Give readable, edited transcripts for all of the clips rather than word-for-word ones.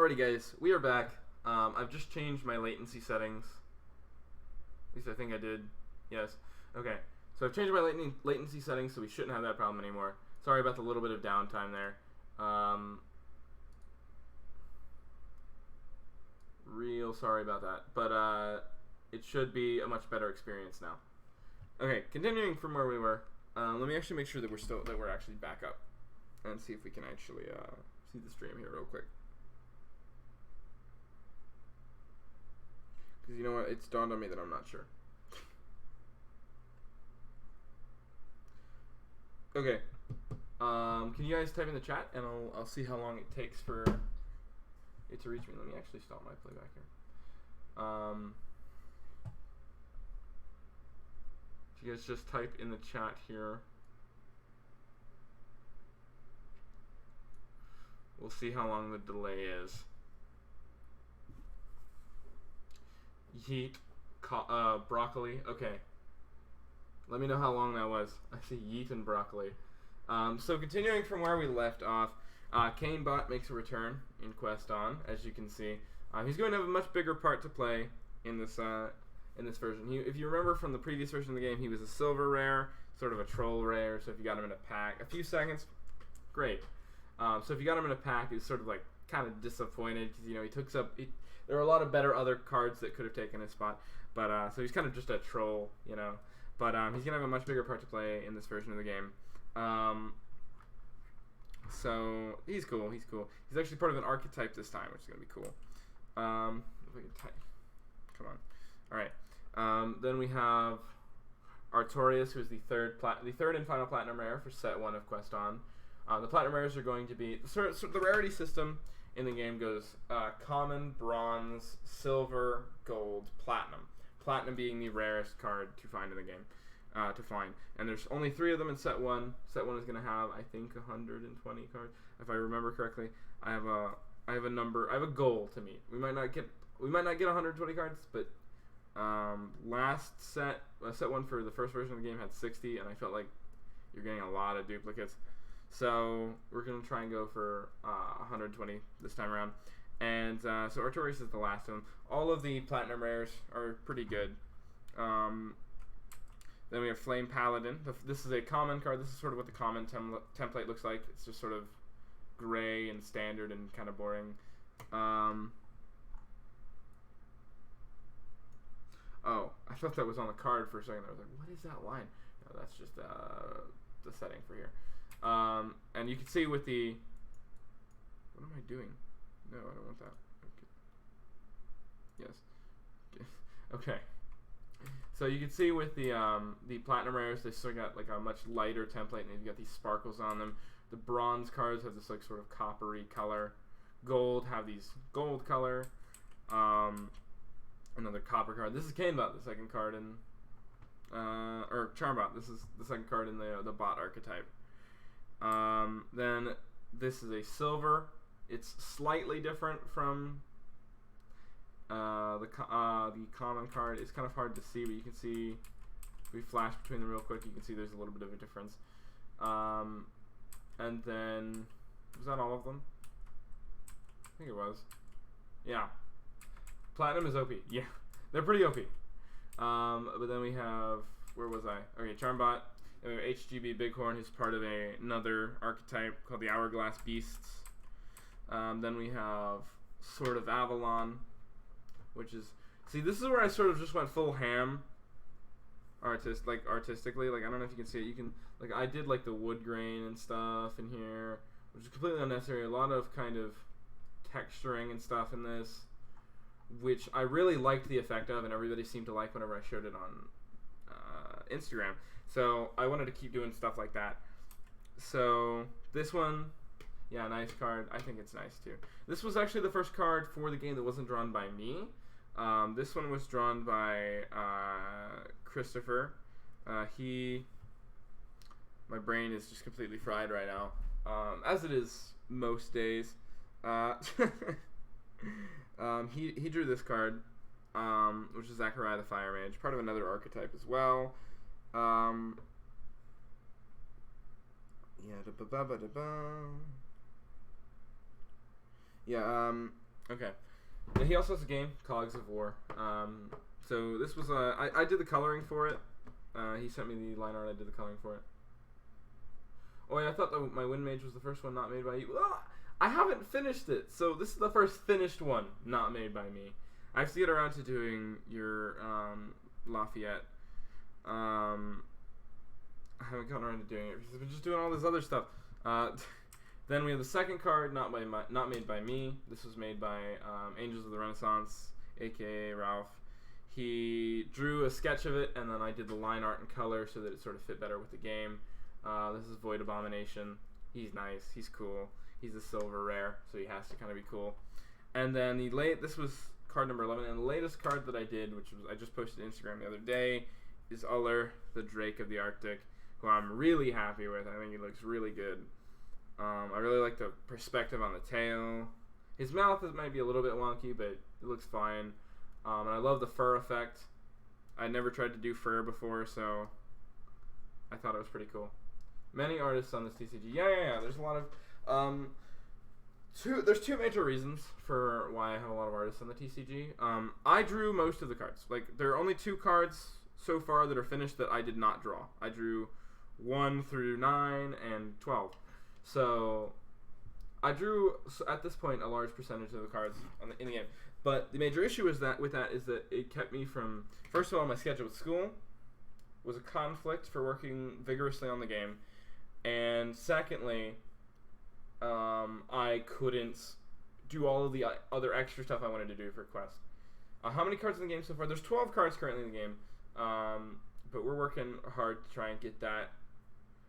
Alrighty guys, we are back. I've just changed my latency settings. At least I think I did. Yes. Okay. So I've changed my latency settings so we shouldn't have that problem anymore. Sorry about the little bit of downtime there. Real sorry about that. But it should be a much better experience now. Okay, continuing from where we were. Let me actually make sure that we're actually back up and see if we can actually see the stream here real quick. Because you know what, it's dawned on me that I'm not sure. Okay. Can you guys type in the chat and I'll see how long it takes for it to reach me. Let me actually stop my playback here. You guys just type in the chat here. We'll see how long the delay is. Yeet, broccoli. Okay. Let me know how long that was. I see yeet and broccoli. So continuing from where we left off, Canebot makes a return in Quest On, as you can see. He's going to have a much bigger part to play in this version. If you remember from the previous version of the game, he was a silver rare, sort of a troll rare. So if you got him in a pack, a few seconds, great. So if you got him in a pack, he was sort of like kind of disappointed because he took up. There are a lot of better other cards that could have taken his spot, but so he's kind of just a troll, But he's gonna have a much bigger part to play in this version of the game. So he's cool. He's cool. He's actually part of an archetype this time, which is gonna be cool. If we can type. Come on. All right. Then we have Artorias, who is the third and final platinum rare for set 1 of Quest On. The platinum rares are going to be so the rarity system in the game goes common, bronze, silver, gold, platinum. Platinum being the rarest card to find in the game, and there's only 3 of them in set 1. Set 1 is going to have, I think, 120 cards, if I remember correctly. I have a number. I have a goal to meet. We might not get 120 cards, but last set 1 for the first version of the game had 60, and I felt like you're getting a lot of duplicates. So we're going to try and go for 120 this time around. And so Artorias is the last of them. All of the platinum rares are pretty good. Then we have Flame Paladin. This is a common card. This is sort of what the common template looks like. It's just sort of gray and standard and kind of boring. Oh, I thought that was on the card for a second. I was like, what is that line? No, that's just the setting for here. And you can see with the... What am I doing? No, I don't want that. Okay. Yes. Okay. So you can see with the platinum rares, they still got like a much lighter template, and they've got these sparkles on them. The bronze cards have this like sort of coppery color. Gold have these gold color. Another copper card. This is Canebot, the second card in, or Charmbot. This is the second card in the bot archetype. Then this is a silver. It's slightly different from the common card. It's kind of hard to see, but you can see if we flash between them real quick. You can see there's a little bit of a difference. And then was that all of them? I think it was. Yeah. Platinum is OP. Yeah, they're pretty OP. But then we have, where was I? Okay, Charmbot. Then we have HGB Bighorn, who's part of another archetype called the Hourglass Beasts. Then we have Sword of Avalon, which is, see, this is where I sort of just went full ham, artistically. Like, I don't know if you can see it. You can, like, I did like the wood grain and stuff in here, which is completely unnecessary. A lot of kind of texturing and stuff in this, which I really liked the effect of, and everybody seemed to like whenever I showed it on Instagram. So I wanted to keep doing stuff like that. So this one, yeah, nice card. I think it's nice too. This was actually the first card for the game that wasn't drawn by me. This one was drawn by Christopher. My brain is just completely fried right now, as it is most days. He drew this card, which is Zachariah the Fire Mage, part of another archetype as well. Yeah, Okay. And he also has a game, Cogs of War. So this was I did the coloring for it. He sent me the line art. I did the coloring for it. Oh yeah, I thought my Wind Mage was the first one not made by you. Well, I haven't finished it, so this is the first finished one not made by me. I have to get around to doing your Lafayette. I haven't gotten around to doing it because I've been just doing all this other stuff. Then we have the second card, not made by me. This was made by Angels of the Renaissance, aka Ralph. He drew a sketch of it, and then I did the line art and color so that it sort of fit better with the game. This is Void Abomination. He's nice. He's cool. He's a silver rare, so he has to kind of be cool. And then this was card number 11, and the latest card that I did, which was I just posted to Instagram the other day, is Uller, the Drake of the Arctic, who I'm really happy with. I think he looks really good. I really like the perspective on the tail. His mouth might be a little bit wonky, but it looks fine. And I love the fur effect. I never tried to do fur before, so I thought it was pretty cool. Many artists on this TCG. Yeah. There's a lot of there's two major reasons for why I have a lot of artists on the TCG. I drew most of the cards. Like, there are only 2 cards so far that are finished that I did not draw. I drew 1 through 9 and 12. So I drew at this point a large percentage of the cards in the game. But the major issue is that it kept me from, first of all, my schedule with school was a conflict for working vigorously on the game, and secondly, I couldn't do all of the other extra stuff I wanted to do for Quest. How many cards in the game so far? There's 12 cards currently in the game, but we're working hard to try and get that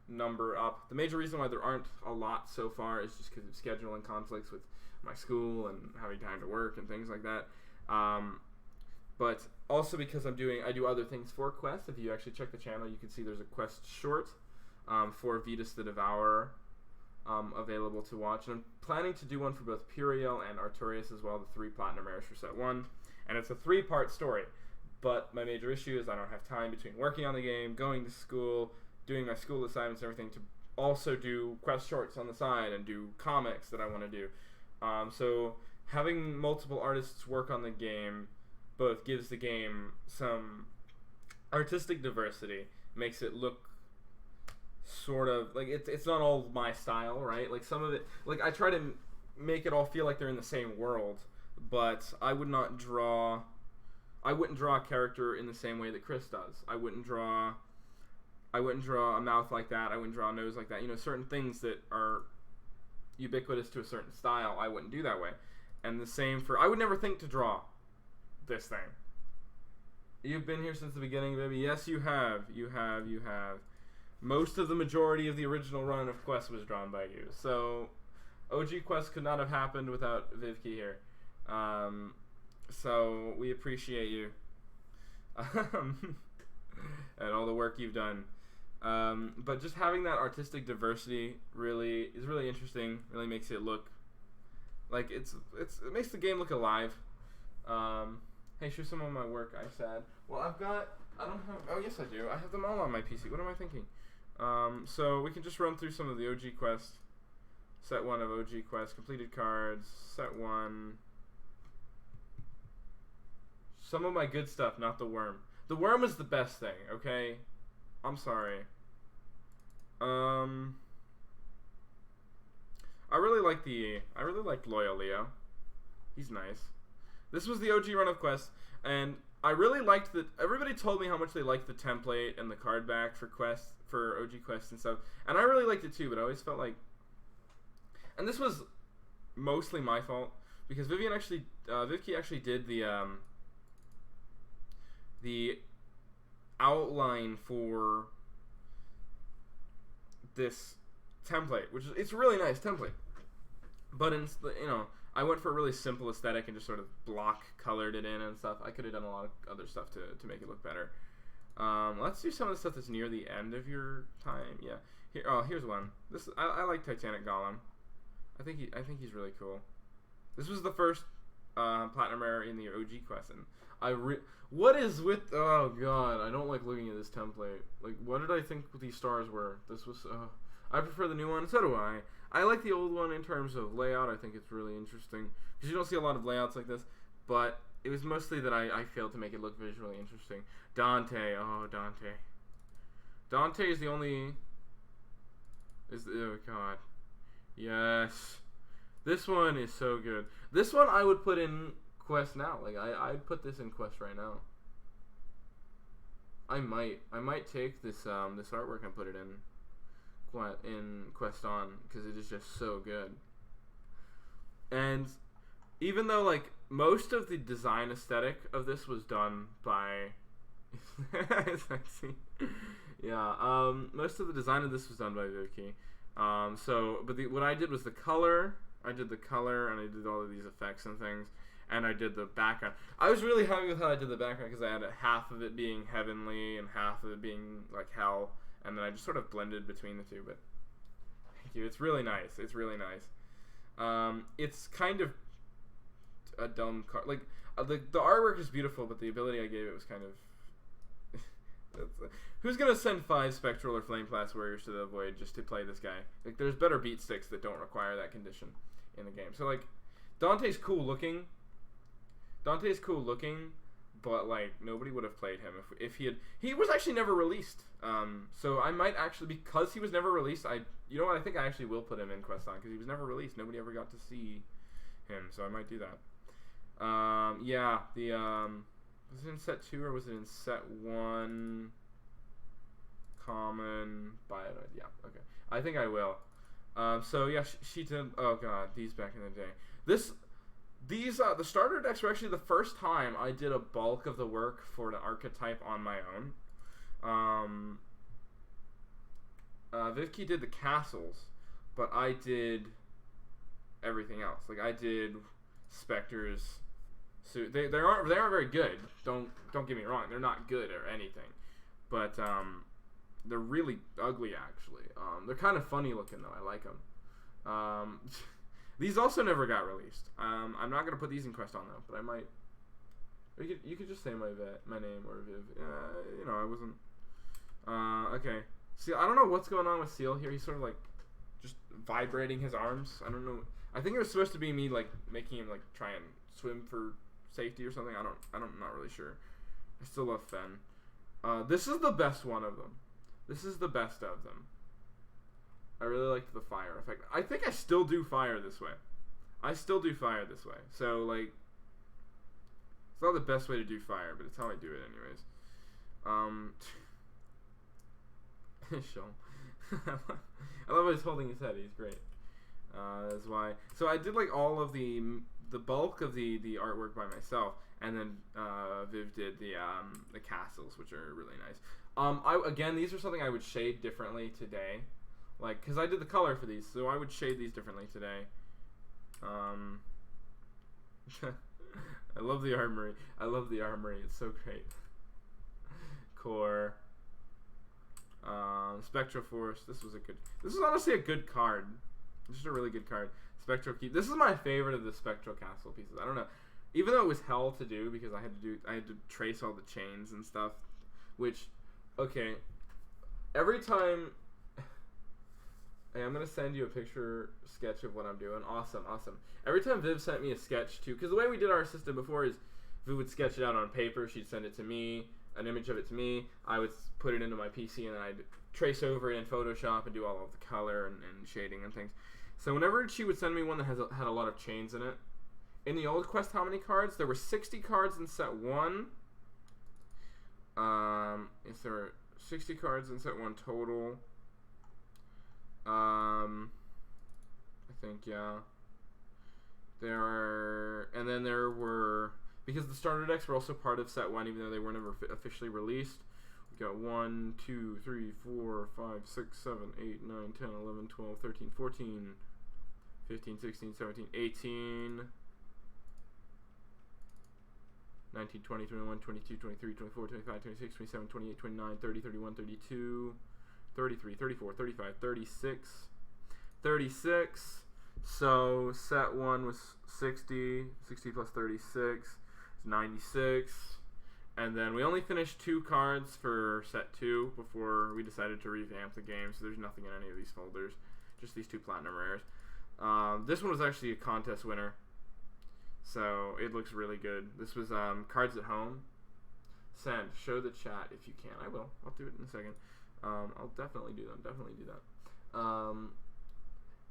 number up. The major reason why there aren't a lot so far is just because of scheduling conflicts with my school and having time to work and things like that. But also because I do other things for Quest. If you actually check the channel, you can see there's a Quest short for Vetus the Devourer available to watch. And I'm planning to do one for both Puriel and Artorias as well, the 3 Platinum Rares for set 1. And it's a 3-part story. But my major issue is I don't have time between working on the game, going to school, doing my school assignments and everything to also do Quest shorts on the side and do comics that I want to do. So having multiple artists work on the game both gives the game some artistic diversity, makes it look sort of like it's not all my style, right? Like some of it, like I try to make it all feel like they're in the same world, but I wouldn't draw a character in the same way that Chris does. I wouldn't draw a mouth like that. I wouldn't draw a nose like that. You know, certain things that are ubiquitous to a certain style, I wouldn't do that way. And the same for, I would never think to draw this thing. You've been here since the beginning, baby. Yes, you have. You have. Most of the majority of the original run of Quest was drawn by you. So, OG Quest could not have happened without Vivki here. So, we appreciate you. And all the work you've done. But just having that artistic diversity is really interesting. Really makes it look like it makes the game look alive. Hey, show some of my work. I said. Well, I don't have. Oh, yes, I do. I have them all on my PC. What am I thinking? So we can just run through some of the OG Quest. Set 1 of OG Quest completed cards. Set 1. Some of my good stuff, not the worm. The worm is the best thing, okay? I'm sorry. I really liked Loyal Leo. He's nice. This was the OG run of Quest, and I really liked that. Everybody told me how much they liked the template and the card back for OG Quest and stuff, and I really liked it too. But I always felt like, and this was mostly my fault because Vivki actually did the outline for this template, which is it's a really nice template, but I went for a really simple aesthetic and just sort of block colored it in and stuff. I could have done a lot of other stuff to make it look better. Let's do some of the stuff that's near the end of your time. Yeah. Here's one. I like Titanic Golem. I think he's really cool. This was the first platinum rare in the OG Quest, and what is with? Oh god, I don't like looking at this template. Like, what did I think these stars were? This was. I prefer the new one. So do I. I like the old one in terms of layout. I think it's really interesting because you don't see a lot of layouts like this. But it was mostly that I failed to make it look visually interesting. Dante. Oh, Dante. Dante is the only... Oh, God. Yes. This one is so good. This one I would put in Quest now. Like, I'd put this in Quest right now. I might take this this artwork and put it in Quest On because it is just so good. And even though like most of the design aesthetic of this was done by sexy. Yeah, most of the design of this was done by Vivki. What I did was the color. I did the color and I did all of these effects and things. And I did the background. I was really happy with how I did the background because I had half of it being heavenly and half of it being like hell. And then I just sort of blended between the two. But thank you. It's really nice. It's really nice. It's kind of a dumb card. Like, the artwork is beautiful, but the ability I gave it was kind of... Who's gonna send 5 Spectral or Flame Blast Warriors to the Void just to play this guy? Like, there's better beat sticks that don't require that condition in the game. So, like, Dante's cool looking. But, like, nobody would have played him if he had... He was actually never released. So I might actually... Because he was never released, you know what? I think I actually will put him in Quest On because he was never released. Nobody ever got to see him. So I might do that. Yeah, was it in set 2 or was it in set 1? Common, Bionoid, yeah, okay. I think I will. So yeah, she did, oh god, these back in the day. The starter decks were actually the first time I did a bulk of the work for an archetype on my own. Vivki did the castles, but I did everything else. Like, I did Spectres. So they aren't very good. Don't get me wrong. They're not good or anything, but they're really ugly actually. They're kind of funny looking though. I like them. These also never got released. I'm not gonna put these in Quest On though, but I might. You could just say my name or Viv. You know, I wasn't. Okay. See, I don't know what's going on with Seal here. He's sort of like just vibrating his arms. I don't know. I think it was supposed to be me like making him like try and swim for safety or something. I'm not really sure. I still love Fen. This is the best one of them. This is the best of them. I really liked the fire effect. I think I still do fire this way. So like, it's not the best way to do fire, but it's how I do it anyways. Show. I love how he's holding his head. He's great. That's why. So I did like all of the bulk of the artwork by myself, and then Viv did the castles, which are really nice. Again, these are something I would shade differently today, like because I did the color for these, so I would shade these differently today. I love the armory. It's so great. Core. Spectral Force. This is honestly a good card. This is a really good card. Spectral Keep. This is my favorite of the Spectral Castle pieces. I don't know. Even though it was hell to do because I had to trace all the chains and stuff, which, okay, every time, hey, I'm going to send you a picture sketch of what I'm doing. Awesome. Every time Viv sent me a sketch too, because the way we did our system before is Viv would sketch it out on paper, she'd send it to me, an image of it to me, I would put it into my PC, and then I'd trace over it in Photoshop and do all of the color and shading and things. So whenever she would send me one that had a lot of chains in it, in the old Quest How Many cards, there were 60 cards in set 1. Is there 60 cards in set 1 total? I think, yeah. And then there were, because the starter decks were also part of set 1, even though they were never officially released. We got 1, 2, 3, 4, 5, 6, 7, 8, 9, 10, 11, 12, 13, 14, 15, 16, 17, 18, 19, 20, 21, 22, 23, 24, 25, 26, 27, 28, 29, 30, 31, 32, 33, 34, 35, 36, 36. So set 1 was 60, 60 plus 36 is 96. And then we only finished 2 cards for set 2 before we decided to revamp the game, so there's nothing in any of these folders. Just these 2 platinum rares. This one was actually a contest winner, so it looks really good. This was Cards at Home. Send. Show the chat if you can. I will. I'll do it in a second. I'll definitely do that.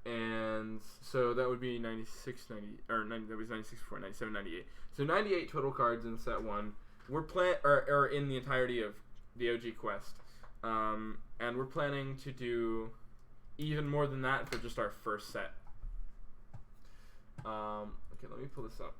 And so that would be 96, 90, or 90, that was 96 before, 97, 98. So 98 total cards in set 1. We're or in the entirety of the OG quest. And we're planning to do even more than that for just our first set. Okay, let me pull this up.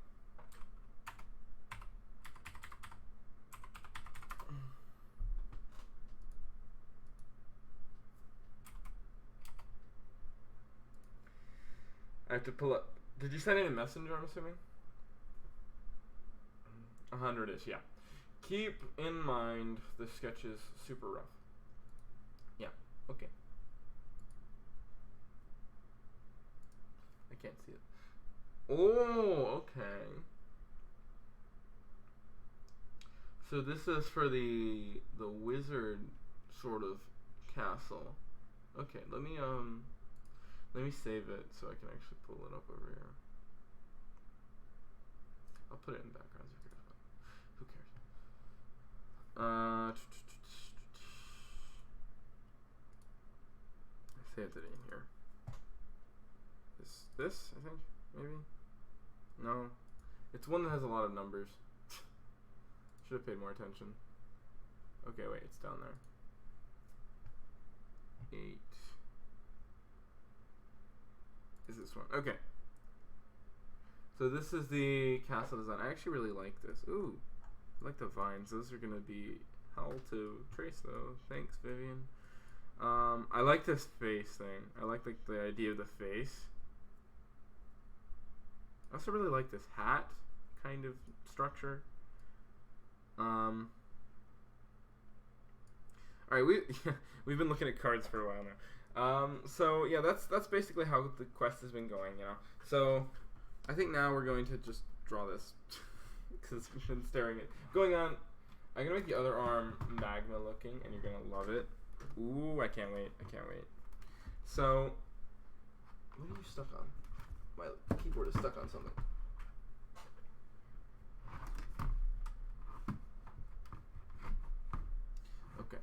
I have to pull up. Did you send it in Messenger, I'm assuming? 100-ish, yeah. Keep in mind the sketch is super rough. Yeah, okay. I can't see it. Oh, okay. So this is for the wizard sort of castle. Okay, let me save it so I can actually pull it up over here. I'll put it in background. Who cares? I saved it in here. This I think maybe. No, it's one that has a lot of numbers. Should have paid more attention. Okay, wait, it's down there. 8. Is this one? Okay. So this is the castle design. I actually really like this. Ooh, I like the vines. Those are gonna be hell to trace though. Thanks, Vivian. I like this face thing. I like the idea of the face. I also really like this hat kind of structure. Alright, we've been looking at cards for a while now. So yeah, that's basically how the quest has been going, you know. So I think now we're going to just draw this because we've been staring at going on. I'm gonna make the other arm magma looking, and you're gonna love it. Ooh, I can't wait! I can't wait. So, what are you stuck on? My keyboard is stuck on something. Okay.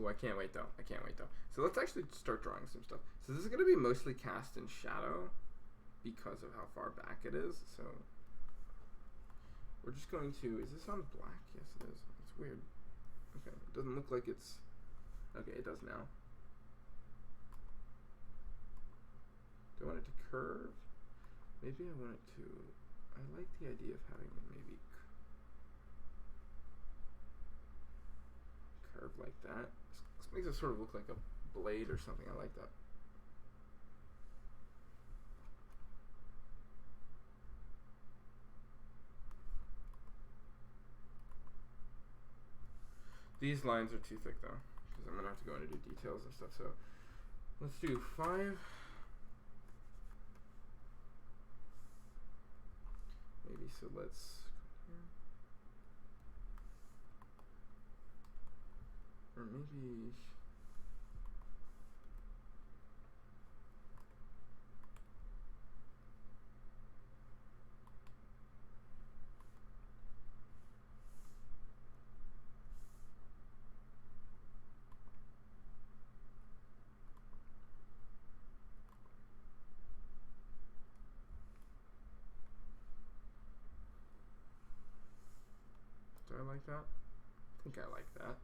Ooh, I can't wait though. I can't wait though. So let's actually start drawing some stuff. So this is going to be mostly cast in shadow because of how far back it is. So we're just going to, is this on black? Yes it is. It's weird. Okay, it doesn't look like it's, okay, it does now. Do I want it to curve? Maybe I want it to, I like the idea of having it maybe curve like that. This makes it sort of look like a blade or something. I like that. These lines are too thick though, because I'm gonna have to go into details and stuff. So let's do 5. Maybe so. Let's or maybe. Do I like that? I think I like that.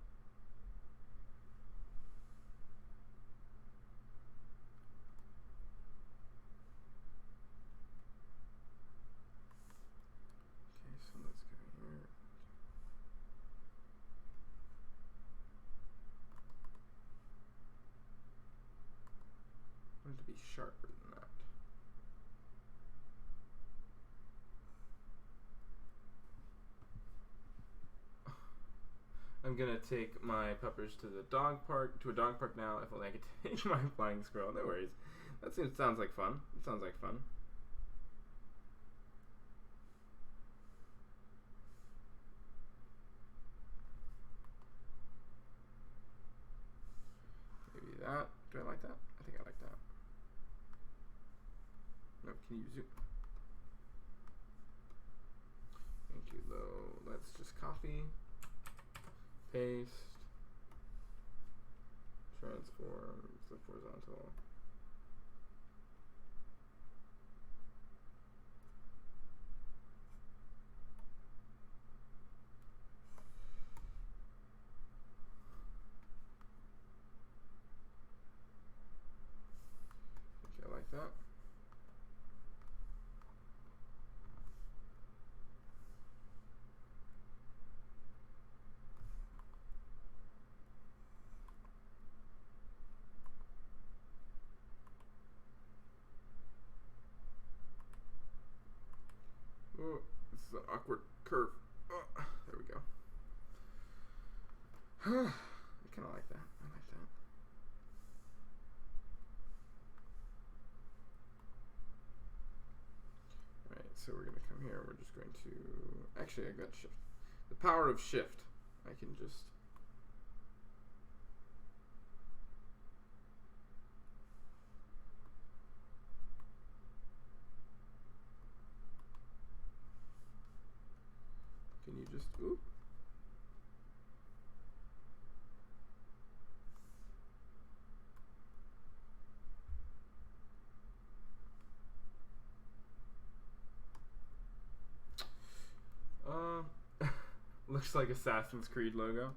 Okay, so let's go here. I want it to be sharper than that. I'm gonna take my puppers to the dog park, to a dog park now. If only I could take my flying squirrel. No worries. That sounds like fun. It sounds like fun. that. Do I like that? I think I like that. No, can you zoom? Thank you, though. Let's just copy, paste, transform, flip horizontal. I like that. Oh, this is an awkward curve. Oh, there we go. I kind of like that. I like that. Alright, so we're going to come here. We're just going to... Actually, I got shift. The power of shift. I can just... Can you just... Ooh. Looks like Assassin's Creed logo.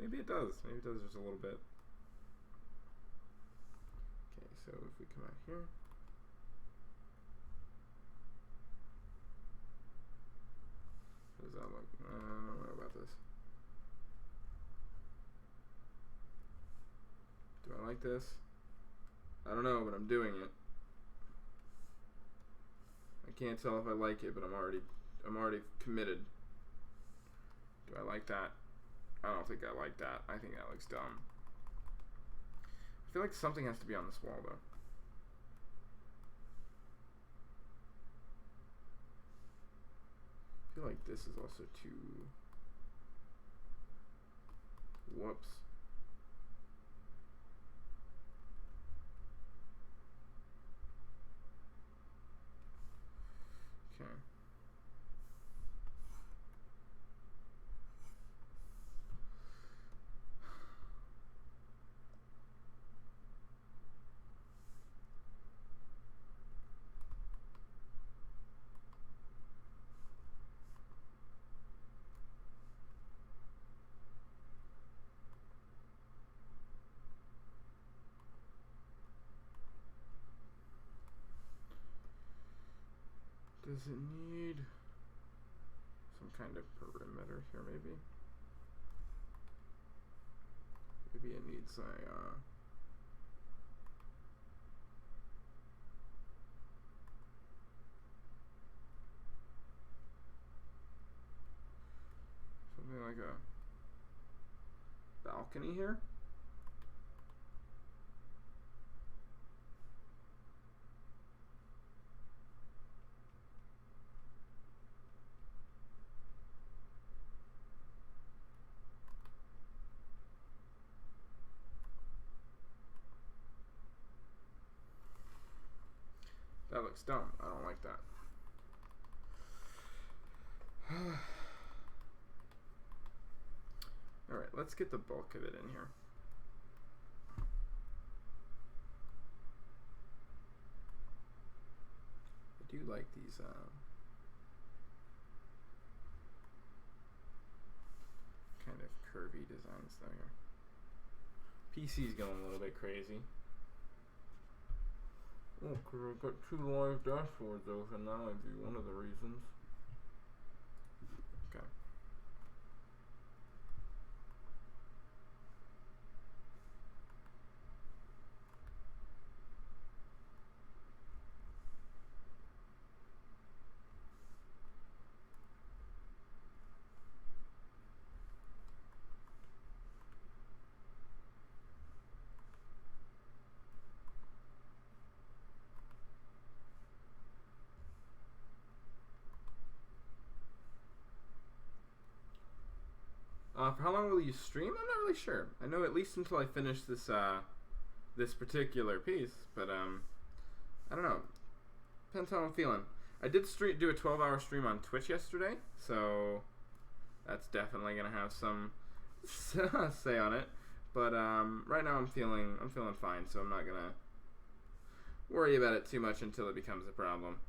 Maybe it does. Maybe it does just a little bit. Okay, so if we come out here. What does that look? I don't know about this. Do I like this? I don't know, but I'm doing it. I can't tell if I like it, but I'm already committed. Do I like that? I don't think I like that. I think that looks dumb. I feel like something has to be on this wall, though. I feel like this is also too... Whoops. Okay. Does it need some kind of perimeter here, maybe? Maybe it needs a, something like a balcony here? That looks dumb. I don't like that. Alright, let's get the bulk of it in here. I do like these kind of curvy designs though here. PC's going a little bit crazy. Oh, because I've got 2 live dashboards open now, might be one of the reasons. Okay. For how long will you stream? I'm not really sure. I know at least until I finish this this particular piece, but I don't know. Depends how I'm feeling. I did do a 12-hour stream on Twitch yesterday, so that's definitely gonna have some say on it. But right now I'm feeling fine, so I'm not gonna worry about it too much until it becomes a problem.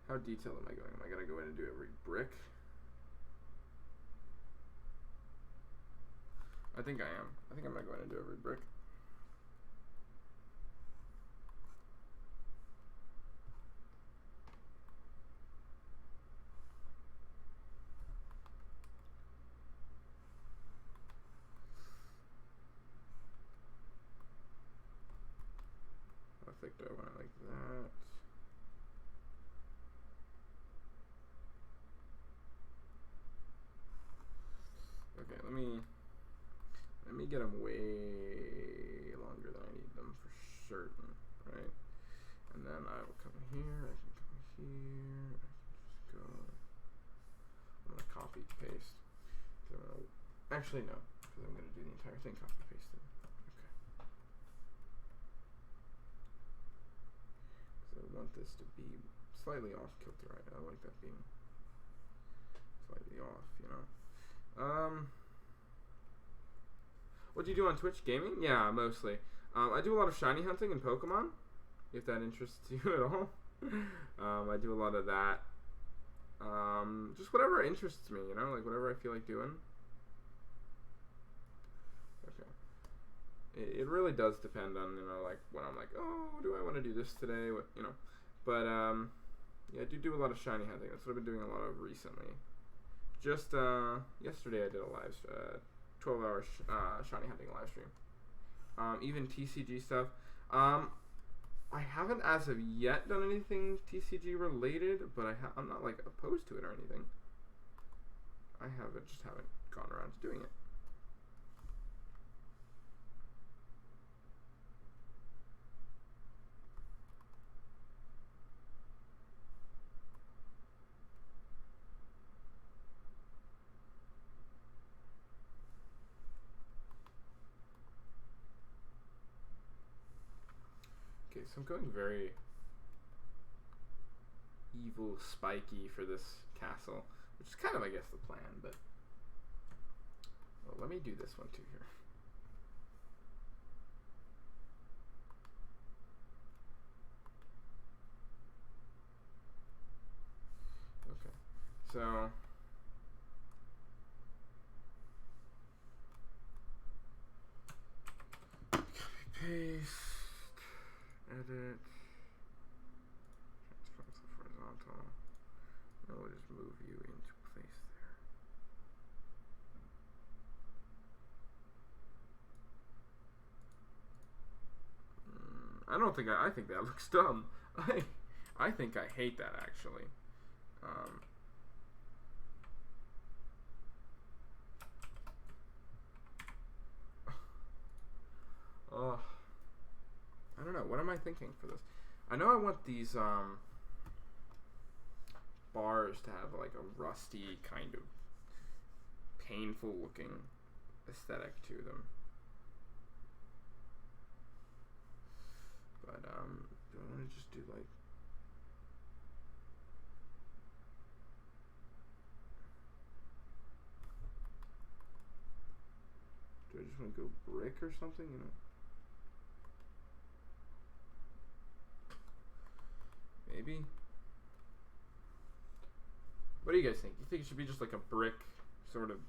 How detailed am I going? Am I gonna go in and do every brick? I think I am. I think I'm gonna go in and do every brick. How thick do I want it like that? Okay, let me get them way longer than I need them for certain, right? And then I will come here, I can come here, I can just go, I'm gonna copy paste. Actually no, because I'm gonna do the entire thing copy pasted. Okay. So I want this to be slightly off kilter, right? I like that being slightly off, you know. What do you do on Twitch? Gaming? Yeah, mostly. I do a lot of shiny hunting and Pokemon, if that interests you at all. I do a lot of that. Just whatever interests me, you know, like whatever I feel like doing. Okay. It really does depend on, you know, like when I'm like, oh, do I want to do this today? What, you know. But yeah, I do a lot of shiny hunting. That's what I've been doing a lot of recently. Just yesterday I did a live 12-hour shiny hunting live stream. Even TCG stuff. I haven't as of yet done anything TCG related, but I'm not like opposed to it or anything. I just haven't gone around to doing it. Okay, so I'm going very evil, spiky for this castle, which is kind of, I guess, the plan, but well, let me do this one too here. Okay, so copy paste. Edit, transform to horizontal, and we'll just move you into place there. I don't think I think that looks dumb. I think I hate that actually. Oh. I don't know. What am I thinking for this? I know I want these bars to have like a rusty kind of painful looking aesthetic to them. But do I want to just do like do I just want to go brick or something, you know? Maybe. What do you guys think? You think it should be just like a brick sort of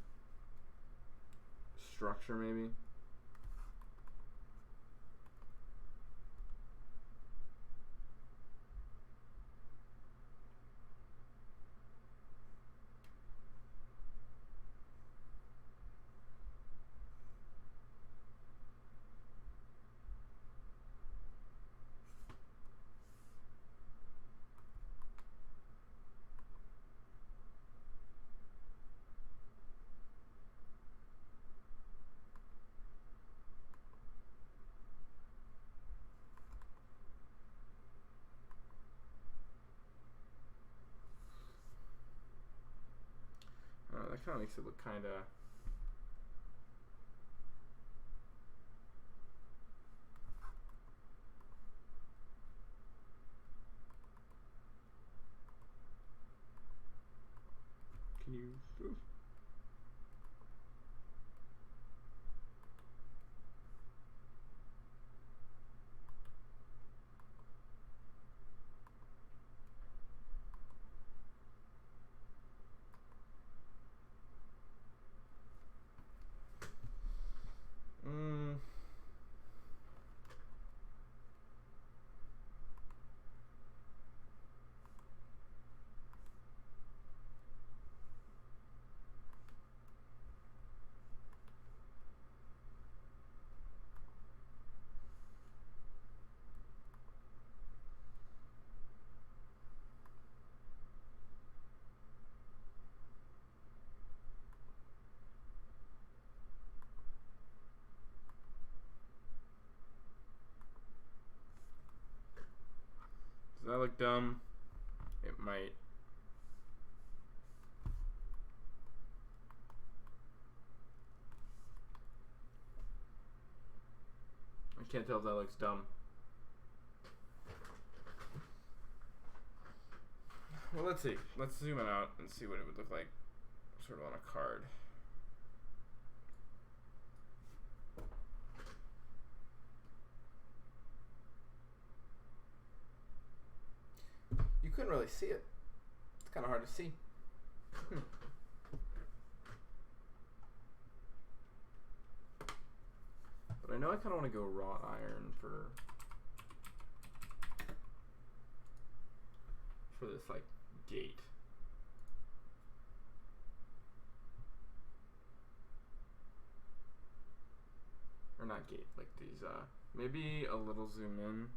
structure, maybe? kind of makes it look kind of. Can you? Ooh. Does that look dumb? It might. I can't tell if that looks dumb. Well, let's see. Let's zoom it out and see what it would look like sort of on a card. You couldn't really see it. It's kind of hard to see. But I know I kind of want to go wrought iron for this like gate. Or not gate, like these maybe a little zoom in.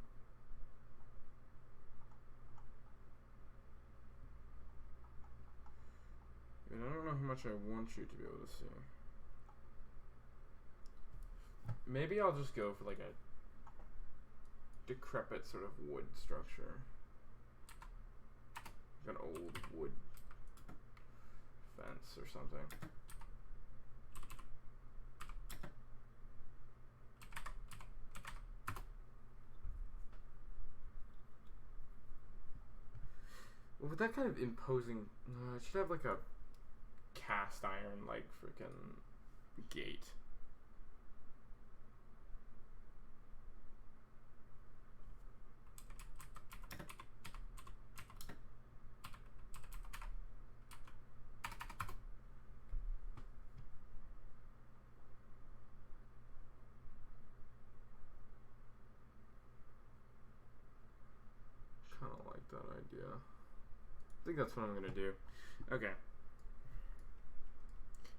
And I don't know how much I want you to be able to see. Maybe I'll just go for like a decrepit sort of wood structure. Like an old wood fence or something. Well, with that kind of imposing, it should have like a cast iron like freaking gate. Kind of like that idea. I think that's what I'm gonna do. Okay.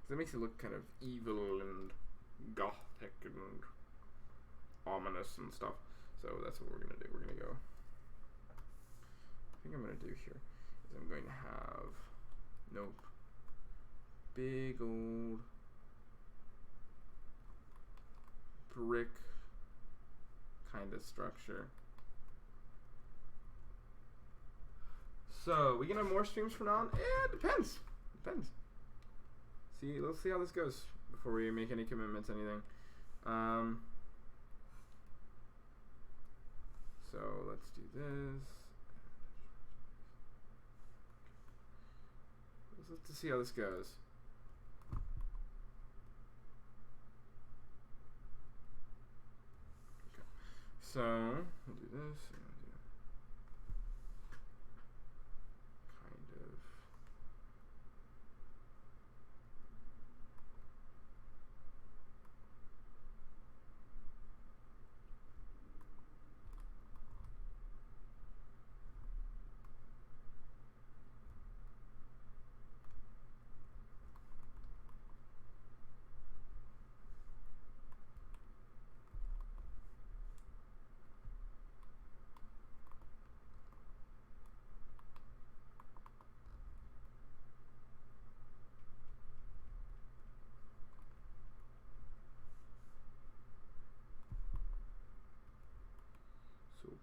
That makes it look kind of evil and gothic and ominous and stuff. So that's what we're gonna do. We're gonna go. I think I'm gonna do here is I'm going to have big old brick kind of structure. So we gonna have more streams from now on? It depends. Let's see how this goes before we make any commitments, anything. So let's do this. Let's see how this goes. Okay. So we'll do this.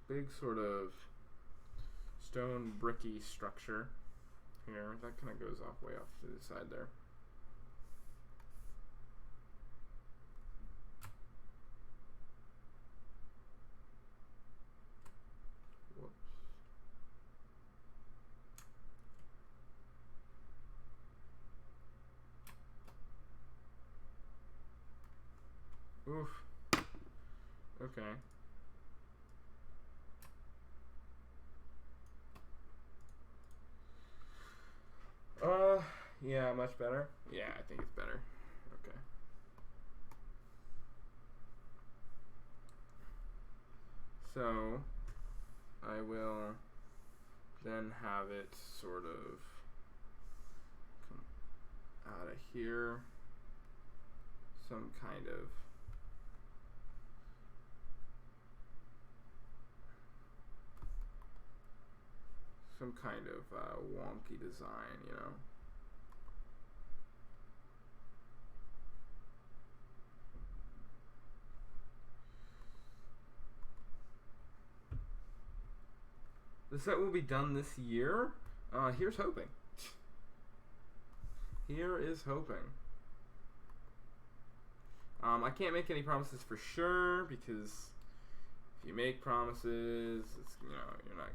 Big sort of stone bricky structure here. That kind of goes way off to the side there. Okay. Yeah, much better. Yeah, I think it's better. Okay. So, I will then have it sort of come out of here. Some kind of wonky design, you know. The set will be done this year. Here's hoping. Here is hoping. I can't make any promises for sure because if you make promises, it's, you know, you're not.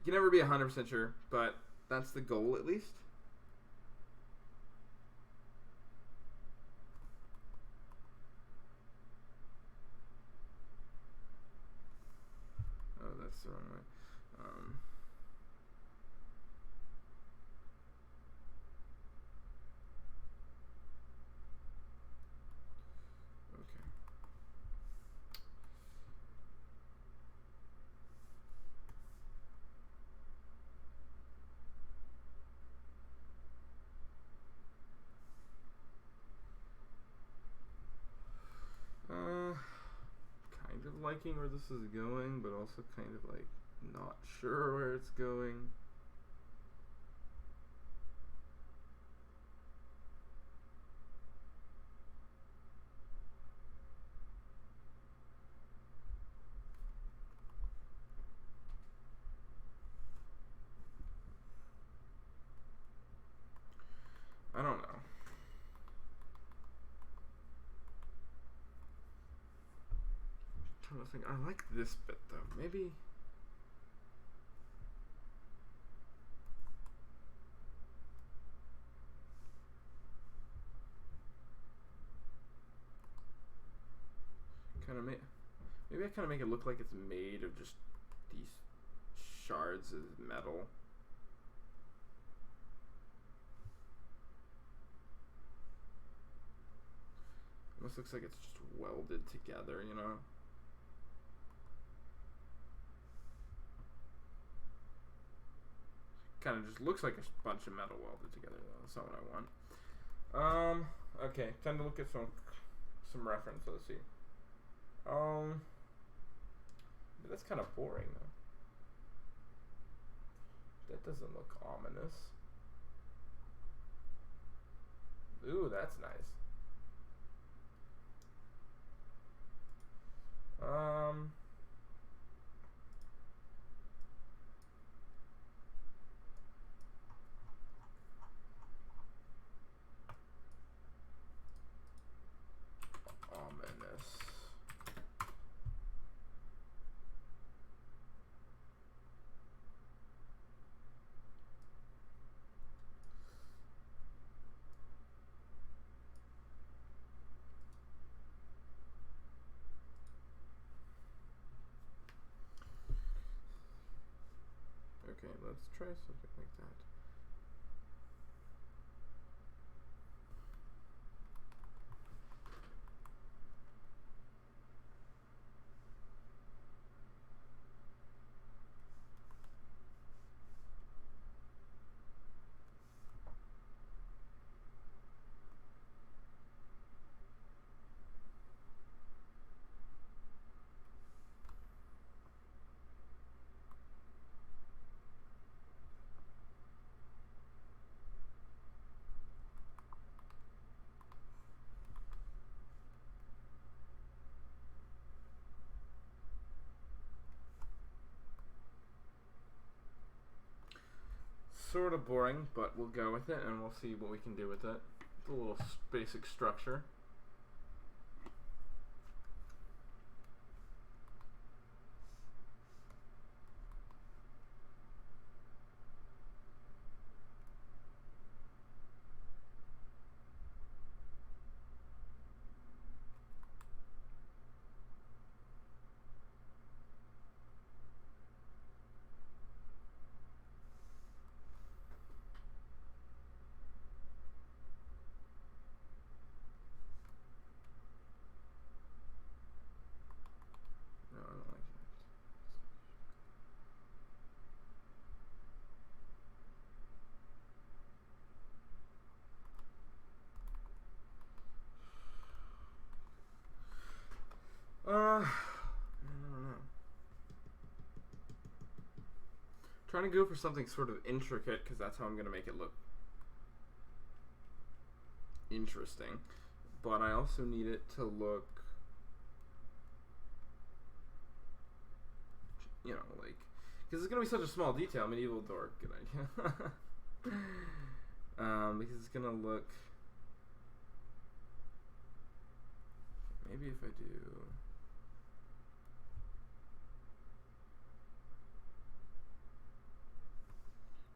You can never be 100% sure, but that's the goal at least. Oh, that's the wrong way. Kind of liking where this is going, but also kind of like not sure where it's going. I don't know. I'm trying to think. I like this bit though. Maybe. Maybe I kind of make it look like it's made of just these shards of metal. Almost looks like it's just welded together, you know? Kind of just looks like a bunch of metal welded together, though. That's not what I want. Okay, time to look at some reference. Let's see. That's kind of boring, though. That doesn't look ominous. Ooh, that's nice. Ominous. Okay, let's try something like that. Sort of boring, but we'll go with it and we'll see what we can do with it. It's a little basic structure. I don't know. Trying to go for something sort of intricate because that's how I'm gonna make it look interesting. But I also need it to look, you know, like, because it's gonna be such a small detail. Medieval door, good idea. Because it's gonna look. Maybe if I do.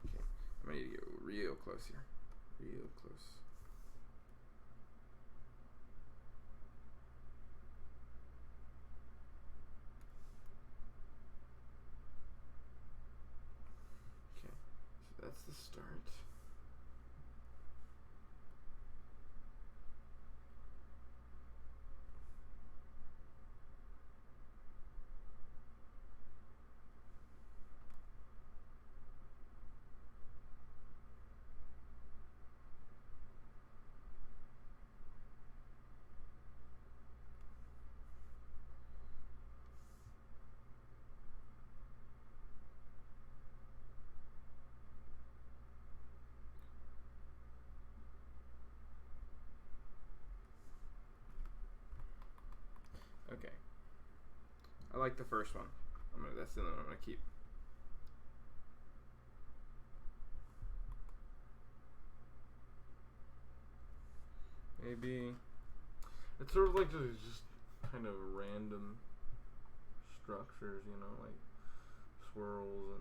Okay, I'm gonna need to get real close here. Real close. Okay, so that's the start. Okay. I like the first one. That's the one I'm gonna keep. Maybe it's sort of like just kind of random structures, you know, like swirls,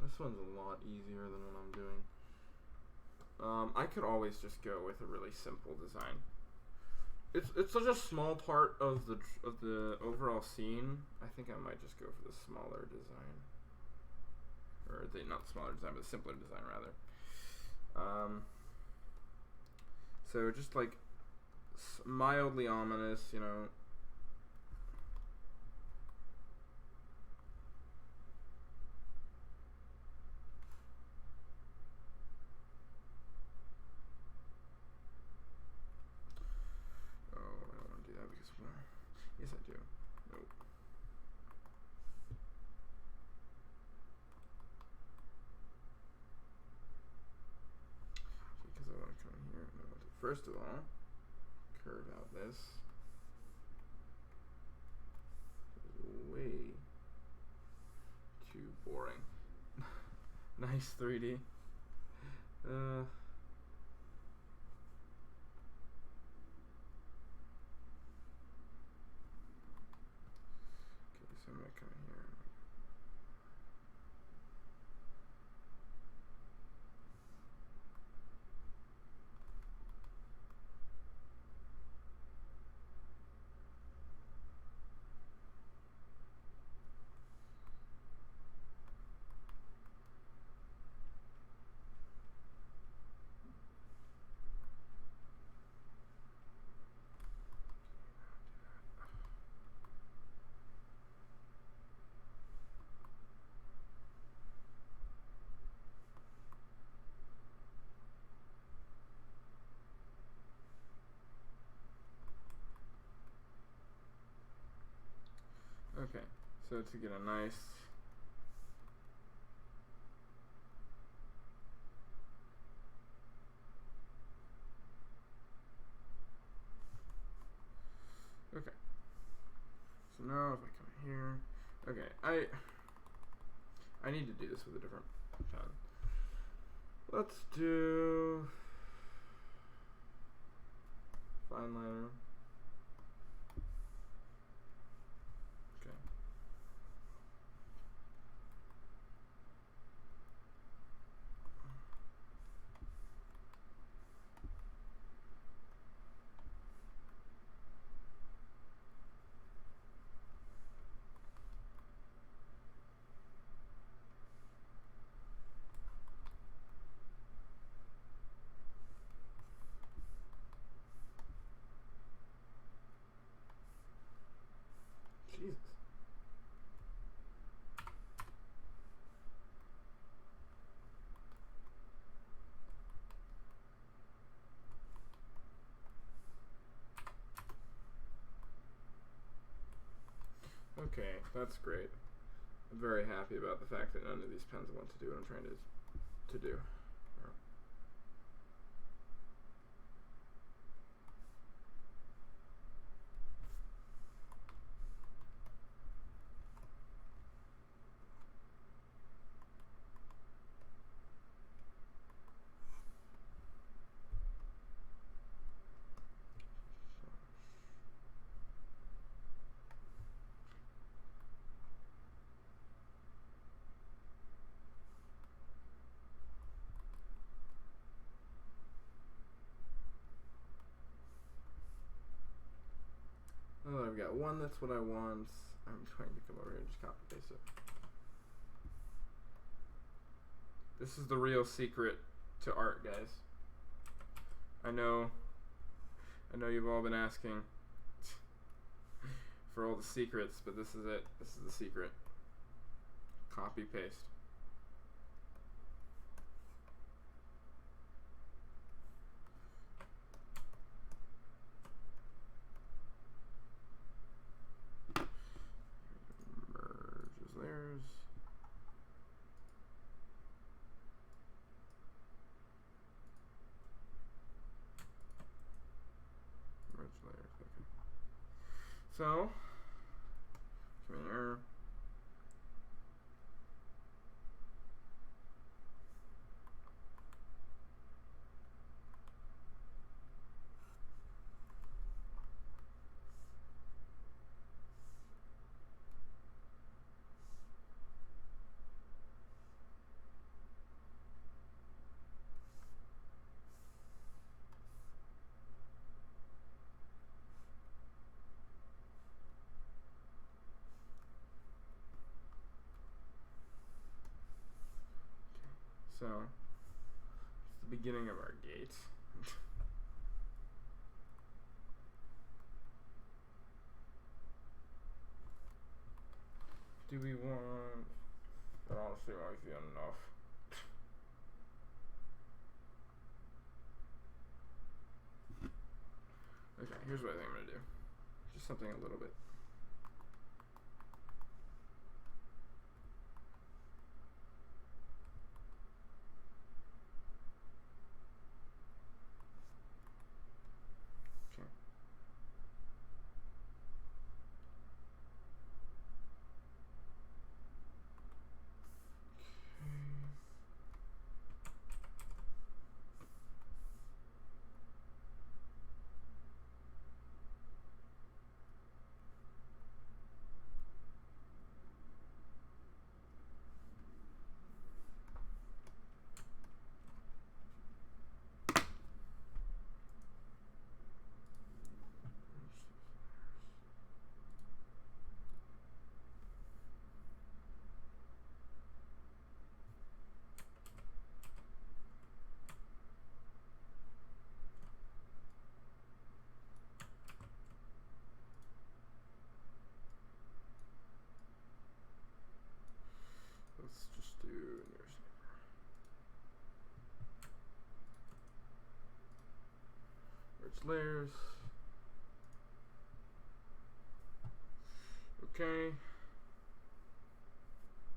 and this one's a lot easier than what I'm doing. I could always just go with a really simple design. It's such a small part of the overall scene. I think I might just go for the smaller design, or not smaller design, but the simpler design rather. So just like mildly ominous, you know. Yes, I do. Nope. Because I want to come in here. No, first of all, curve out this. It's way too boring. Nice 3D. So I'm gonna come in here. Okay, so to get a nice okay. So now if I come here, okay, I need to do this with a different pen. Let's do fine liner. Jesus. Okay, that's great. I'm very happy about the fact that none of these pens want to do what I'm trying to do. Oh, I've got one. That's what I want. I'm trying to come over here and just copy paste it. This is the real secret to art, guys. I know you've all been asking for all the secrets, but this is it. This is the secret. Copy paste. Merges layers. Merge layers. Okay. So, come here. So, it's the beginning of our gate. Do we want... That honestly might be enough. Okay, here's what I think I'm going to do. Just something a little bit. Let's just do nearest neighbor. Merge layers. Okay. I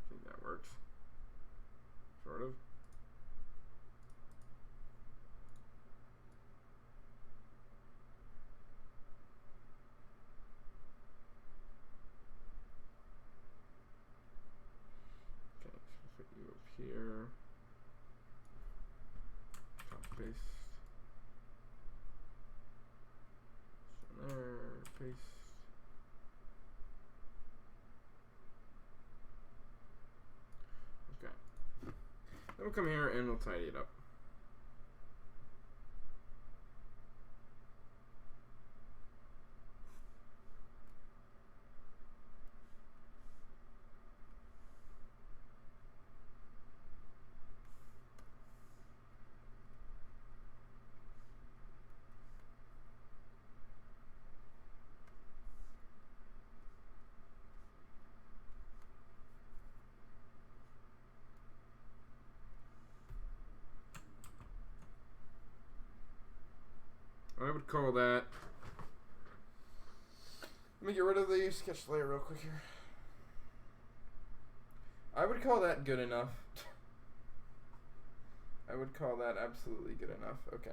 think that works. Sort of. Put you up here. Copy paste. So there, paste. Okay. Then we'll come here and we'll tidy it up. I would call that me get rid of the sketch layer real quick here. I would call that good enough. I would call that absolutely good enough. Okay.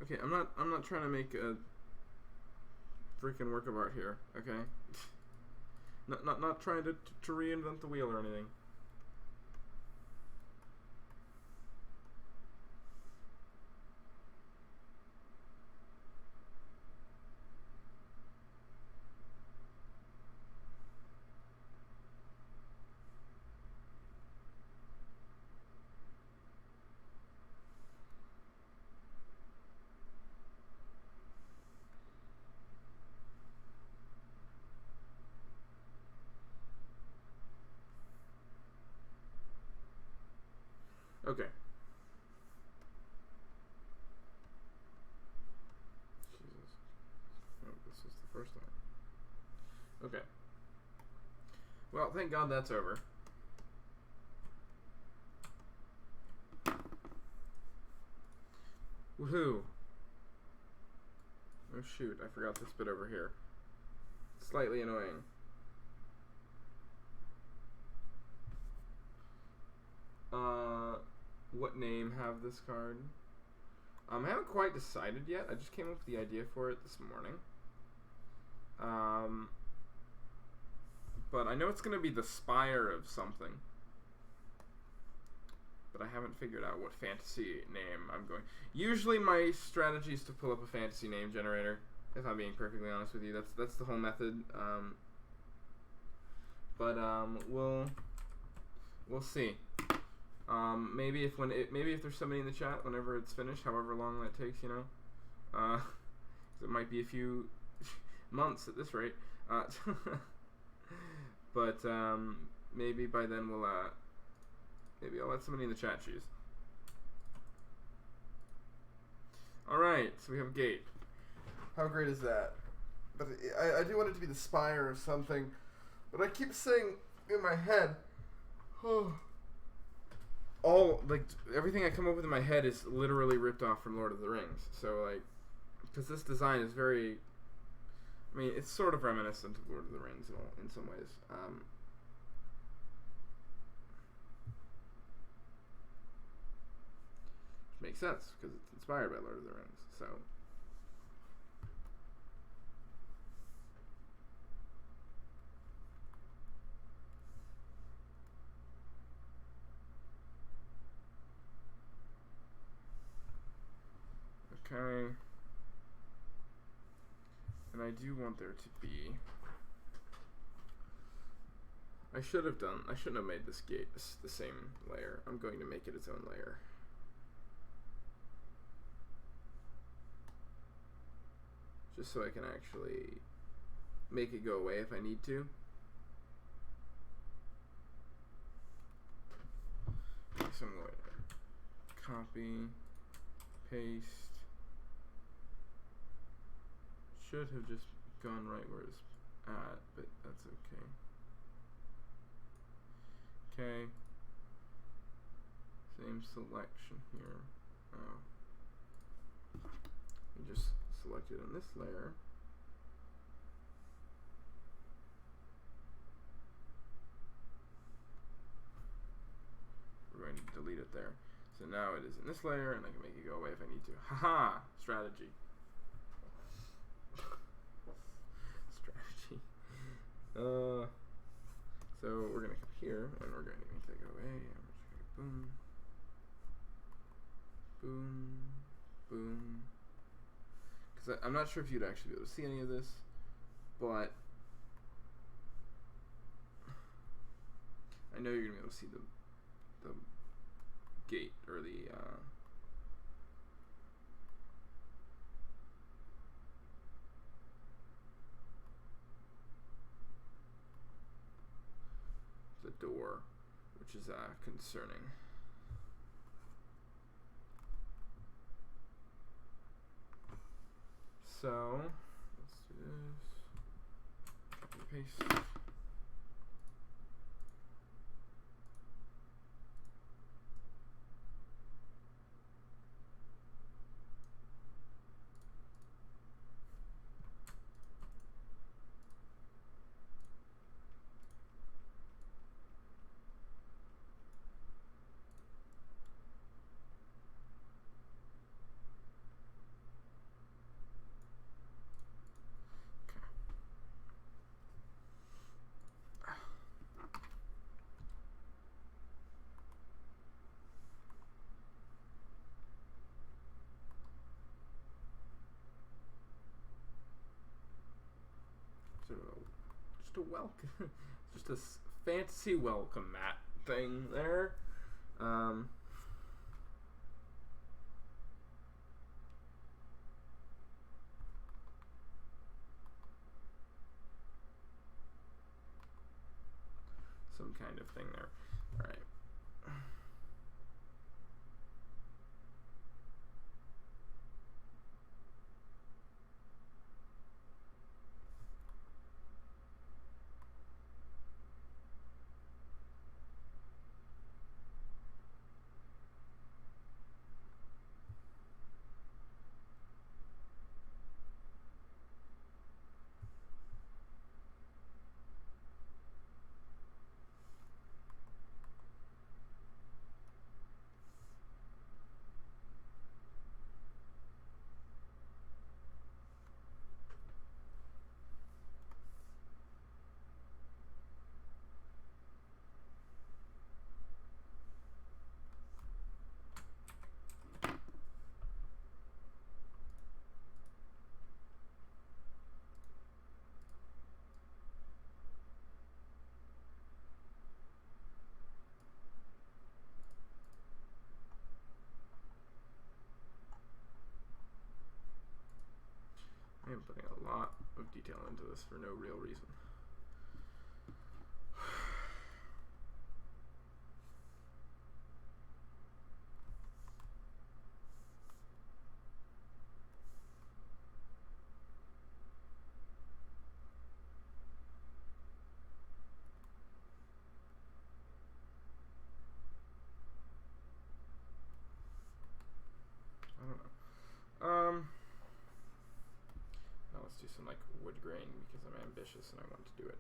Okay, I'm not trying to make a freaking work of art here, okay? Not trying to reinvent the wheel or anything. Okay. Jesus. Oh, this is the first time. Okay. Well, thank God that's over. Woohoo! Oh shoot, I forgot this bit over here. Slightly annoying. What name have this card? I haven't quite decided yet. I just came up with the idea for it this morning. But I know it's going to be the Spire of something. But I haven't figured out what fantasy name I'm going. Usually my strategy is to pull up a fantasy name generator, if I'm being perfectly honest with you. That's the whole method. We'll see. Maybe if there's somebody in the chat whenever it's finished, however long that takes, you know, 'cause it might be a few months at this rate. But maybe by then maybe I'll let somebody in the chat choose. All right, so we have a gate. How great is that? But I do want it to be the Spire or something. But I keep saying in my head, everything I come up with in my head is literally ripped off from Lord of the Rings. So like, because this design is very, I mean, it's sort of reminiscent of Lord of the Rings in some ways. Which makes sense because it's inspired by Lord of the Rings. So. Okay. And I do want there to be. I shouldn't have made this gate the same layer. I'm going to make it its own layer. Just so I can actually make it go away if I need to. So I'm going to copy, paste. Should have just gone right where it's at, but that's okay. Okay. Same selection here. Oh. We just select it on this layer. We're going to delete it there. So now it is in this layer, and I can make it go away if I need to. Haha! Strategy. So we're gonna come here and we're going to make that go away. And we're just gonna boom, boom, boom. Because I'm not sure if you'd actually be able to see any of this, but I know you're gonna be able to see the gate or the door, which is concerning. So let's do this. Copy and paste. just a welcome, just a fantasy welcome mat thing there. Some kind of thing there. All right. I am putting a lot of detail into this for no real reason. I don't know. Now let's do some like wood grain because I'm ambitious and I want to do it.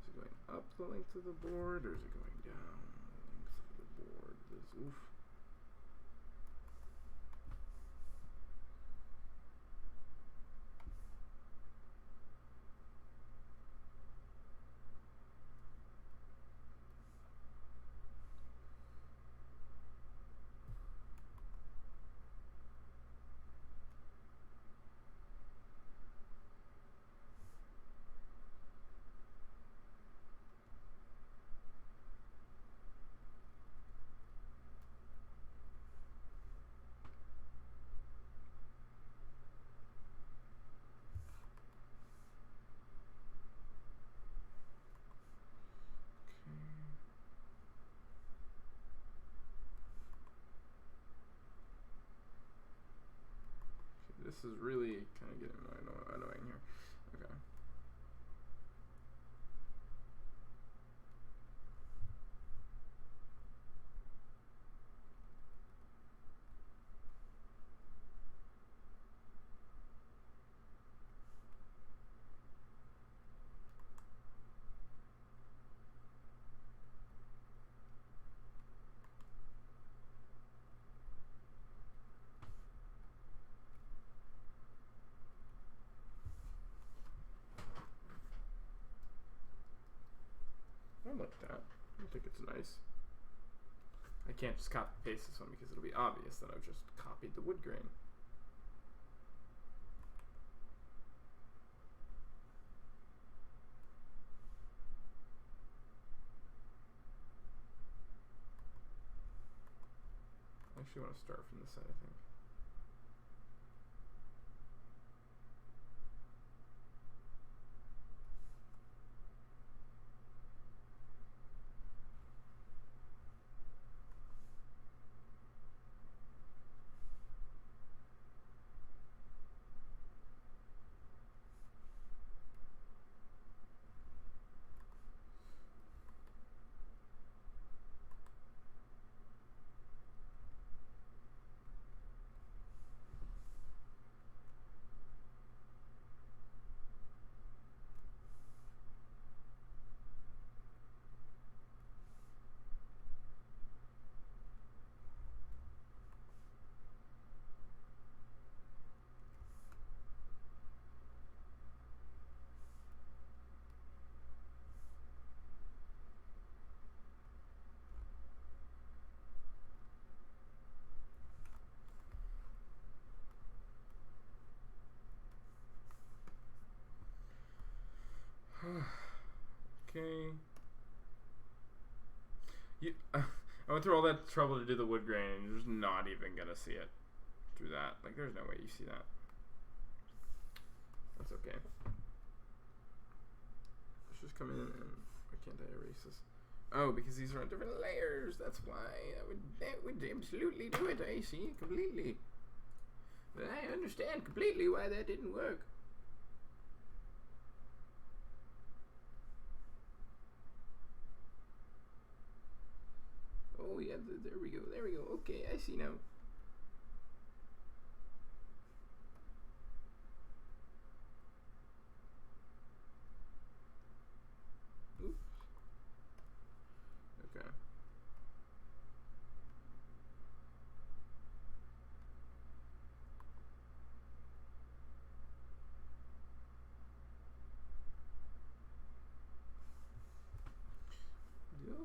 Is it going up the length of the board or is it going down the length of the board? Oof. This is really kind of getting annoying here. Okay. I like that. I think it's nice. I can't just copy paste this one because it'll be obvious that I've just copied the wood grain. I actually want to start from this side, I think. went through all that trouble to do the wood grain, and you're just not even gonna see it through that. Like, there's no way you see that. That's okay. Let's just come in and why can't I erase this? Oh, because these are on different layers. That's why. That would absolutely do it. I see completely. But I understand completely why that didn't work. Oh yeah, there we go. There we go. Okay, I see now. Oops. Okay.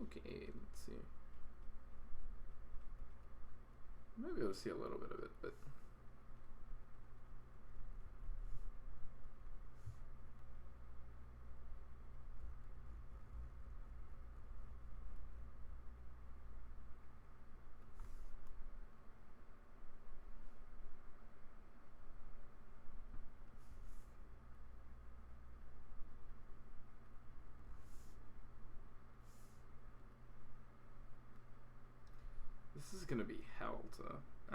Okay, let's see. I might be able to see a little bit of it, but this is gonna be hell to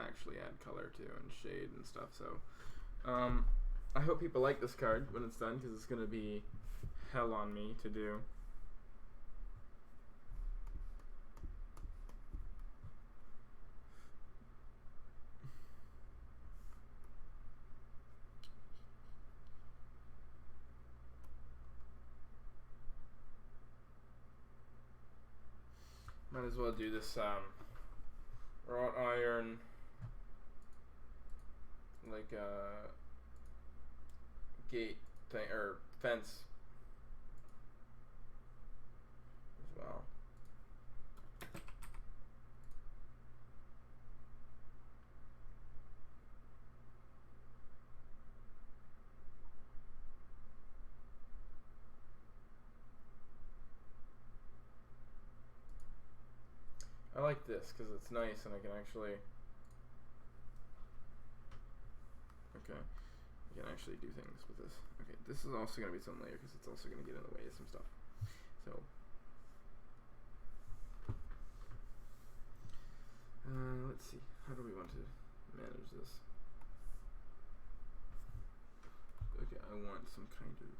actually add color to and shade and stuff. So, I hope people like this card when it's done, because it's gonna be hell on me to do. Might as well do this wrought iron, like gate thing or fence as well. I like this because it's nice and I can actually, okay, I can actually do things with this. Okay, this is also going to be some layer because it's also going to get in the way of some stuff. So, let's see, how do we want to manage this? Okay, I want some kind of,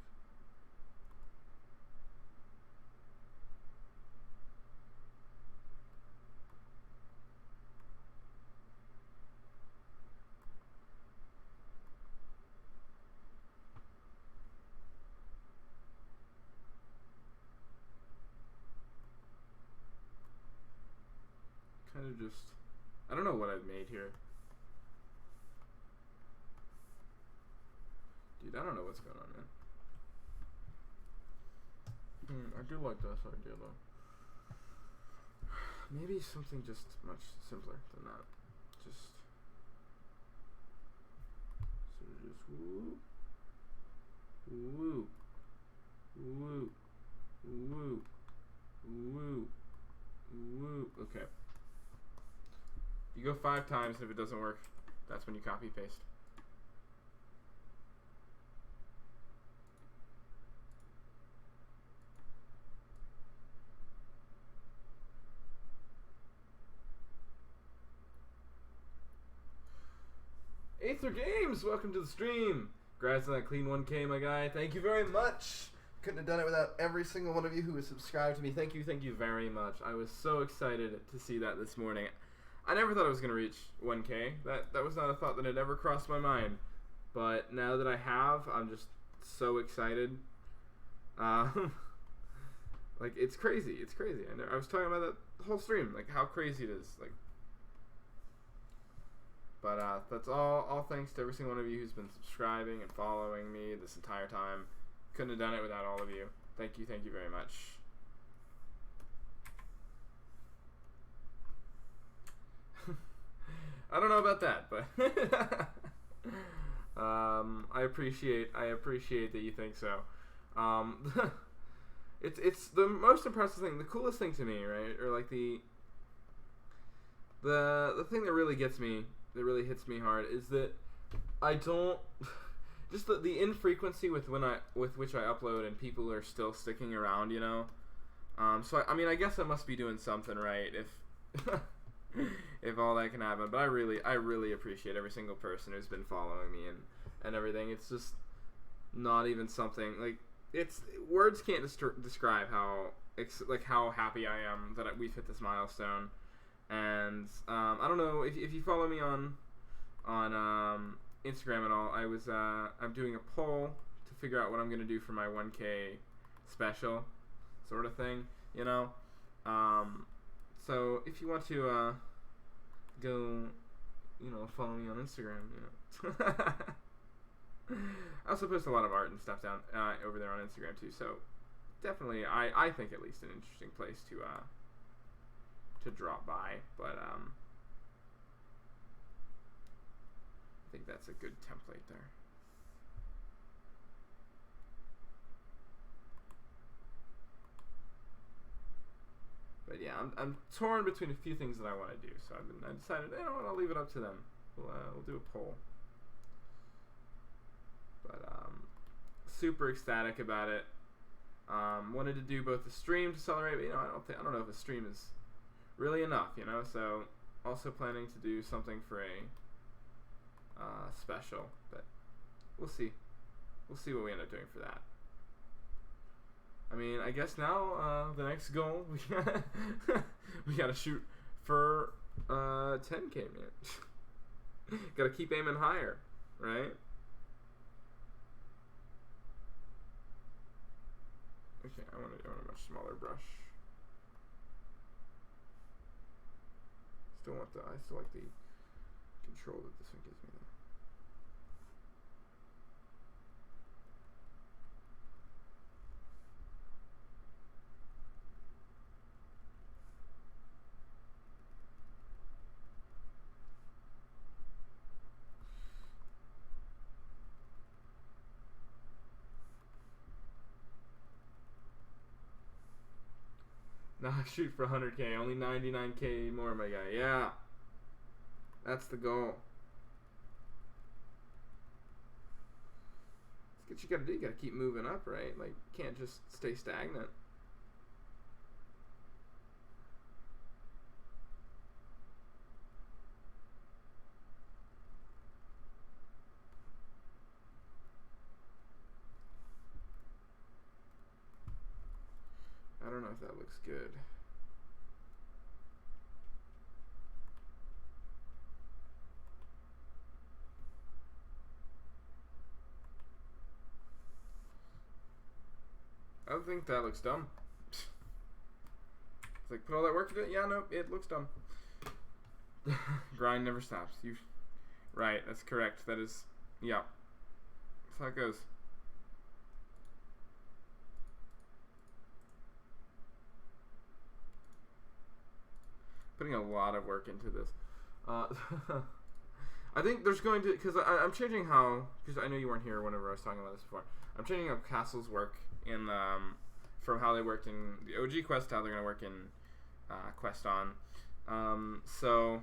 just, I don't know what I've made here. Dude, I don't know what's going on, man. I do like this idea, though. Maybe something just much simpler than that. Just, so just whoop, whoop, whoop, whoop, whoop, whoop. Okay. You go 5 times, and if it doesn't work, that's when you copy paste. Aether Games, welcome to the stream. Congrats on that clean 1K, my guy. Thank you very much. Couldn't have done it without every single one of you who has subscribed to me. Thank you very much. I was so excited to see that this morning. I never thought I was going to reach 1K. That was not a thought that had ever crossed my mind. But now that I have, I'm just so excited. Like, it's crazy. It's crazy. I was talking about that the whole stream, like how crazy it is. Like, but that's all thanks to every single one of you who's been subscribing and following me this entire time. Couldn't have done it without all of you. Thank you very much. I don't know about that, but I appreciate that you think so. It's the most impressive thing, the coolest thing to me, right? Or like the The thing that really gets me, that really hits me hard, is that I don't just the infrequency with which I upload and people are still sticking around, you know. So I mean, I guess I must be doing something right if if all that can happen. But I really appreciate every single person who's been following me and everything. It's just not even something like it's words can't describe how how happy I am that we've hit this milestone. And I don't know if you follow me on Instagram at all. I'm doing a poll to figure out what I'm gonna do for my 1K special, sort of thing, you know. So if you want to go, you know, follow me on Instagram, you know. I also post a lot of art and stuff down over there on Instagram too. So definitely, I think at least an interesting place to drop by. But I think that's a good template there. But yeah, I'm torn between a few things that I want to do. So I decided, you know what, I'll leave it up to them. We'll do a poll. But super ecstatic about it. Wanted to do both the stream to celebrate, but you know, I don't know if a stream is really enough, you know. So also planning to do something for a special, but we'll see. We'll see what we end up doing for that. I mean, I guess now the next goal we gotta shoot for 10K, man. Gotta keep aiming higher, right? Okay, I want a much smaller brush. I still like the control that this one gives me though. Nah, shoot for 100K. Only 99K more, my guy. Yeah. That's the goal. That's what you gotta do. You gotta keep moving up, right? Like, you can't just stay stagnant. I don't know if that looks good. I don't think that looks dumb. It's like, put all that work into it? Yeah, no, it looks dumb. Grind never stops. Right, that's correct. That is, yeah. That's how it goes. Putting a lot of work into this. I think there's going to, because I'm changing how, because I know you weren't here whenever I was talking about this before. I'm changing how castles work in from how they worked in the OG Quest to how they're going to work in Quest On. So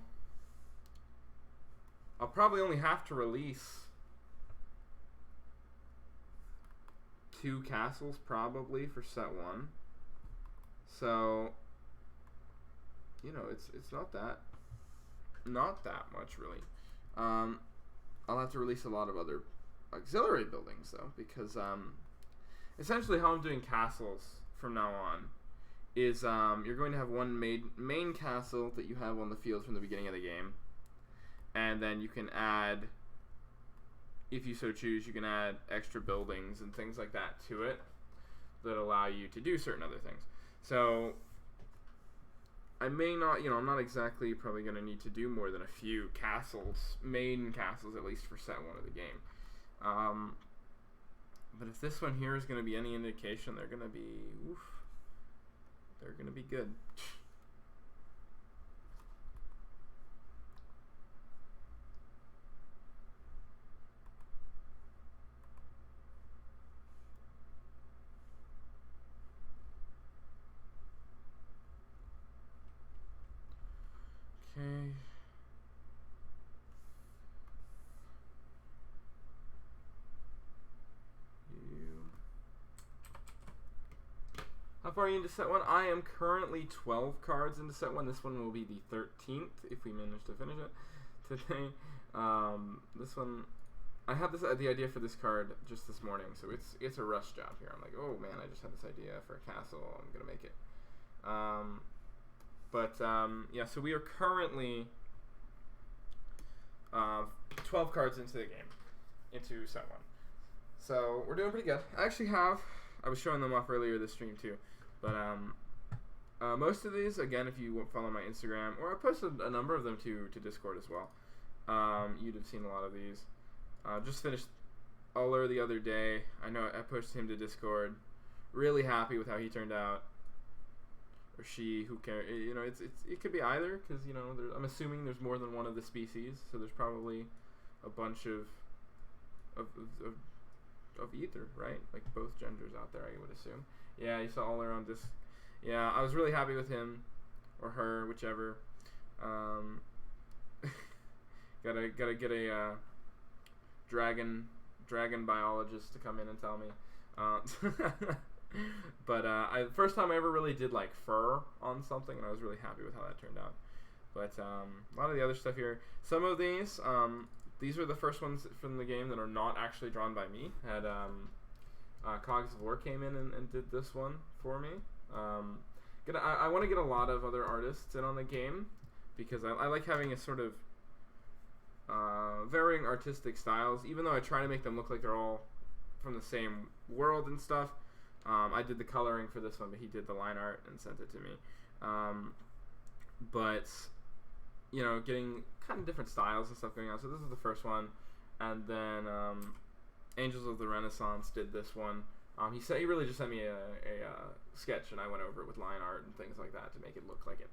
I'll probably only have to release 2 castles probably for set 1. So, you know, it's not that much really. I'll have to release a lot of other auxiliary buildings though, because essentially how I'm doing castles from now on is you're going to have one main castle that you have on the field from the beginning of the game, and then you can add, if you so choose, you can add extra buildings and things like that to it that allow you to do certain other things. So I may not, you know, I'm not exactly probably going to need to do more than a few castles, main castles at least for set 1 of the game. But if this one here is going to be any indication, they're going to be, oof, they're going to be good. Okay. How far are you into set 1? I am currently 12 cards into set 1. This one will be the 13th if we manage to finish it today. This one, I had the idea for this card just this morning, so it's a rush job here. I'm like, oh man, I just had this idea for a castle. I'm gonna make it. Yeah, so we are currently 12 cards into the game, into set 1. So we're doing pretty good. I was showing them off earlier this stream too, but most of these, again, if you follow my Instagram, or I posted a number of them to Discord as well, you'd have seen a lot of these. Just finished Uller the other day. I know I pushed him to Discord. Really happy with how he turned out. Or she, who cares? You know, it could be either, because you know, I'm assuming there's more than one of the species, so there's probably a bunch of either, right? Like both genders out there, I would assume. Yeah, you saw all around this. Yeah, I was really happy with him or her, whichever. Gotta get a dragon biologist to come in and tell me. But first time I ever really did like fur on something, and I was really happy with how that turned out. But a lot of the other stuff here. Some of these were the first ones from the game that are not actually drawn by me. Had Cogs of War came in and did this one for me. I want to get a lot of other artists in on the game, because I like having a sort of varying artistic styles, even though I try to make them look like they're all from the same world and stuff. I did the coloring for this one, but he did the line art and sent it to me. But you know, getting kind of different styles and stuff going on. So this is the first one, and then Angels of the Renaissance did this one. He really just sent me a sketch, and I went over it with line art and things like that to make it look like it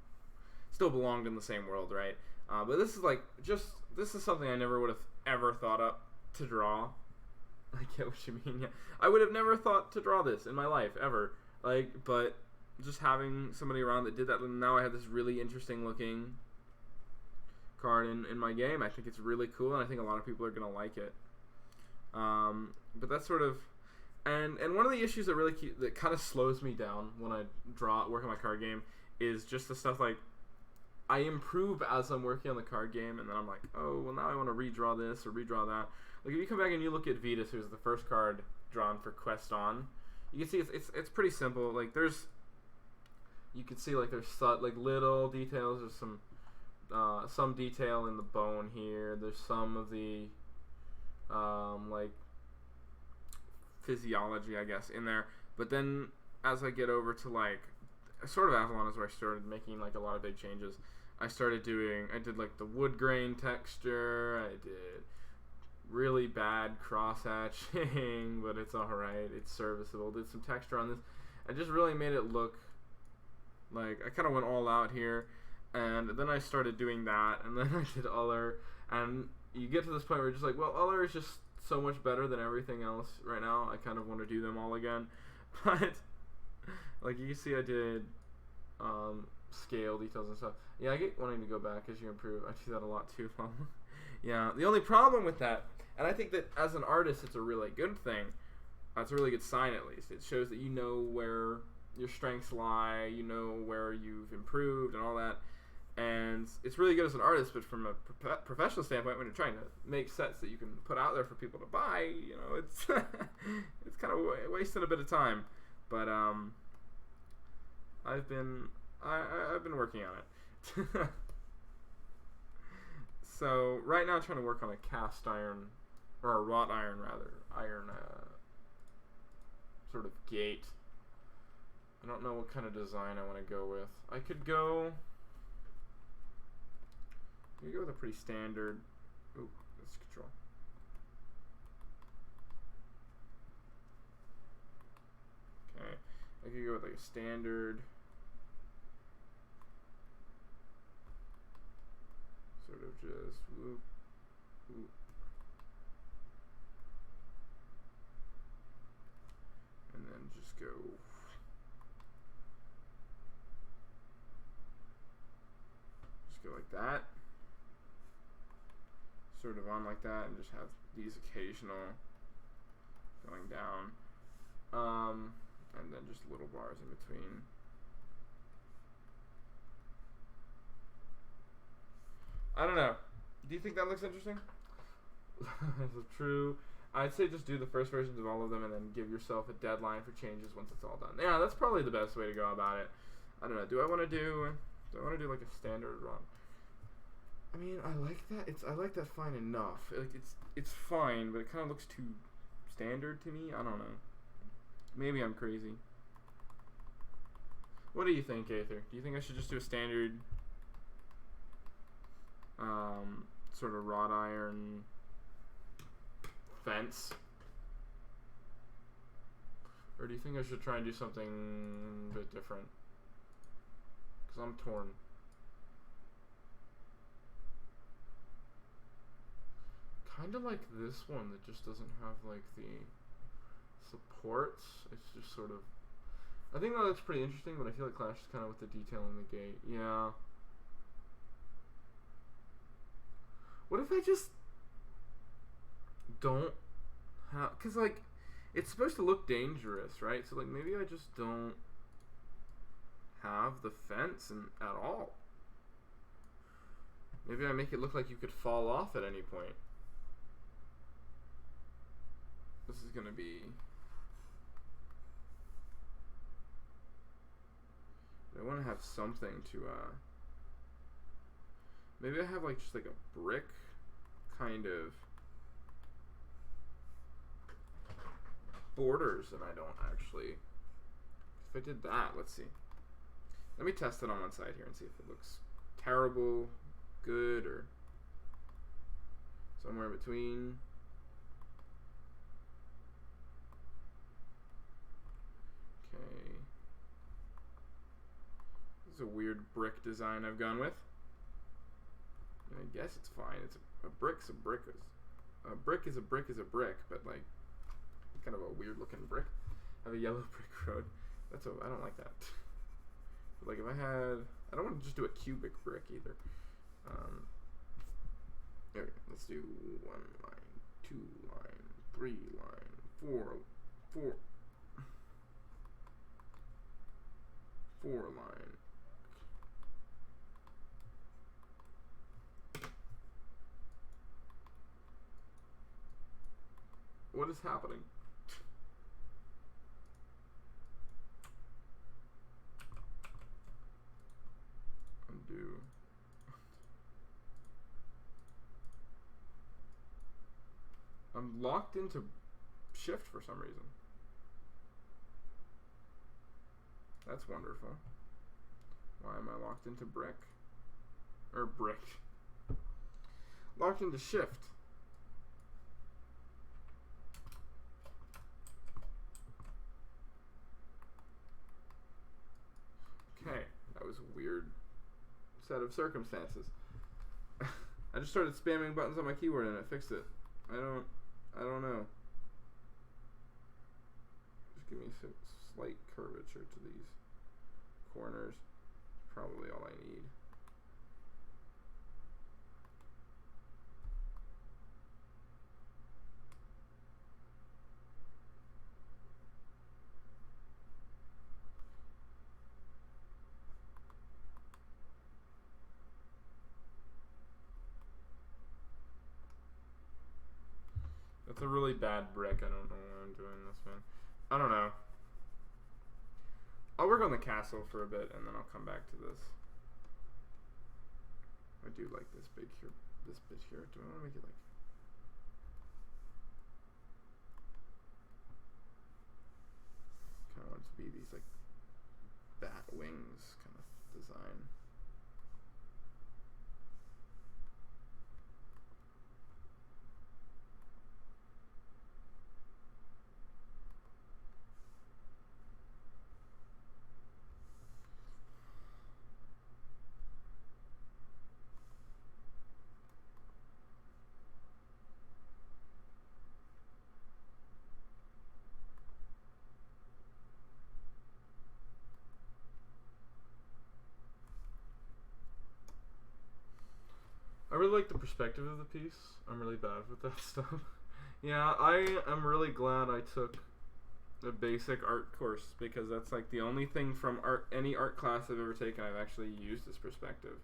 still belonged in the same world, right? But this is something I never would have ever thought up to draw. I get what you mean. Yeah, I would have never thought to draw this in my life ever. But just having somebody around that did that, and now I have this really interesting looking card in my game. I think it's really cool, and I think a lot of people are gonna like it. But that's sort of, and one of the issues that kind of slows me down when I work on my card game is just the stuff like, I improve as I'm working on the card game, and then I'm like, oh, well, now I want to redraw this or redraw that. Like, if you come back and you look at Vetus, who's the first card drawn for Quest On, you can see it's pretty simple. Like, you can see like there's like little details. There's some detail in the bone here. There's some of the like physiology, I guess, in there. But then as I get over to like sort of Avalon is where I started making like a lot of big changes. I did like the wood grain texture. I did really bad cross hatching, but it's alright. It's serviceable. Did some texture on this. I just really made it look like I kind of went all out here. And then I started doing that, and then I did Uller, and you get to this point where you're just like, well, Uller is just so much better than everything else right now. I kind of want to do them all again. But like you can see, I did scale details and stuff. Yeah, I get wanting to go back as you improve. I do that a lot too. Yeah, the only problem with that, and I think that as an artist, it's a really good thing. It's a really good sign, at least. It shows that you know where your strengths lie, you know where you've improved and all that. And it's really good as an artist, but from a professional standpoint, when you're trying to make sets that you can put out there for people to buy, you know, it's it's kind of wasting a bit of time. But I've been working on it. So right now I'm trying to work on a cast iron, or a wrought iron rather, sort of gate. I don't know what kind of design I want to go with. I could go with a pretty standard. Ooh, that's control. Okay, I could go with like a standard sort of just whoop, whoop. And then just go like that, sort of on like that, and just have these occasional going down. and then just little bars in between. I don't know. Do you think that looks interesting? True. I'd say just do the first versions of all of them and then give yourself a deadline for changes once it's all done. Yeah, that's probably the best way to go about it. I don't know. Do I want to do like a standard run? I mean, I like that. I like that fine enough. Like it's fine, but it kind of looks too standard to me. I don't know. Maybe I'm crazy. What do you think, Aether? Do you think I should just do a standard sort of wrought iron fence? Or do you think I should try and do something a bit different? Because I'm torn. Kind of like this one that just doesn't have like the supports. It's just sort of... I think that looks pretty interesting, but I feel like clashes kind of with the detail in the gate. Yeah. What if I just don't have... Because, like, it's supposed to look dangerous, right? So, like, maybe I just don't have the fence at all. Maybe I make it look like you could fall off at any point. This is going to be... I want to have something to, maybe I have, like, just, like, a brick kind of borders, and I don't actually... If I did that, let's see. Let me test it on one side here and see if it looks terrible, good, or somewhere in between. Okay. This is a weird brick design I've gone with. I guess it's fine. It's a brick's a brick. A brick is a brick is a brick, but like kind of a weird looking brick. I have a yellow brick road. I don't like that. But like if I had, I don't want to just do a cubic brick either. Okay, let's do 1 line, 2 line, 3 line, 4 line. What is happening? Undo. I'm locked into shift for some reason. That's wonderful. Why am I locked into brick? Or brick. Locked into shift. Okay, that was a weird set of circumstances. I just started spamming buttons on my keyboard and it fixed it. I don't know. Just give me some slight curvature to these corners. Probably all I need. That's a really bad brick. I don't know why I'm doing this, man. I don't know. I'll work on the castle for a bit, and then I'll come back to this. I do like this bit here. Do I want to make it like... kind of want it to be these like bat wings kind of design. I really like the perspective of the piece. I'm really bad with that stuff. Yeah, I am really glad I took a basic art course, because that's like the only thing from any art class I've ever taken I've actually used this perspective.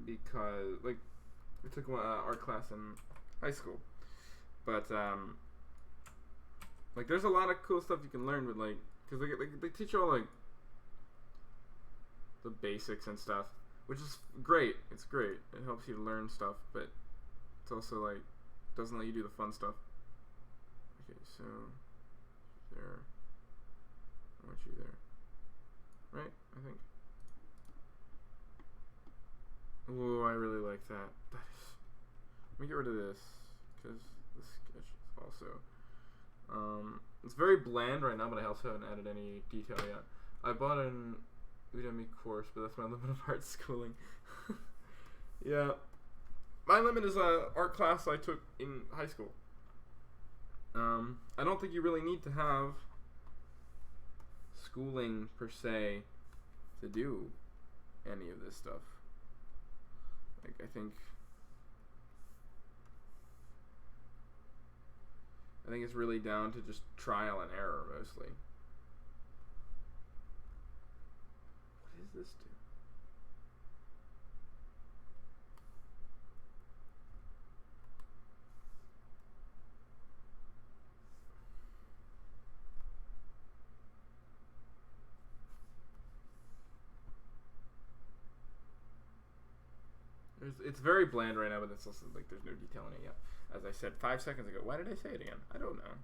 Because like I took one art class in high school, but like there's a lot of cool stuff you can learn with like, because they teach you all like the basics and stuff, which is great. It's great. It helps you learn stuff, but it's also like doesn't let you do the fun stuff. Okay, so there. I want you there. Right? I think. Oh, I really like that. That is. Let me get rid of this, because the sketch is also. It's very bland right now, but I also haven't added any detail yet. I bought an Udemy course, but that's my limit of art schooling. Yeah. My limit is a art class I took in high school. I don't think you really need to have schooling per se to do any of this stuff. Like, I think it's really down to just trial and error mostly. What does this do? It's very bland right now, but it's also like there's no detail in it yet. As I said 5 seconds ago. Why did I say it again? I don't know.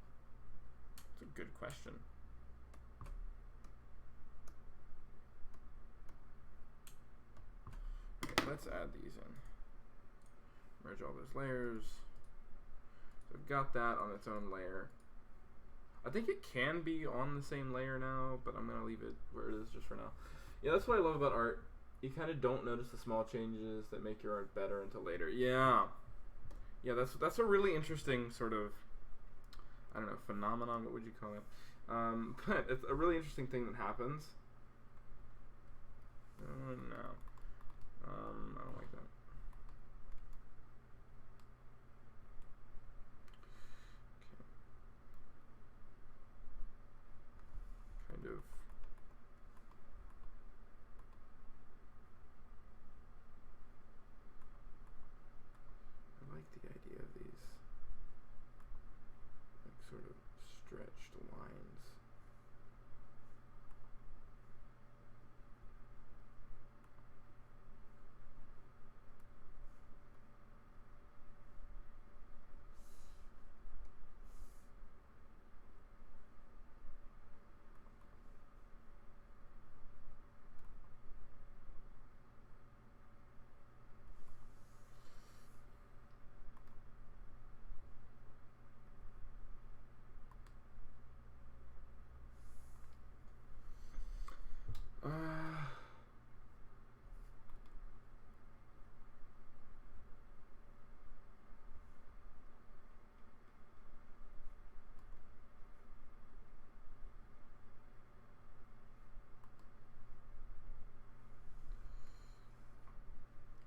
It's a good question. Okay, let's add these in. Merge all those layers. So I've got that on its own layer. I think it can be on the same layer now, but I'm going to leave it where it is just for now. Yeah, that's what I love about art. You kind of don't notice the small changes that make your art better until later. Yeah. Yeah, that's a really interesting sort of, I don't know, phenomenon. What would you call it? But it's a really interesting thing that happens. Oh, no. I don't like that. Okay. Kind of. I like the idea of these, like, sort of stretched lines.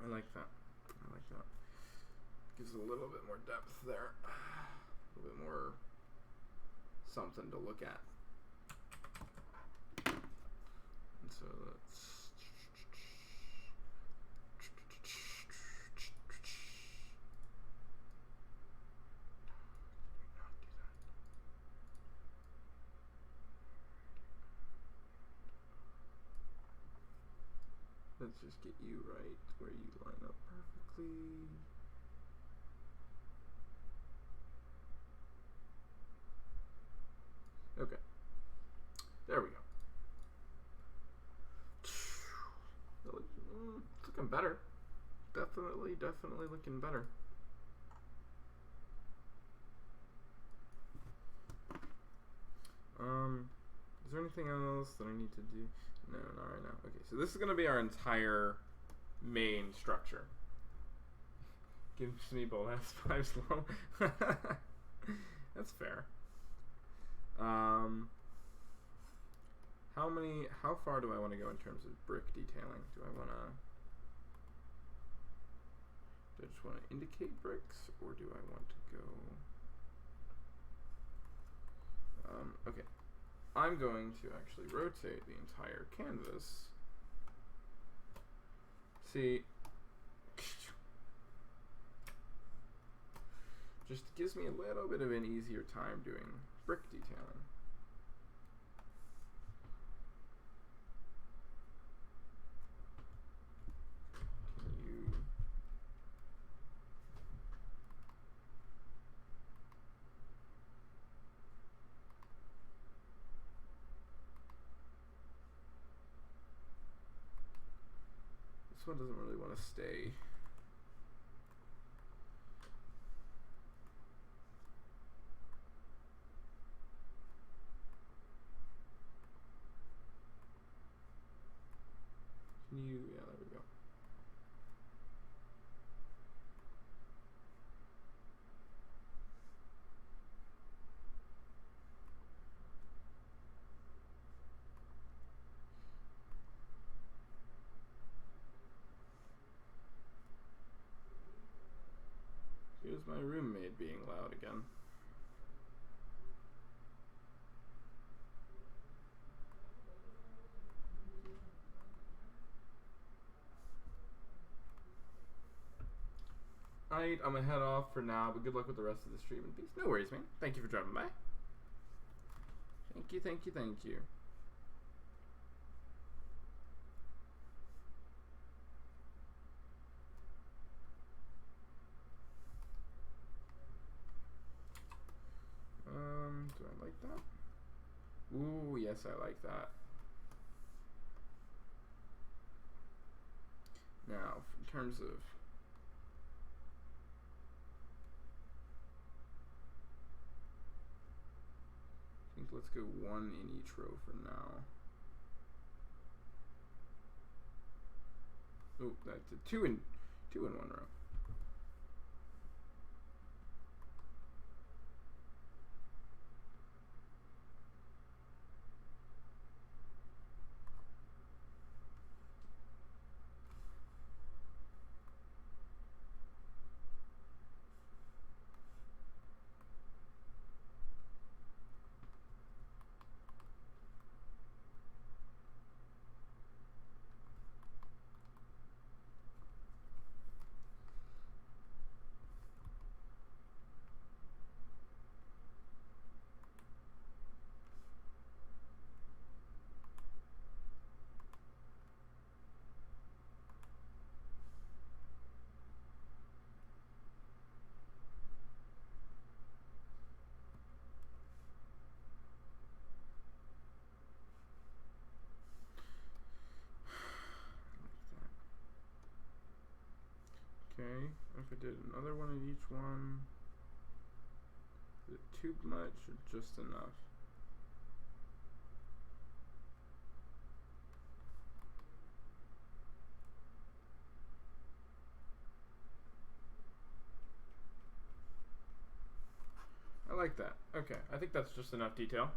I like that. I like that. Gives a little bit more depth there. A little bit more something to look at. And so let's. Let's just get you right where you line up perfectly. Okay. There we go. It's looking better. Definitely looking better. Is there anything else that I need to do? No, not right now. Okay, so this is going to be our entire main structure. Gives me bold ass 5 slow. That's fair. How far do I want to go in terms of brick detailing? Do I just want to indicate bricks, or do I want to go? I'm going to actually rotate the entire canvas. See, just gives me a little bit of an easier time doing brick detailing. This one doesn't really want to stay. Can you, yeah, there we go. Here's my roommate being loud again. Alright, I'm gonna head off for now, but good luck with the rest of the stream and peace. No worries, man. Thank you for dropping by. Thank you, thank you, thank you. Do I like that? Ooh, yes, I like that. Now, in terms of I think let's go one in each row for now. Oh, that did two in one row. Okay, if I did another one in each one, is it too much or just enough? I like that. Okay, I think that's just enough detail.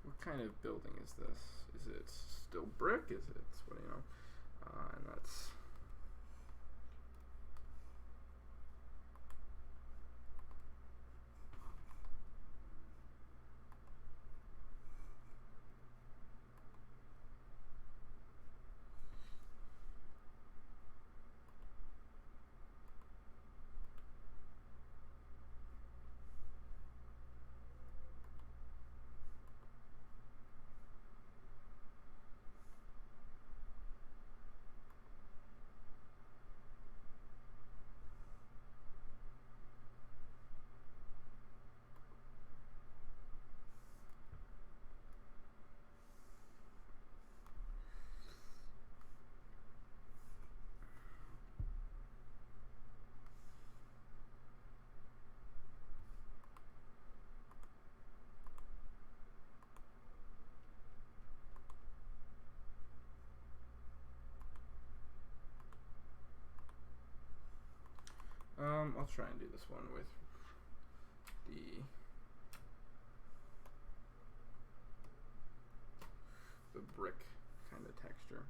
What kind of building is this? Is it still brick? Is it, what do you know? And that's I'll try and do this one with the brick kind of texture.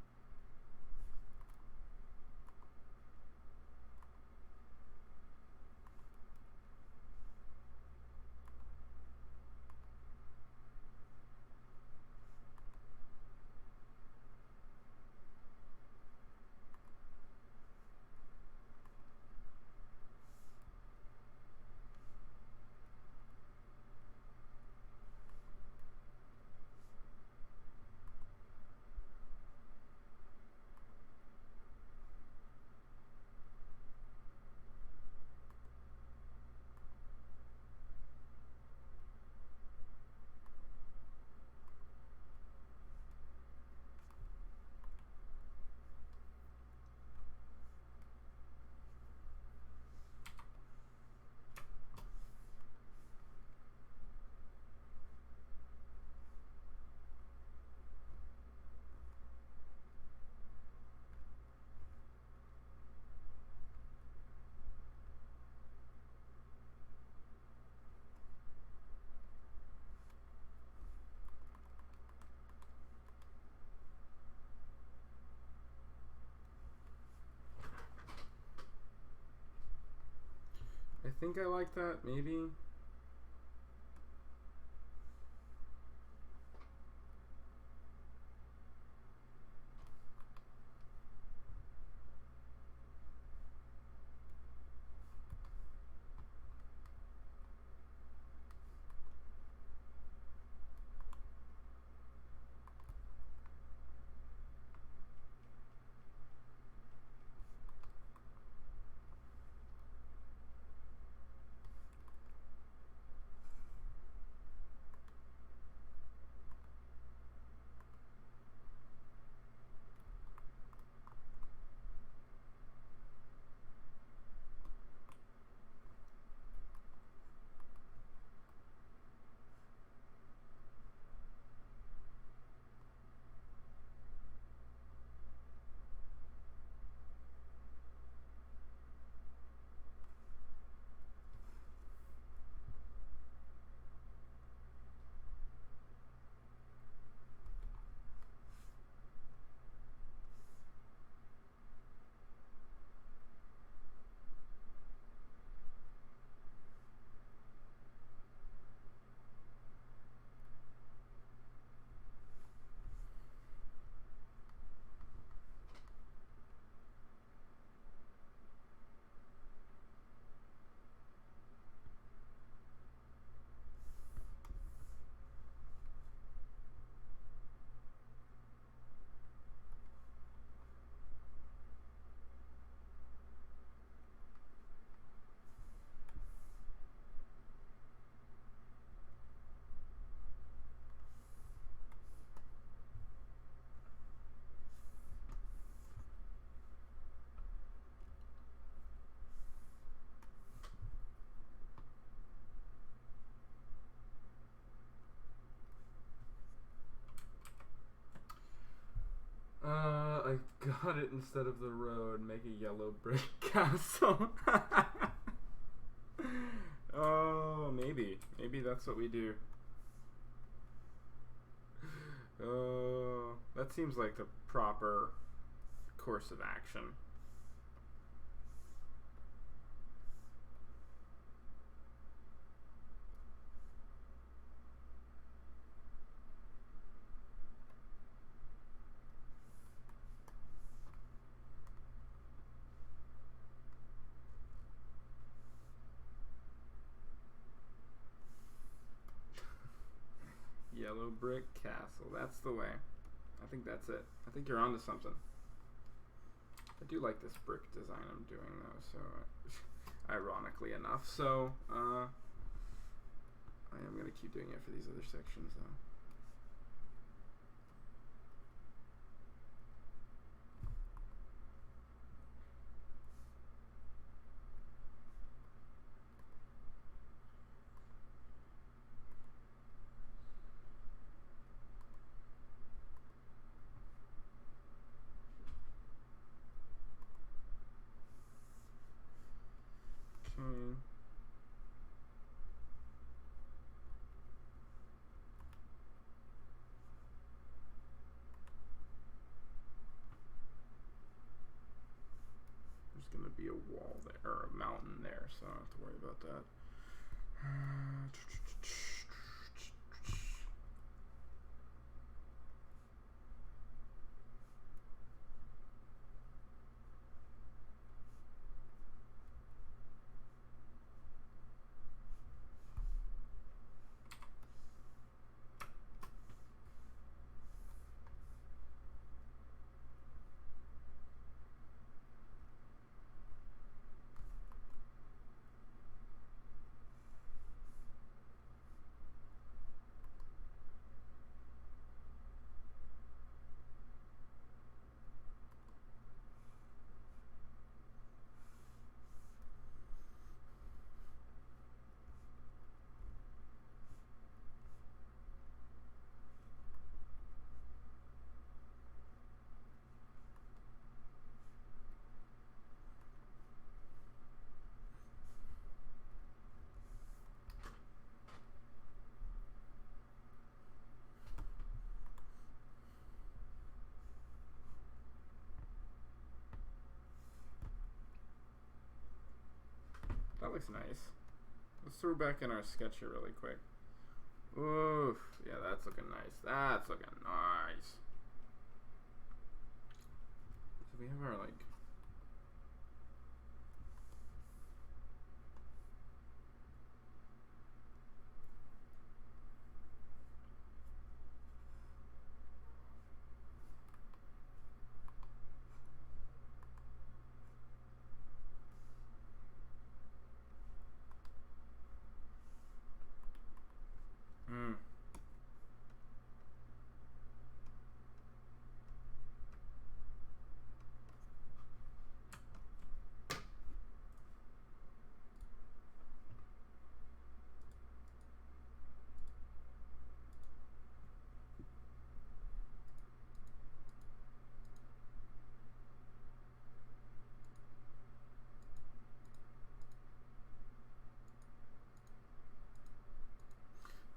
I think I like that, maybe. I got it instead of the road. Make a yellow brick castle. Oh, maybe. Maybe that's what we do. Oh, that seems like the proper course of action. Yellow brick castle. That's the way. I think that's it. I think you're onto something. I do like this brick design I'm doing though, so ironically enough. So I am going to keep doing it for these other sections though. chain. There's going to be a wall there, or a mountain there, so I don't have to worry about that. That looks nice. Let's throw back in our sketch here really quick. Oof. Yeah, that's looking nice. That's looking nice. So we have our, like...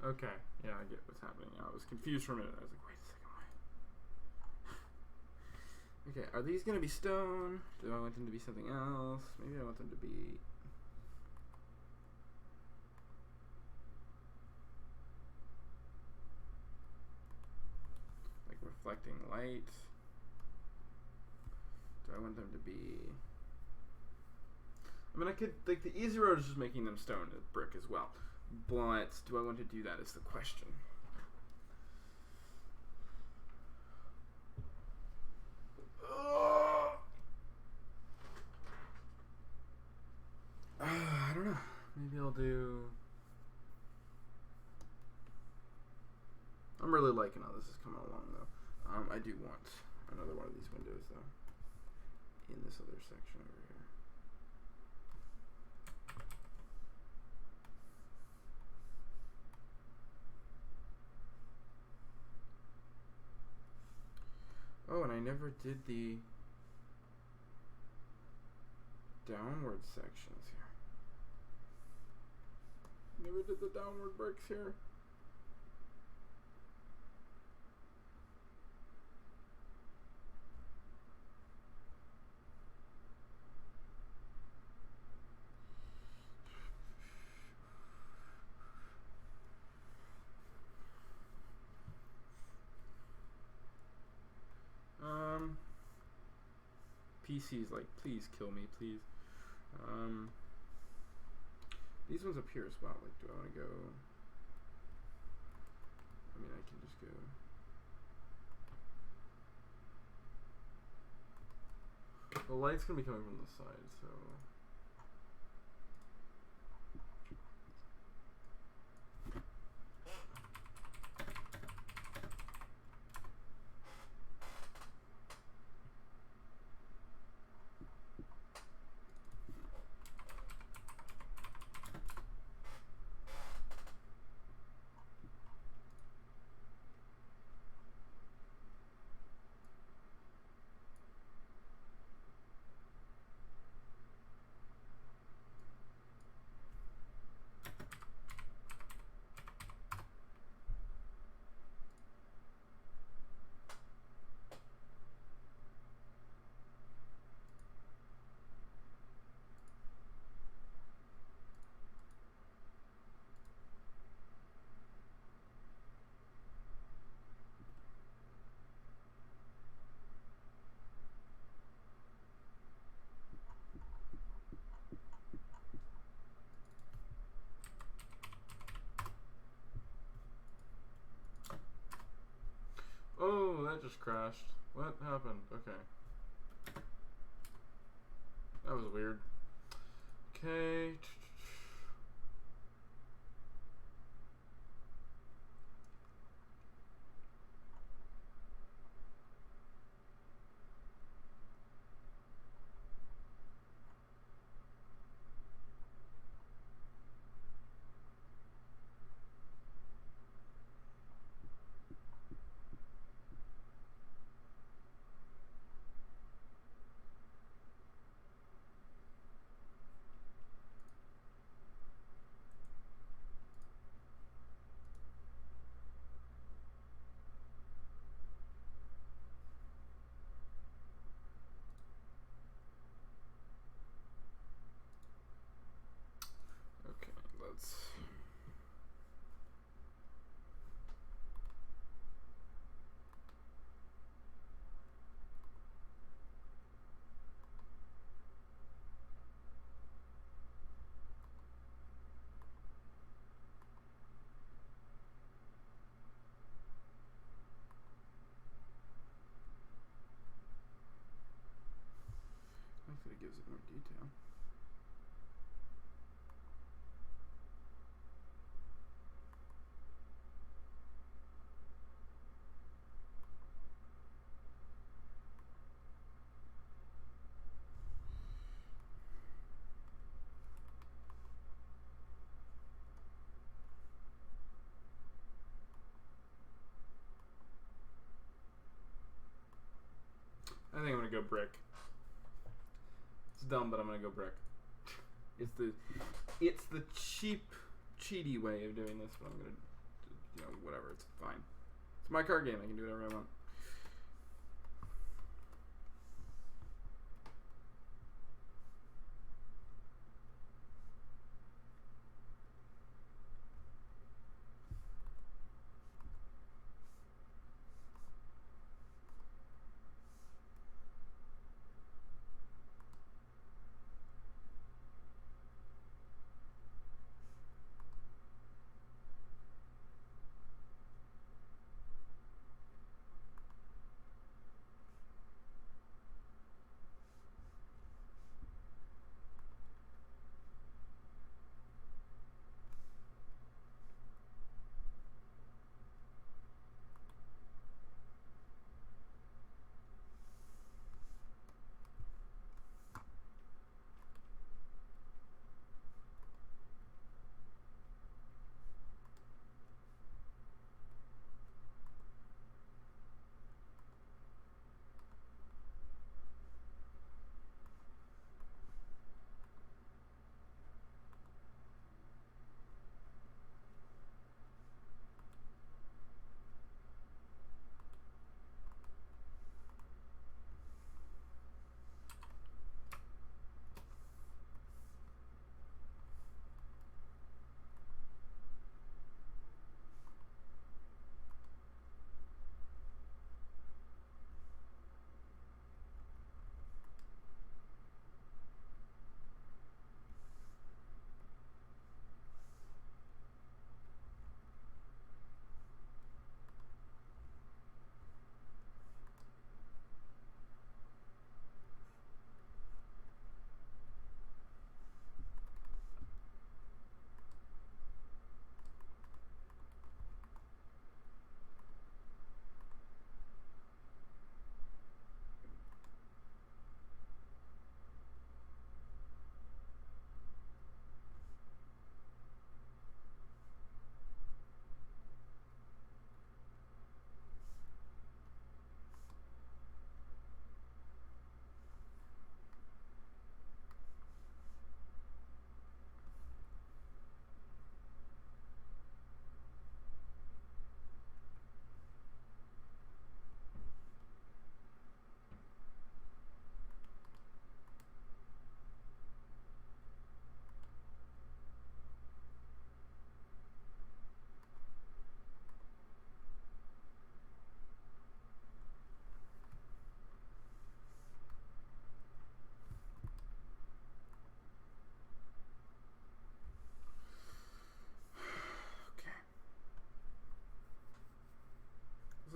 Okay, yeah, I get what's happening now. I was confused for a minute. I was like, wait a second, wait. Okay, are these going to be stone? Do I want them to be something else? Maybe I want them to be... like reflecting light. Do I want them to be... I mean, I could... like, the easy road is just making them stone and brick as well. But do I want to do that is the question. I don't know. Maybe I'll do... I'm really liking how this is coming along, though. I do want another one of these windows, though, in this other section over here. Oh, and I never did the downward sections here. Never did the downward bricks here. PC's like, please kill me, please. These ones up here as well. Like, do I want to go? I mean, I can just go. The light's gonna be coming from the side, so. crashed. What happened? Okay. That was weird. Okay. Okay, let's. Hopefully it gives it more detail. I think I'm gonna go brick. It's dumb, but I'm gonna go brick. It's the cheaty way of doing this, but I'm gonna, whatever. It's fine. It's my card game. I can do whatever I want.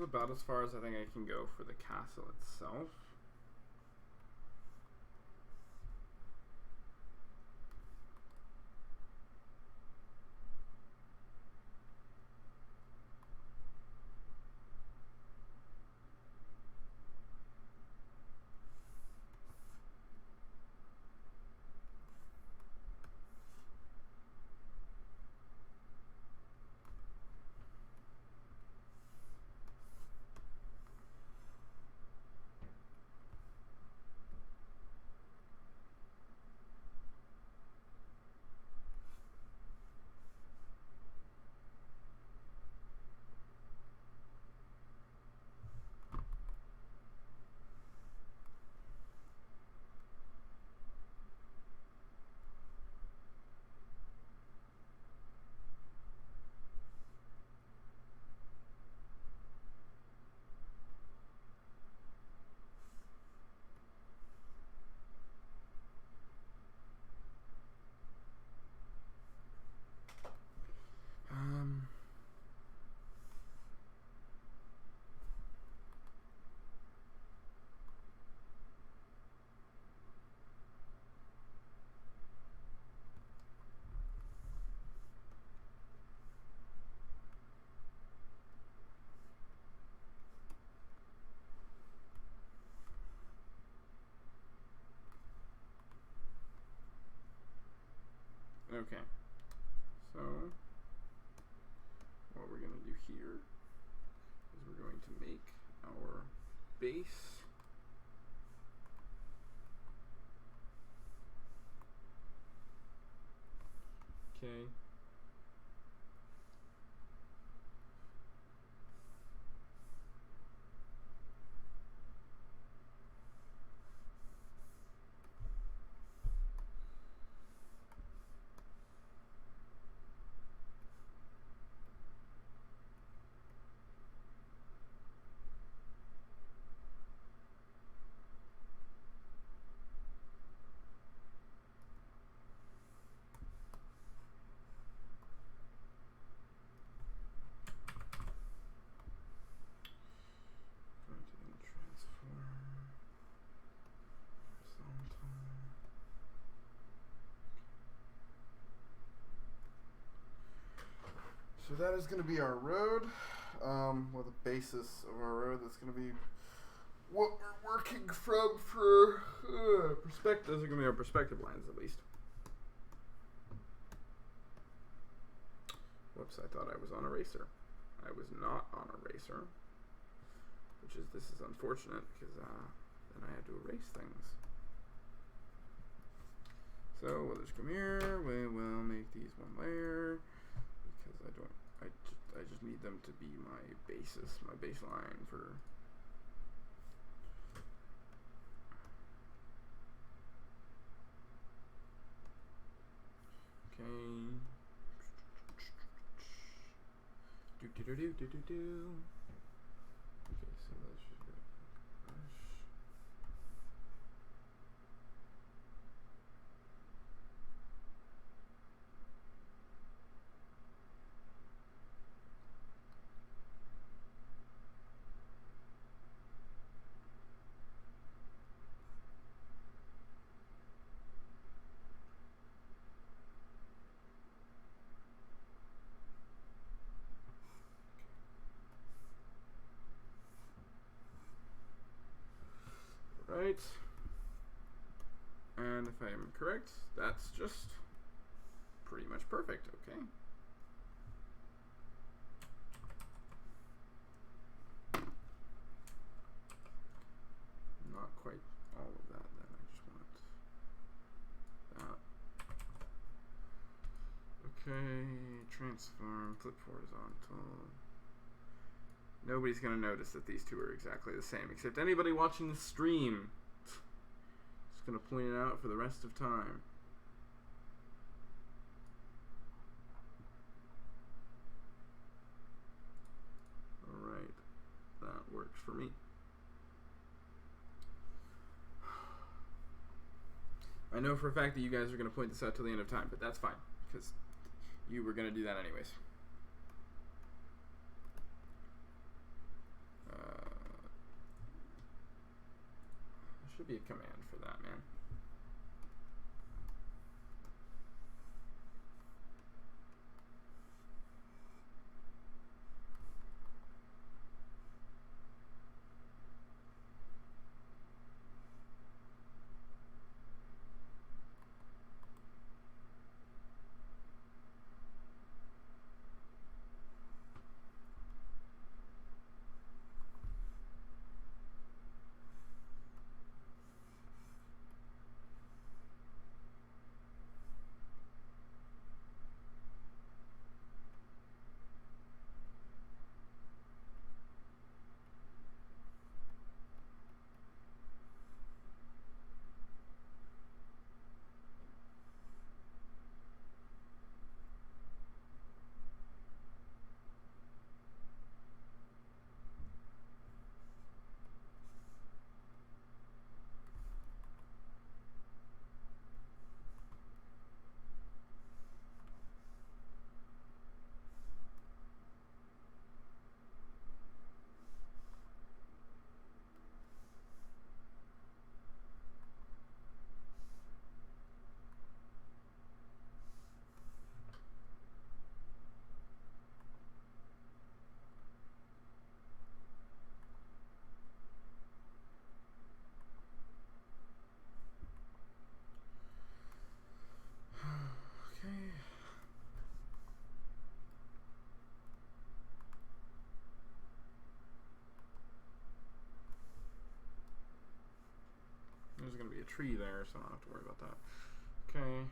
about as far as I think I can go for the castle itself. Okay, so what we're going to do here is we're going to make our base. Okay. So that is going to be our road, well, the basis of our road. That's going to be what we're working from for perspective. Those are going to be our perspective lines, at least. Whoops, I thought I was on eraser. I was not on eraser, this is unfortunate because then I had to erase things. So we'll just come here. We will make these one layer because I just need them to be my basis, my baseline for. Okay. Do. Okay, so let's just go brush. Right, and if I am correct, that's just pretty much perfect. Okay. Not quite all of that then, I just want that. Okay, transform, flip horizontal. Nobody's going to notice that these two are exactly the same, except anybody watching the stream. Just going to point it out for the rest of time. Alright, that works for me. I know for a fact that you guys are going to point this out till the end of time, but that's fine, because you were going to do that anyways. Should be a command for that, man. There's going to be a tree there, so I don't have to worry about that. Okay.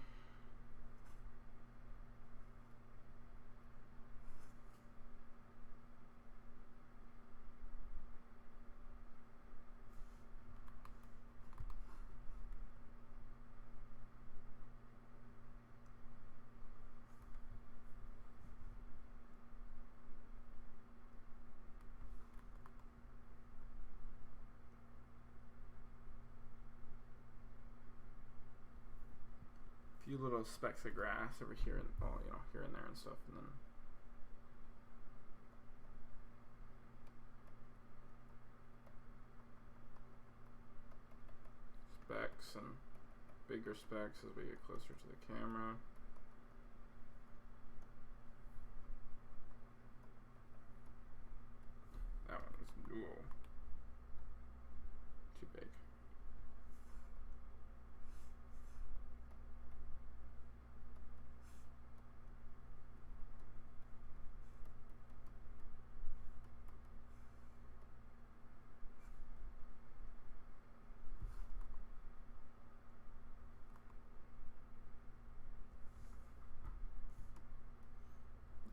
Few little specks of grass over here, and here and there and stuff, and then specks and bigger specks as we get closer to the camera. That one was too big.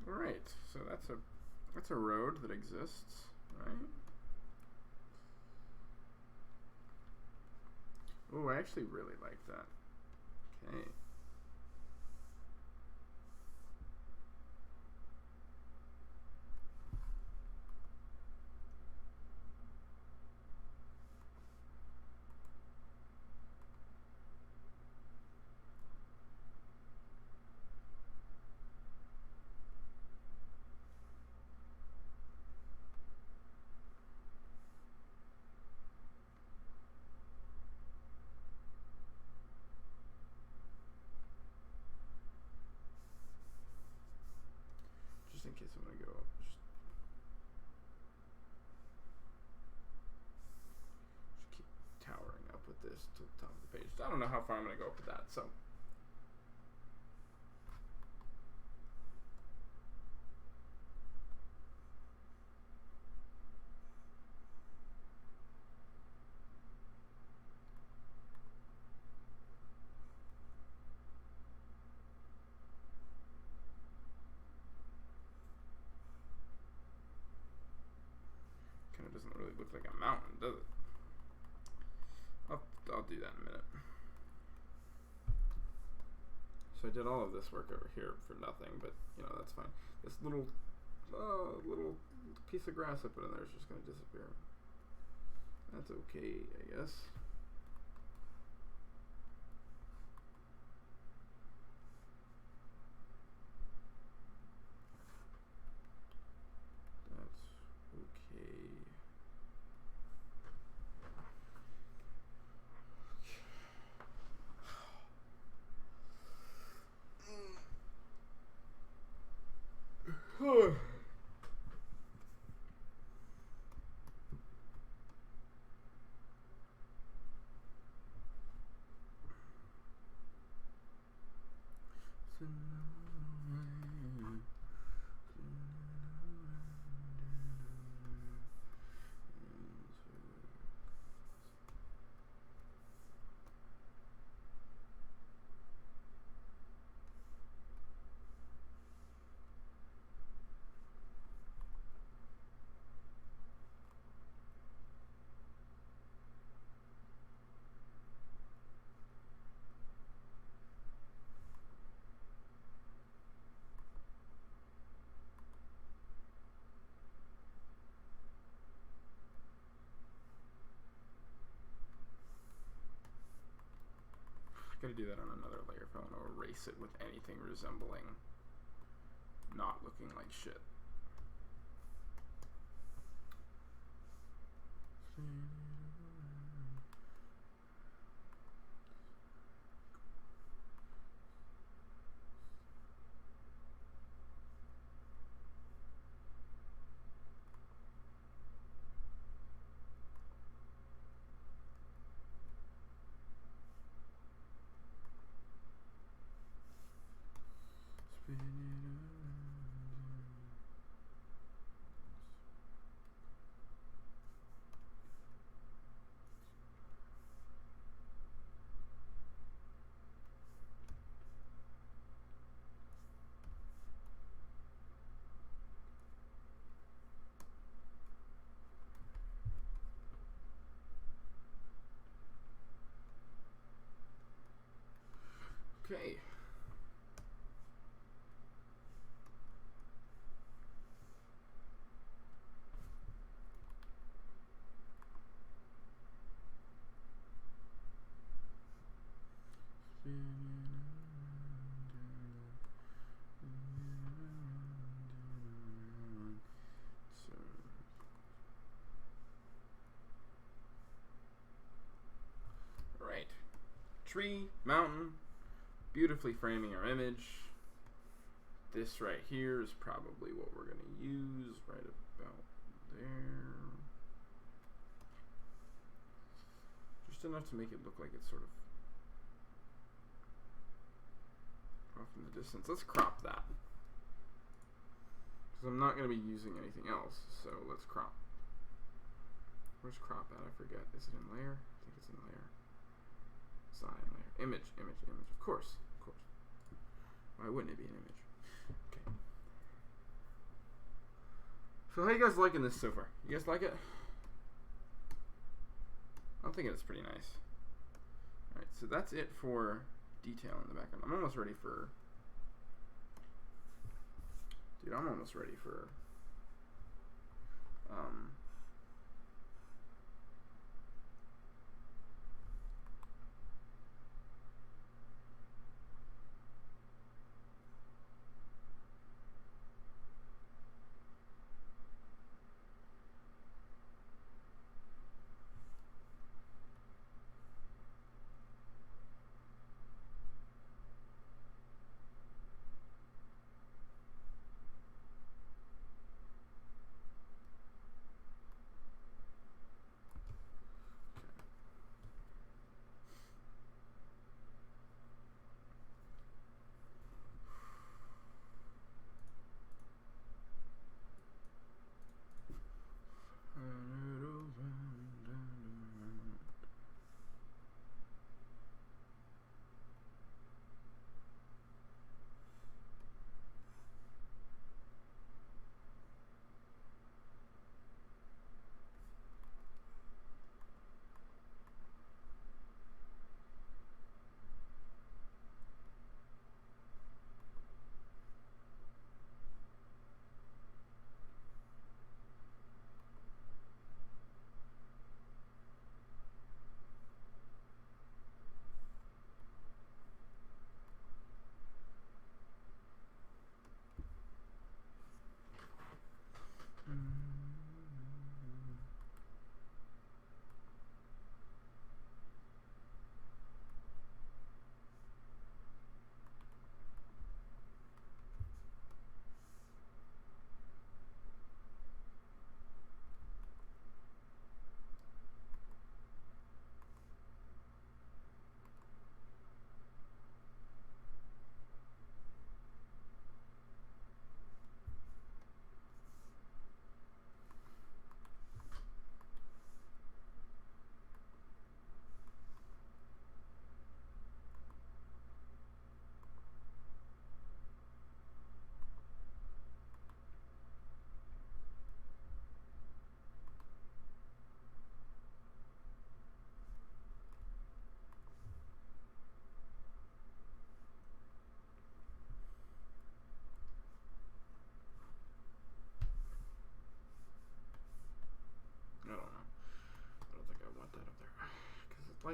Alright, so that's a road that exists, right? Oh, I actually really like that. Okay. In case I'm going to go up. Just keep towering up with this to the top of the page. I don't know how far I'm going to go up with that, so. Doesn't really look like a mountain, does it? I'll do that in a minute. So I did all of this work over here for nothing, but that's fine. This little piece of grass I put in there is just going to disappear. That's okay, I guess. Gotta do that on another layer if I want to erase it with anything resembling not looking like shit. Okay. Right. Tree, mountain, beautifully framing our image. This right here is probably what we're going to use right about there. Just enough to make it look like it's sort of off in the distance. Let's crop that. Because I'm not going to be using anything else, so let's crop. Where's crop at? I forget. Is it in layer? I think it's in layer. It's not in layer. Image, image, image. Of course, of course. Why wouldn't it be an image? Okay. So how you guys liking this so far? You guys like it? I'm thinking it's pretty nice. Alright, so that's it for detail in the background. I'm almost ready for... Dude, I'm almost ready for...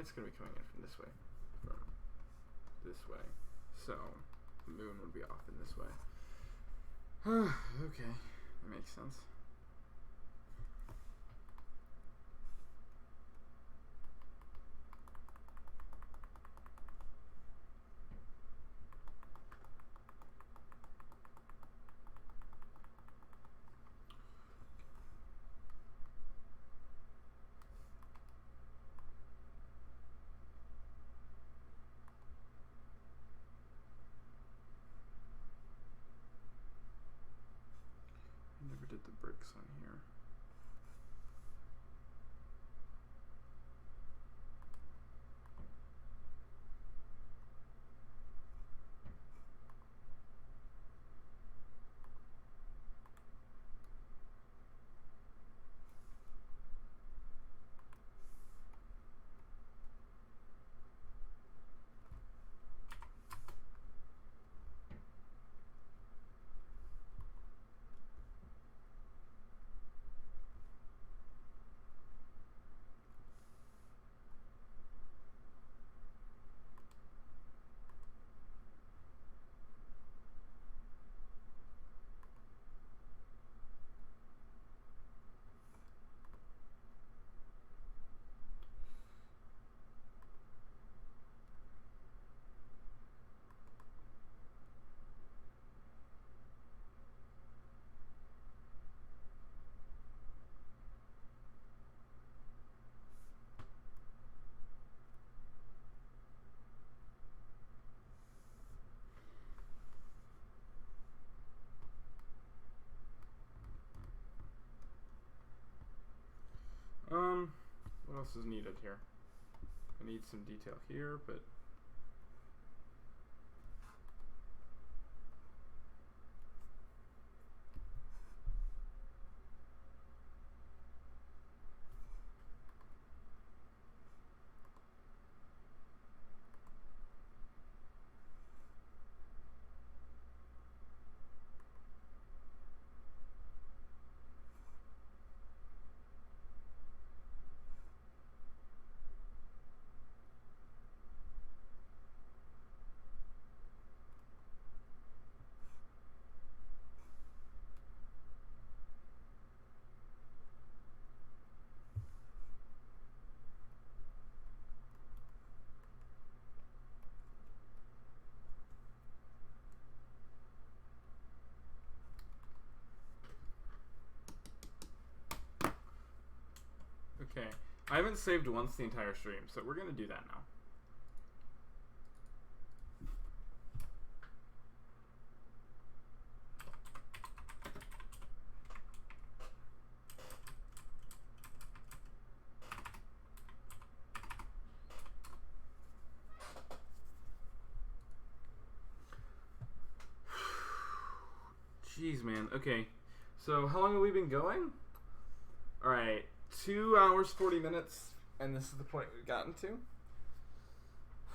light's gonna be coming in from this way. From this way. So the moon would be off in this way. Okay, that makes sense. Never did the bricks on here. What else is needed here? I need some detail here, but okay. I haven't saved once the entire stream, so we're gonna do that now. Jeez, man. Okay. So, how long have we been going? Alright. 2 hours, 40 minutes. And this is the point we've gotten to.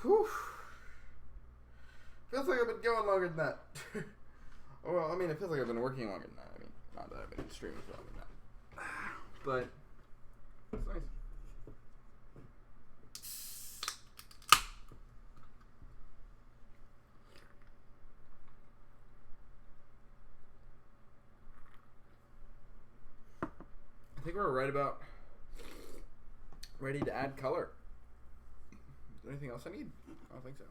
Whew. Feels like I've been going longer than that. Oh, well, I mean, it feels like I've been working longer than that. I mean, not that I've been streaming for longer than that. But, it's nice. I think we're right about ready to add color. Is there anything else I need? I don't think so.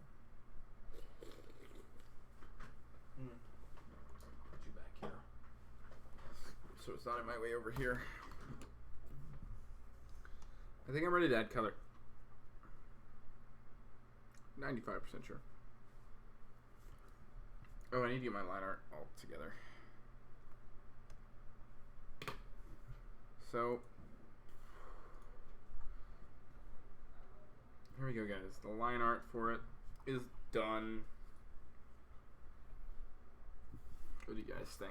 Put you back here. So it's not in my way over here. I think I'm ready to add color. 95% sure. Oh, I need to get my line art all together. So, here we go, guys. The line art for it is done. What do you guys think?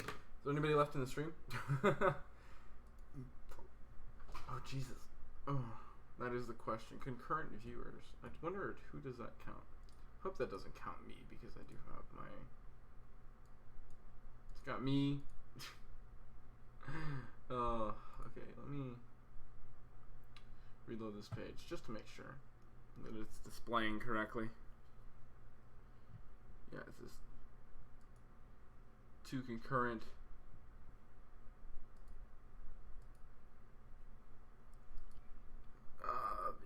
Is there anybody left in the stream? Oh, Jesus. Oh, that is the question. Concurrent viewers. I wonder who does that count? I hope that doesn't count me because I do have my... It's got me. Okay, let me... reload this page just to make sure that it's displaying correctly. Yeah, it's just 2 concurrent.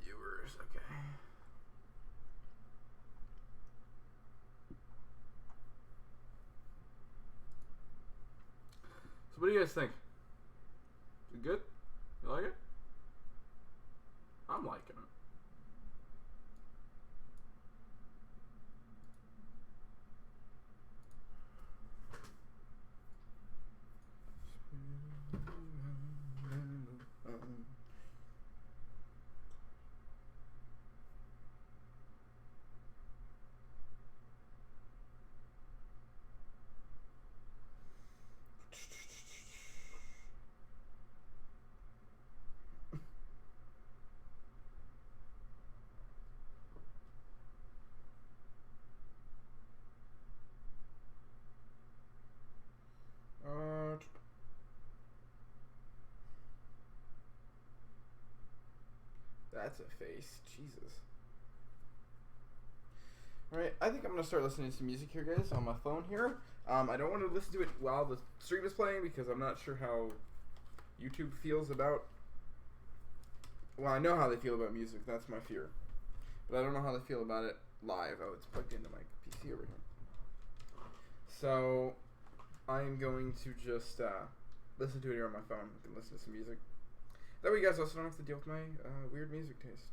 Viewers, okay. So what do you guys think? Is it good? You like it? I'm liking it. That's a face. Jesus. Alright, I think I'm going to start listening to some music here, guys, on my phone here. I don't want to listen to it while the stream is playing because I'm not sure how YouTube feels about... Well, I know how they feel about music. That's my fear. But I don't know how they feel about it live. Oh, it's plugged into my PC over here. So, I'm going to just listen to it here on my phone. I can listen to some music. That way you guys also don't have to deal with my weird music taste.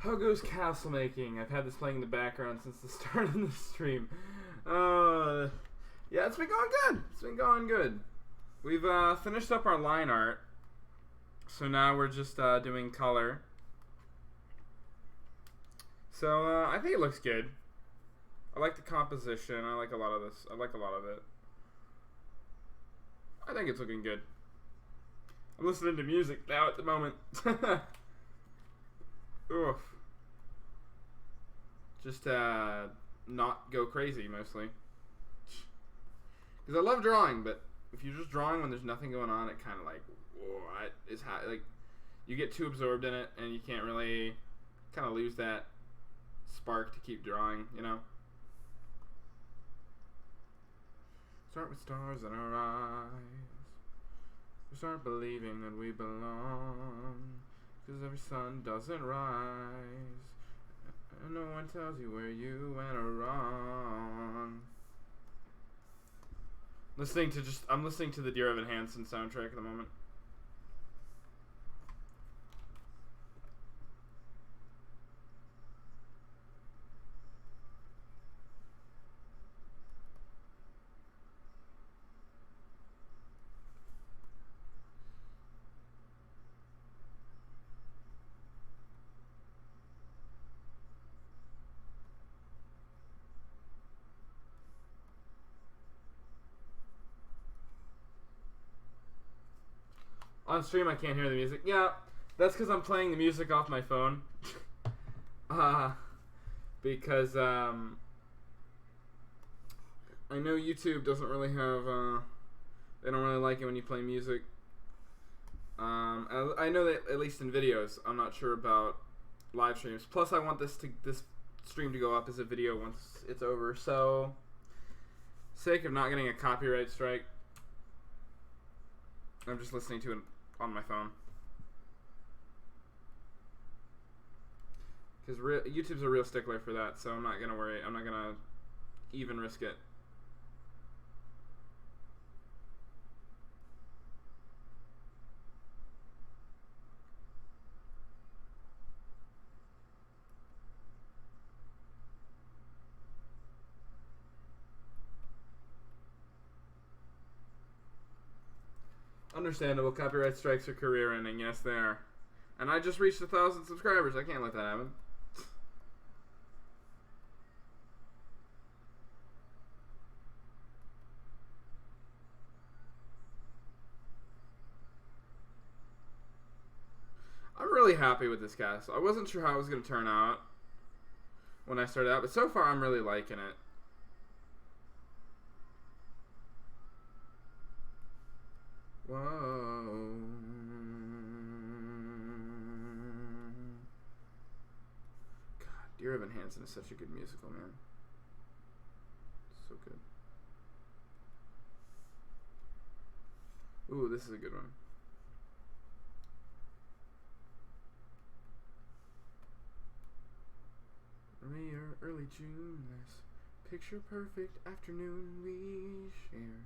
Hogo's Castle Making. I've had this playing in the background since the start of the stream. Yeah, it's been going good. It's been going good. We've finished up our line art. So now we're just doing color. So I think it looks good. I like the composition. I like a lot of this. I like a lot of it. I think it's looking good. I'm listening to music now at the moment. Oof. Just not go crazy mostly. Because I love drawing, but if you're just drawing when there's nothing going on, it kind of like, what is like, you get too absorbed in it and you can't really kind of lose that spark to keep drawing, you know? Start with stars in our eyes. We start believing that we belong. Cause every sun doesn't rise. And no one tells you where you went wrong. I'm listening to the Dear Evan Hansen soundtrack at the moment. On stream, I can't hear the music. Yeah, that's because I'm playing the music off my phone. Because I know YouTube doesn't really have. They don't really like it when you play music. I know that at least in videos. I'm not sure about live streams. Plus, I want this stream to go up as a video once it's over. So, sake of not getting a copyright strike, I'm just listening to it on my phone. Because YouTube's a real stickler for that, so I'm not going to worry. I'm not going to even risk it. Understandable. Copyright strikes are career ending. Yes, they are. And I just reached 1,000 subscribers. I can't let that happen. I'm really happy with this cast. I wasn't sure how it was going to turn out when I started out, but so far I'm really liking it. Whoa. God, Dear Evan Hansen is such a good musical, man. So good. Ooh, this is a good one. Early June, this picture perfect afternoon we shared.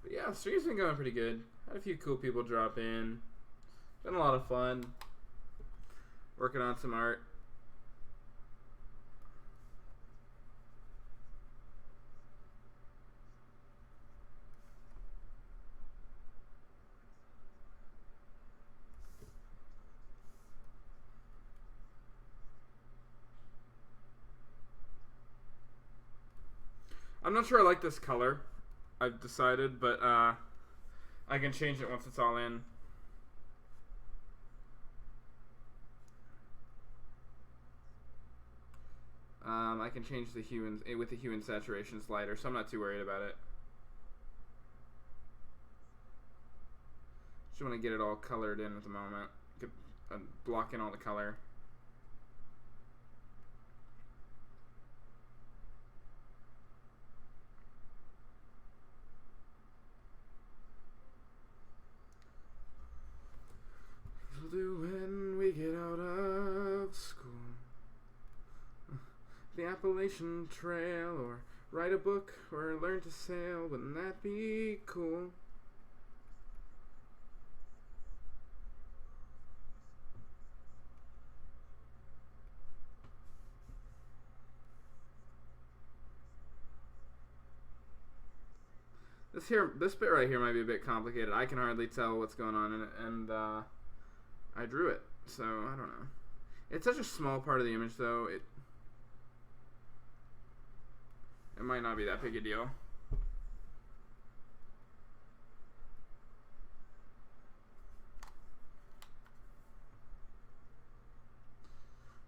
But yeah, the stream's been going pretty good. Had a few cool people drop in. Been a lot of fun. Working on some art. I'm not sure I like this color. I've decided, but I can change it once it's all in. I can change the hue with the hue and saturation slider, so I'm not too worried about it. Just want to get it all colored in at the moment. Block in all the color. Do when we get out of school. The Appalachian Trail, or write a book, or learn to sail. Wouldn't that be cool? this bit right here might be a bit complicated. I can hardly tell what's going on in it, and I drew it, so I don't know. It's such a small part of the image, though. It might not be that big a deal.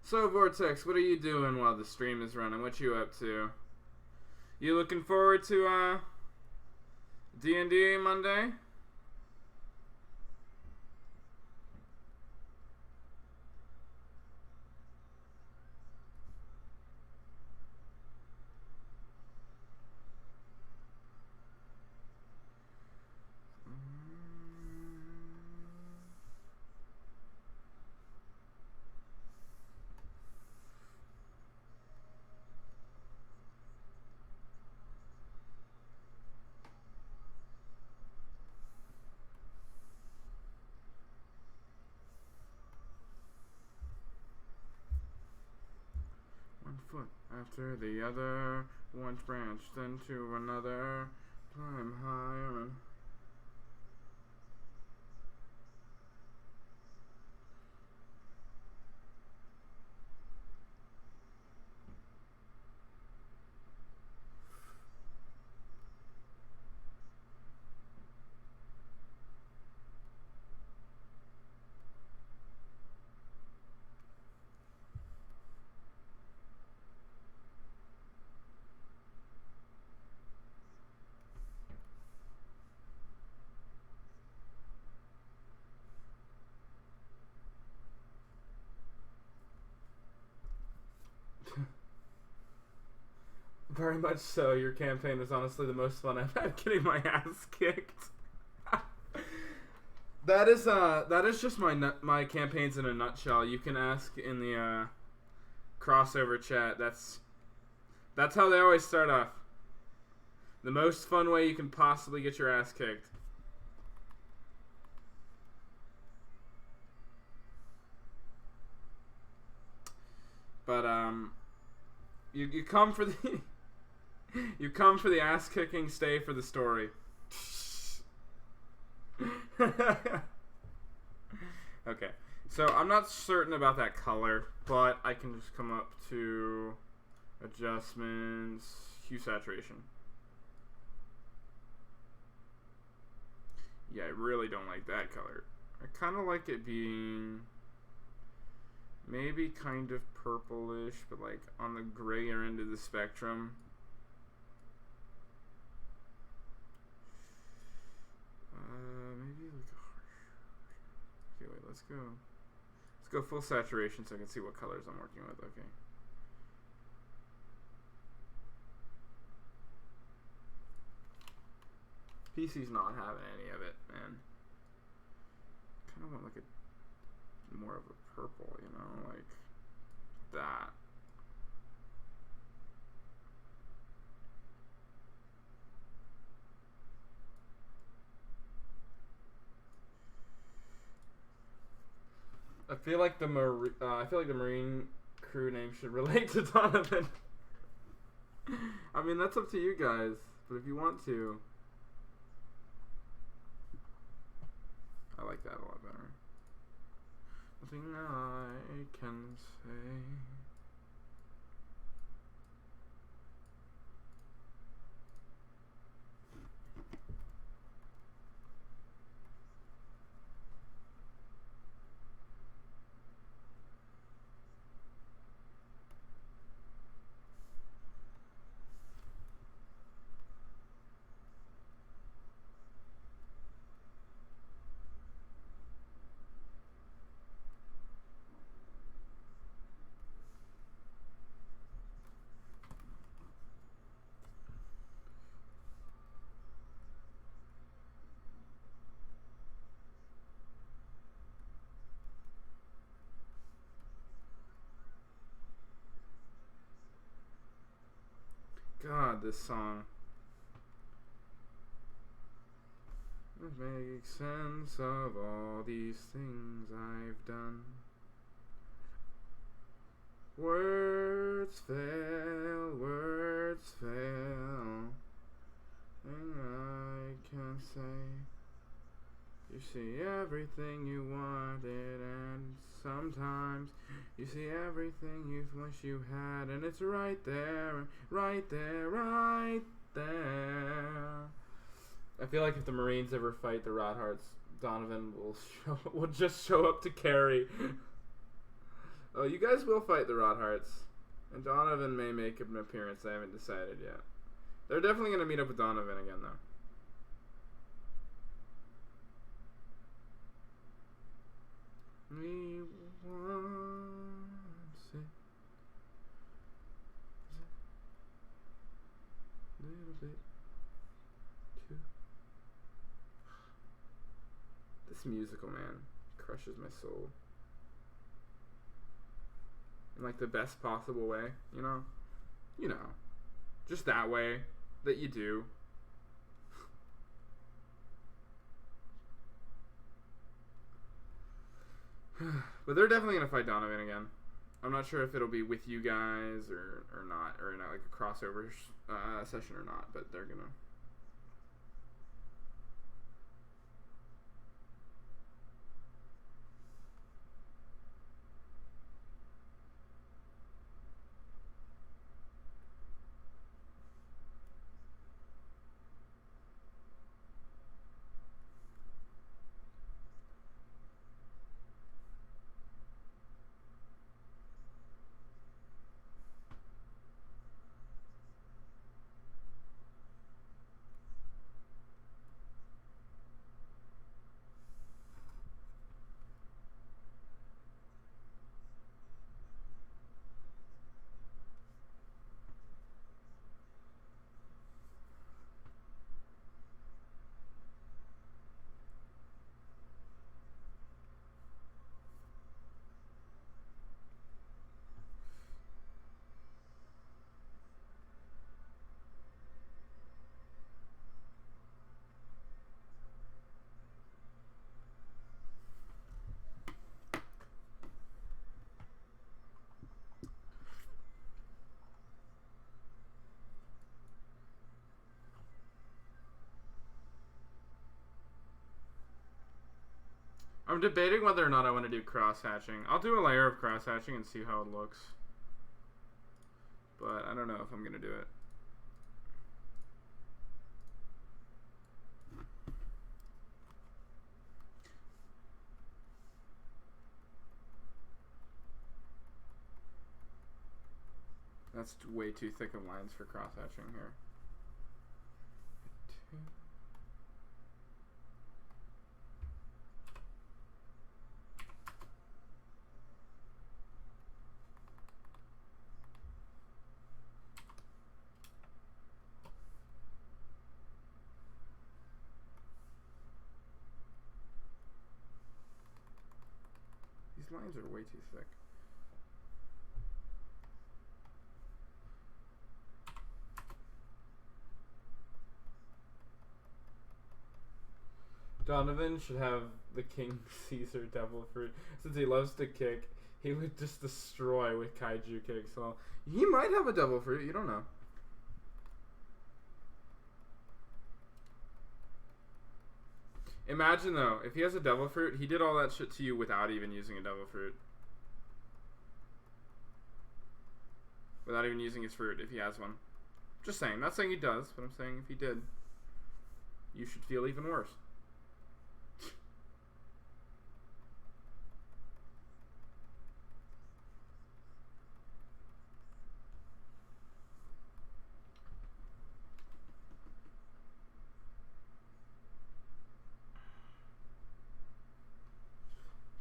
So, Vortex, what are you doing while the stream is running? What you up to? You looking forward to D&D Monday? Foot after the other, one branch, then to another, climb higher and... Very much so. Your campaign was honestly the most fun I've had getting my ass kicked. That is just my campaigns in a nutshell. You can ask in the crossover chat. That's how they always start off. The most fun way you can possibly get your ass kicked. But you come for the you come for the ass kicking, stay for the story. Okay, so I'm not certain about that color, but I can just come up to adjustments, hue saturation. Yeah, I really don't like that color. I kind of like it being maybe kind of purplish, but like on the grayer end of the spectrum. Maybe like a harsh. Okay, wait, let's go full saturation so I can see what colors I'm working with. Okay. PC's not having any of it, man. Kind of want like a more of a purple, you know, like that. I feel like the Marine crew name should relate to Donovan. I mean, that's up to you guys, but if you want to, I like that a lot better. Nothing I can say. God, this song. It makes sense of all these things I've done. Words fail, I can say. You see everything you wanted, and sometimes you see everything you wish you had, and it's right there, right there, right there. I feel like if the Marines ever fight the Rodhearts, Donovan will just show up to carry. Oh, you guys will fight the Rodhearts, and Donovan may make an appearance. I haven't decided yet. They're definitely going to meet up with Donovan again, though. We want it. Little bit too. This musical, man, crushes my soul. In like the best possible way, you know? You know. Just that way that you do. But they're definitely going to fight Donovan again. I'm not sure if it'll be with you guys or not, or in like a crossover session or not, but they're going to. I'm debating whether or not I want to do cross-hatching. I'll do a layer of cross-hatching and see how it looks. But I don't know if I'm going to do it. That's way too thick of lines for cross-hatching here. These lines are way too thick. Donovan should have the King Caesar Devil Fruit. Since he loves to kick, he would just destroy with Kaiju kicks. So he might have a Devil Fruit, you don't know. Imagine though, if he has a Devil Fruit, he did all that shit to you without even using a Devil Fruit. Without even using his fruit, if he has one. Just saying, not saying he does, but I'm saying if he did, you should feel even worse.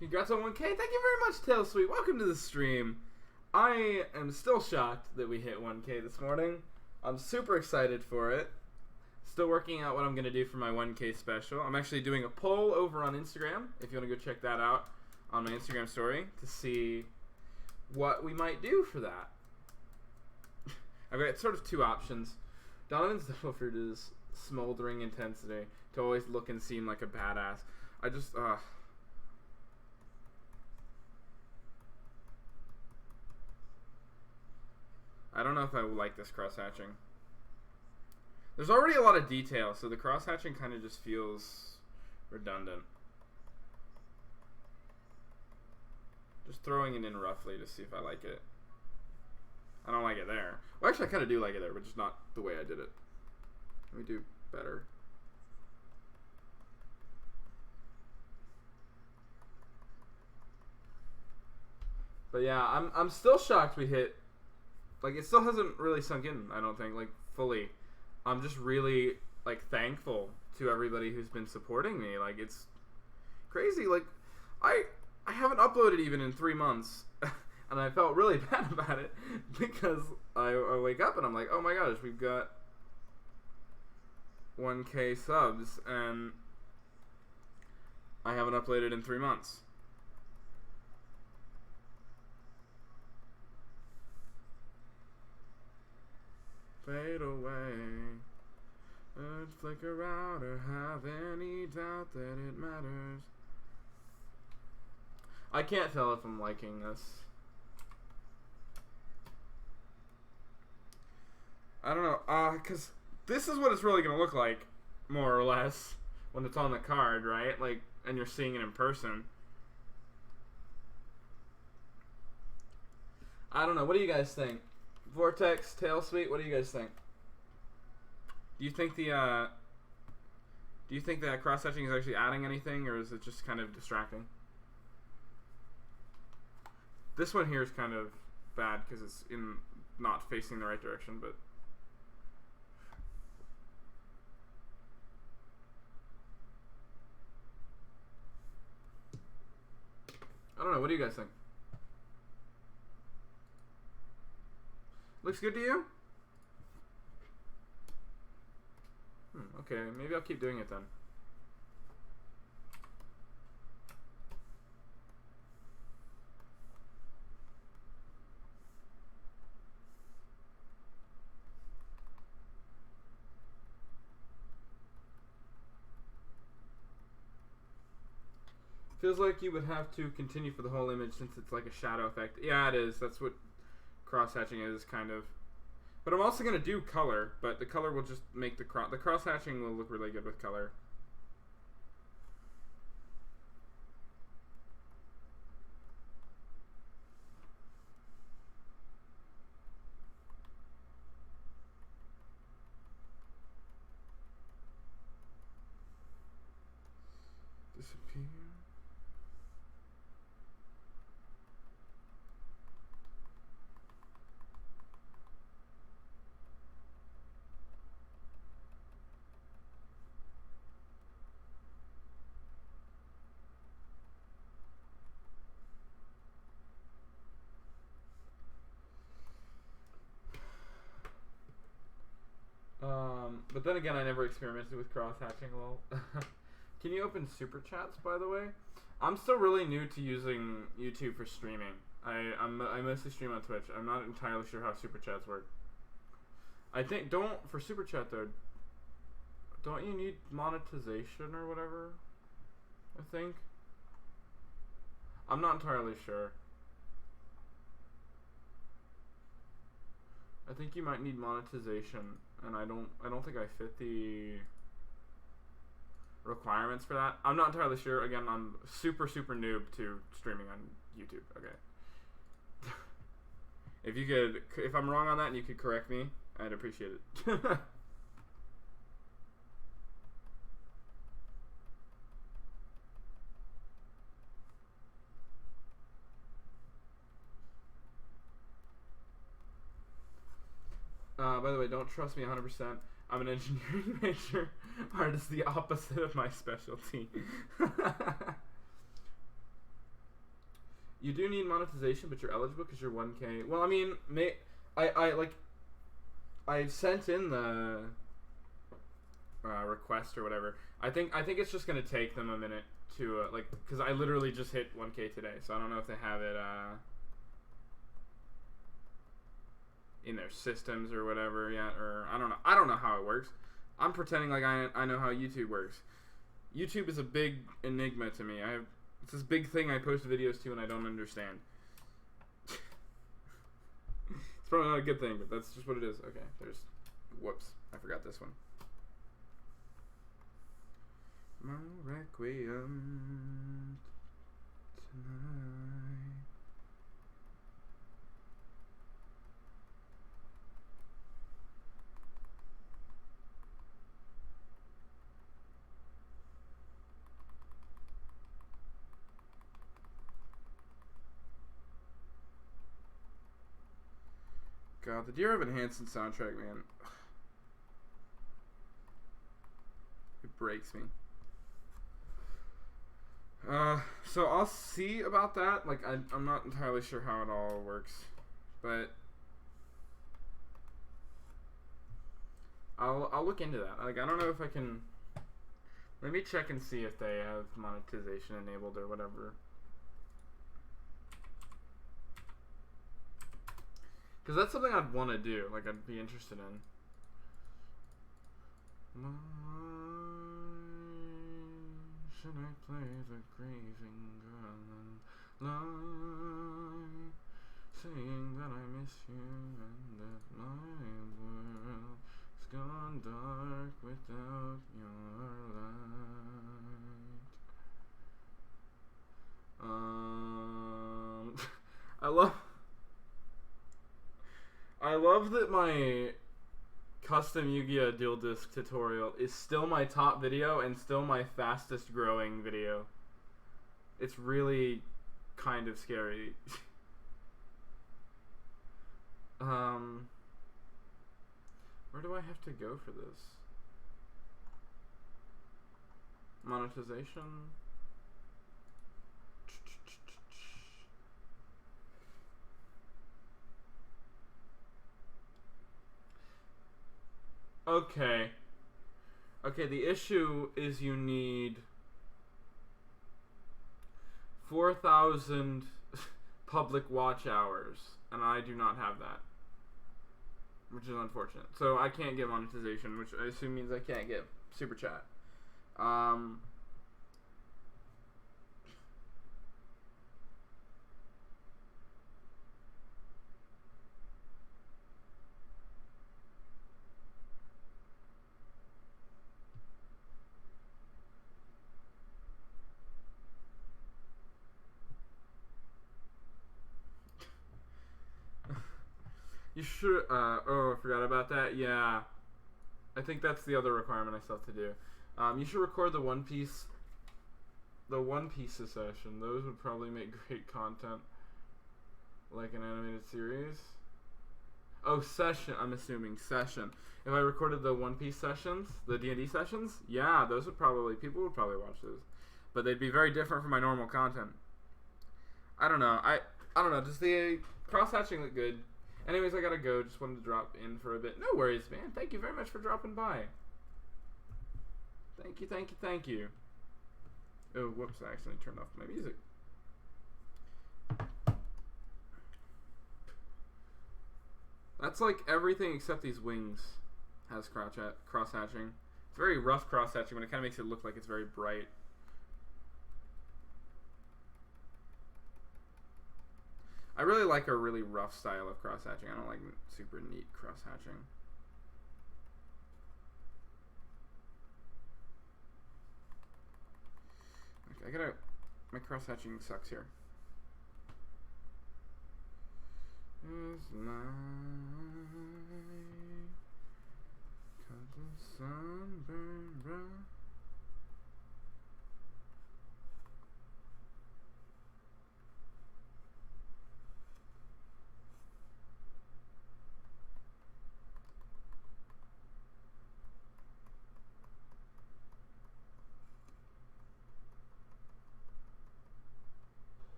Congrats on 1K. Thank you very much, Tail Sweet. Welcome to the stream. I am still shocked that we hit 1K this morning. I'm super excited for it. Still working out what I'm going to do for my 1K special. I'm actually doing a poll over on Instagram, if you want to go check that out on my Instagram story, to see what we might do for that. I've got sort of two options. Donovan's Devil Fruit is smoldering intensity to always look and seem like a badass. I just, I don't know if I like this cross-hatching. There's already a lot of detail, so the cross-hatching kind of just feels redundant. Just throwing it in roughly to see if I like it. I don't like it there. Well, actually, I kind of do like it there, but just not the way I did it. Let me do better. But yeah, I'm still shocked we hit. Like, it still hasn't really sunk in, I don't think, like, fully. I'm just really, like, thankful to everybody who's been supporting me. Like, it's crazy. Like, I haven't uploaded even in 3 months, and I felt really bad about it because I wake up and I'm like, oh my gosh, we've got 1K subs, and I haven't uploaded in 3 months. Fade away, flicker out, or have any doubt that it matters. I can't tell if I'm liking this. I don't know, cause this is what it's really gonna look like, more or less, when it's on the card, right? Like, and you're seeing it in person. I don't know. What do you guys think? Vortex, Tail Sweet, what do you guys think? Do you think that cross-hatching is actually adding anything, or is it just kind of distracting? This one here is kind of bad because it's not facing the right direction, but I don't know. What do you guys think? Looks good to you? Okay, maybe I'll keep doing it then. Feels like you would have to continue for the whole image since it's like a shadow effect. Yeah, it is. That's what cross-hatching is, kind of. But I'm also going to do color, but the color will just make the cross-hatching will look really good with color. Disappear. But then again, I never experimented with cross-hatching, lol. Can you open super chats, by the way? I'm still really new to using YouTube for streaming. I mostly stream on Twitch. I'm not entirely sure how super chats work. I think, for super chat though, don't you need monetization or whatever? I think. I'm not entirely sure. I think you might need monetization, and I don't think I fit the requirements for that. I'm not entirely sure. Again, I'm super noob to streaming on YouTube. Okay. If I'm wrong on that and you could correct me, I'd appreciate it. By the way, don't trust me 100%. I'm an engineering major. Art is the opposite of my specialty. You do need monetization, but you're eligible because you're 1K. Well, I mean, I sent in the request or whatever. I think it's just gonna take them a minute to because I literally just hit 1K today, so I don't know if they have it in their systems or whatever yet, or I don't know how it works. I'm pretending like I know how YouTube works. YouTube is a big enigma to me. It's this big thing I post videos to and I don't understand. It's probably not a good thing, but that's just what it is. Okay, there's Whoops, I forgot this one. My requiem tonight. God, the Dear Evan Hansen soundtrack, man. It breaks me. So I'll see about that. Like, I'm not entirely sure how it all works, but I'll look into that. Like, I don't know if I can. Let me check and see if they have monetization enabled or whatever. Because that's something I'd want to do. Like, I'd be interested in. Why should I play the grieving girl and lie, saying that I miss you and that my world's gone dark without your light. I love that my custom Yu-Gi-Oh! Dual Disc tutorial is still my top video and still my fastest growing video. It's really kind of scary. Where do I have to go for this? Monetization? Okay. Okay, the issue is you need 4,000 public watch hours, and I do not have that, which is unfortunate. So I can't get monetization, which I assume means I can't get super chat. You should, oh, I forgot about that. Yeah. I think that's the other requirement I still have to do. You should record the One Piece session. Those would probably make great content. Like an animated series. Oh, session. I'm assuming session. If I recorded the One Piece sessions, the D&D sessions, yeah, those would probably, people would probably watch those. But they'd be very different from my normal content. I don't know. I don't know. Does the cross-hatching look good? Anyways, I gotta go. Just wanted to drop in for a bit. No worries, man. Thank you very much for dropping by. Thank you, thank you, thank you. Oh, whoops. I accidentally turned off my music. That's like everything except these wings has cross-hatching. It's very rough cross-hatching, but it kind of makes it look like it's very bright. I really like a really rough style of cross-hatching. I don't like super neat cross-hatching. Okay, my cross-hatching sucks here. Is night, 'cause the sun burned bright.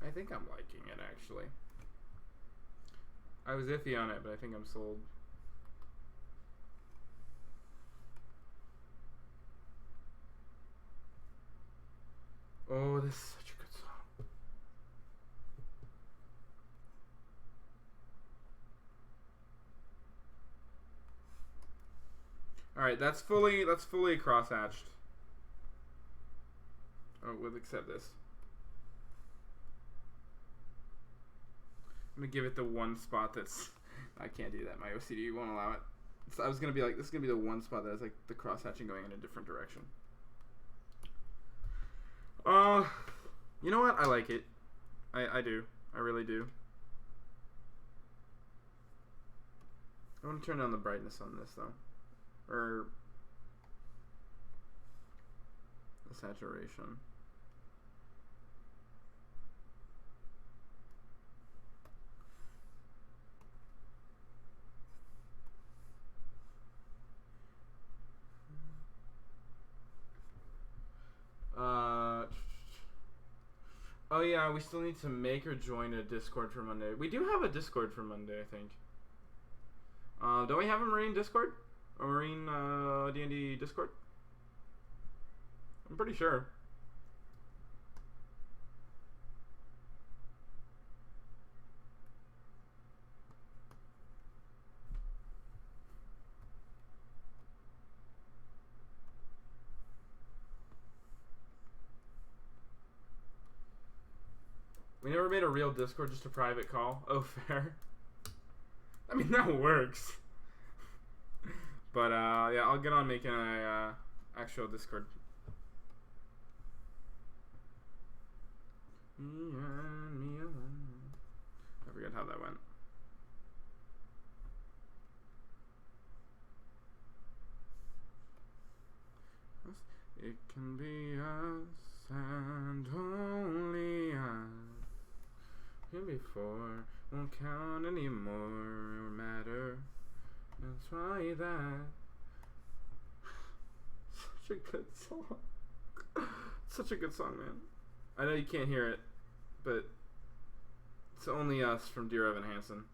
I think I'm liking it, actually. I was iffy on it, but I think I'm sold. Oh, this is such a good song. All right, that's fully crosshatched. Oh, we'll accept this. I'm gonna give it the one spot that's. I can't do that. My OCD won't allow it. So I was gonna be like, this is gonna be the one spot that has like the crosshatching going in a different direction. You know what? I like it. I do. I really do. I want to turn down the brightness on this though, or the saturation. Oh yeah, we still need to make or join a Discord for Monday. We do have a Discord for Monday, I think. Don't we have a Marine Discord? A Marine D&D Discord? I'm pretty sure. We never made a real Discord, just a private call. Oh, fair. I mean, that works. But, yeah, I'll get on making a actual Discord. I forget how that went. It can be us and only us. Before won't count anymore or matter. That's why that such a good song. Such a good song, man. I know you can't hear it, but it's Only Us from Dear Evan Hansen.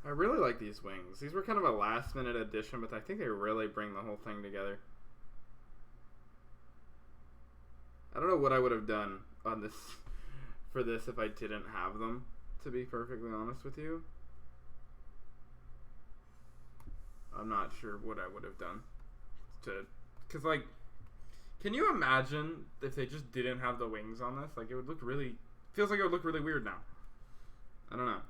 I really like these wings. These were kind of a last minute addition, but I think they really bring the whole thing together. I don't know what I would have done on this for this if I didn't have them, to be perfectly honest with you. I'm not sure what I would have done because like, can you imagine if they just didn't have the wings on this? Like, it would look really, feels like it would look really weird now. I don't know.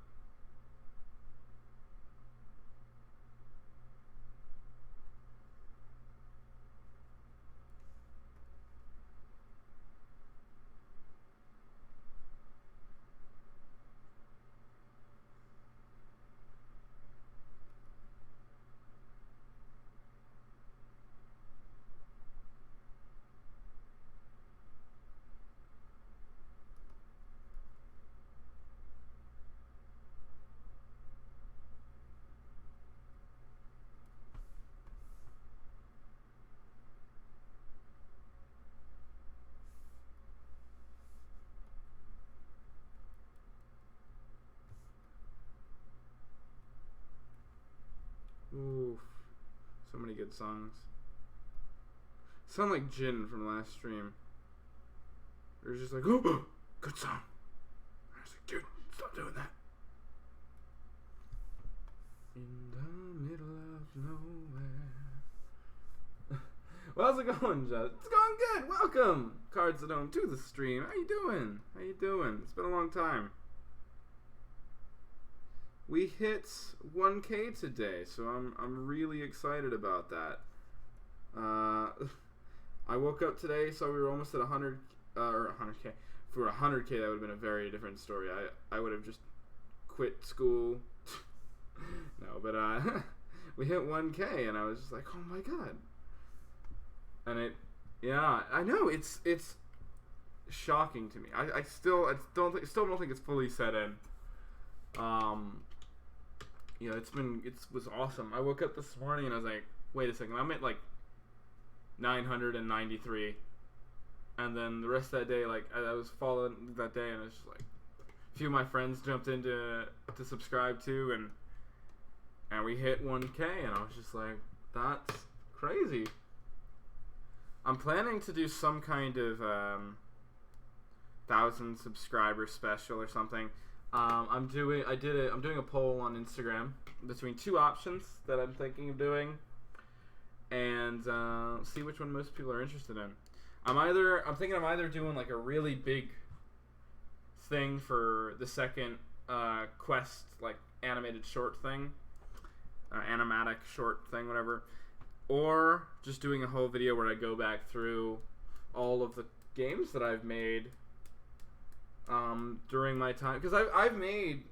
Oof. So many good songs. Sound like Jin from last stream. It was just like, oh, good song. I was like, dude, stop doing that. In the middle of nowhere. Well, how's it going, Jess? It's going good. Welcome, Cards at Home, to the stream. How you doing? How you doing? It's been a long time. we hit 1K today, so I'm really excited about that. I woke up today, so we were almost at 100 or 100K. For 100K, that would have been a very different story. I would have just quit school. No, but we hit 1K, and I was just like, oh my god. And yeah, I know it's shocking to me. I still don't think it's fully set in. You know, it was awesome. I woke up this morning and I was like, wait a second, I'm at like 993, and then the rest of that day, like I was following that day, and it's just like a few of my friends jumped in to subscribe to, and we hit 1K, and I was just like, that's crazy. I'm planning to do some kind of 1,000 subscriber special or something. I'm doing a poll on Instagram between two options that I'm thinking of doing, and see which one most people are interested in. I'm thinking I'm either doing like a really big thing for the second quest, like animated short thing, animatic short thing, whatever, or just doing a whole video where I go back through all of the games that I've made during my time, because I've made,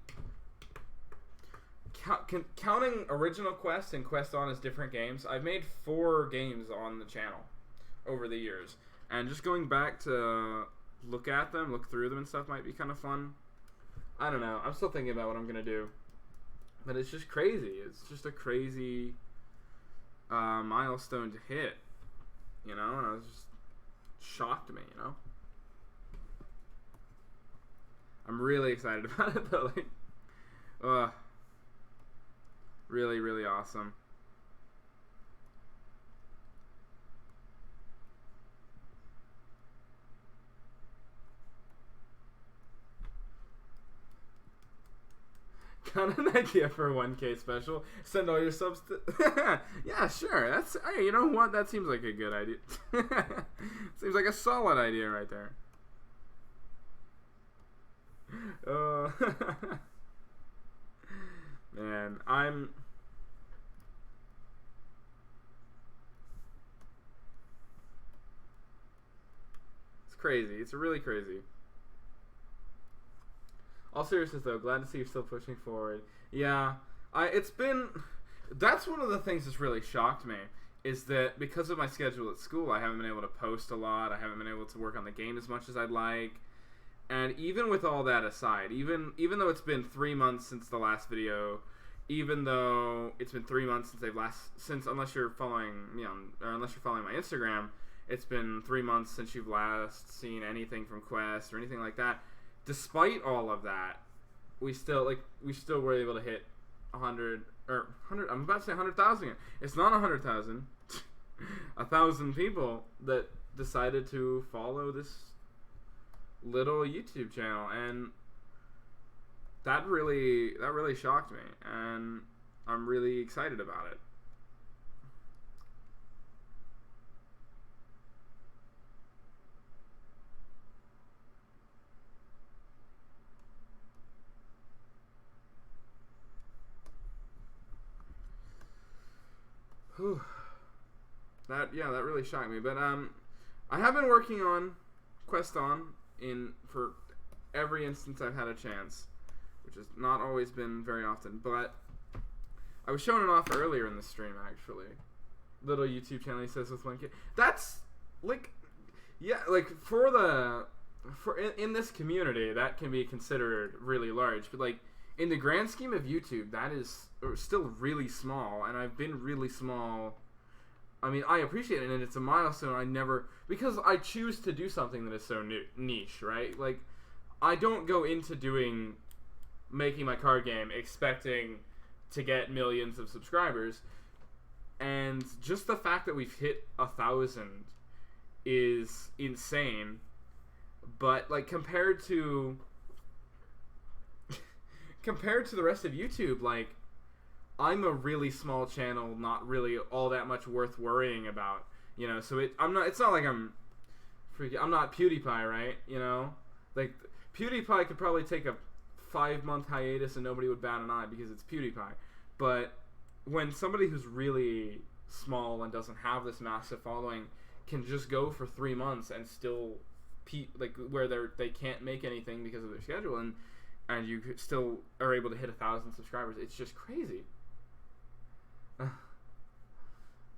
counting original Quest and Quest On as different games, I've made 4 games on the channel over the years, and just going back to look through them and stuff might be kind of fun. I don't know. I'm still thinking about what I'm gonna do, but it's just crazy. It's just a crazy milestone to hit, you know, and I was just shocked me, you know. I'm really excited about it though, like, really, really awesome. Got an idea for a 1K special? Send all your subs to... Yeah, sure. That's... Hey, you know what? That seems like a good idea. Seems like a solid idea right there. Man, it's crazy. It's really crazy. All seriousness though, glad to see you're still pushing forward. Yeah, that's one of the things that's really shocked me, is that because of my schedule at school, I haven't been able to post a lot. I haven't been able to work on the game as much as I'd like. And even with all that aside, even though it's been 3 months since the last video, even though it's been 3 months since unless you're following me or unless you're following my Instagram, it's been 3 months since you've last seen anything from Quest or anything like that. Despite all of that, we still were able to hit 100 or 100. I'm about to say 100,000. It's not 100,000. 1,000 people that decided to follow this little YouTube channel, and that really shocked me, and I'm really excited about it. Whew. That really shocked me. But I have been working on Quest On for every instance I've had a chance, which has not always been very often. But I was showing it off earlier in the stream, actually. Little YouTube channel, he says, with 1K. That's like, yeah, like in this community, that can be considered really large. But like in the grand scheme of YouTube, that is still really small, and I've been really small. I mean, I appreciate it, and it's a milestone. Because I choose to do something that is so niche, right? Like, I don't go into making my card game expecting to get millions of subscribers, and just the fact that we've hit 1,000 is insane. But like compared to the rest of YouTube, like, I'm a really small channel, not really all that much worth worrying about, you know. So it's not like I'm not PewDiePie, right? You know, like PewDiePie could probably take a 5-month hiatus and nobody would bat an eye because it's PewDiePie. But when somebody who's really small and doesn't have this massive following can just go for 3 months and still like where they can't make anything because of their schedule, and you still are able to hit 1,000 subscribers, it's just crazy.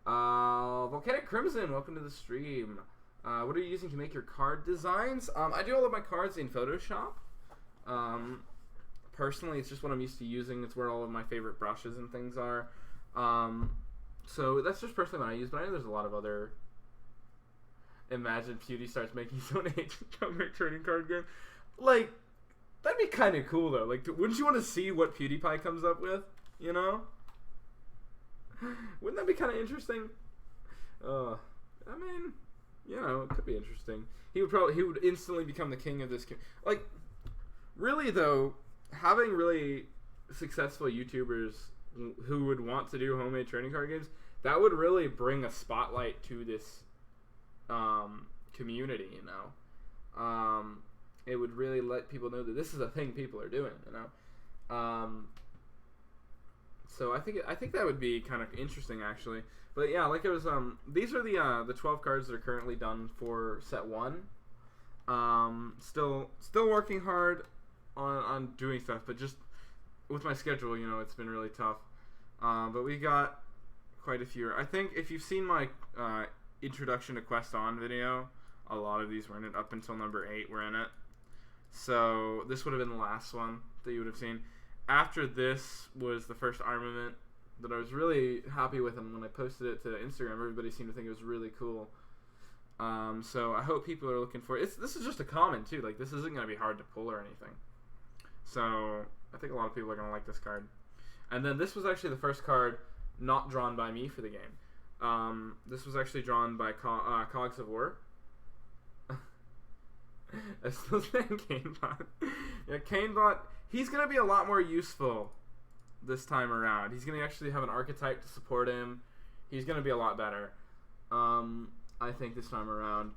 Volcanic Crimson, welcome to the stream. What are you using to make your card designs? I do all of my cards in Photoshop. Personally, it's just what I'm used to using. It's where all of my favorite brushes and things are. So that's just personally what I use, but I know there's a lot of other... Imagine Pewdie starts making his own comic trading card game. Like, that'd be kind of cool, though. Like, wouldn't you want to see what PewDiePie comes up with? You know? Wouldn't that be kind of interesting? I mean, you know, it could be interesting. He would instantly become the king of this. Like, really, though, having really successful YouTubers who would want to do homemade trading card games, that would really bring a spotlight to this community, you know. It would really let people know that this is a thing people are doing, you know. So I think that would be kind of interesting, actually. But yeah, like it was, these are the 12 cards that are currently done for set 1. Still working hard on doing stuff, but just with my schedule, you know, it's been really tough. But we got quite a few. I think if you've seen my introduction to Quest On video, a lot of these were in it. Up until number 8 were in it. So this would have been the last one that you would have seen. After this was the first armament that I was really happy with, and when I posted it to Instagram, everybody seemed to think it was really cool. So I hope people are looking for it. This is just a common too. Like, this isn't going to be hard to pull or anything. So I think a lot of people are going to like this card. And then this was actually the first card not drawn by me for the game. This was actually drawn by Cogs of War. I still saying Canebot. Yeah, Canebot, he's going to be a lot more useful this time around. He's going to actually have an archetype to support him. He's going to be a lot better, I think, this time around.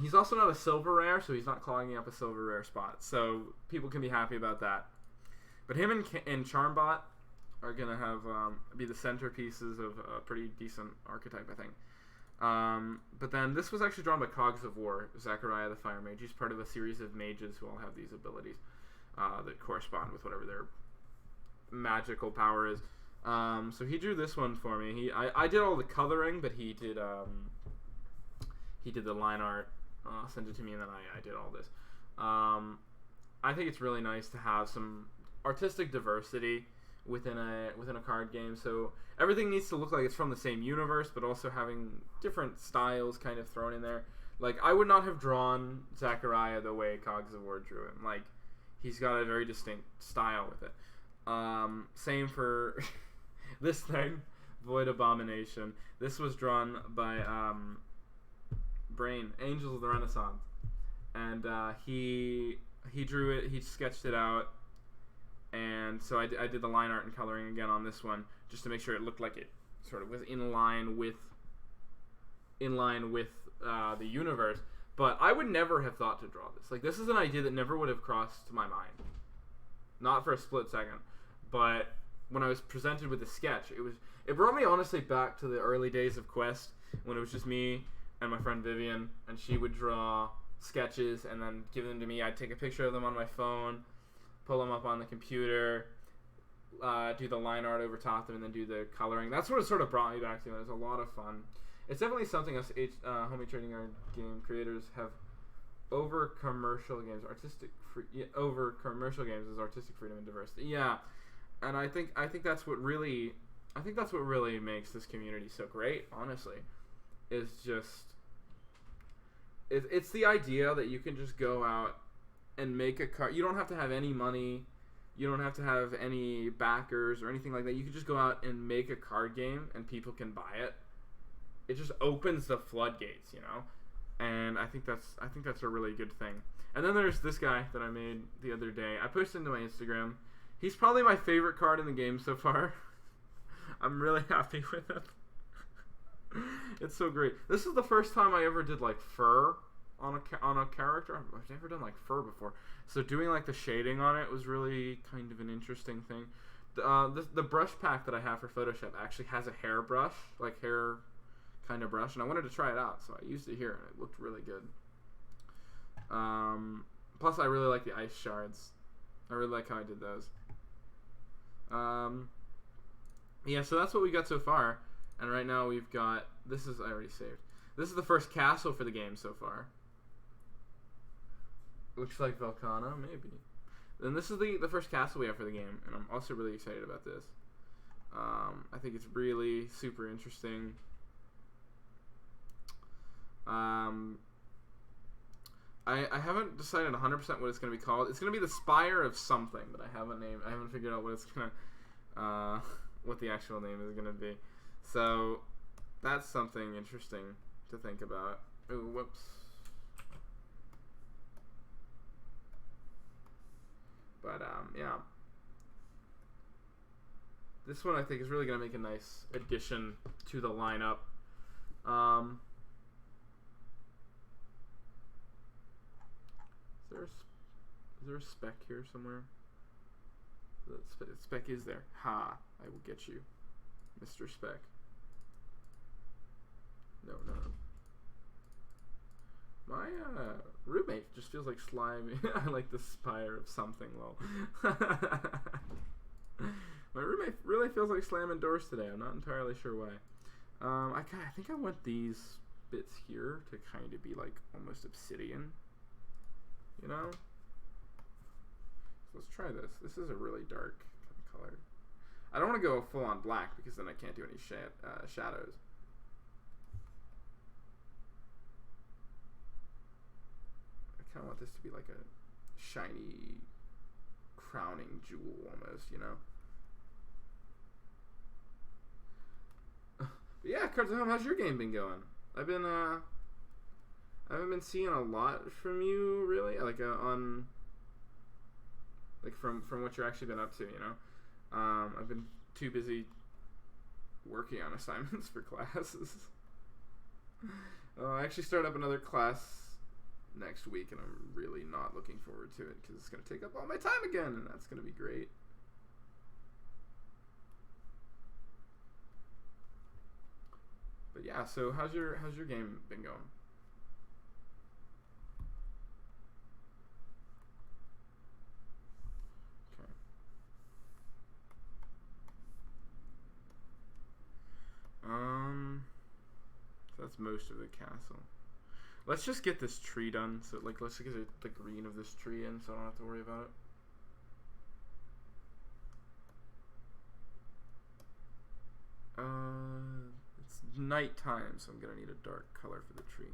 He's also not a silver rare, so he's not clogging up a silver rare spot. So people can be happy about that. But him and Charmbot are going to have be the centerpieces of a pretty decent archetype, I think. But then this was actually drawn by Cogs of War, Zachariah the Fire Mage. He's part of a series of mages who all have these abilities that correspond with whatever their magical power is. So he drew this one for me. I did all the coloring, but he did the line art, sent it to me, and then I did all this. I think it's really nice to have some artistic diversity within a card game. So everything needs to look like it's from the same universe, but also having different styles kind of thrown in there. Like, I would not have drawn Zachariah the way Cogs of War drew him. Like, he's got a very distinct style with it. Same for this thing, Void Abomination. This was drawn by Brain, Angels of the Renaissance, and he drew it. He sketched it out. And so I did the line art and coloring again on this one, just to make sure it looked like it sort of was in line with the universe. But I would never have thought to draw this. Like, this is an idea that never would have crossed my mind, not for a split second. But when I was presented with the sketch, it brought me honestly back to the early days of Quest, when it was just me and my friend Vivian, and she would draw sketches and then give them to me. I'd take a picture of them on my phone, pull them up on the computer, do the line art over top them, and then do the coloring. That's what it sort of brought me back to. It was a lot of fun. It's definitely something us homemade trading card game creators have over commercial games. Over commercial games is artistic freedom and diversity. Yeah, and I think that's what really makes this community so great. Honestly, is just it's the idea that you can just go out and make a card. You don't have to have any money. You don't have to have any backers or anything like that. You can just go out and make a card game, and people can buy it. It just opens the floodgates, you know. And I think that's a really good thing. And then there's this guy that I made the other day. I posted into my Instagram. He's probably my favorite card in the game so far. I'm really happy with it. It's so great. This is the first time I ever did like fur on a character. I've never done like fur before, so doing like the shading on it was really kind of an interesting thing. The brush pack that I have for Photoshop actually has a hair brush, like hair kind of brush, and I wanted to try it out, so I used it here, and it looked really good. Plus, I really like the ice shards. I really like how I did those. Yeah, so that's what we got so far, and right now we've got, I already saved. This is the first castle for the game so far. Looks like Volcano, maybe. Then this is the first castle we have for the game, and I'm also really excited about this. I think it's really super interesting. I haven't decided 100% what it's going to be called. It's going to be the Spire of something, but I haven't figured out what it's going to, what the actual name is going to be. So that's something interesting to think about. Ooh, whoops. But yeah, this one I think is really going to make a nice addition to the lineup. Is there a spec here somewhere? The spec is there. Ha! I will get you, Mr. Spec. No. My roommate just feels like slime. I like the Spire of something, lol. My roommate really feels like slamming doors today. I'm not entirely sure why. I think I want these bits here to kind of be like almost obsidian. You know? So let's try this. This is a really dark color. I don't want to go full on black because then I can't do any shadows. I kind of want this to be like a shiny crowning jewel almost, you know? But yeah, Cards at Home, how's your game been going? I haven't been seeing a lot from you, really, like on, like from what you've actually been up to, you know. I've been too busy working on assignments for classes. I actually start up another class next week, and I'm really not looking forward to it because it's going to take up all my time again, and that's going to be great. But yeah, so how's your game been going? So that's most of the castle. Let's just get this tree done. So like, let's get the green of this tree in, so I don't have to worry about it. It's nighttime, so I'm gonna need a dark color for the tree.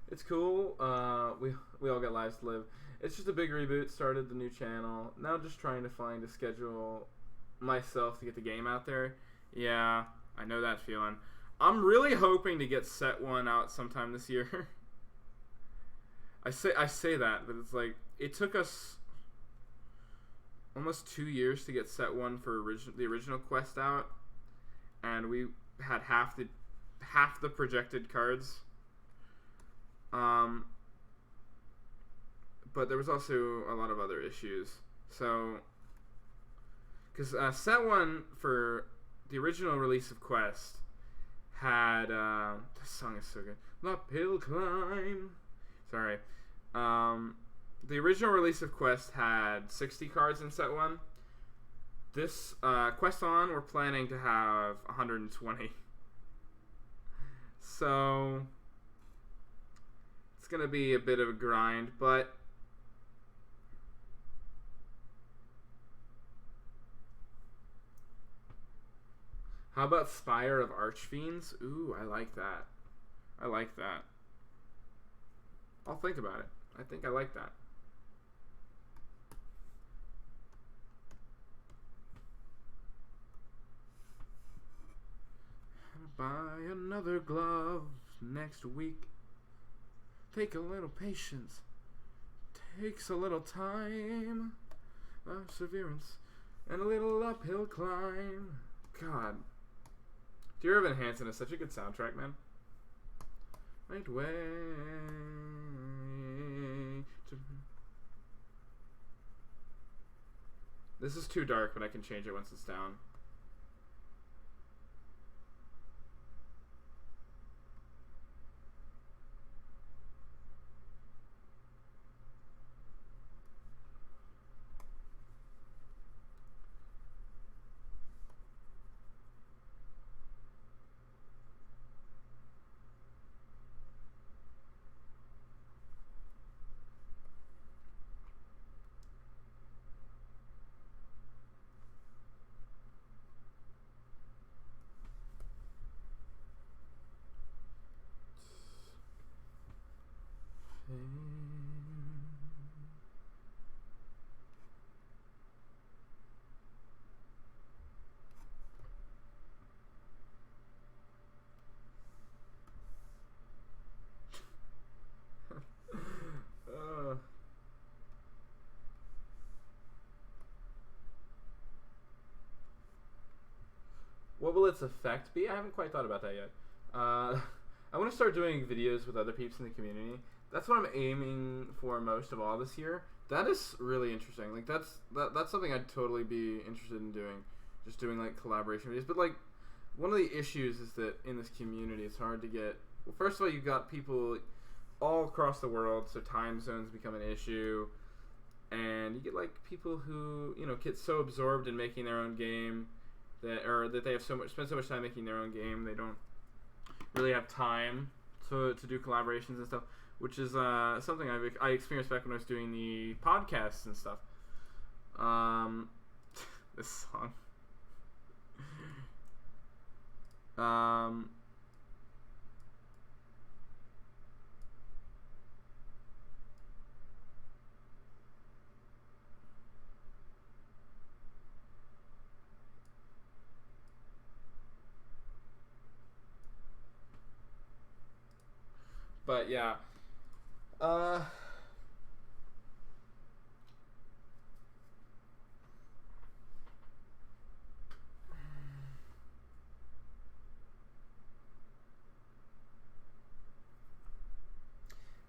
It's cool. We all got lives to live. It's just a big reboot. Started the new channel. Now just trying to find a schedule myself to get the game out there. Yeah, I know that feeling. I'm really hoping to get Set 1 out sometime this year. I say that, but it's like it took us almost 2 years to get Set 1 for the original Quest out, and we had half the projected cards. But there was also a lot of other issues. So, because Set 1 for the original release of Quest had, this song is so good. Uphill climb. Sorry. The original release of Quest had 60 cards in Set 1. This, Quest On, we're planning to have 120. So it's going to be a bit of a grind, but how about Spire of Archfiends? Ooh, I like that. I like that. I'll think about it. I think I like that. Buy another glove next week. Take a little patience. Takes a little time. Perseverance. And a little uphill climb. God. Dear Evan Hansen is such a good soundtrack, man. Right way. This is too dark, but I can change it once it's down. What will its effect be? I haven't quite thought about that yet. I want to start doing videos with other peeps in the community. That's what I'm aiming for most of all this year. That is really interesting. Like that's something I'd totally be interested in doing. Just doing like collaboration videos. But like one of the issues is that in this community it's hard to get. Well, first of all, you've got people all across the world, so time zones become an issue. And you get like people who, you know, get so absorbed in making their own game that they have spend so much time making their own game, they don't really have time to do collaborations and stuff, which is something I experienced back when I was doing the podcasts and stuff. This song. But yeah,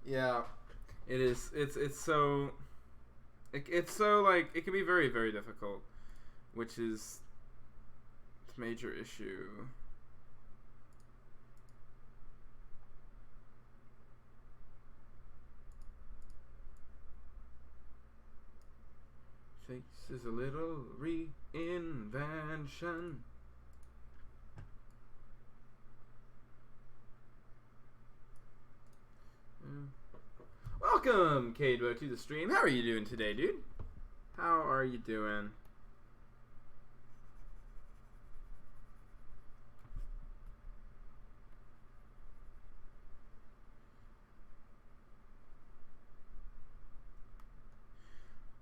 yeah, it is. It's so like it can be very, very difficult, which is a major issue. Face is a little reinvention. Welcome, Cadebo, to the stream. How are you doing today, dude? How are you doing?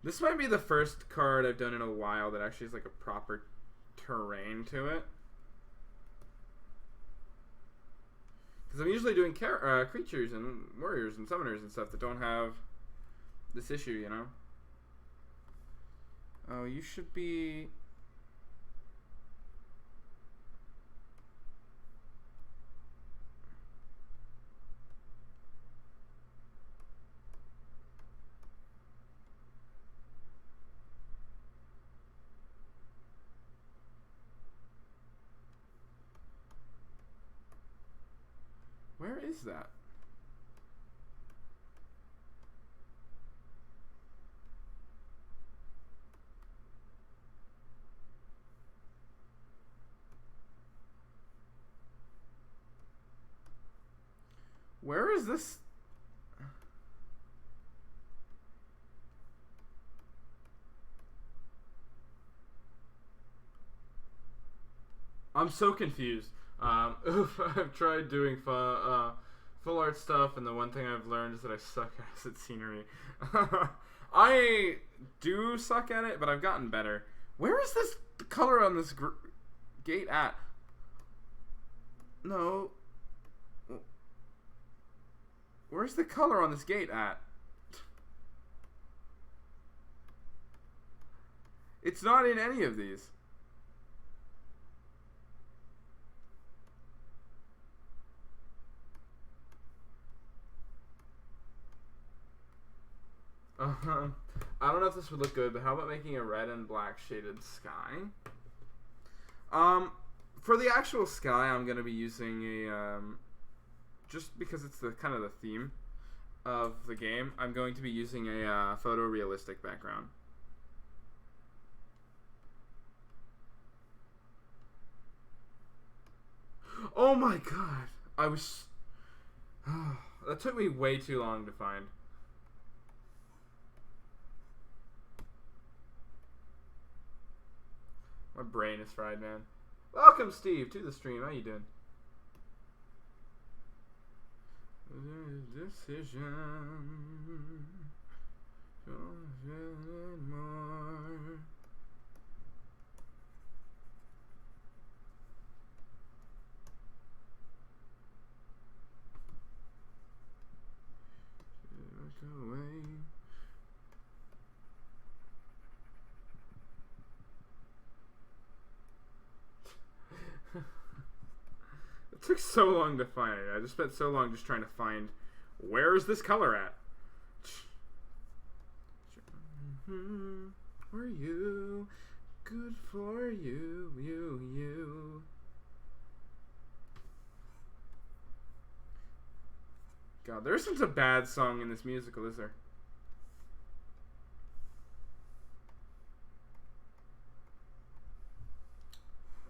This might be the first card I've done in a while that actually has like a proper terrain to it. Because I'm usually doing creatures and warriors and summoners and stuff that don't have this issue, you know? Oh, you should be... Where is that? Where is this? I'm so confused. I've tried doing full art stuff, and the one thing I've learned is that I suck at scenery. I do suck at it, but I've gotten better. Where is this color on this gate at? No. Where's the color on this gate at? It's not in any of these. I don't know if this would look good, but how about making a red and black shaded sky? For the actual sky, I'm gonna be using a just because it's the kind of the theme of the game. I'm going to be using a photorealistic background. Oh my god! I was. That took me way too long to find. My brain is fried, man. Welcome, Steve, to the stream. How you doing? Decision. More. Away. It took so long to find it. I just spent so long just trying to find where is this color at. For you, good for you, you. God, there isn't a bad song in this musical, is there?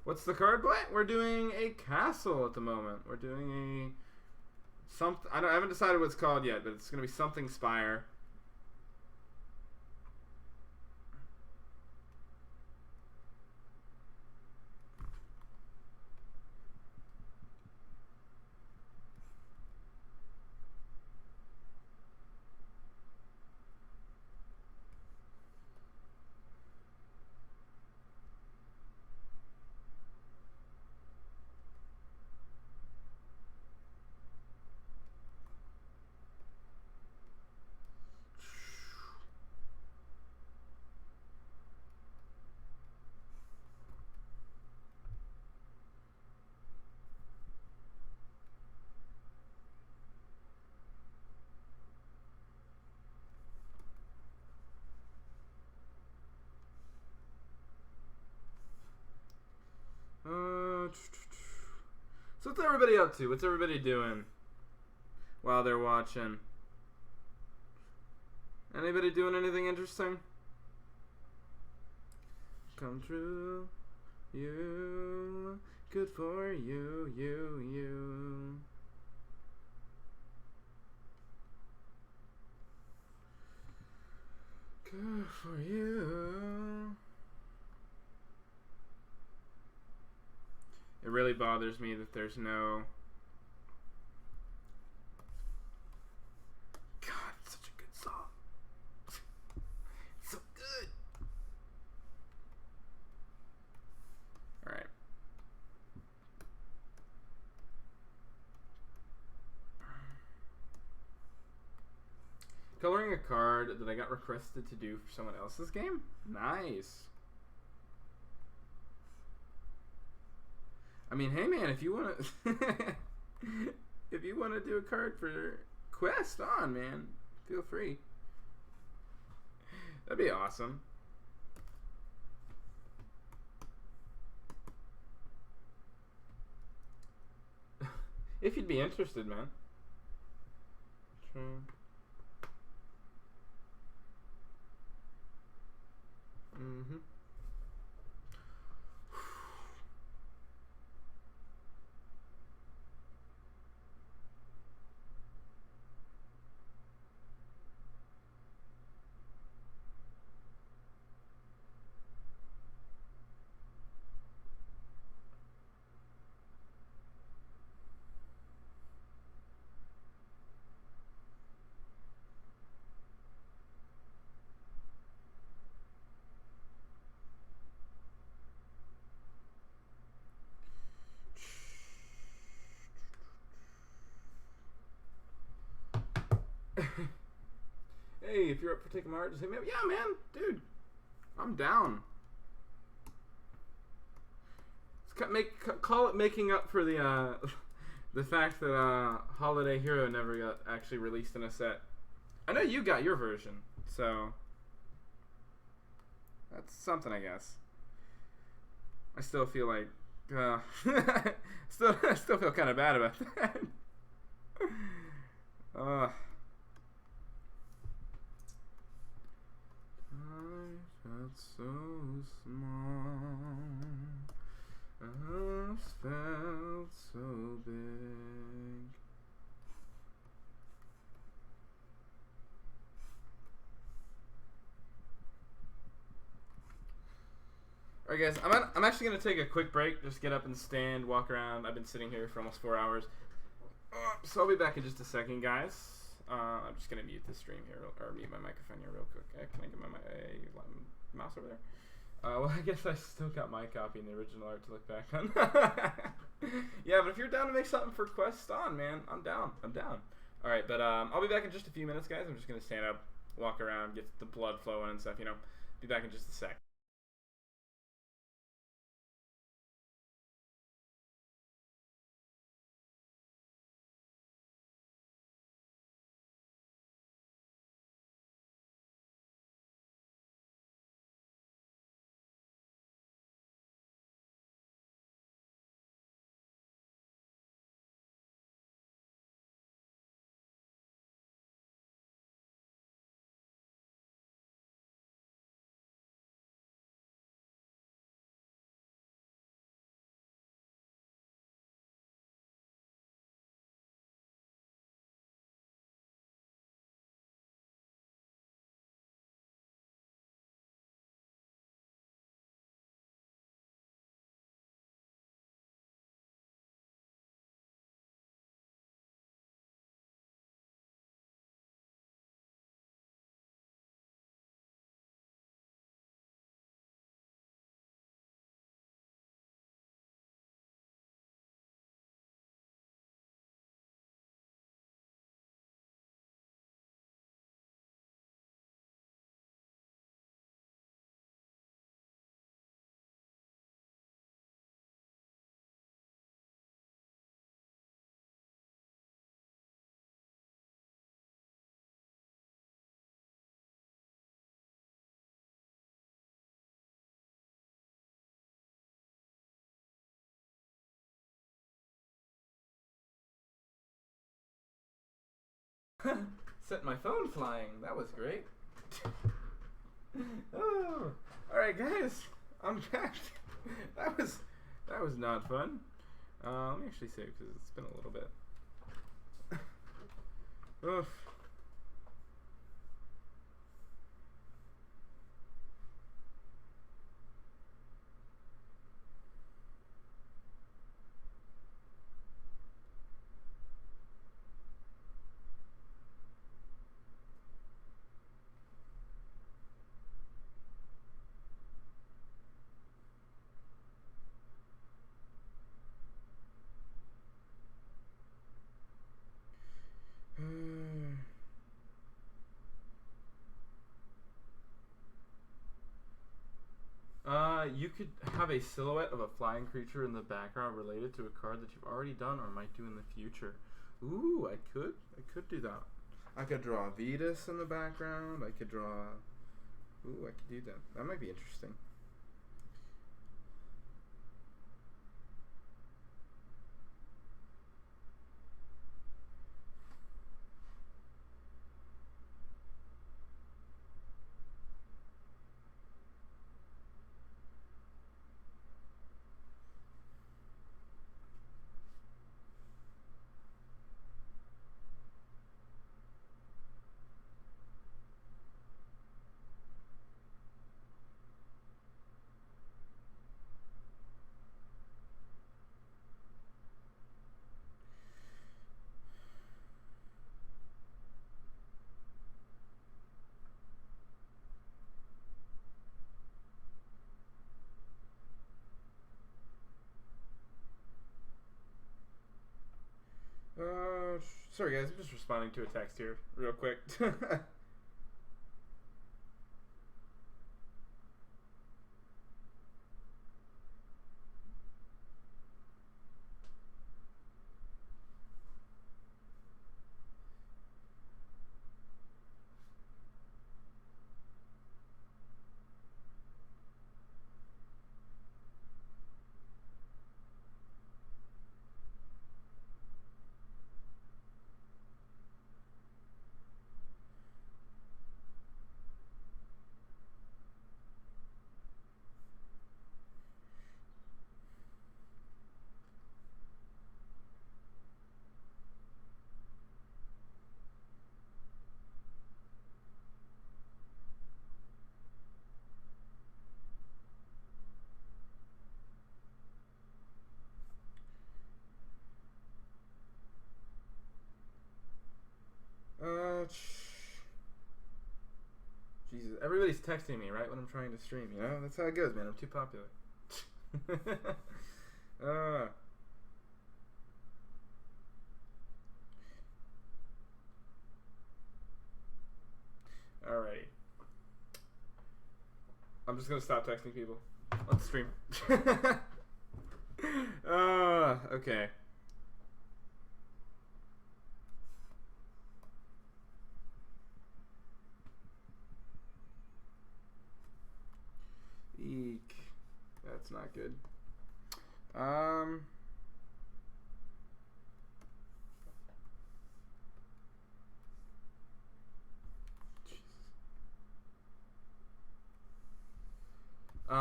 What's the card play? We're doing a castle at the moment. We're doing a something. I haven't decided what it's called yet, but it's gonna be something Spire. So what's everybody up to? What's everybody doing while they're watching? Anybody doing anything interesting? Come true, you, good for you, you. Good for you. It really bothers me that there's no... God, it's such a good song. It's so good. Alright. Coloring a card that I got requested to do for someone else's game? Nice. I mean, hey man, if you want to if you want to do a card for Quest on, man, feel free. That'd be awesome. If you'd be interested, man. True. Mm-hmm. if you're up for taking my art, just hit me up. Yeah, man, dude, I'm down. Call it making up for the the fact that Holiday Hero never got actually released in a set. I know you got your version, so that's something, I guess. I still feel like still feel kind of bad about that. I felt so small. I felt so big. Alright guys, I'm actually going to take a quick break, just get up and stand, walk around. I've been sitting here for almost 4 hours. So I'll be back in just a second, guys. I'm just going to mute the stream here, or mute my microphone here real quick. Can I get my mouse over there? Well, I guess I still got my copy in the original art to look back on. Yeah, but if you're down to make something for Quest on, man, I'm down. Alright, but I'll be back in just a few minutes, guys. I'm just going to stand up, walk around, get the blood flowing and stuff, you know. Be back in just a sec. Set my phone flying. That was great. Oh, all right, guys, I'm back. That was not fun. Let me actually save because it's been a little bit. Oof. You could have a silhouette of a flying creature in the background related to a card that you've already done or might do in the future. Ooh, I could do that. I could draw Vetus in the background. I could draw. Ooh, I could do that. That might be interesting. Sorry guys, I'm just responding to a text here real quick. Everybody's texting me right when I'm trying to stream. You know, that's how it goes, man. I'm too popular. Alrighty. I'm just gonna stop texting people on stream. Okay. Eek. That's not good.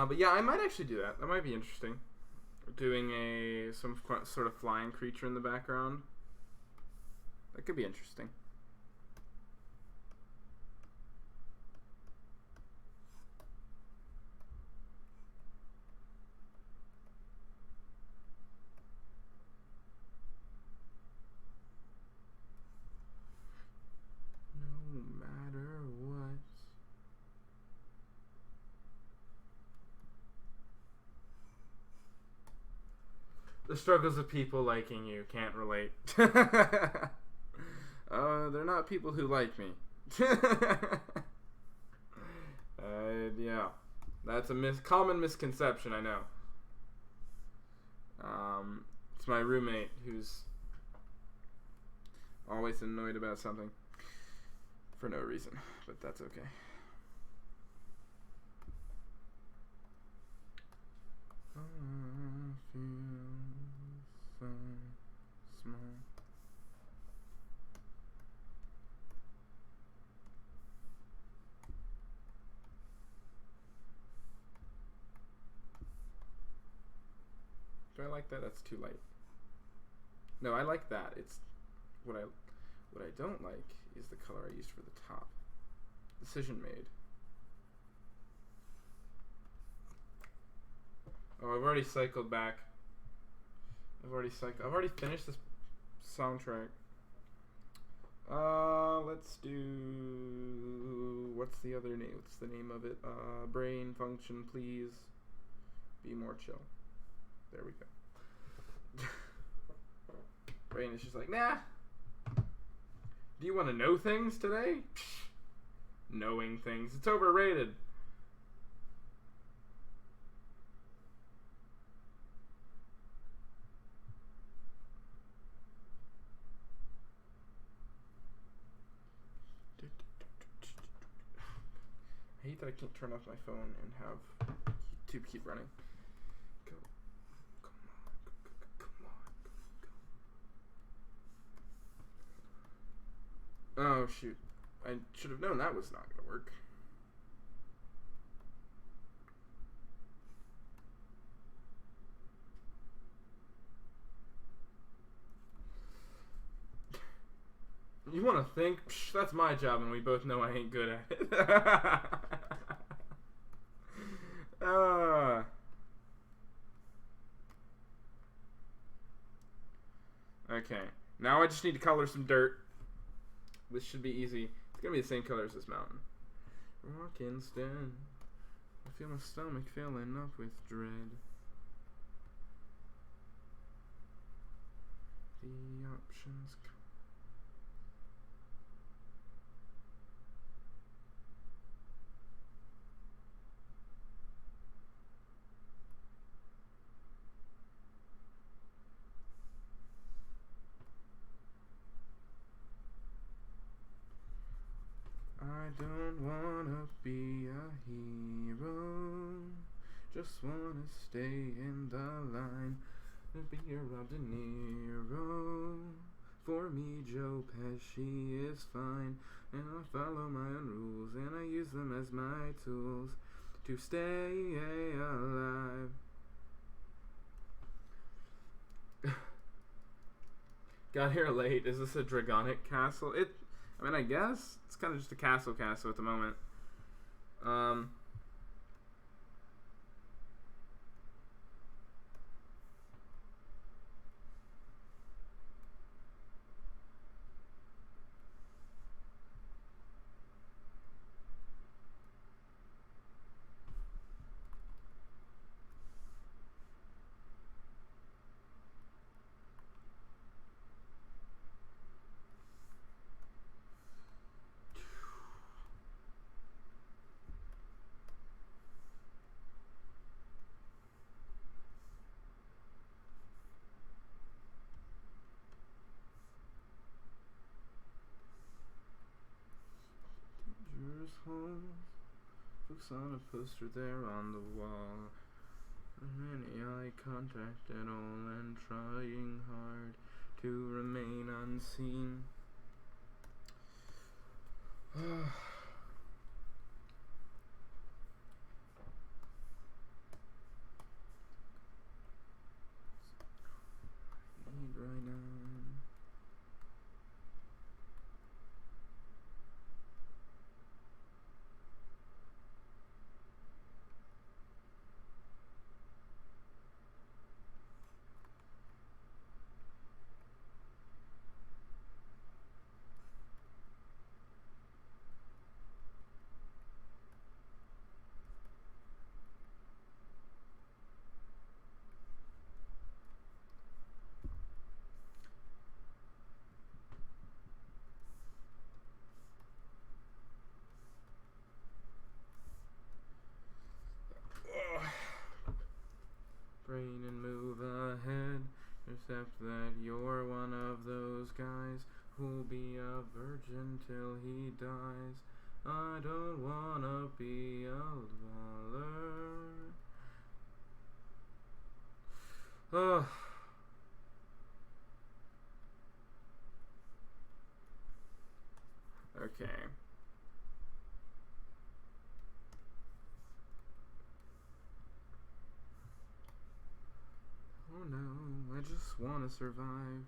But yeah, I might actually do that. That might be interesting. Doing some sort of flying creature in the background. That could be interesting. No matter what. The struggles of people liking you, can't relate. They're not people who like me. Yeah. That's a common misconception, I know. It's my roommate who's always annoyed about something for no reason, but that's okay. So small. Do I like that? That's too light. No, I like that. It's what I don't like is the color I used for the top. Decision made. Oh, I've already cycled back. I've already finished this soundtrack. Let's do. What's the other name? What's the name of it? Brain function, please. Be more chill. There we go. Brain is just like, nah. Do you want to know things today? Knowing things. It's overrated. I hate that I can't turn off my phone and have YouTube keep running. Go. Come on. Oh, shoot. I should have known that was not going to work. You want to think? Psh, that's my job, and we both know I ain't good at it. Okay. Now I just need to color some dirt. This should be easy. It's going to be the same color as this mountain. Rock instead. I feel my stomach filling up with dread. The options. I don't wanna be a hero, just wanna stay in the line and be a Rob De Niro. For me, Joe Pesci is fine, and I follow my own rules, and I use them as my tools to stay alive. Got here late. Is this a Dragonic castle? I mean, I guess it's kind of just a castle at the moment. Focus on a poster there on the wall. Any eye contact at all, and trying hard to remain unseen. Need right now. Brain and move ahead. Accept that you're one of those guys who'll be a virgin till he dies. I don't wanna be a baller. Ugh. Okay. Oh no, I just wanna survive.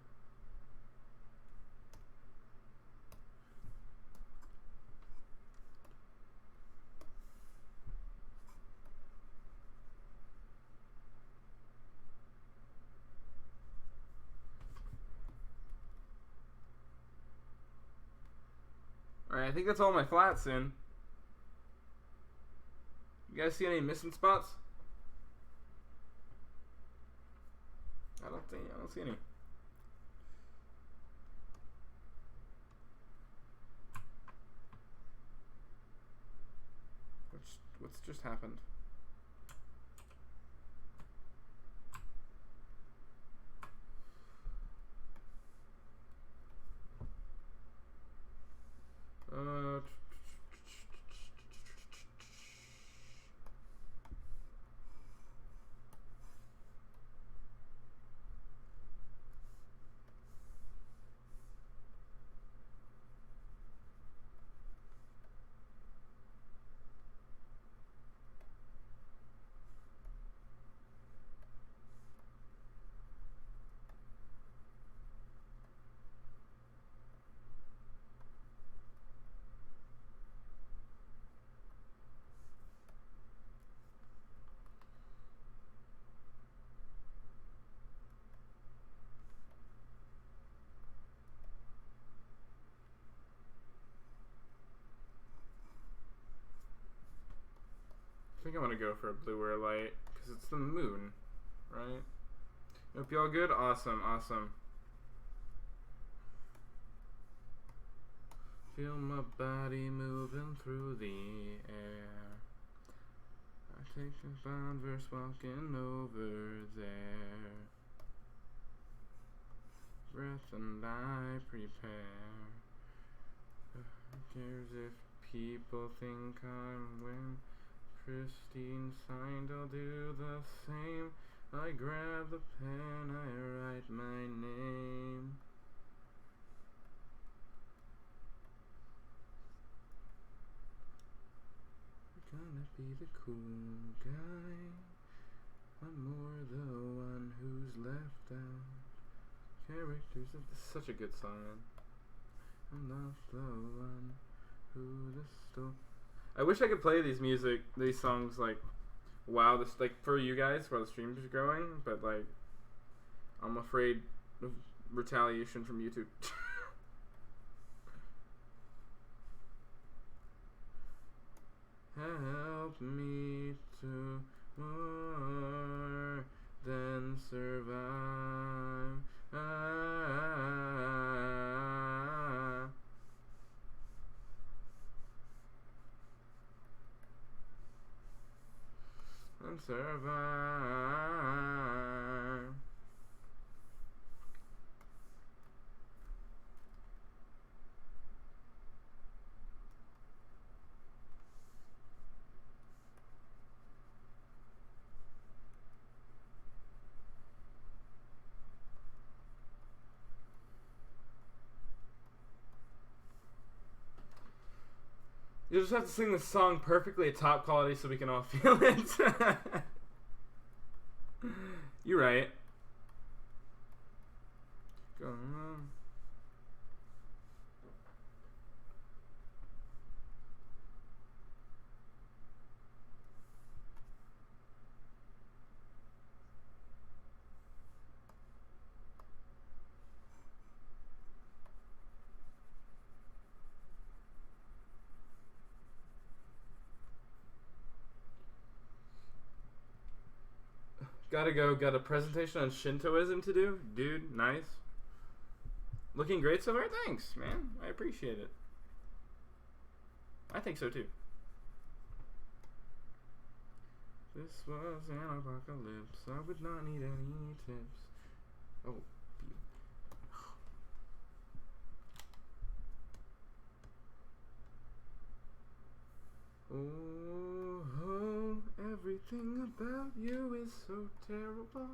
Alright, I think that's all my flats in. You guys see any missing spots? I don't see any. What's just happened? I think I'm gonna go for a bluer light because it's the moon, right? Hope y'all good. Awesome, awesome. Feel my body moving through the air. I take the boundverse walking over there. Breath and I prepare. Who cares if people think I'm when Christine signed, I'll do the same. I grab the pen, I write my name. Gonna be the cool guy. I'm more the one who's left out. Characters of this is such a good song. I'm not the one who the stole. I wish I could play these songs like while this, like for you guys while the stream is going, but like I'm afraid of retaliation from YouTube. Help me to more than survive. And survive. You'll just have to sing the song perfectly at top quality so we can all feel it. You're right. Go on. Gotta go. Got a presentation on Shintoism to do. Dude, nice. Looking great so far. Thanks, man. I appreciate it. I think so too. This was an apocalypse. I would not need any tips. Oh. Oh, everything about you is so terrible.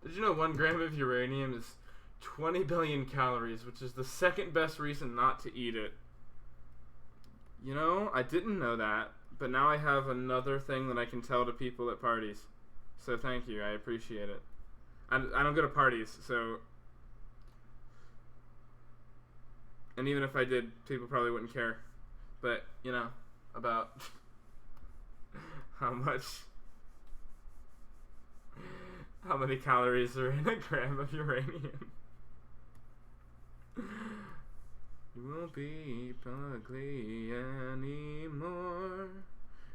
Did you know 1 gram of uranium is 20 billion calories, which is the second best reason not to eat it? You know, I didn't know that, but now I have another thing that I can tell to people at parties. So thank you, I appreciate it. I don't go to parties, so... And even if I did, people probably wouldn't care. But, you know, about how many calories are in a gram of uranium. You won't be ugly anymore.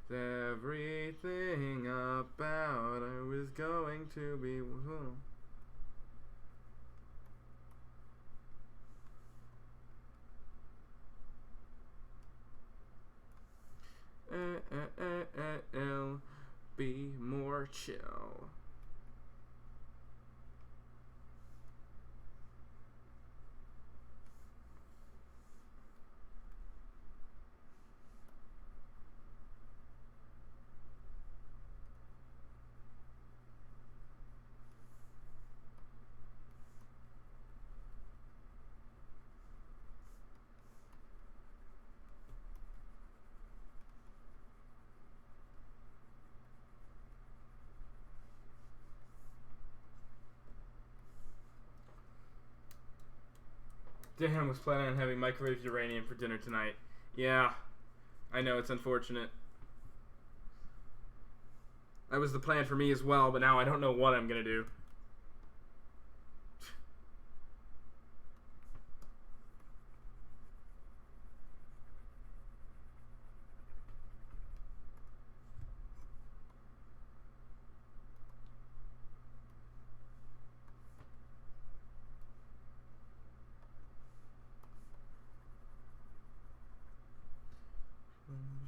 Everything about I was going to be. Be more chill. Dan was planning on having microwave uranium for dinner tonight. Yeah, I know, it's unfortunate. That was the plan for me as well, but now I don't know what I'm gonna do.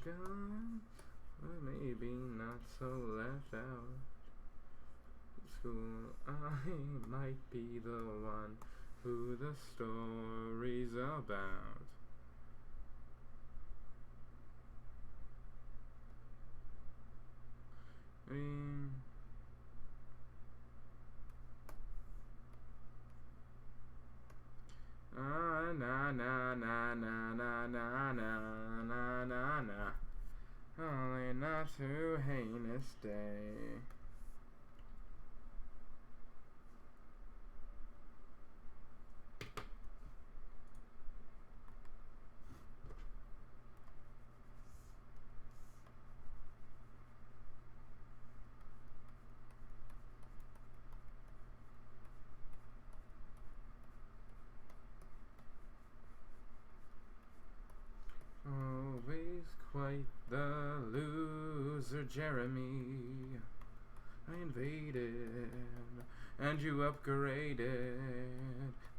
Gone, or maybe not so left out. School, I might be the one who the story's about. Na na na na na na na na na na. Only not too heinous day. Always quite the loser, Jeremy. I invaded and you upgraded.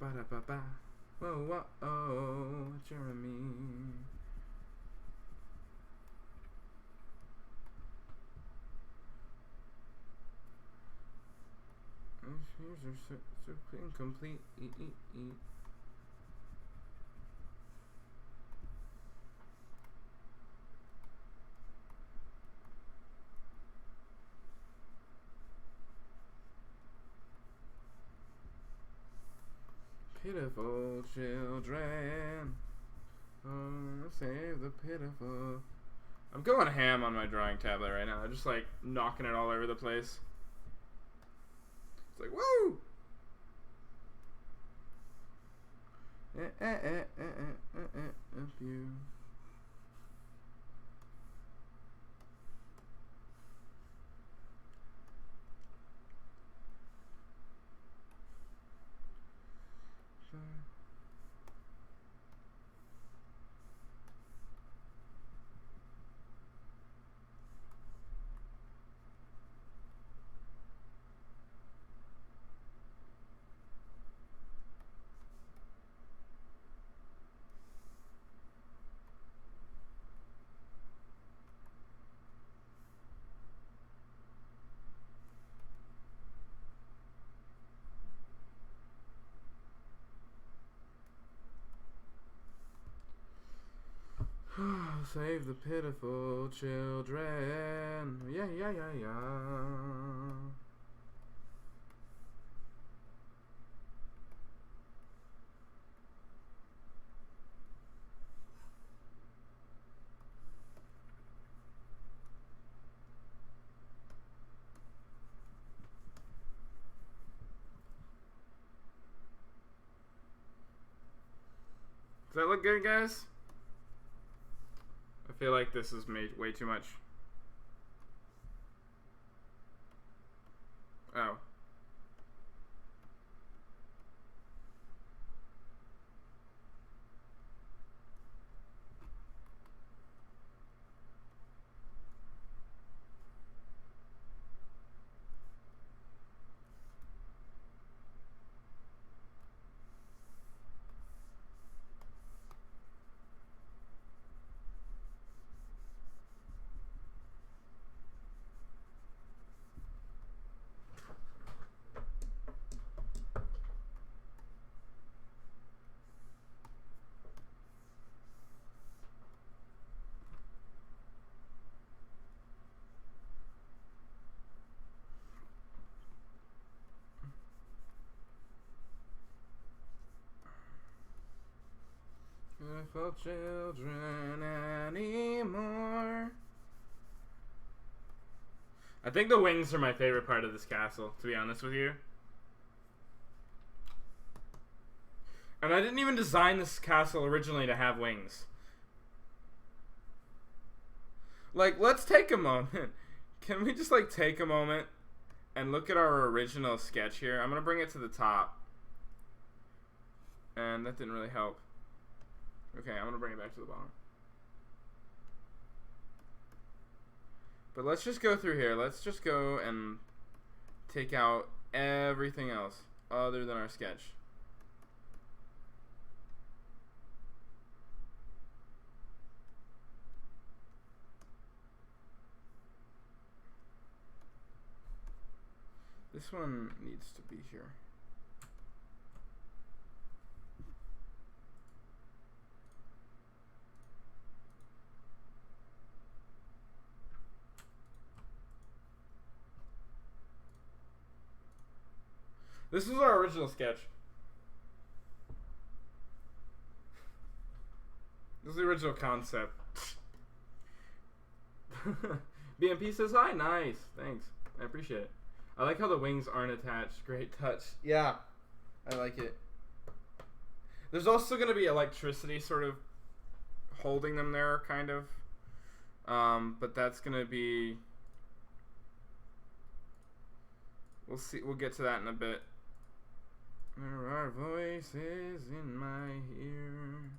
Ba da ba ba. Whoa, whoa, oh, Jeremy. Here's are so incomplete. Pitiful children, oh, save the pitiful. I'm going ham on my drawing tablet right now. I'm just like knocking it all over the place. It's like, woo! You. Save the pitiful children. Yeah. Does that look good, guys? I feel like this is made way too much. Oh. Pitiful children anymore. I think the wings are my favorite part of this castle, to be honest with you. And I didn't even design this castle originally to have wings. Like, let's take a moment. Can we just, like, take a moment and look at our original sketch here? I'm going to bring it to the top. And that didn't really help. Okay, I'm going to bring it back to the bottom. But let's just go through here. Let's just go and take out everything else other than our sketch. This one needs to be here. This is our original sketch. This is the original concept. BMP says hi. Nice. Thanks. I appreciate it. I like how the wings aren't attached. Great touch. Yeah. I like it. There's also going to be electricity sort of holding them there, kind of. But that's going to be... We'll see. We'll get to that in a bit. There are voices in my ear.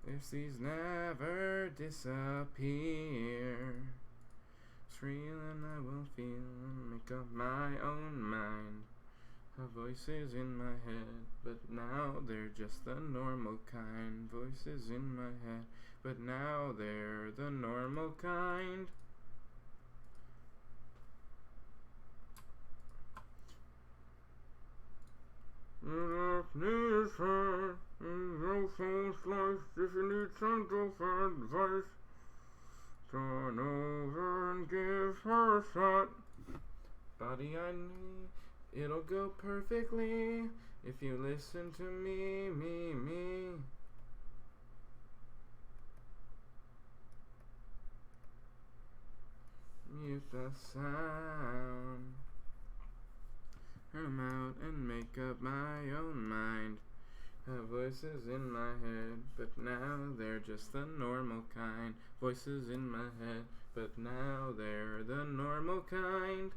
If these never disappear, it's real and I will feel and make up my own mind. Have voices in my head, but now they're just the normal kind. Voices in my head, but now they're the normal kind. If you need some girlfriend advice, turn over and give her a shot. Body on me, it'll go perfectly if you listen to me. Mute the sound. I'm out and make up my own mind. Have voices in my head, but now they're just the normal kind. Voices in my head, but now they're the normal kind.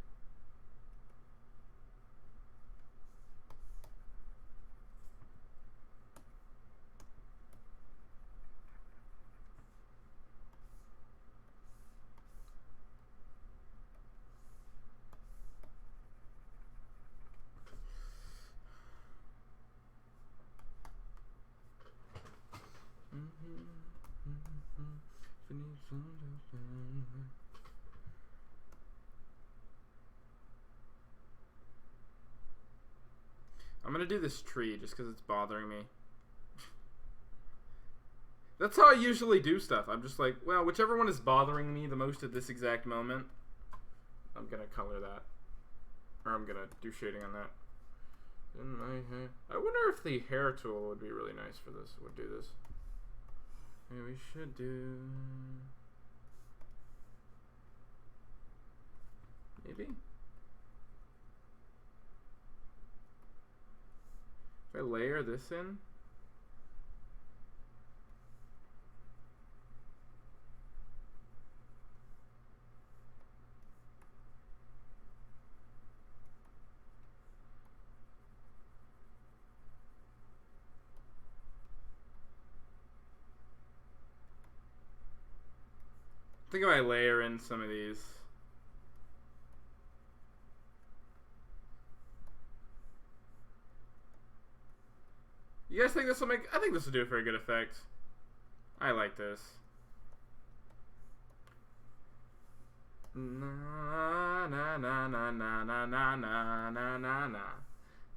I'm gonna do this tree just because it's bothering me. That's how I usually do stuff. I'm just like, well, whichever one is bothering me the most at this exact moment, I'm gonna color that. Or I'm gonna do shading on that. In my hair. I wonder if the hair tool would be really nice for this. Would do this. Maybe we should do... Maybe? If I layer this in... I think if I layer in some of these... You guys think this will make... I think this will do a very good effect. I like this. Na na na na na na na na na na na na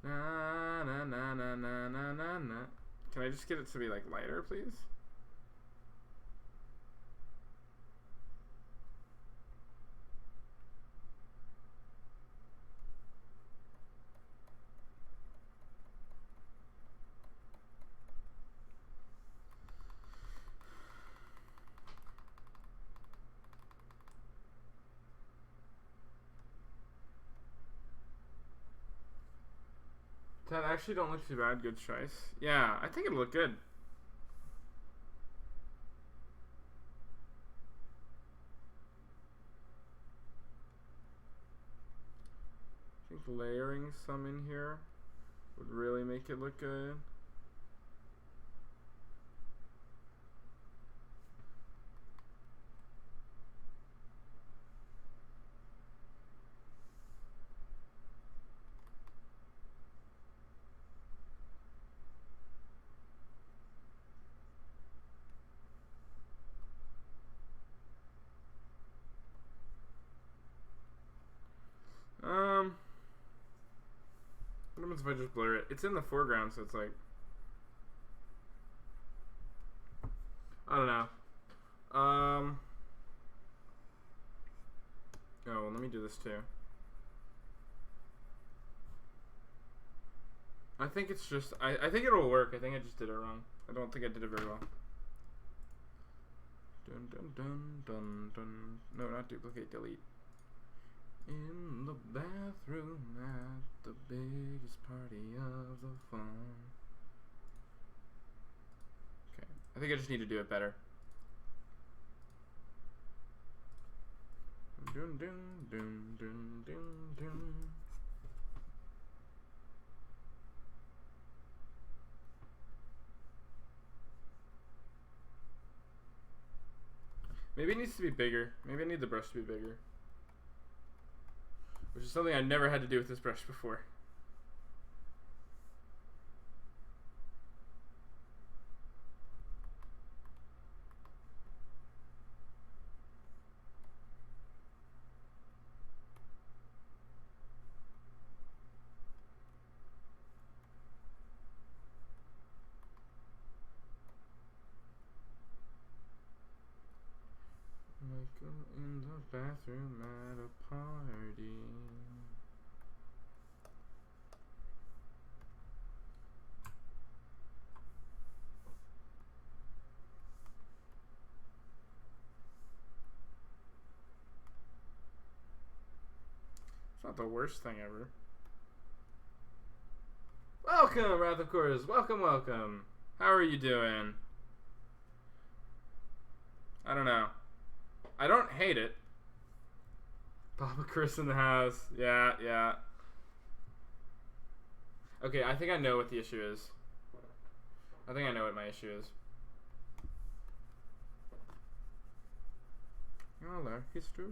na na na na na na. Can I just get it to be like lighter, please? That actually don't look too bad. Good choice. Yeah, I think it'll look good. I think layering some in here would really make it look good. What happens if I just blur it? It's in the foreground, so it's like... I don't know. Oh, well, let me do this too. I think it's just... I think it'll work. I think I just did it wrong. I don't think I did it very well. Dun dun dun dun dun. No, not duplicate, delete. In the bathroom at the biggest party of the fun. Okay, I think I just need to do it better. Dun dun dun dun dun dun. Maybe it needs to be bigger. Maybe I need the brush to be bigger. Which is something I never had to do with this brush before. Go in the bathroom at a party. It's not the worst thing ever. Welcome, Wrath of Course. Welcome, welcome. How are you doing? I don't know. I don't hate it. Papa Chris in the house. Yeah, yeah. Okay, I think I know what the issue is. I think I know what my issue is. All our history.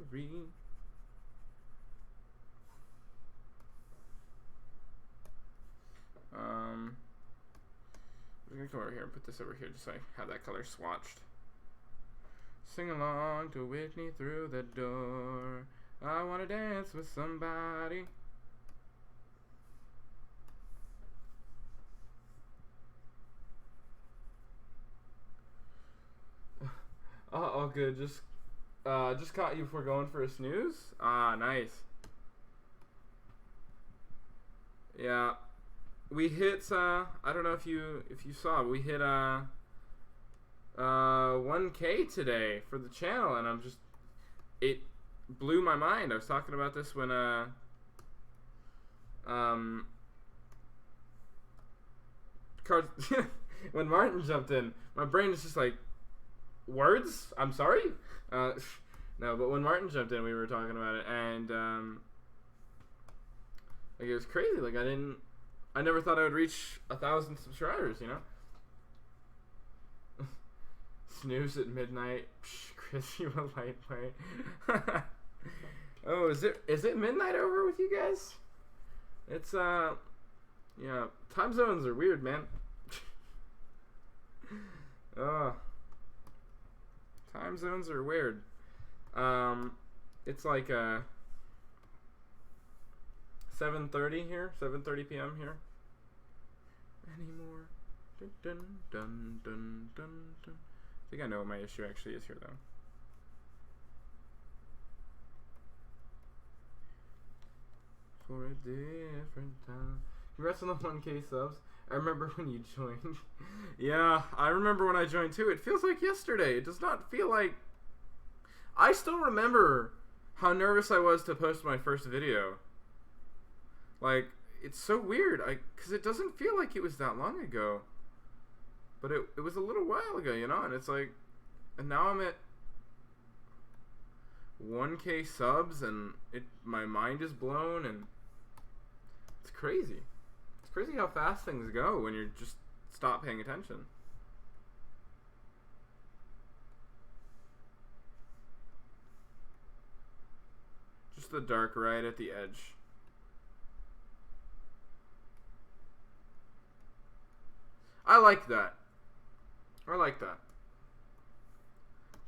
We're gonna come over here and put this over here just so I have that color swatched. Sing along to Whitney through the door. I wanna dance with somebody. All good. Just caught you before going for a snooze. Ah, nice. Yeah, we hit. I don't know if you saw. We hit 1K today for the channel, and it blew my mind. I was talking about this when when Martin jumped in. My brain is just like, words? I'm sorry? No, but when Martin jumped in, we were talking about it, and like, it was crazy. Like, I never thought I would reach 1,000 subscribers, you know? Snooze at midnight. Psh, Chris, you a lightweight. Oh, is it midnight over with you guys? It's yeah, time zones are weird, man. Time zones are weird. It's like 7:30 here, 7:30 p.m. here. Anymore. Dun, dun, dun, dun, dun, dun. I think I know what my issue actually is here, though. For a different time. Congrats on the 1K subs. I remember when you joined. Yeah, I remember when I joined too. It feels like yesterday. It does not feel like... I still remember how nervous I was to post my first video. Like, it's so weird. Because it doesn't feel like it was that long ago. But it was a little while ago, you know? And it's like... And now I'm at 1K subs, and my mind is blown, and... It's crazy. It's crazy how fast things go when you just stop paying attention. Just the dark right at the edge. I like that. I like that.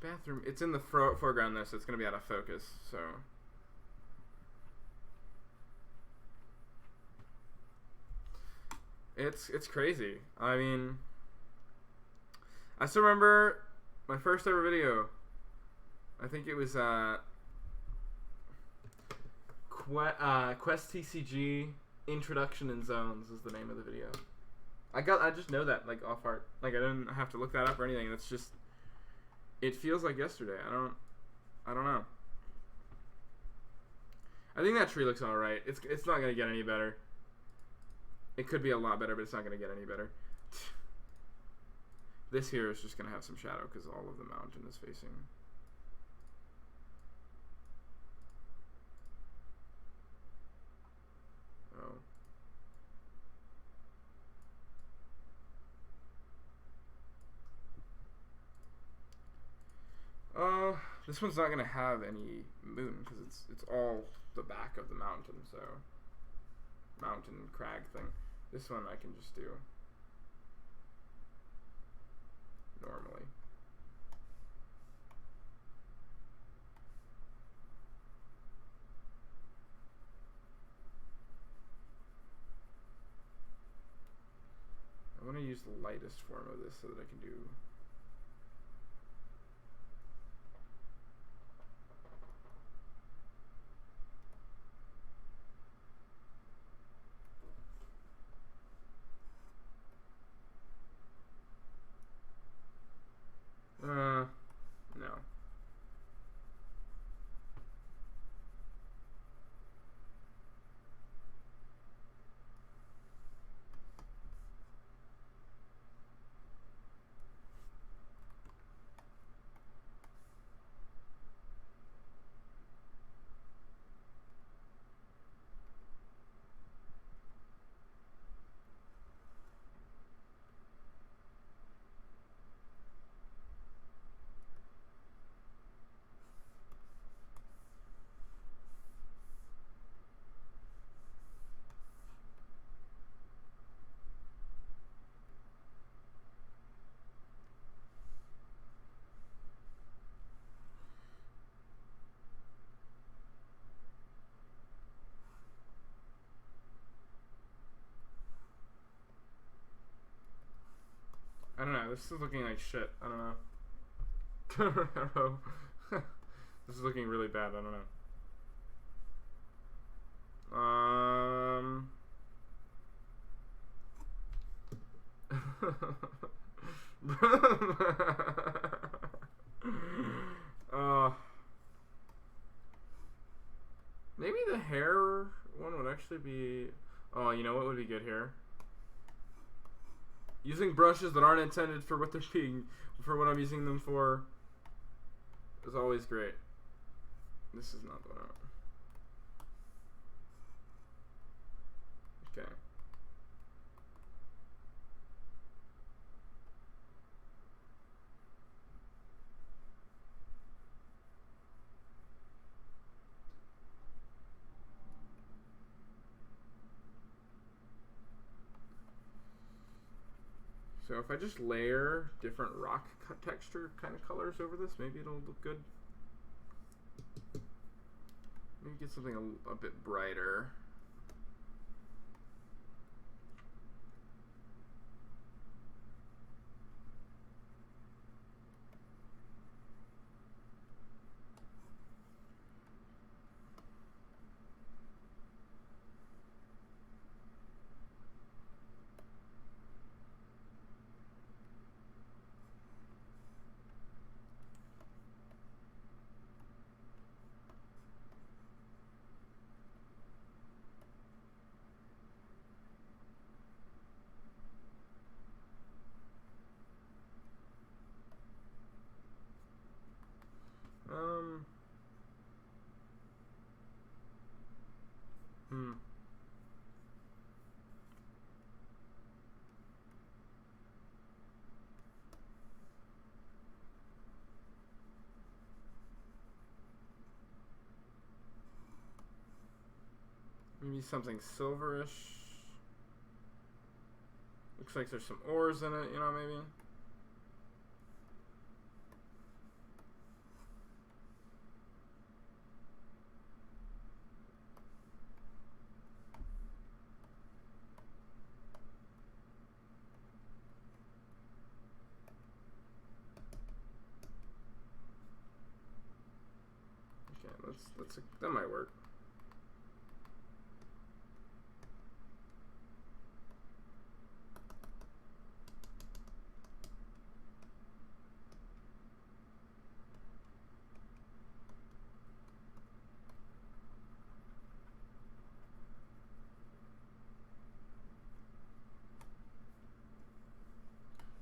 Bathroom. It's in the foreground there, so it's going to be out of focus, so... It's crazy. I mean, I still remember my first ever video. I think it was Quest TCG Introduction in Zones is the name of the video. I just know that like off heart. Like, I didn't have to look that up or anything. It's just, it feels like yesterday. I don't know. I think that tree looks all right. It's not gonna get any better. It could be a lot better, but it's not going to get any better. This here is just going to have some shadow because all of the mountain is facing. Oh. This one's not going to have any moon because it's all the back of the mountain, so mountain crag thing. This one I can just do normally. I want to use the lightest form of this so that I can do... This is looking like shit. I don't know. I don't know. This is looking really bad. I don't know. Maybe the hair one would actually be... Oh, you know what would be good here? Using brushes that aren't intended for what they're being... For what I'm using them for is always great. This is not the one I want. Okay. So if I just layer different rock texture kind of colors over this, maybe it'll look good. Maybe get something a bit brighter. Maybe something silverish. Looks like there's some ores in it, you know, maybe. Okay, that might work.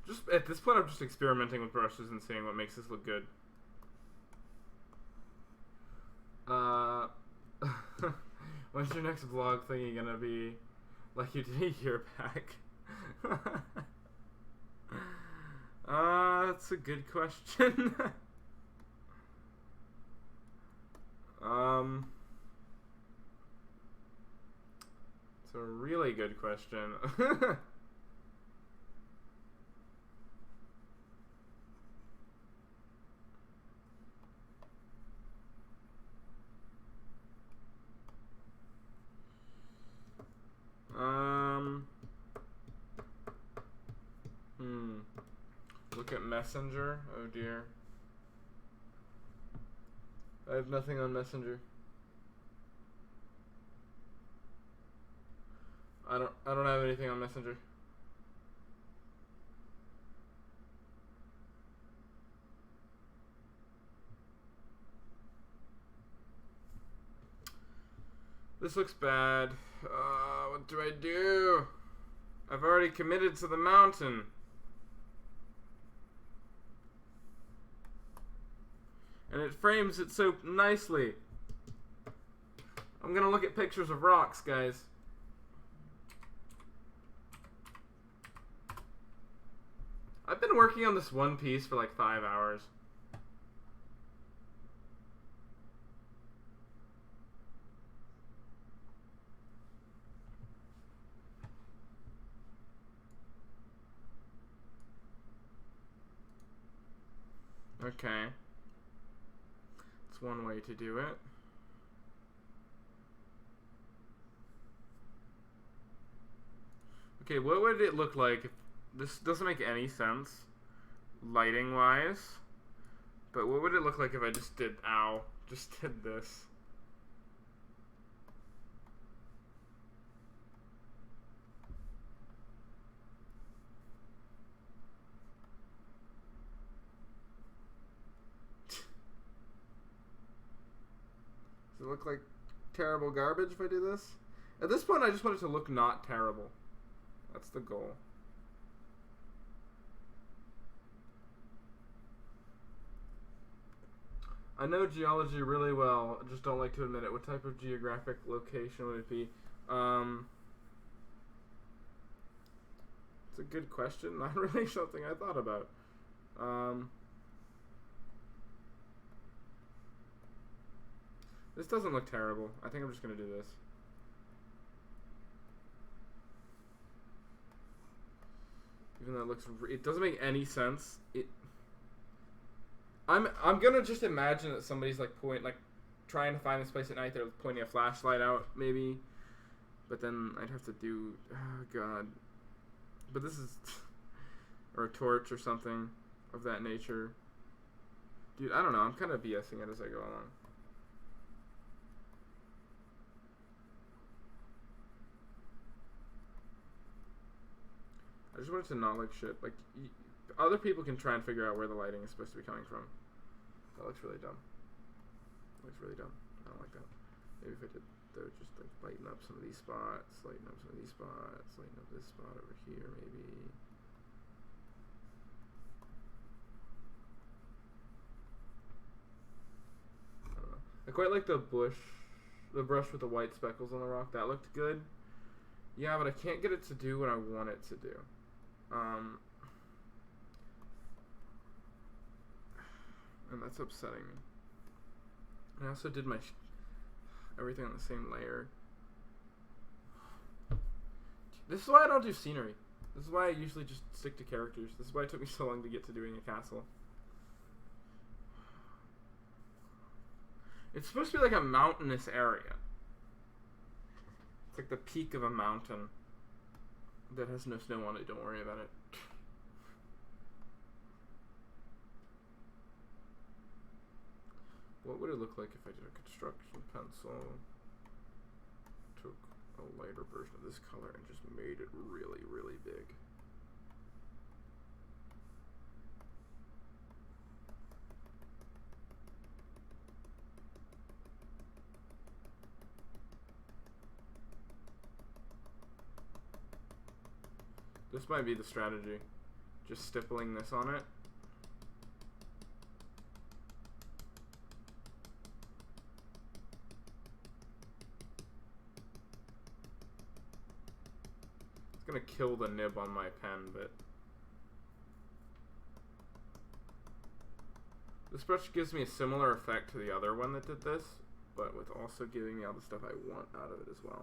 Just at this point, I'm just experimenting with brushes and seeing what makes this look good. When's your next vlog thingy gonna be like you did a year back? That's a good question. It's a really good question. Look at Messenger. Oh dear. I have nothing on Messenger. I don't have anything on Messenger. This looks bad. What do I do? I've already committed to the mountain. And it frames it so nicely. I'm gonna look at pictures of rocks, guys. I've been working on this one piece for like 5 hours. Okay. That's one way to do it. Okay, what would it look like if this doesn't make any sense? lighting wise. But what would it look like if I just did, just did this? Does it look like terrible garbage if I do this? At this point, I just want it to look not terrible. That's the goal. I know geology really well, I just don't like to admit it. What type of geographic location would it be? It's a good question. Not really something I thought about. This doesn't look terrible. I think I'm just going to do this. Even though it looks... it doesn't make any sense. I'm gonna just imagine that somebody's like trying to find this place at night. They're pointing a flashlight out, maybe. But then I'd have to do... oh, God. But this is... or a torch or something of that nature. Dude, I don't know. I'm kind of BSing it as I go along. I just want it to not look shit. Like, other people can try and figure out where the lighting is supposed to be coming from. That looks really dumb. That looks really dumb. I don't like that. Maybe if I did, though, just like lighten up some of these spots, lighten up some of these spots, lighten up this spot over here, maybe. I don't know. I quite like the brush with the white speckles on the rock. That looked good. Yeah, but I can't get it to do what I want it to do. And that's upsetting me. I also did my everything on the same layer. This is why I don't do scenery. This is why I usually just stick to characters. This is why it took me so long to get to doing a castle. It's supposed to be like a mountainous area. It's like the peak of a mountain that has no snow on it. Don't worry about it. What would it look like if I did a construction pencil, took a lighter version of this color and just made it really, really big? This might be the strategy. Just stippling this on it. It's gonna kill the nib on my pen, but this brush gives me a similar effect to the other one that did this, but with also giving me all the stuff I want out of it as well.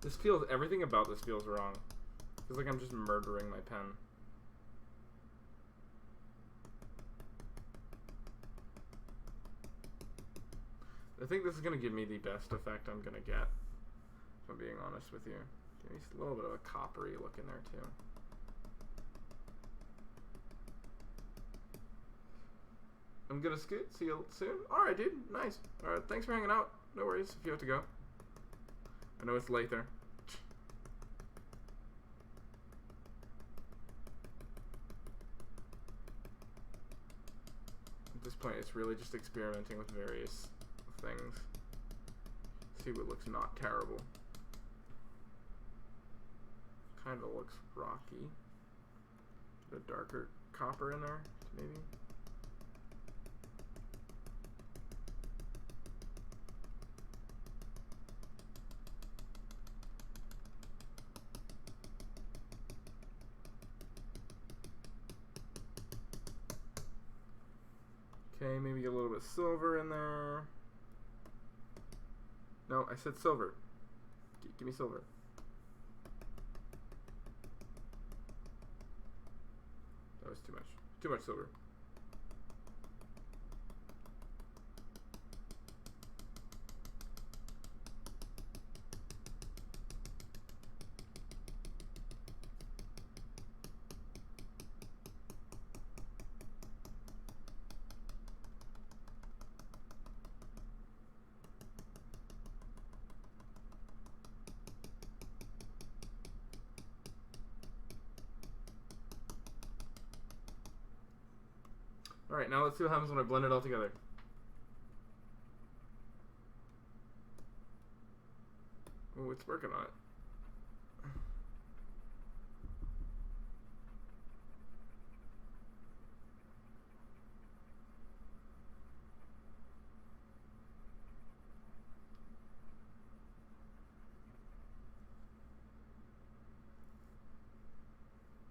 This feels, everything about this feels wrong. It feels like I'm just murdering my pen. I think this is going to give me the best effect I'm going to get, if I'm being honest with you. Give me a little bit of a coppery look in there too. I'm going to scoot. See you soon. Alright, dude. Nice. Alright, thanks for hanging out. No worries if you have to go. I know it's late there. At this point, it's really just experimenting with various things. See what looks not terrible. Kind of looks rocky. The darker copper in there, maybe. Okay, maybe get a little bit of silver in there. No, I said silver. Give me silver. That was too much. Too much silver. Alright, now let's see what happens when I blend it all together. Oh, it's working on it.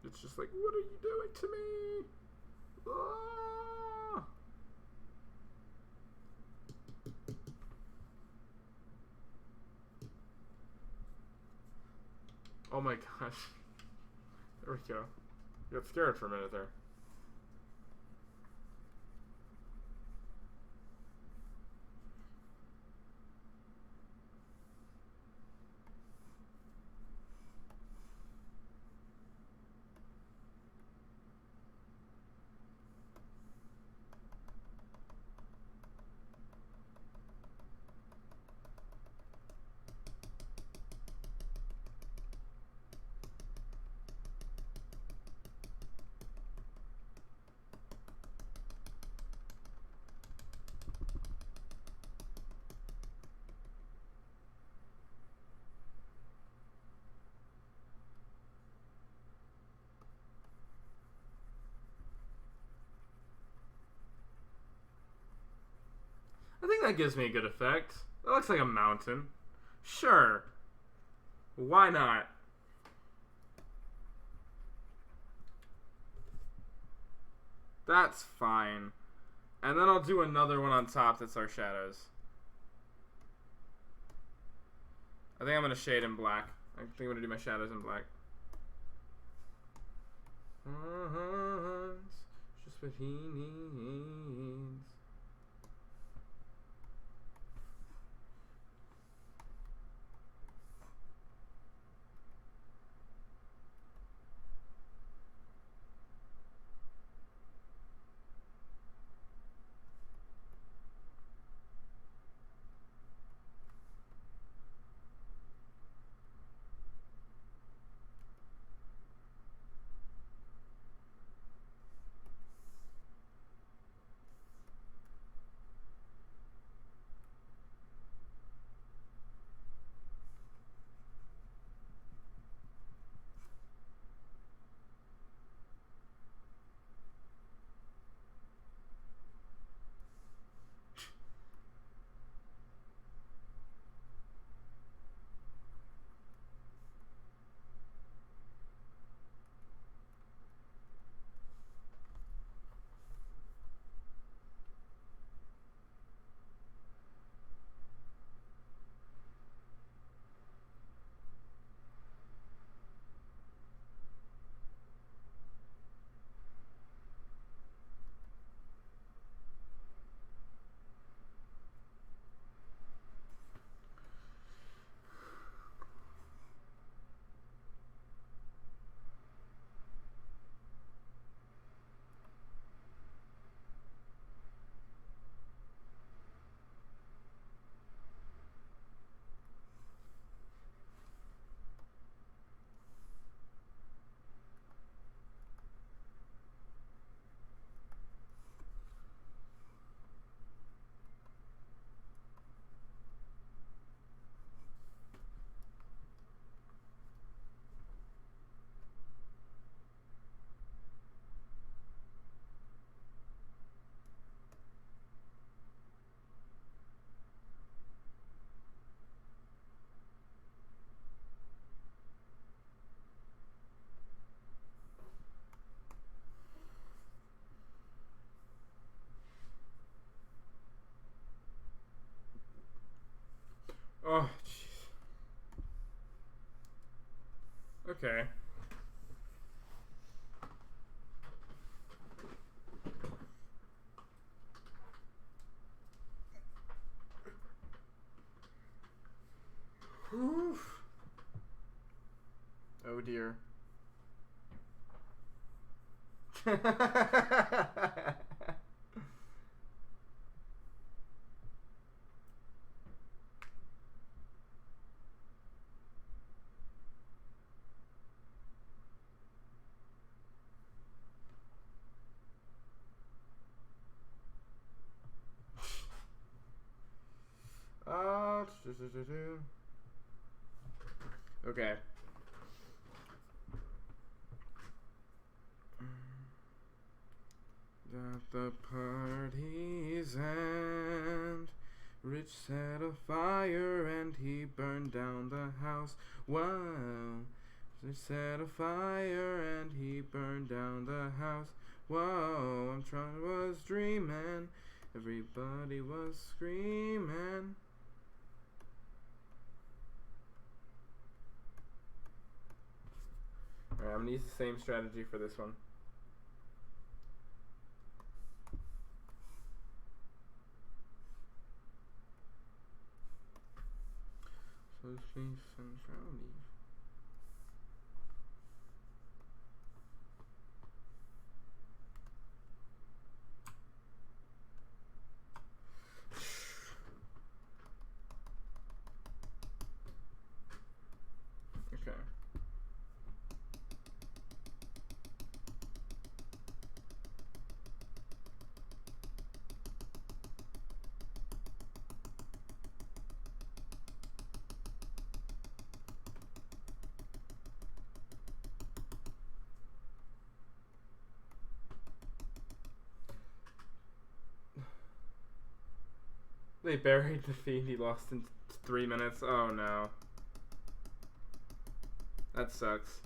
It's just like, what are you doing to me? Ah! Oh my gosh. There we go. Got scared for a minute there. I think that gives me a good effect. That looks like a mountain. Sure. Why not? That's fine. And then I'll do another one on top that's our shadows. I think I'm going to shade in black. I think I'm going to do my shadows in black. Just what he needs. Okay. Oof. Oh dear. Okay. At the party's end, Rich set a fire and he burned down the house. Wow. Rich set a fire and he burned down the house. Whoa, was dreaming. Everybody was screaming. Alright, I'm gonna use the same strategy for this one. So space and brownies. Okay. They buried the feed. He lost in 3 minutes. Oh no. That sucks.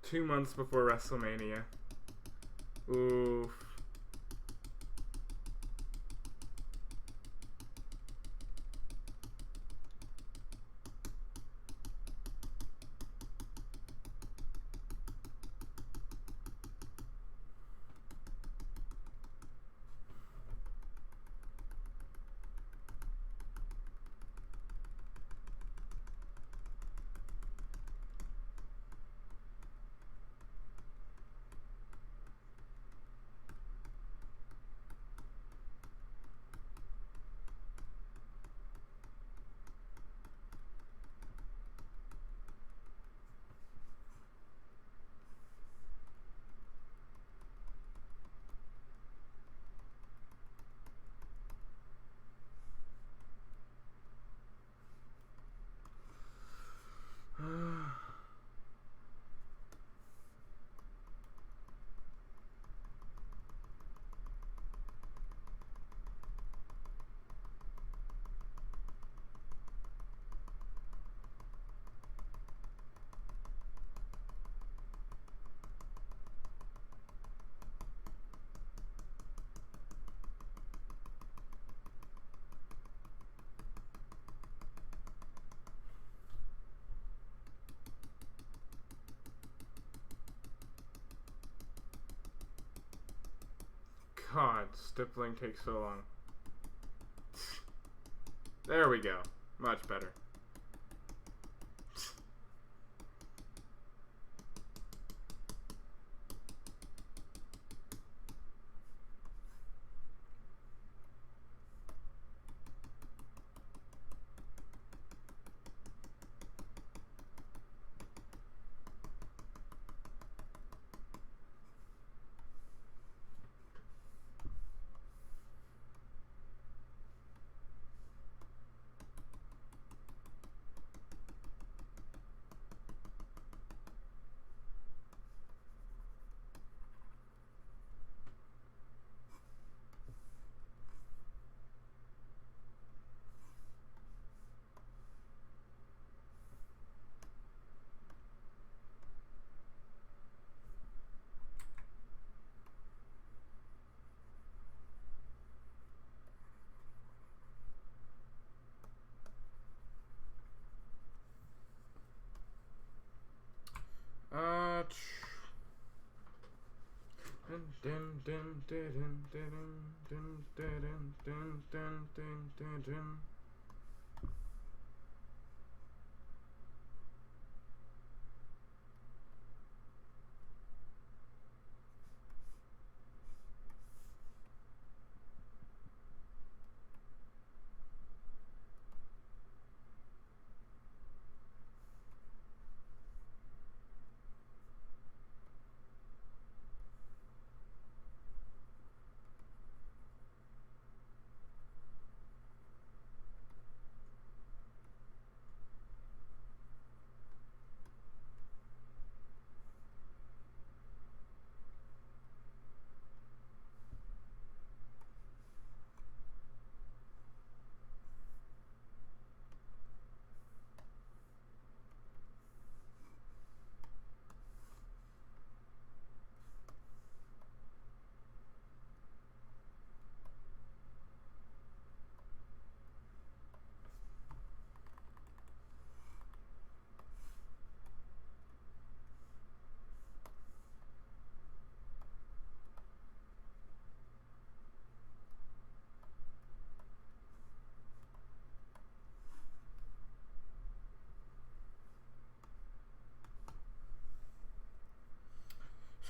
Two months before WrestleMania. Oof. God, stippling takes so long. There we go. Much better.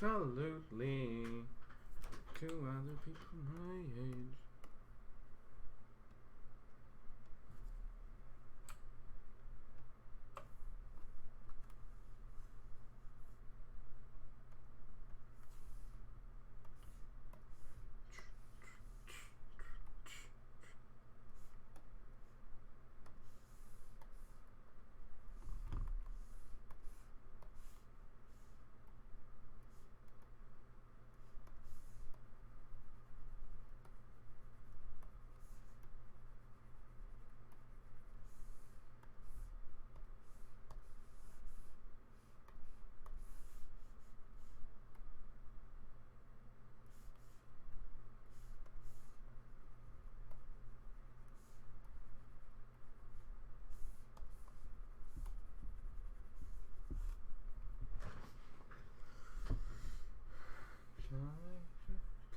Absolutely. To other people my age.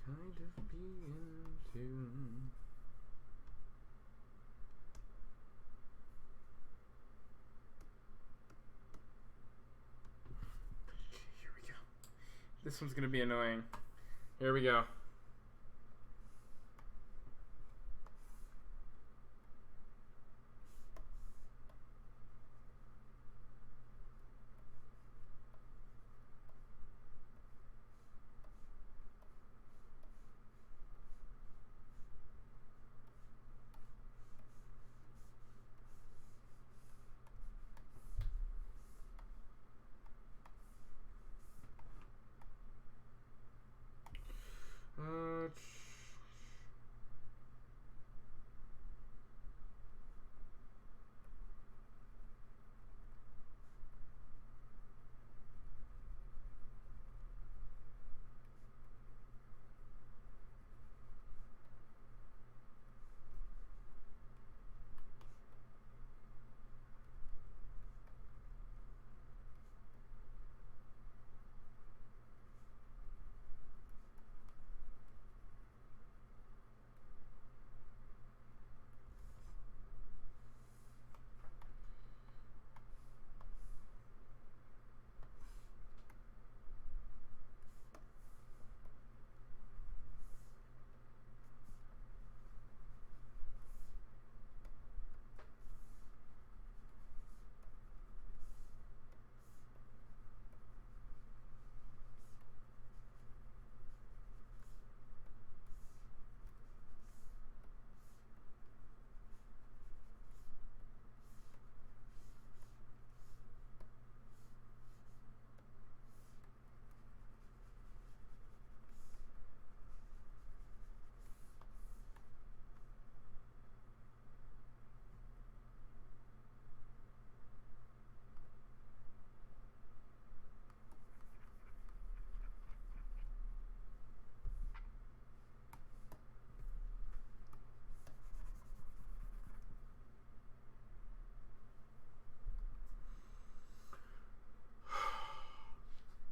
Kind of be into. Here we go. This one's gonna be annoying. Here we go.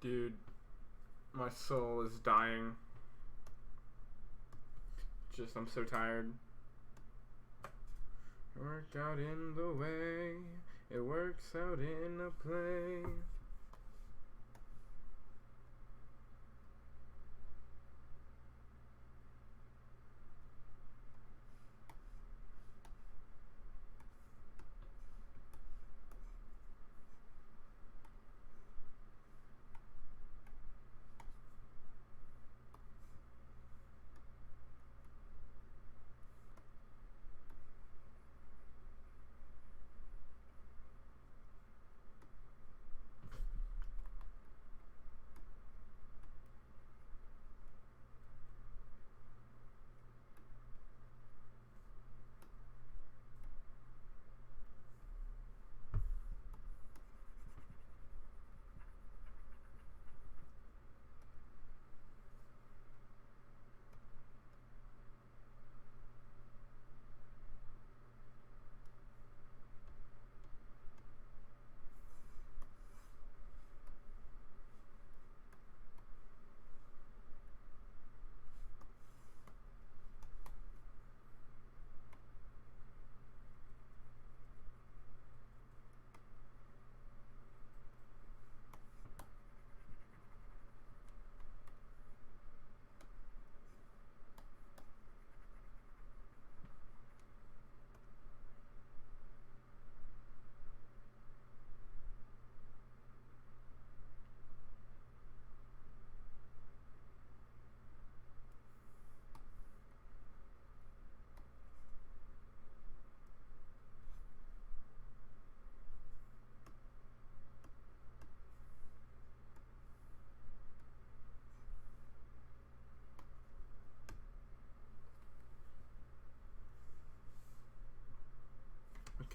Dude, my soul is dying. Just, I'm so tired. Worked out in the way, it works out in a play.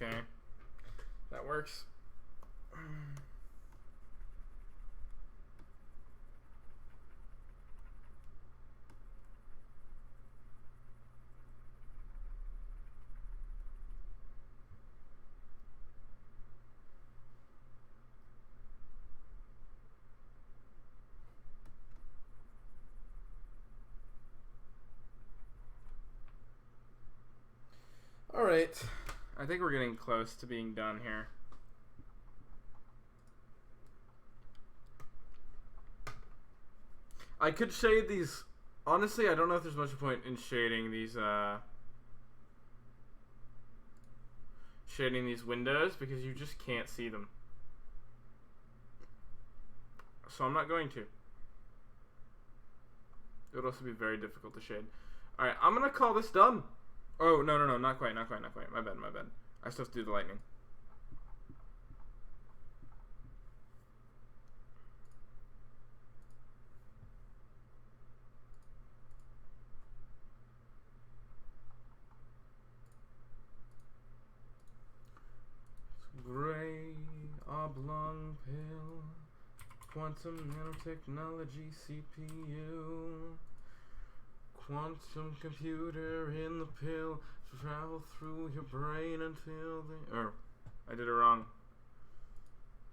Okay, that works. All right, I think we're getting close to being done here. I could shade these. Honestly, I don't know if there's much point in shading these windows because you just can't see them. So I'm not going to. It would also be very difficult to shade. Alright, I'm gonna call this done. Oh, no, not quite. My bad. I still have to do the lightning. Gray oblong pill, quantum nanotechnology CPU, quantum computer in the pill to travel through your brain until the. I did it wrong.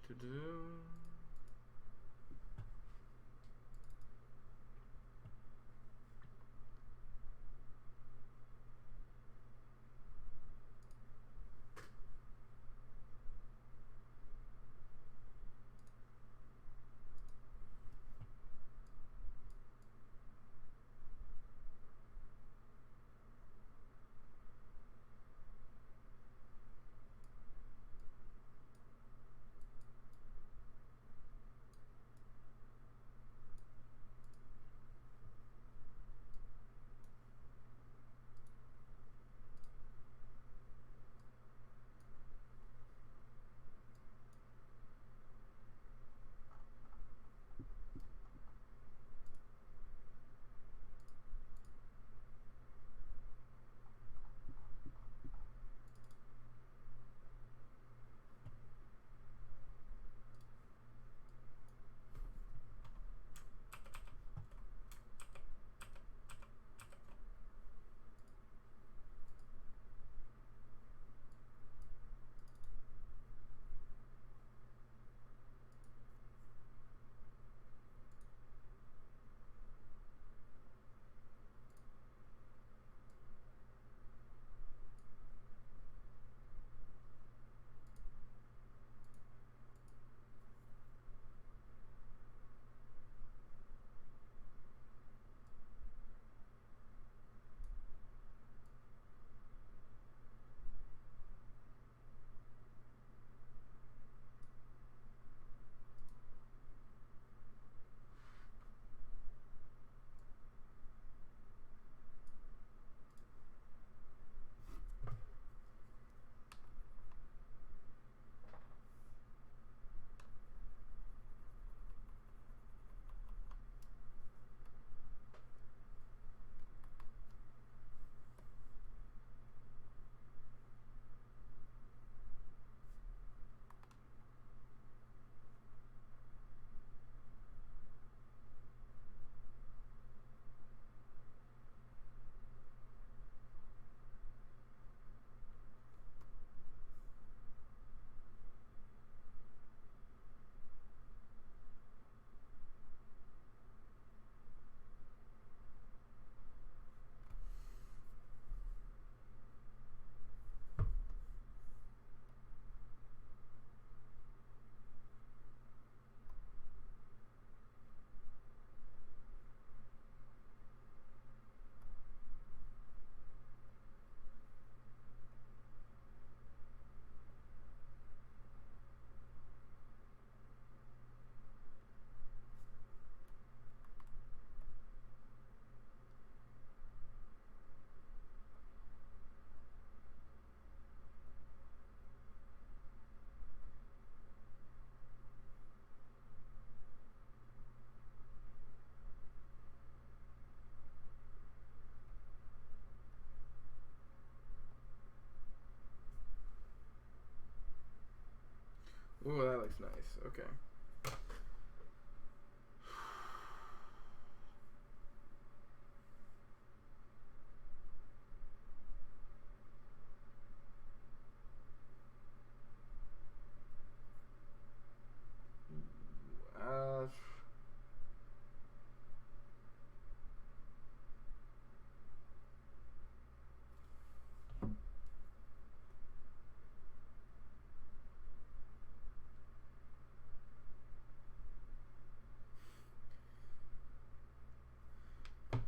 To do. nice. Okay. Uh,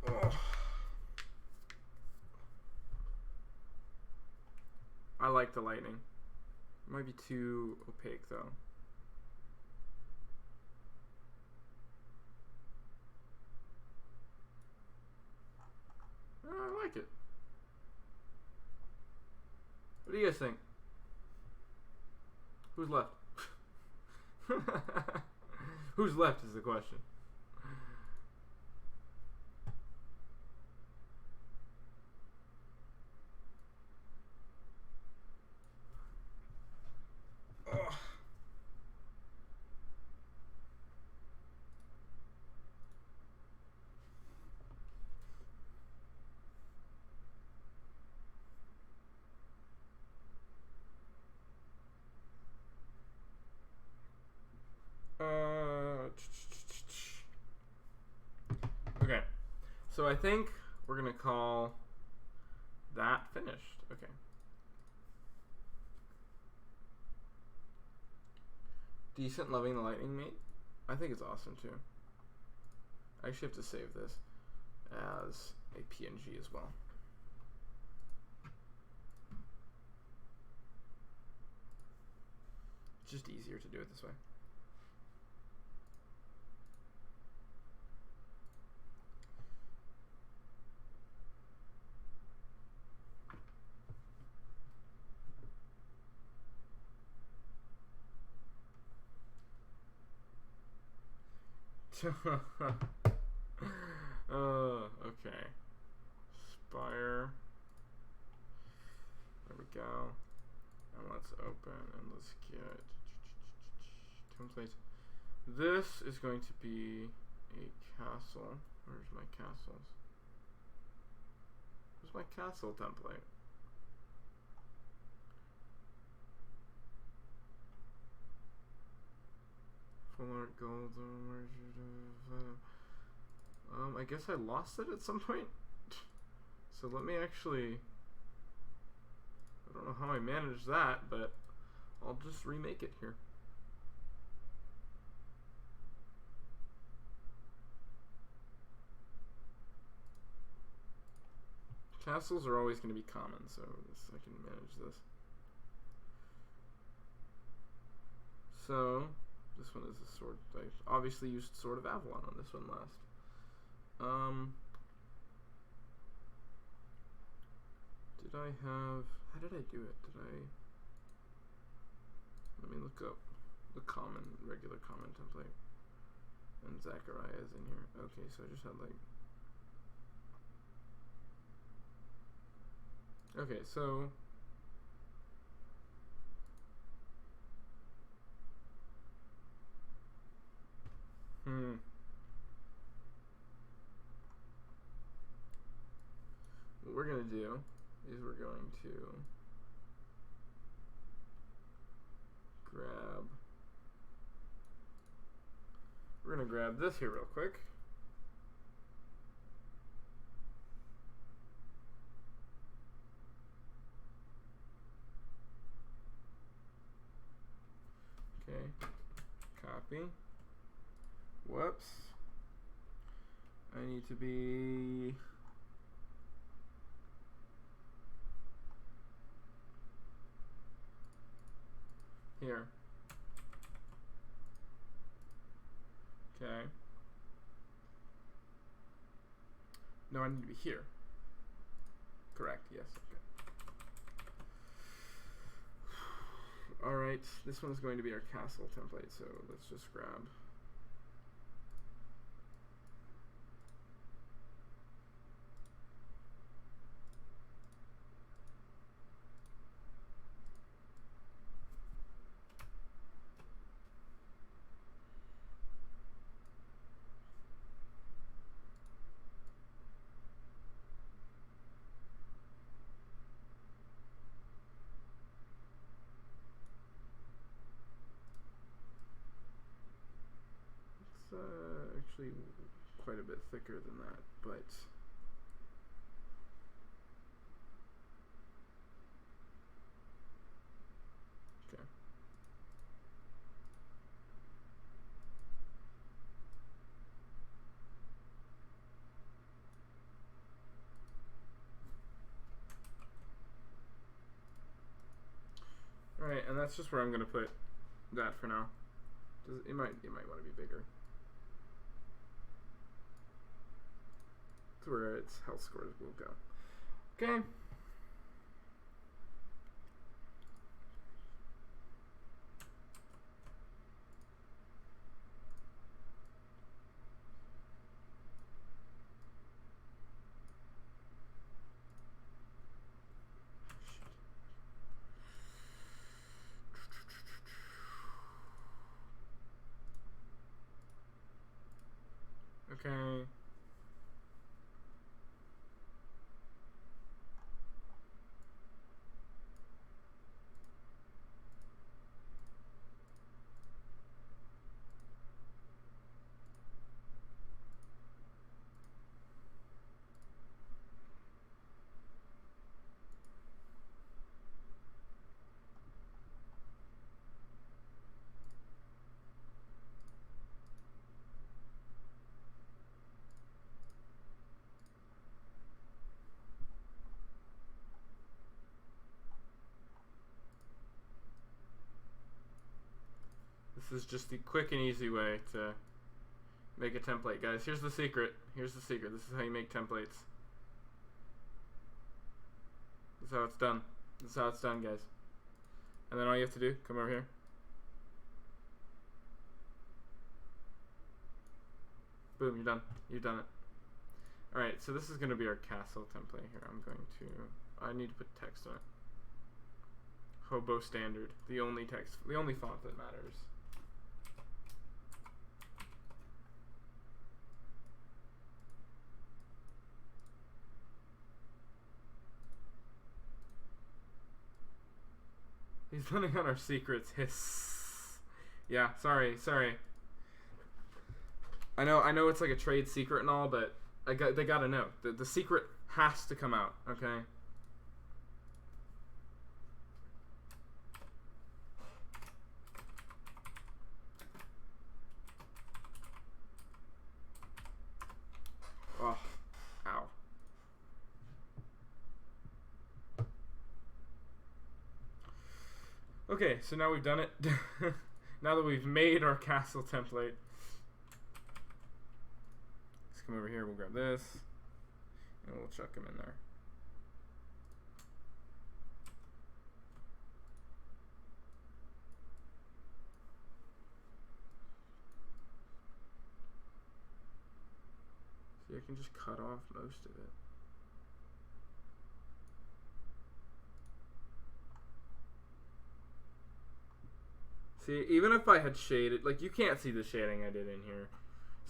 oh. I like the lightning. It might be too opaque though. I like it. What do you guys think? Who's left? Who's left is the question. Oh. Okay, so I think we're gonna call that finished. Okay. Decent, loving the lightning mate. I think it's awesome too. I actually have to save this as a PNG as well. It's just easier to do it this way. Okay. Spire. There we go. And let's open and let's get templates. This is going to be a castle. Where's my castles? Where's my castle template? Full art gold. I guess I lost it at some point. So let me actually. I don't know how I managed that, but I'll just remake it here. Castles are always going to be common, so I can manage this. So this one is a sword. I obviously used Sword of Avalon on this one last. Did I have? How did I do it? Let me look up the regular common template. And Zachariah is in here. Okay, so I just had like. Okay, so. What we're going to do is we're going to grab this here real quick. Okay, copy. Whoops. I need to be here. Okay. No, I need to be here. Correct, yes. Okay. Alright, this one's going to be our castle template, so let's just grab. actually quite a bit thicker than that, but okay. All right, and that's just where I'm gonna put that for now. It might want to be bigger. That's where its health scores will go. Okay. Okay. This is just the quick and easy way to make a template, guys. Here's the secret. Here's the secret. This is how you make templates. This is how it's done. This is how it's done, guys. And then all you have to do, come over here. Boom, you're done. You've done it. Alright, so this is going to be our castle template here. I need to put text on it. Hobo standard. The only text, the only font that matters. He's running on our secrets. Hiss. Yeah, sorry. I know it's like a trade secret and all, but they gotta know. The secret has to come out, okay? Oh, ow. Okay, so now we've done it. Now that we've made our castle template, let's come over here, we'll grab this, and we'll chuck him in there. See, I can just cut off most of it. See, even if I had shaded, like, you can't see the shading I did in here.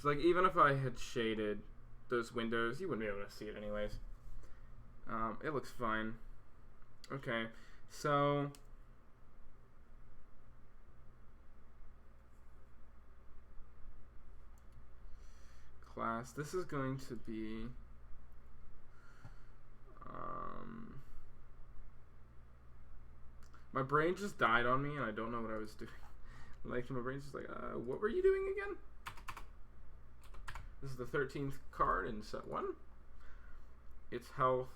So, like, even if I had shaded those windows, you wouldn't be able to see it anyways. It looks fine. Okay, so class, this is going to be my brain just died on me and I don't know what I was doing. Like, my brain's just like, what were you doing again? This is the 13th card in set 1. Its health.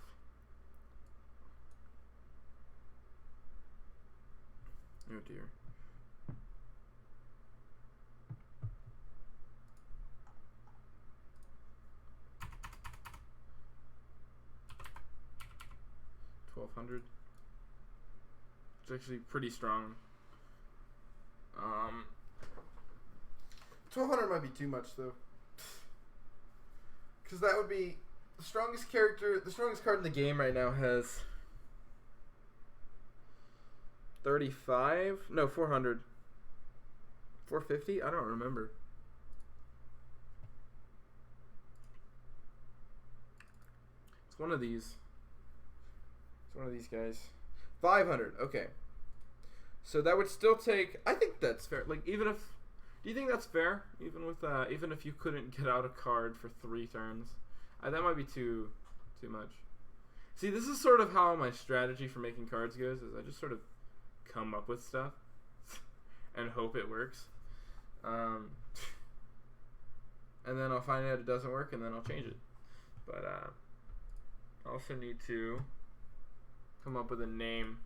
Oh dear. $1,200. It's actually pretty strong. 1,200 might be too much though, because that would be the strongest character. The strongest card in the game right now has 35. No, 400. 450. I don't remember. It's one of these. It's one of these guys. 500. Okay. So that would still take, I think that's fair. Like, even if Do you think that's fair? Even with even if you couldn't get out a card for 3 turns, that might be too much. See, this is sort of how my strategy for making cards goes. Is I just sort of come up with stuff and hope it works, and then I'll find out it doesn't work, and then I'll change it. But I also need to come up with a name.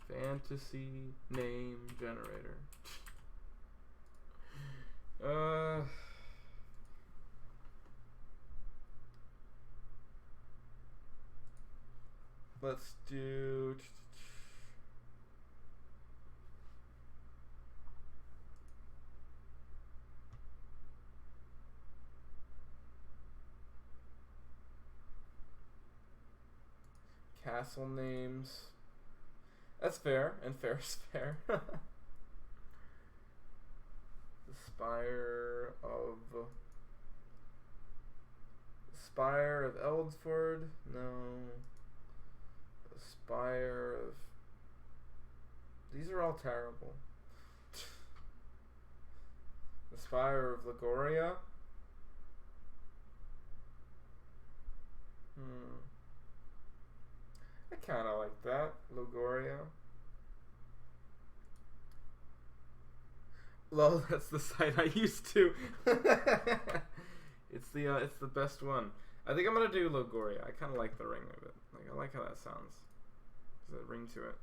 Fantasy name generator. Let's do castle names. That's fair, and fair is fair. The Spire of Eldsford? No. The Spire of... These are all terrible. The Spire of Lagoria? I kind of like that. Lagoria. Lol, that's the site I used to. It's the best one. I think I'm gonna do Lagoria. I kind of like the ring of it. Like, I like how that sounds. There's a ring to it.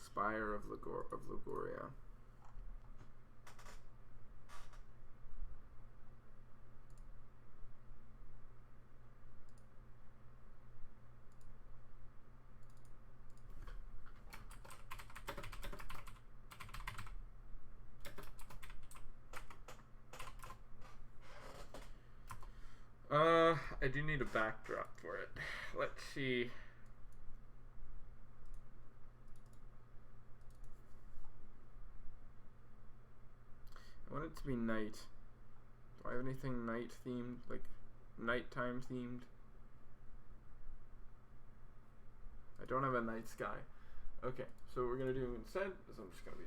Spire of Lagoria. I do need a backdrop for it. Let's see. I want it to be night. Do I have anything night themed, like nighttime themed? I don't have a night sky. Okay, so what we're gonna do instead is I'm just gonna be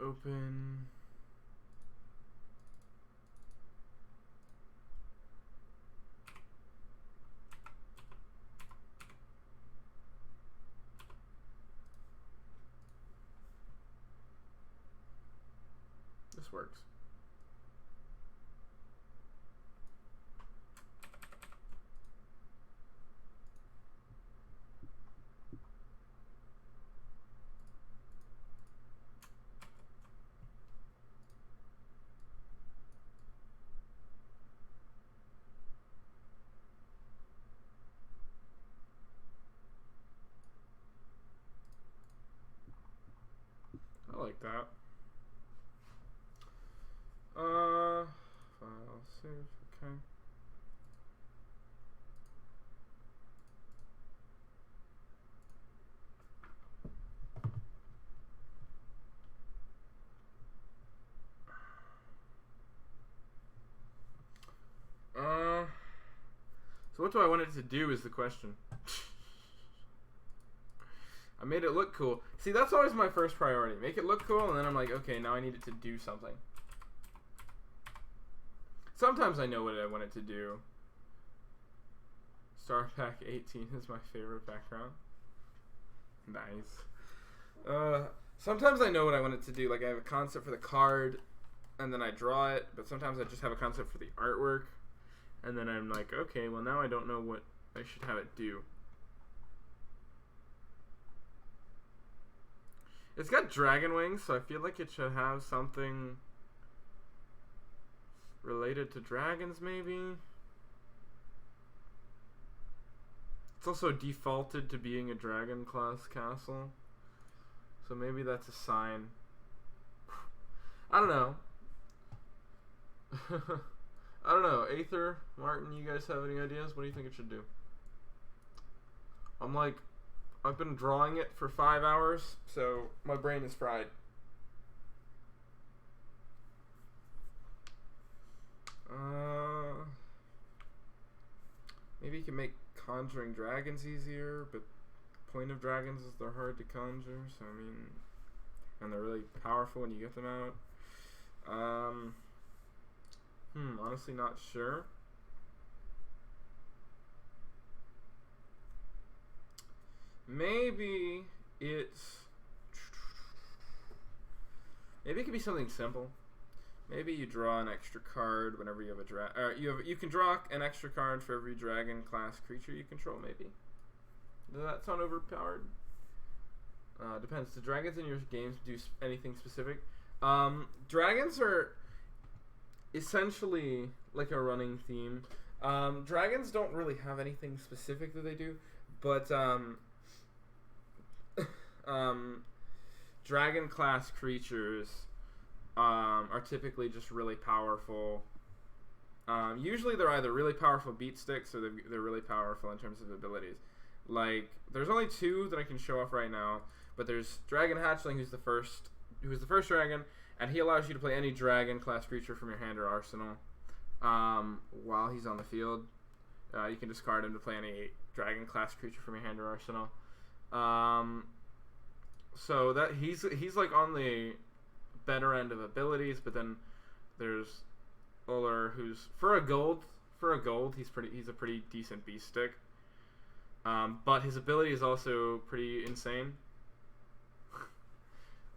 open. This works. I like that. File save, okay. So what do I want it to do is the question. I made it look cool. See, that's always my first priority. Make it look cool, and then I'm like, okay, now I need it to do something. Sometimes I know what I want it to do. Star Pack 18 is my favorite background. Nice. Sometimes I know what I want it to do. Like, I have a concept for the card, and then I draw it. But sometimes I just have a concept for the artwork. And then I'm like, okay, well, now I don't know what I should have it do. It's got dragon wings, so I feel like it should have something related to dragons, maybe. It's also defaulted to being a dragon class castle. So maybe that's a sign. I don't know. I don't know. Aether, Martin, you guys have any ideas? What do you think it should do? I've been drawing it for 5 hours, so my brain is fried. Maybe you can make conjuring dragons easier, but the point of dragons is they're hard to conjure, so I mean, and they're really powerful when you get them out. Honestly not sure. Maybe it could be something simple. Maybe you draw an extra card whenever you have a you can draw an extra card for every dragon class creature you control. Maybe. Does that sound overpowered? Depends. Do dragons in your games do anything specific? Dragons are essentially like a running theme. Dragons don't really have anything specific that they do, but dragon class creatures are typically just really powerful. Usually they're either really powerful beat sticks or they're really powerful in terms of abilities. Like, there's only 2 that I can show off right now, but there's Dragon Hatchling, who's the first dragon, and he allows you to play any dragon class creature from your hand or arsenal while he's on the field. You can discard him to play any dragon class creature from your hand or arsenal. So that he's like on the better end of abilities, but then there's Uller, who's for a gold he's a pretty decent beast stick. But his ability is also pretty insane.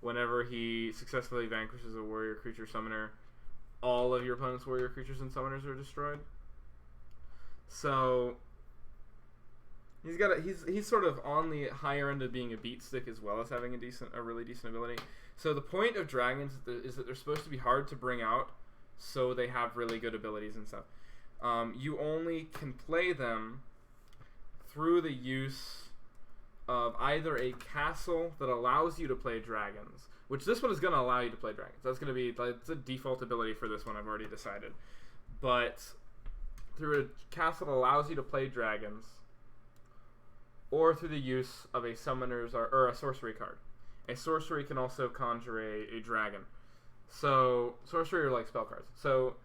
Whenever he successfully vanquishes a warrior creature summoner, all of your opponent's warrior creatures and summoners are destroyed. So he's sort of on the higher end of being a beat stick as well as having a really decent ability. So the point of dragons is that they're supposed to be hard to bring out, so they have really good abilities and stuff. You only can play them through the use of either a castle that allows you to play dragons, which this one is going to allow you to play dragons. That's going to be it's a default ability for this one, I've already decided. But through a castle that allows you to play dragons, or through the use of a summoner's or a sorcery card. A sorcery can also conjure a dragon. So sorcery are like spell cards. So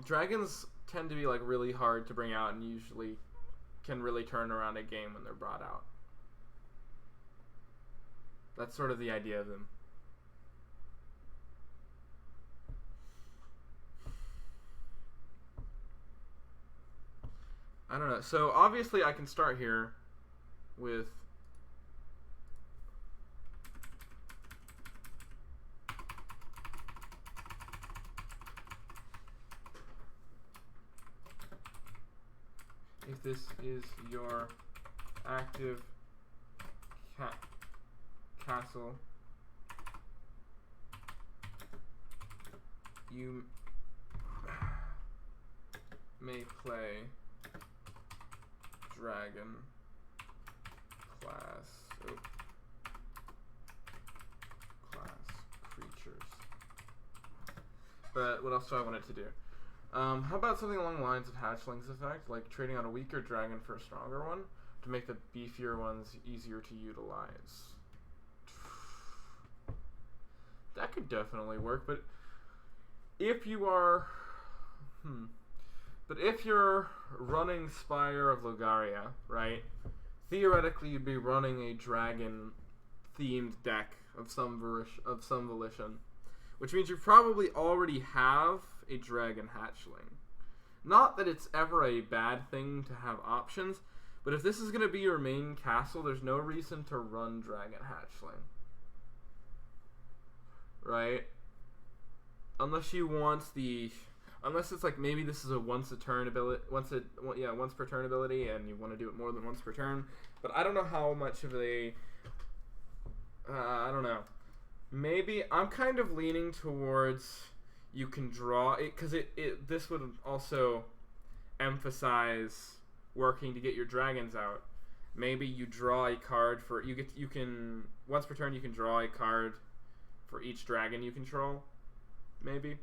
dragons tend to be like really hard to bring out and usually can really turn around a game when they're brought out. That's sort of the idea of them. I don't know. So obviously I can start here with if this is your active castle, you may play dragon class creatures. But what else do I want it to do? How about something along the lines of Hatchling's effect, like trading out a weaker dragon for a stronger one to make the beefier ones easier to utilize? That could definitely work, but if you are if you're running Spire of Lugaria, right, theoretically you'd be running a dragon themed deck of some volition, which means you probably already have a dragon hatchling. Not that it's ever a bad thing to have options, but if this is going to be your main castle, there's no reason to run dragon hatchling, right? Unless it's like maybe this is a once per turn ability, and you want to do it more than once per turn. But I don't know how much of a I don't know. Maybe I'm kind of leaning towards you can draw it, because this would also emphasize working to get your dragons out. Maybe you draw a card for you can once per turn you can draw a card for each dragon you control. Maybe.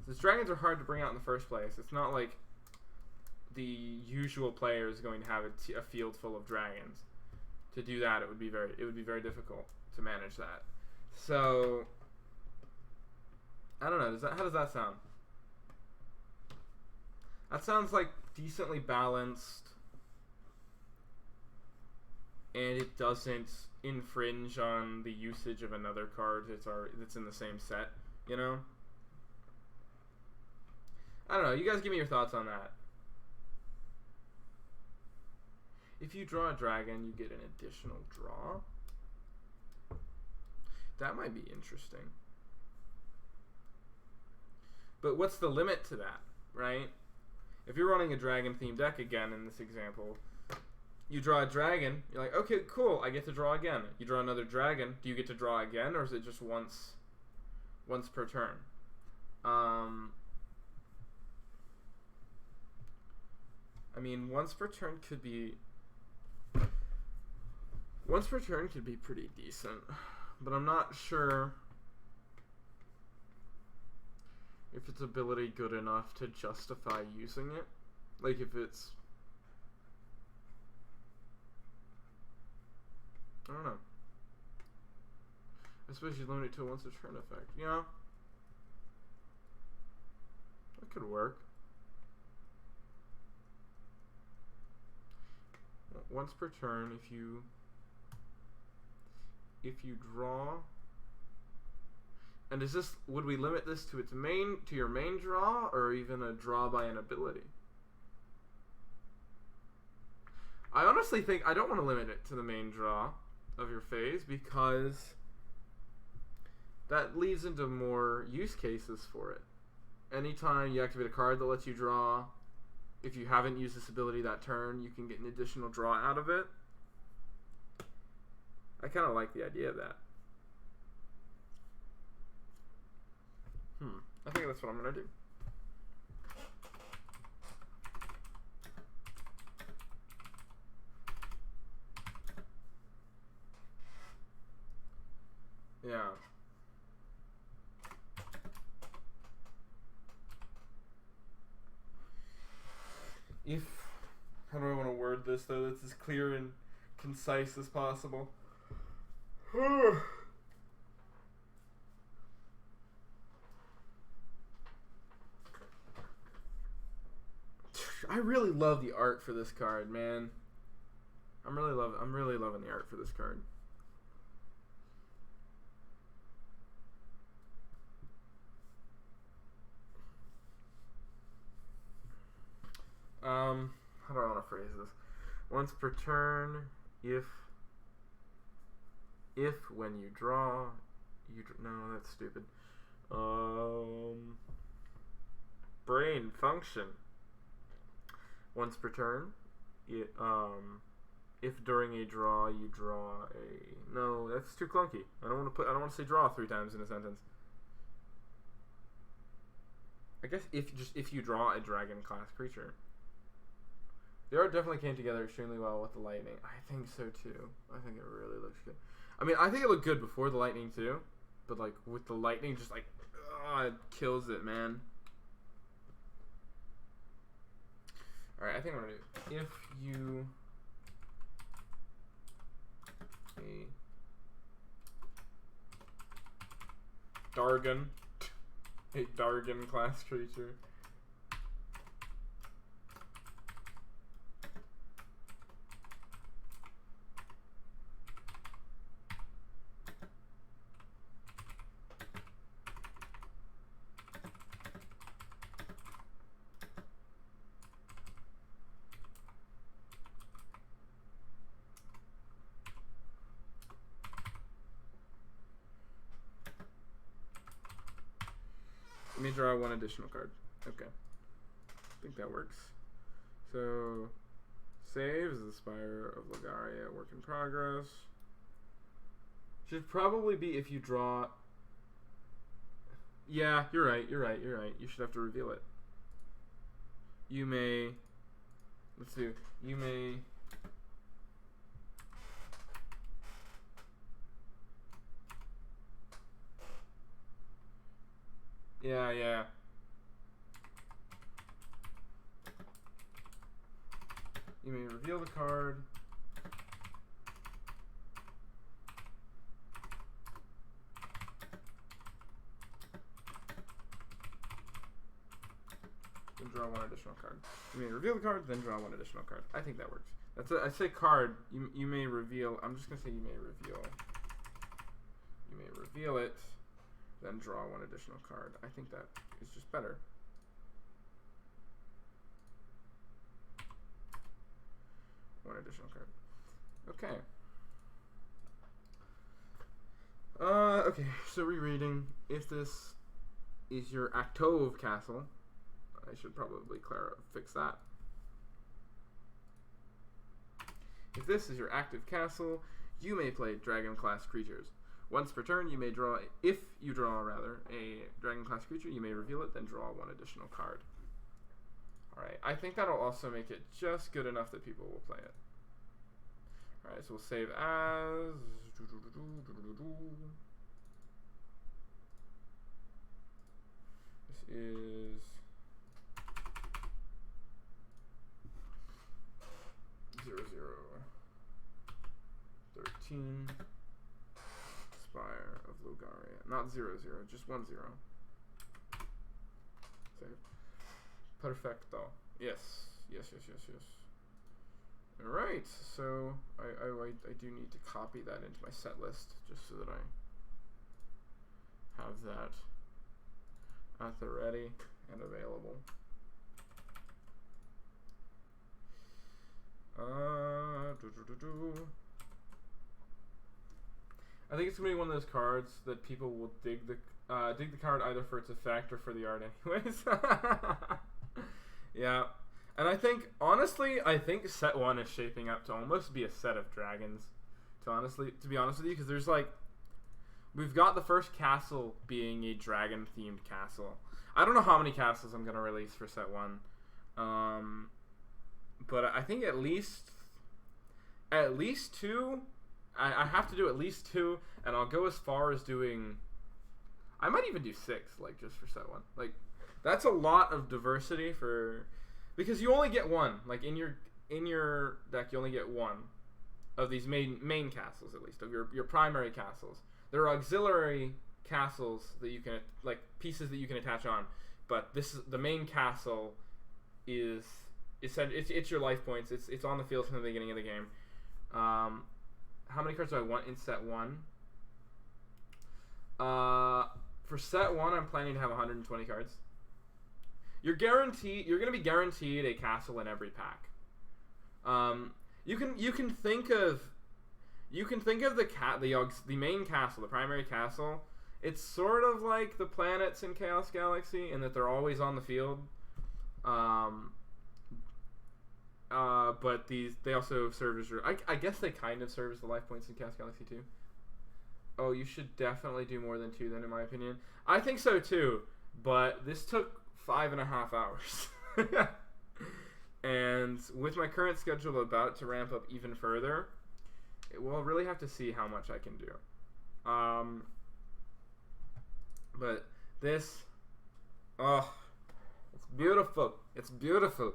Since dragons are hard to bring out in the first place, it's not like the usual player is going to have a field full of dragons. To do that, it would be very difficult to manage that. So I don't know. How does that sound? That sounds like decently balanced, and it doesn't infringe on the usage of another card that's in the same set. You know? I don't know. You guys give me your thoughts on that. If you draw a dragon, you get an additional draw. That might be interesting. But what's the limit to that, right? If you're running a dragon-themed deck again in this example, you draw a dragon, you're like, okay, cool, I get to draw again. You draw another dragon, do you get to draw again, or is it just once per turn? I mean, once per turn could be pretty decent, but I'm not sure if its ability good enough to justify using it. Like if it's, I don't know. I suppose you limit it to a once a turn effect. Yeah, that could work. Once per turn, if you draw, and would we limit this to your main draw, or even a draw by an ability? I honestly think I don't want to limit it to the main draw of your phase, because that leads into more use cases for it. Anytime you activate a card that lets you draw, if you haven't used this ability that turn, you can get an additional draw out of it. I kind of like the idea of that. I think that's what I'm going to do. Yeah. How do I want to word this, though, that's as clear and concise as possible? I really love the art for this card, man. I'm really loving the art for this card. How do I want to phrase this? Once per turn, if when you draw, no, that's stupid. Brain function. Once per turn, if during a draw you draw a, no, that's too clunky. I don't want to say draw 3 times in a sentence. I guess if you draw a dragon class creature. The art definitely came together extremely well with the lightning. I think so too. I think it really looks good. I mean, I think it looked good before the lightning too, but like with the lightning, just like, it kills it, man. All right, I think I'm gonna do. If you a Dargon class creature. Let me draw 1 additional card. Okay. I think that works. So, save is the Spire of Lagaria, work in progress. Should probably be if you draw. Yeah, you're right. You should have to reveal it. you may, let's see, you may yeah. You may reveal the card. Then draw one additional card. You may reveal the card, then draw one additional card. I think that works. That's I say card. You may reveal. I'm just gonna say you may reveal. You may reveal it, then draw one additional card. I think that is just better. One additional card. Okay. Okay, so rereading. If this is your Actove castle, I should probably fix that. If this is your active castle, you may play dragon class creatures. Once per turn, you may draw, if you draw rather, a dragon class creature, you may reveal it, then draw one additional card. Alright, I think that'll also make it just good enough that people will play it. Alright, so we'll save as... This is... 13 Spire of Lugaria. Not 0, just 1, 0. Save. Perfecto. Yes. Alright, so I do need to copy that into my set list just so that I have that at the ready and available. I think it's gonna be one of those cards that people will dig the card either for its effect or for the art anyways. Yeah. And I think, honestly, set 1 is shaping up to almost be a set of dragons. To be honest with you, because there's like, we've got the first castle being a dragon-themed castle. I don't know how many castles I'm gonna release for set 1, but I think at least 2. I have to do at least 2, and I'll go as far as doing. I might even do 6, like just for set 1. Like, that's a lot of diversity for. Because you only get one, like in your deck, you only get one of these main castles, at least of your primary castles. There are auxiliary castles that you can, like pieces that you can attach on, but this is the main castle. It's your life points. It's on the field from the beginning of the game. How many cards do I want in set 1? For set 1, I'm planning to have 120 cards. You're going to be guaranteed a castle in every pack. You can think of the main castle, the primary castle. It's sort of like the planets in Chaos Galaxy in that they're always on the field. But they also serve as I guess they kind of serve as the life points in Chaos Galaxy too. Oh, you should definitely do more than 2 then, in my opinion. I think so too, but this took 5.5 hours. And with my current schedule about to ramp up even further, we'll really have to see how much I can do. But this, it's beautiful. It's beautiful.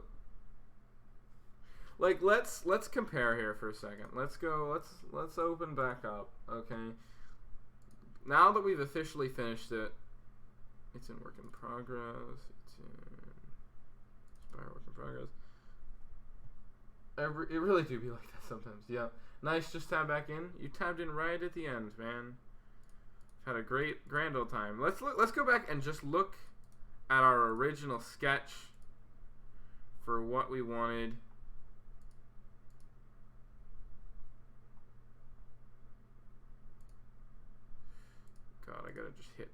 Like, let's compare here for a second. Let's open back up. Okay. Now that we've officially finished it, it's in work in progress. It's in Spire work in progress. It really do be like that sometimes. Yeah. Nice. Just tab back in. You tabbed in right at the end, man. Had a grand old time. Let's go back and just look at our original sketch for what we wanted. God, I gotta just hit.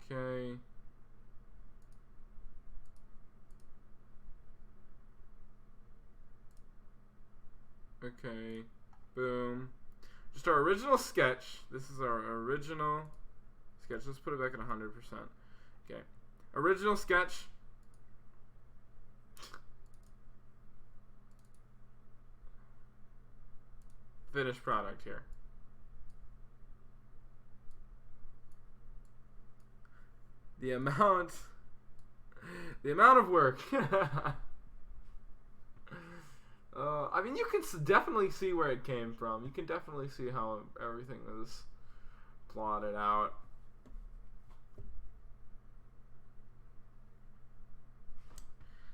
Okay. Okay. Boom. Just our original sketch. This is our original sketch. Let's put it back at 100%. Okay. Original sketch. Finished product here. The amount of work. I mean, you can definitely see where it came from. You can definitely see how everything was plotted out.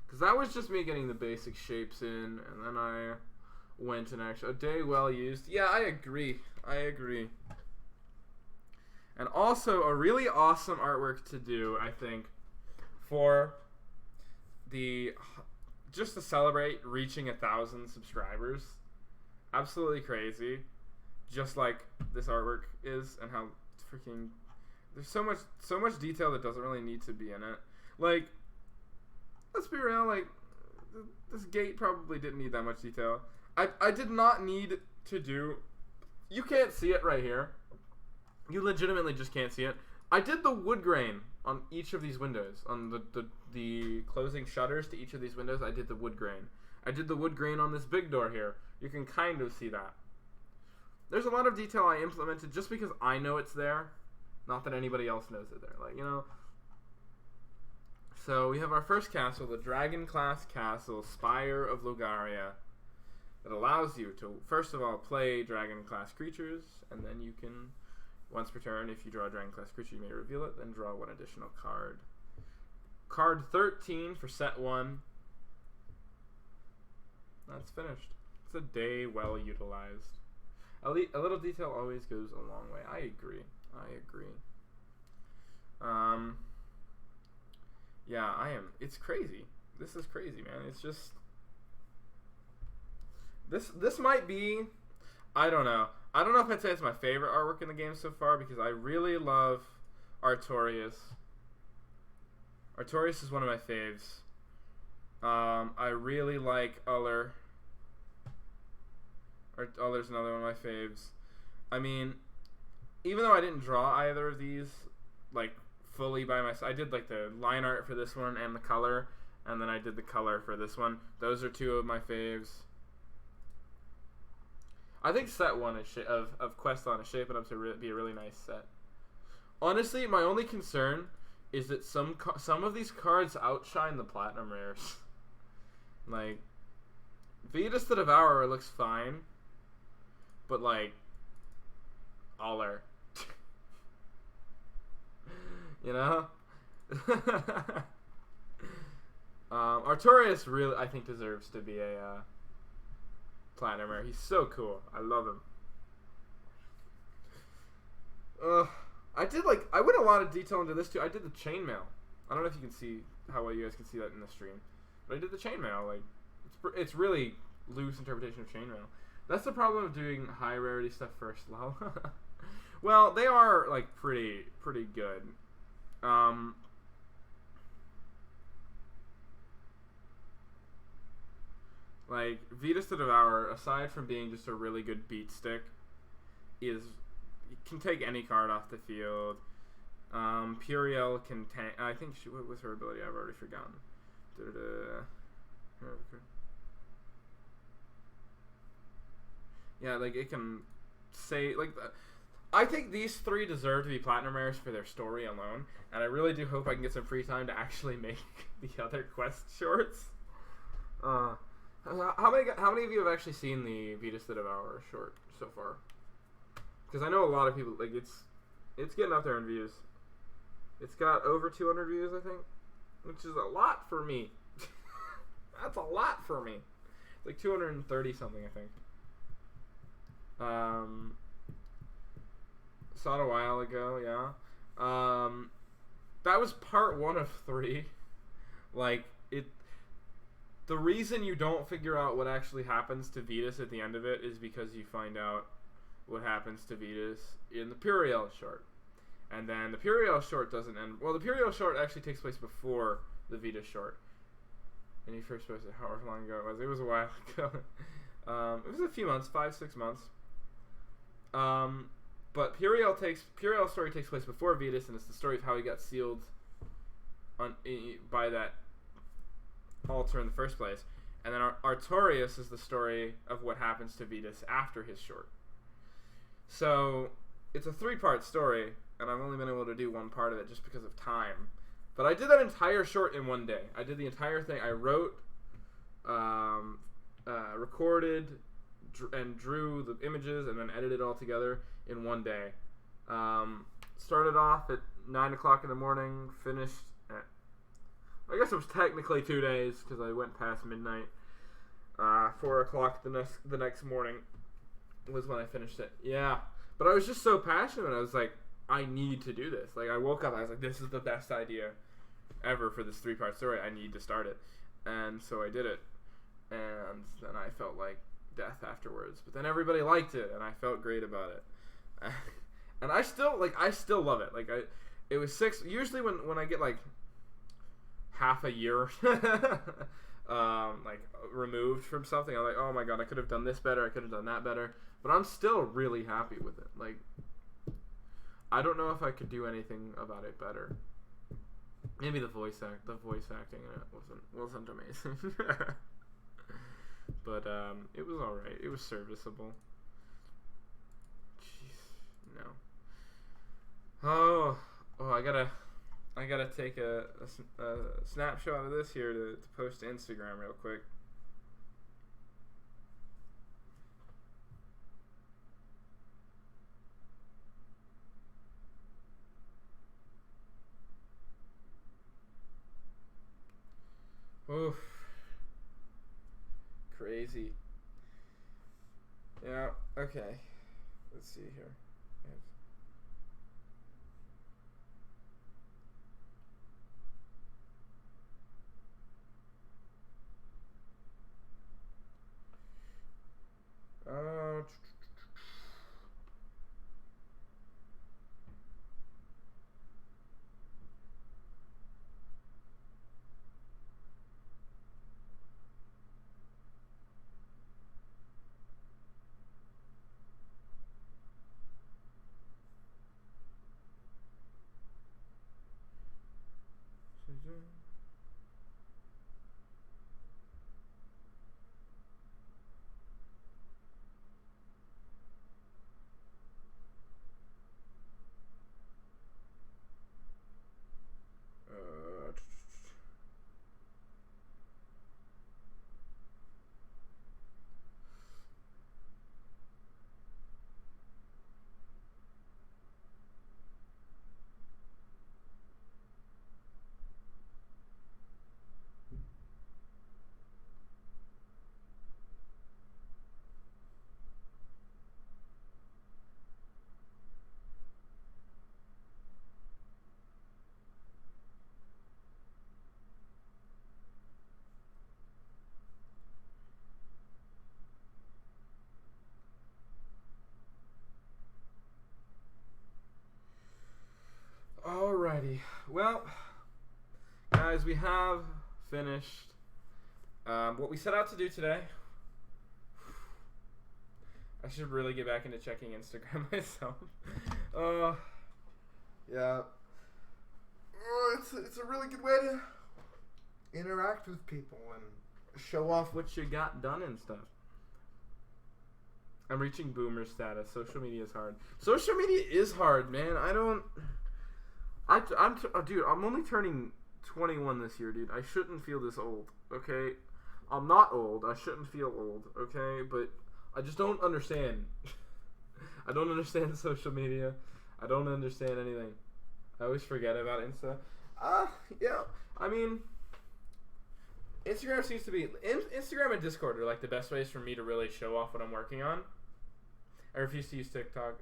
Because that was just me getting the basic shapes in, and then I went and actually... A day well used. Yeah, I agree. I agree. And also, a really awesome artwork to do, I think, for the... Just to celebrate reaching 1,000 subscribers. Absolutely crazy. Just like this artwork is, and how freaking... There's so much detail that doesn't really need to be in it. Like, let's be real, like, this gate probably didn't need that much detail. I did not need to do... You can't see it right here. You legitimately just can't see it. I did the wood grain on each of these windows. On the closing shutters to each of these windows, I did the wood grain. I did the wood grain on this big door here. You can kind of see that. There's a lot of detail I implemented just because I know it's there. Not that anybody else knows it there. Like, you know... So we have our first castle, the Dragon Class Castle, Spire of Lugaria, that allows you to, first of all, play Dragon Class creatures, and then you can, once per turn, if you draw a Dragon Class creature, you may reveal it, then draw one additional card. Card 13 for set 1. That's finished. It's a day well utilized. A little detail always goes a long way. I agree. Yeah, I am. It's crazy. This is crazy, man. It's just... This might be... I don't know. I don't know if I'd say it's my favorite artwork in the game so far, because I really love Artorias. Artorias is one of my faves. I really like Uller. Uller's another one of my faves. I mean, even though I didn't draw either of these, like, fully by myself, I did, like, the line art for this one and the color, and then I did the color for this one. Those are two of my faves. I think set 1 of Questlon is shaping up to be a really nice set. Honestly, my only concern is that some of these cards outshine the Platinum Rares. Like, Vetus the Devourer looks fine, but, like, Uller. You know? Artorias really, I think, deserves to be a Platinum Rare. He's so cool. I love him. I went a lot of detail into this too. I did the chainmail. I don't know if you can see how well you guys can see that in the stream, but I did the chainmail. Like, it's really loose interpretation of chainmail. That's the problem of doing high rarity stuff first, lol. Well, they are, like, pretty good. Like, Vetus the Devourer, aside from being just a really good beat stick, can take any card off the field. Puriel can tank. I think what was her ability? I've already forgotten. Yeah, like, it can say, like, I think these 3 deserve to be Platinum Rares for their story alone, and I really do hope I can get some free time to actually make the other quest shorts. How many of you have actually seen the Vetus the Devourer short so far? Because I know a lot of people, like, it's getting up there in views. It's got over 200 views, I think, which is a lot for me. That's a lot for me. It's like 230 something, I think. Saw it a while ago, yeah. That was part 1 of 3. Like, the reason you don't figure out what actually happens to Vetus at the end of it is because you find out what happens to Vetus in the Puriel short. And then the Puriel short doesn't end... Well, the Puriel short actually takes place before the Vetus short. And he first posted however long ago it was. It was a while ago. It was a few months, 5-6 months. But Puriel's story takes place before Vetus, and it's the story of how he got sealed by that altar in the first place. And then Artorias is the story of what happens to Vetus after his short. So it's a 3-part story, and I've only been able to do one part of it just because of time. But I did that entire short in one day. I did the entire thing. I wrote, recorded, and drew the images, and then edited it all together in one day. Started off at 9 o'clock in the morning, finished at, I guess it was technically 2 days because I went past midnight. 4 o'clock the next morning was when I finished it. Yeah, but I was just so passionate. I was like, I need to do this. Like, I woke up, I was like, this is the best idea ever for this 3-part story. I need to start it. And so I did it. And then I felt like death afterwards. But then everybody liked it, and I felt great about it. And I still love it. Like, it was 6. Usually when I get like half a year like removed from something, I'm like, oh my god, I could have done this better, I could have done that better. But I'm still really happy with it. Like, I don't know if I could do anything about it better. Maybe the voice acting in it wasn't amazing. But it was alright. It was serviceable. Jeez, no. Oh, I gotta take a snapshot of this here to post to Instagram real quick. Oof. Crazy. Yeah, okay. Let's see here. Alrighty. Well, guys, we have finished what we set out to do today. I should really get back into checking Instagram myself. Yeah. It's a really good way to interact with people and show off what you got done and stuff. I'm reaching boomer status. Social media is hard. Social media is hard, man. Dude, I'm only turning 21 this year, dude. I shouldn't feel this old, okay? I'm not old. I shouldn't feel old, okay? But I just don't understand. I don't understand social media. I don't understand anything. I always forget about Insta. Yeah. I mean, Instagram seems to be... Instagram and Discord are like the best ways for me to really show off what I'm working on. I refuse to use TikTok.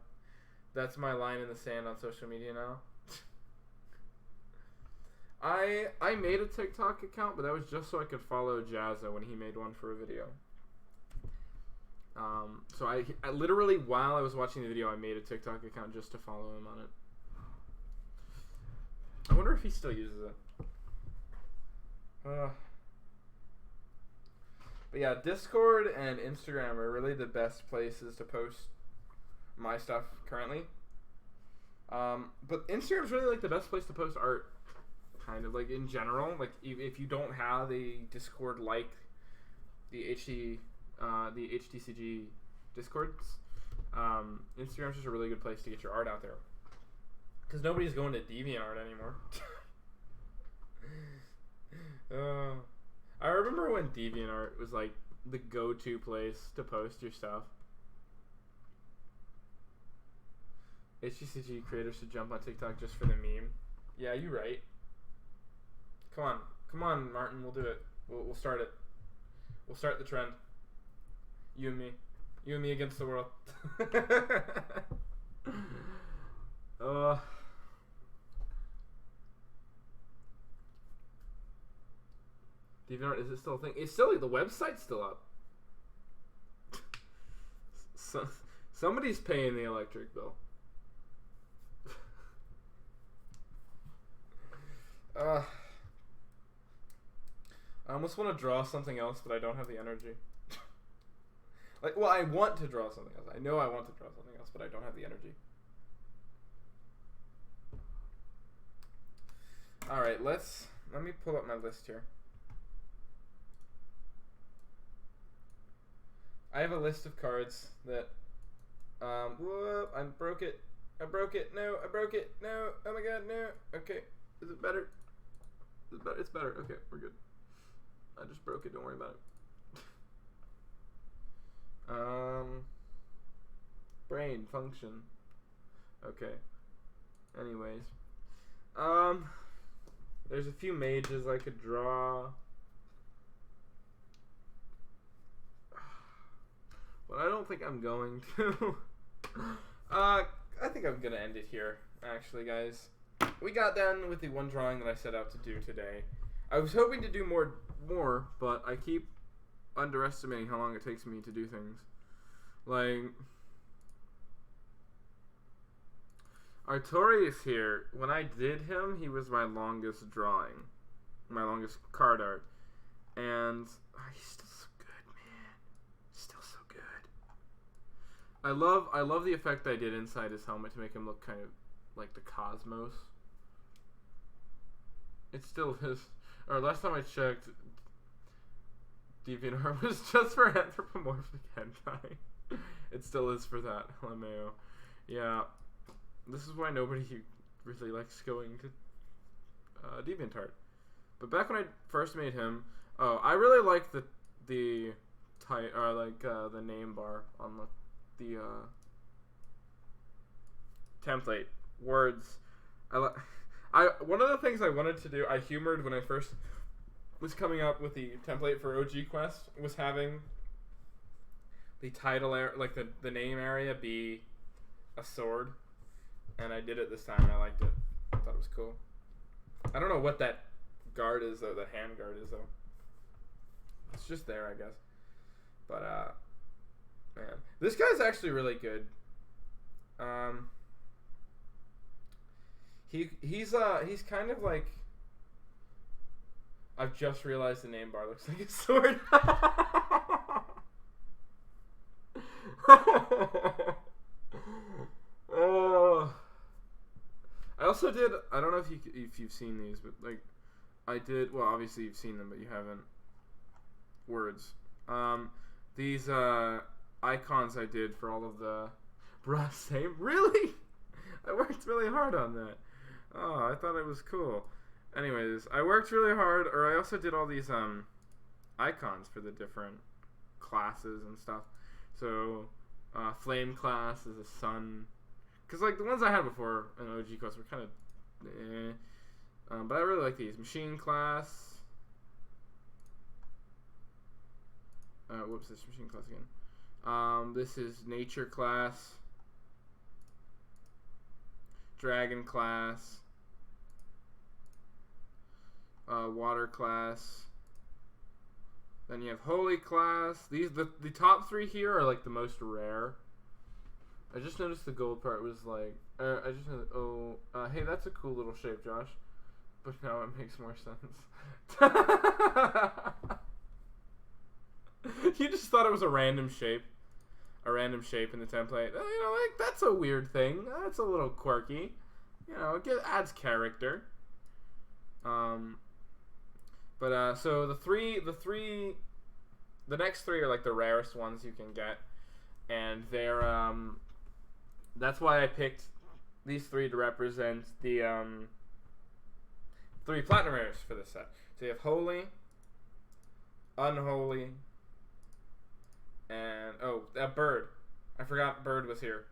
That's my line in the sand on social media now. I made a TikTok account, but that was just so I could follow Jazza when he made one for a video. So I literally, while I was watching the video, I made a TikTok account just to follow him on it. I wonder if he still uses it. But yeah, Discord and Instagram are really the best places to post my stuff currently. But Instagram's really like the best place to post art, kind of like in general. Like if you don't have a Discord like the HTCG Discords, Instagram's just a really good place to get your art out there. Because nobody's going to DeviantArt anymore. I remember when DeviantArt was like the go-to place to post your stuff. HTCG creators should jump on TikTok just for the meme. Yeah, you're right. Come on, Martin, we'll do it. We'll start it. We'll start the trend. You and me against the world. DeviantArt, is it still a thing? It's still, the website's still up. Somebody's paying the electric bill. I almost want to draw something else, but I don't have the energy. Like, well, I want to draw something else. I know I want to draw something else, but I don't have the energy. Alright, let me pull up my list here. I have a list of cards that, whoop, I broke it. No, I broke it. No, oh my god, no. Okay, is it better? It's better. Okay, we're good. I just broke it, don't worry about it. Brain function. Okay. Anyways. There's a few mages I could draw. But I don't think I'm going to. I think I'm gonna end it here, actually, guys. We got done with the one drawing that I set out to do today. I was hoping to do more, but I keep underestimating how long it takes me to do things. Like, Artorias here, when I did him, he was my longest drawing. My longest card art. And he's still so good, man. Still so good. I love the effect I did inside his helmet to make him look kind of like the cosmos. It's still his. Or last time I checked, DeviantArt was just for anthropomorphic hentai. It still is for that, LMAO. Yeah, this is why nobody really likes going to DeviantArt. But back when I first made him, I really liked the name bar on the template words. One of the things I wanted to do, I humored when I first was coming up with the template for OG Quest, was having the title area, like the name area, be a sword, and I did it this time. I liked it. I thought it was cool. I don't know what that guard is though. The hand guard is though. It's just there, I guess. But man, this guy's actually really good. He's kind of like, I've just realized the name bar looks like a sword. Oh. I also did, I don't know if you've seen these, but like I did, well obviously you've seen them but you haven't. Words. These icons I did for all of the same. Really? I worked really hard on that. Oh, I thought it was cool. Anyways, I worked really hard, or I also did all these icons for the different classes and stuff. So, flame class is a sun. Because, like, the ones I had before in OG Quest were kind of but I really like these. Machine class. Whoops, this machine class again. This is nature class. Dragon class. Water class. Then you have holy class. The top three here are like the most rare. I just noticed the gold part was like, I just noticed, hey, that's a cool little shape, Josh. But now it makes more sense. You just thought it was a random shape. A random shape in the template. You know, like, that's a weird thing. That's a little quirky. You know, it adds character. So the next three are like the rarest ones you can get, and they're that's why I picked these three to represent the three platinum rares for this set. So you have Holy, Unholy, and Bird. I forgot Bird was here.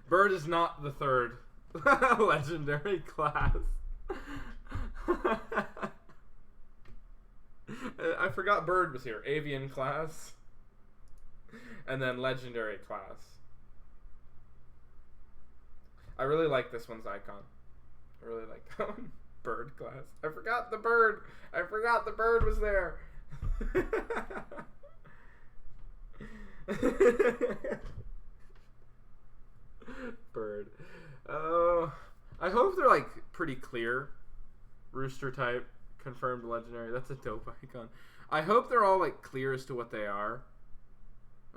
Bird is not the third legendary class. I forgot Bird was here. Avian class. And then legendary class. I really like this one's icon. I really like that one. Bird class. I forgot the bird. I forgot the bird was there. Bird. Oh, I hope they're like pretty clear. Rooster type, confirmed legendary. That's a dope icon. I hope they're all like clear as to what they are.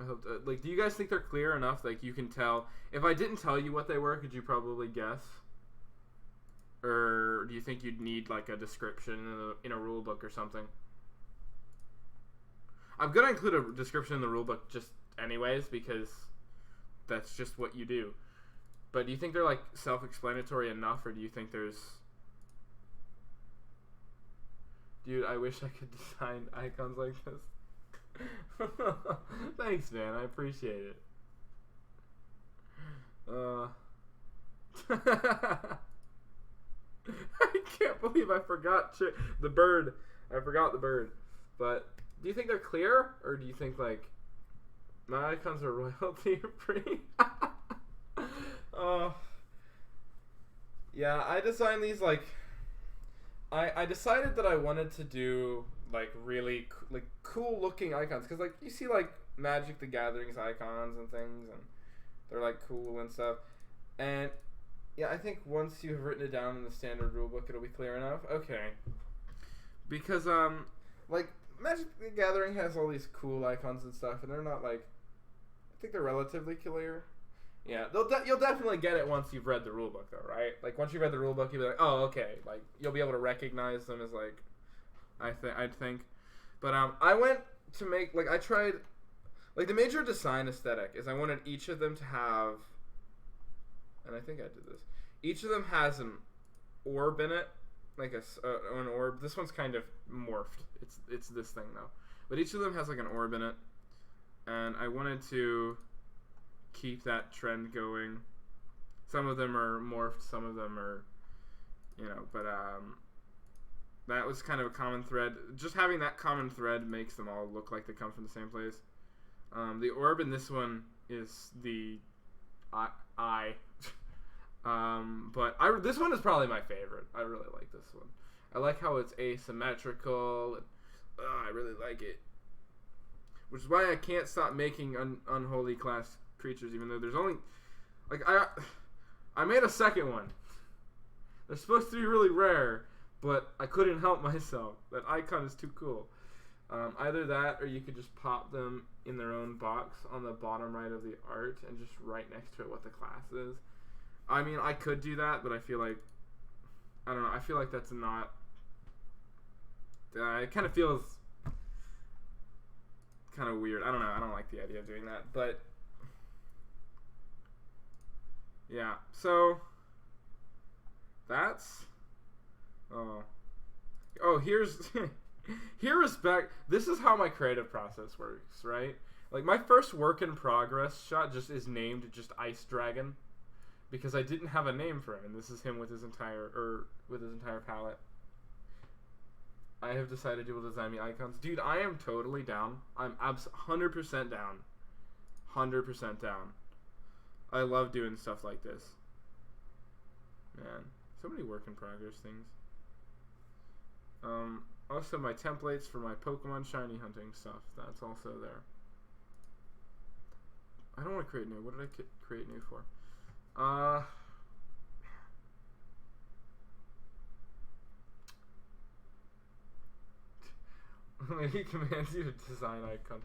I hope. Like, do you guys think they're clear enough? Like, you can tell. If I didn't tell you what they were, could you probably guess? Or do you think you'd need like a description in a rule book or something? I'm gonna include a description in the rule book just anyways because that's just what you do. But do you think they're like self-explanatory enough, or do you think there's... Dude, I wish I could design icons like this. Thanks, man. I appreciate it. I can't believe I forgot the bird. I forgot the bird. But do you think they're clear, or do you think like my icons are royalty free? Yeah, I designed these like I decided that I wanted to do like really like cool looking icons, because like you see like Magic the Gathering's icons and things, and they're like cool and stuff. And yeah, I think once you've written it down in the standard rulebook, it'll be clear enough. Okay. Because like Magic the Gathering has all these cool icons and stuff, and they're not like, I think they're relatively clear. Yeah, you'll definitely get it once you've read the rulebook, though, right? Like once you've read the rulebook, you'll be like, oh, okay. Like you'll be able to recognize them as like, I think. But I went to make I tried, like the major design aesthetic is I wanted each of them to have, and I think I did this. Each of them has an orb in it, like an orb. This one's kind of morphed. It's this thing though, but each of them has like an orb in it, and I wanted to keep that trend going. Some of them are morphed, some of them are, but that was kind of a common thread. Just having that common thread makes them all look like they come from the same place. The orb in this one is the eye. But this one is probably my favorite. I really like this one. I like how it's asymmetrical. And, I really like it. Which is why I can't stop making unholy class creatures, even though there's only I made a second one. They're supposed to be really rare, but I couldn't help myself. That icon is too cool. Either that, or you could just pop them in their own box on the bottom right of the art and just write next to it what the class is. I mean, I could do that, but I feel like, I don't know, I feel like that's not, it kind of feels kind of weird. I don't know, I don't like the idea of doing that, but yeah, so that's, here's this is how my creative process works, right? Like my first work in progress shot just is named just Ice Dragon, because I didn't have a name for him, and this is him with his entire palette. I have decided he will design me icons. Dude, I am totally down. I'm 100% down. 100% down. I love doing stuff like this. Man, so many work in progress things. Also my templates for my Pokemon shiny hunting stuff. That's also there. I don't want to create new. What did I create new for? He commands you to design icons.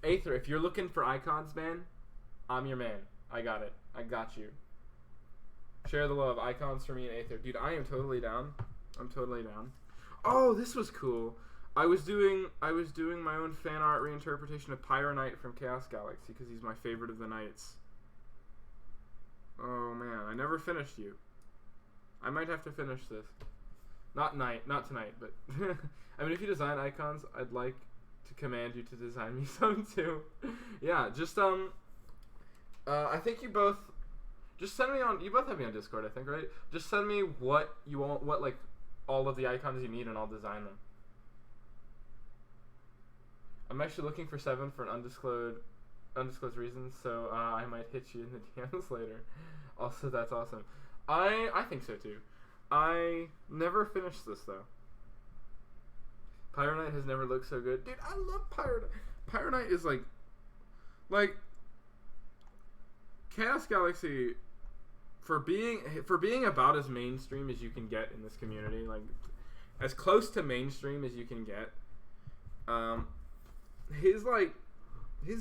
Aether, if you're looking for icons, man, I'm your man. I got it. I got you. Share the love. Icons for me and Aether. Dude, I am totally down. I'm totally down. Oh, this was cool. I was doing my own fan art reinterpretation of Pyro Knight from Chaos Galaxy because he's my favorite of the knights. Oh man, I never finished you. I might have to finish this. Not tonight, but I mean, if you design icons, I'd like to command you to design me some too. Yeah, just I think you both just send me on. You both have me on Discord, I think, right? Just send me what you want, what like all of the icons you need, and I'll design them. I'm actually looking for 7 for an undisclosed reason, so I might hit you in the DMs later. Also, that's awesome. I think so too. I never finished this though. Pyro Knight has never looked so good, dude. I love Pyro Knight. Pyro Knight is like Chaos Galaxy for being about as mainstream as you can get in this community, like as close to mainstream as you can get. His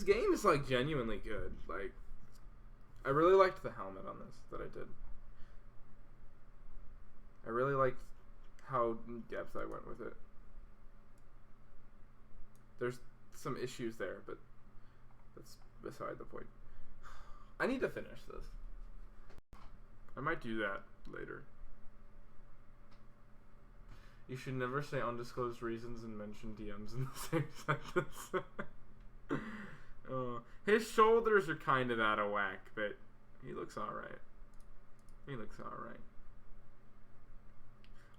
game is like genuinely good. Like, I really liked the helmet on this that I did. I really liked how in depth I went with it. There's some issues there, but that's beside the point. I need to finish this. I might do that later. You should never say undisclosed reasons and mention DMs in the same sentence. His shoulders are kind of out of whack, but he looks alright. He looks alright.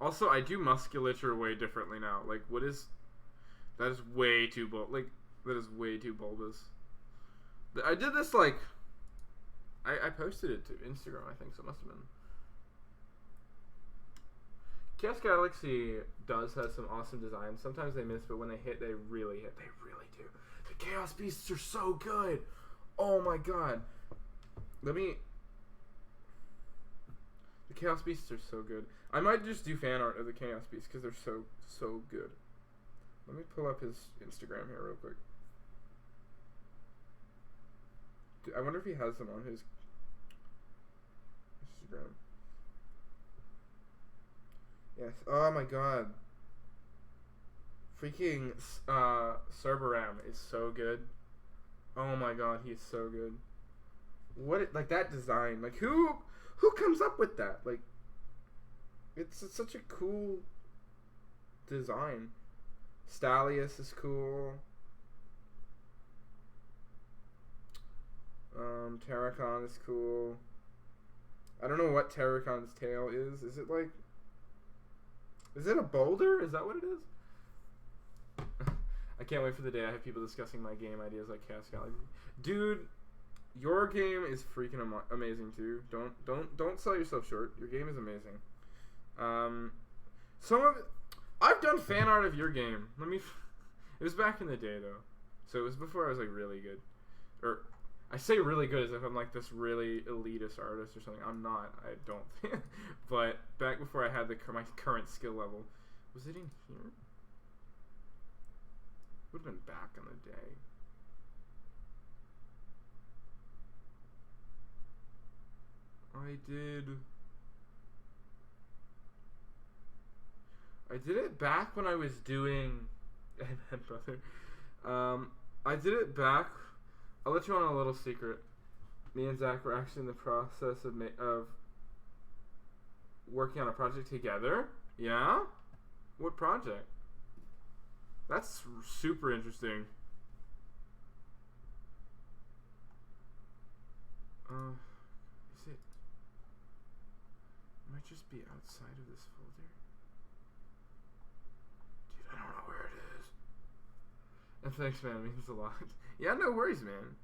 Also, I do musculature way differently now. Like, that is way too that is way too bulbous. I did this, like, I posted it to Instagram, I think, so it must have been. Chaos Galaxy does have some awesome designs. Sometimes they miss, but when they hit, they really hit. They really do. The Chaos Beasts are so good. Oh my god. The Chaos Beasts are so good. I might just do fan art of the Chaos Beasts because they're so good. Let me pull up his Instagram here real quick. I wonder if he has them on his Instagram. Yes. Oh my god. Freaking Cerberam is so good. Oh my god, he's so good. Like that design. Like who comes up with that? Like it's such a cool design. Stalius is cool. Terracon is cool. I don't know what Terracon's tail is. Is it a boulder? Is that what it is? I can't wait for the day I have people discussing my game ideas like Chaos Galaxy. Dude, your game is freaking amazing too. Don't sell yourself short. Your game is amazing. Some of it, I've done fan art of your game. It was back in the day though, so it was before I was like really good. Or I say really good as if I'm like this really elitist artist or something. I'm not. I don't think. But back before I had my current skill level, was it in here? Would have been back in the day. I did it back when I was doing. Brother. I did it back. I'll let you on a little secret. Me and Zach were actually in the process of working on a project together. Yeah? What project? That's super interesting. Is it? It might just be outside of this folder. Dude, I don't know where it is. And thanks, man. It means a lot. Yeah, no worries, man.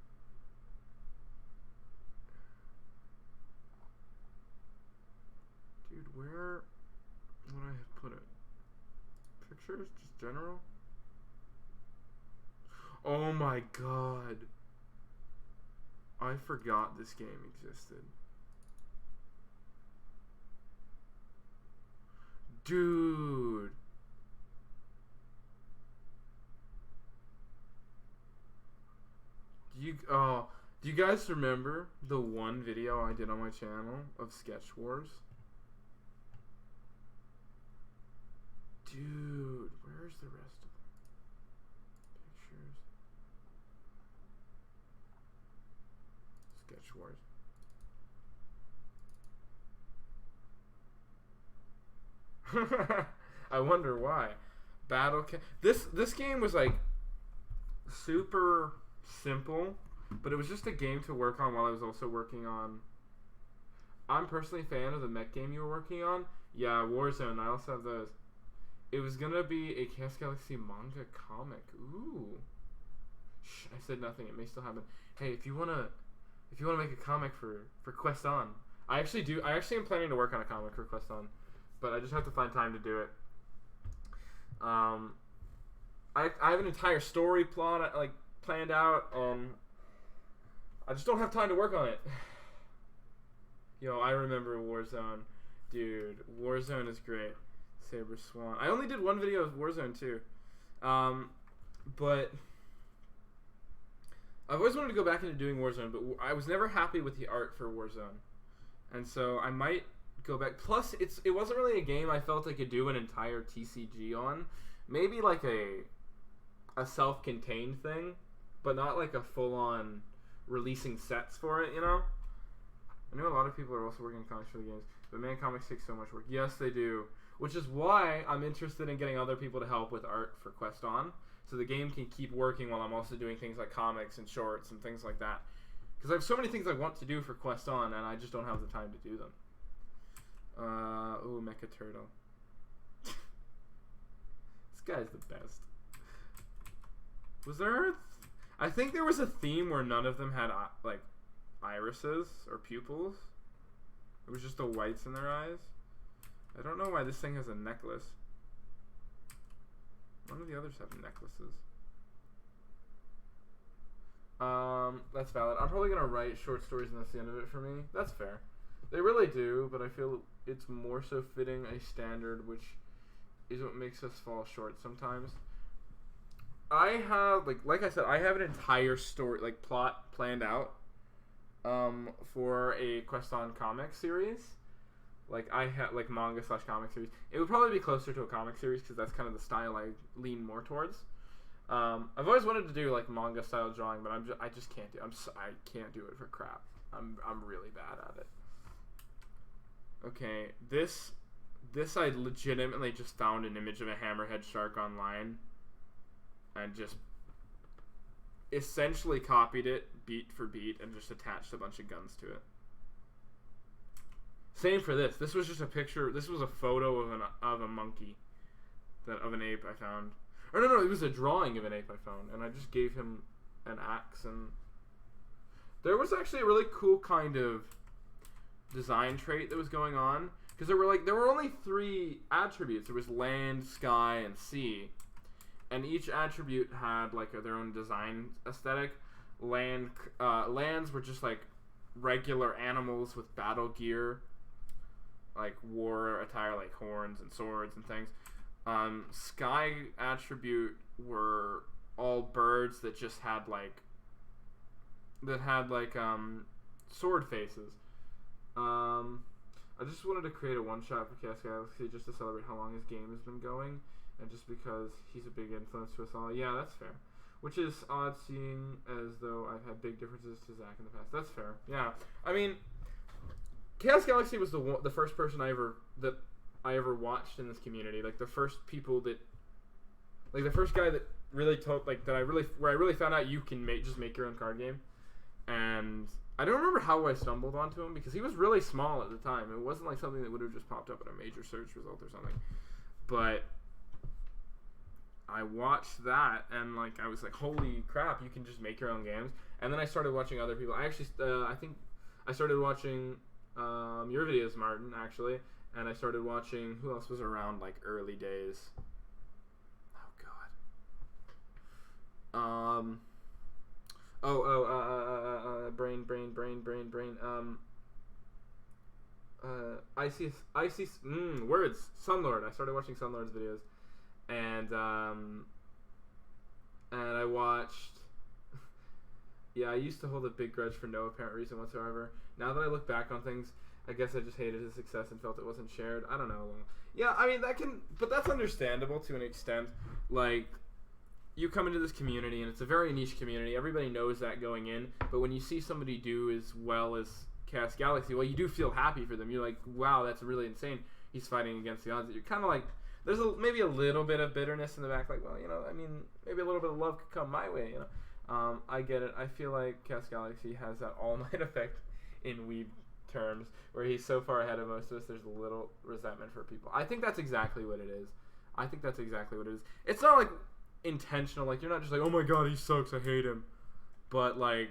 Dude, where would I have put it? Pictures? Just general? Oh my god. I forgot this game existed. Dude. do you guys remember the one video I did on my channel of Sketch Wars? Dude, where's the rest of the pictures? Sketch Wars. I wonder why. This game was like super simple, but it was just a game to work on while I was also working on. I'm personally a fan of the mech game you were working on. Yeah, Warzone. I also have those. It was gonna be a Chaos Galaxy manga comic. Ooh. Shh, I said nothing. It may still happen. Hey, if you wanna make a comic for Quest On, I actually am planning to work on a comic for Quest On, but I just have to find time to do it. I have an entire story plot like planned out, and I just don't have time to work on it. Yo, I remember Warzone, dude. Warzone is great. Saber Swan. I only did one video of Warzone too, but I've always wanted to go back into doing Warzone, but I was never happy with the art for Warzone, and so I might go back. Plus, it wasn't really a game I felt I could do an entire TCG on. Maybe like a self-contained thing, but not like a full-on releasing sets for it, you know? I know a lot of people are also working on comics for the games, but man, comics take so much work. Yes, they do. Which is why I'm interested in getting other people to help with art for Quest On, so the game can keep working while I'm also doing things like comics and shorts and things like that. Because I have so many things I want to do for Quest On, and I just don't have the time to do them. Ooh, Mecha Turtle. This guy's the best. Was there... I think there was a theme where none of them had, like, irises or pupils. It was just the whites in their eyes. I don't know why this thing has a necklace. None of the others have necklaces. That's valid. I'm probably going to write short stories and that's the end of it for me. That's fair. They really do, but I feel it's more so fitting a standard, which is what makes us fall short sometimes. I have, like I said, I have an entire story, like, plot planned out for a Quest On comic series. Like, I have, like, manga / comic series. It would probably be closer to a comic series because that's kind of the style I lean more towards. I've always wanted to do, like, manga style drawing, but I just can't do it. I can't do it for crap. I'm really bad at it. Okay, this I legitimately just found an image of a hammerhead shark online and just essentially copied it beat for beat and just attached a bunch of guns to it. Same for this. This was just a picture. This was a photo of a monkey, of an ape I found. Or no, it was a drawing of an ape I found, and I just gave him an axe. And there was actually a really cool kind of design trait that was going on, because there were only 3 attributes. There was land, sky, and sea, and each attribute had like their own design aesthetic. Lands were just like regular animals with battle gear, like war attire, like horns and swords and things. Sky attribute were all birds that just had sword faces. I just wanted to create a one-shot for Chaos Galaxy just to celebrate how long his game has been going, and just because he's a big influence to us all. Yeah, that's fair. Which is odd, seeing as though I've had big differences to Zach in the past. That's fair. Yeah, I mean, Chaos Galaxy was the first person I ever watched in this community. Like the first people that, like the first guy that really told, like where I really found out you can just make your own card game. And I don't remember how I stumbled onto him because he was really small at the time. It wasn't like something that would have just popped up in a major search result or something. But I watched that and like I was like, holy crap, you can just make your own games. And then I started watching other people. I actually, I think I started watching your videos, Martin, actually, and I started watching, who else was around like early days? Oh god. Brain. Words. Sunlord. I started watching Sunlord's videos, and I watched Yeah, I used to hold a big grudge for no apparent reason whatsoever. Now that I look back on things, I guess I just hated his success and felt it wasn't shared. I don't know. Yeah, I mean, but that's understandable to an extent. Like, you come into this community, and it's a very niche community. Everybody knows that going in. But when you see somebody do as well as Chaos Galaxy, well, you do feel happy for them. You're like, wow, that's really insane. He's fighting against the odds. You're kind of like, there's maybe a little bit of bitterness in the back. Like, well, I mean, maybe a little bit of love could come my way, I get it. I feel like Chaos Galaxy has that All Might effect in weeb terms, where he's so far ahead of most of us, there's a little resentment for people. I think that's exactly what it is. It's not like intentional. Like, you're not just like, oh my god, he sucks, I hate him. But, like,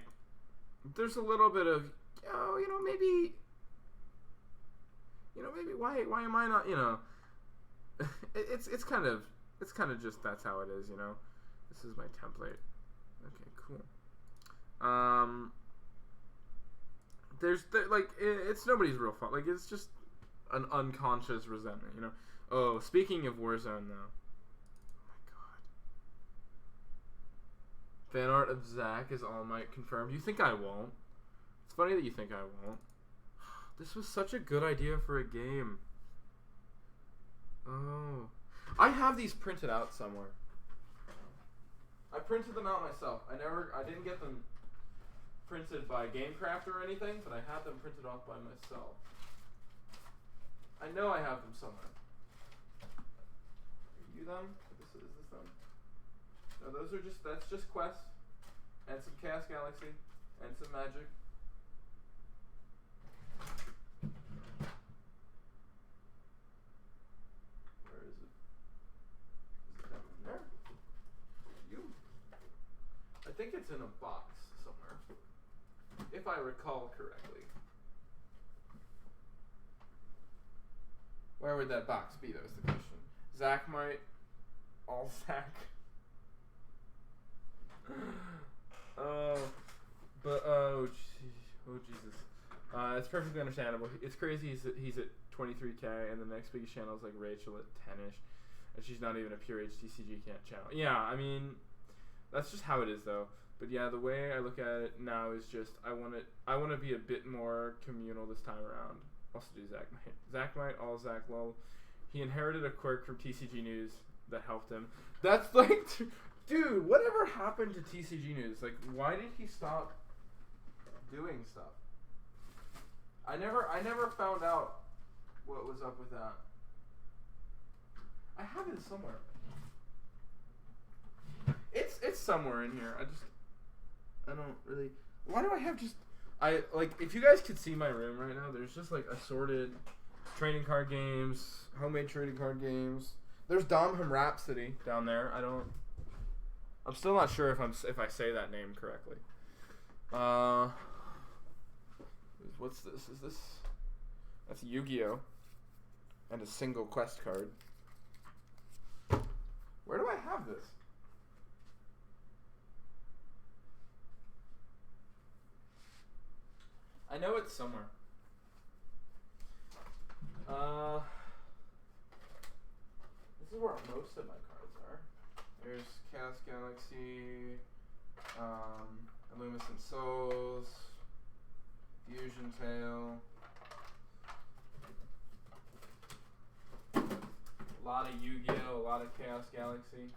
there's a little bit of, maybe why am I not, it's kind of just, that's how it is, This is my template. Okay, cool. It's nobody's real fault. Like, it's just an unconscious resentment, Oh, speaking of Warzone, though. Oh my god. Fan art of Zach is All Might confirmed. You think I won't? It's funny that you think I won't. This was such a good idea for a game. Oh. I have these printed out somewhere. I printed them out myself. I didn't get them printed by GameCraft or anything, but I had them printed off by myself. I know I have them somewhere. Are you them? Is this them? No, that's just Quest, and some Chaos Galaxy, and some Magic. Where is it? Is it down in there? I think it's in a box somewhere, if I recall correctly. Where would that box be? That was the question. Zach might. All Zach. Oh Jesus. It's perfectly understandable. It's crazy he's at 23K, and the next biggest channel is like Rachel at 10ish, and she's not even a pure TCG channel. Yeah, I mean, that's just how it is, though. But yeah, the way I look at it now is just I want to be a bit more communal this time around. Also do Zach Might. Zach Might, all Zach lol. He inherited a quirk from TCG News that helped him. That's like, dude, whatever happened to TCG News? Like, why did he stop doing stuff? I never found out what was up with that. I have it somewhere. It's somewhere in here. I don't really. Why do I have just? If you guys could see my room right now, there's just like assorted trading card games, homemade trading card games. There's Domham Rhapsody down there. I'm still not sure if I say that name correctly. What's this? Is this? That's Yu-Gi-Oh! And a single quest card. Where do I have this? I know it's somewhere. This is where most of my cards are. There's Chaos Galaxy, Illumiscent Souls, Fusion Tail. A lot of Yu-Gi-Oh! A lot of Chaos Galaxy.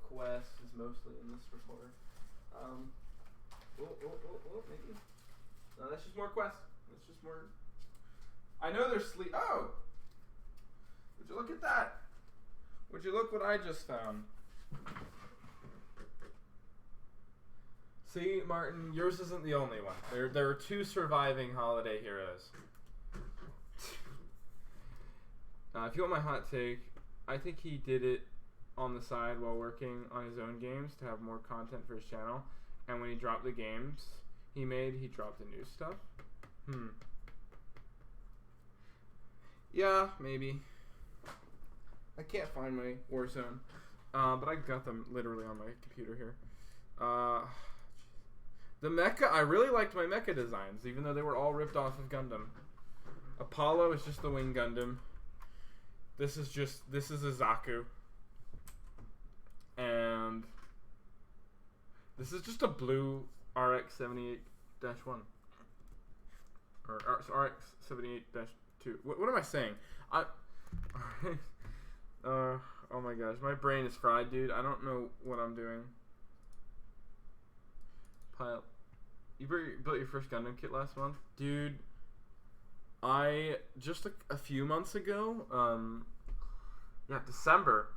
Quest is mostly in this recorder. Maybe. No, that's just more Quest. That's just more. I know there's sleep. Oh! Would you look at that? Would you look what I just found? See, Martin, yours isn't the only one. There are two surviving holiday heroes. If you want my hot take, I think he did it on the side while working on his own games to have more content for his channel. And when he dropped the games he dropped the new stuff. Yeah, maybe. I can't find my Warzone. But I got them literally on my computer here. The mecha, I really liked my mecha designs, even though they were all ripped off of Gundam. Apollo is just the Wing Gundam. This is a Zaku. And this is just a blue RX-78-1. Or RX-78-2. What am I saying? Oh my gosh, my brain is fried, dude. I don't know what I'm doing. Pile. You built your first Gundam kit last month? Dude, I just a few months ago, December,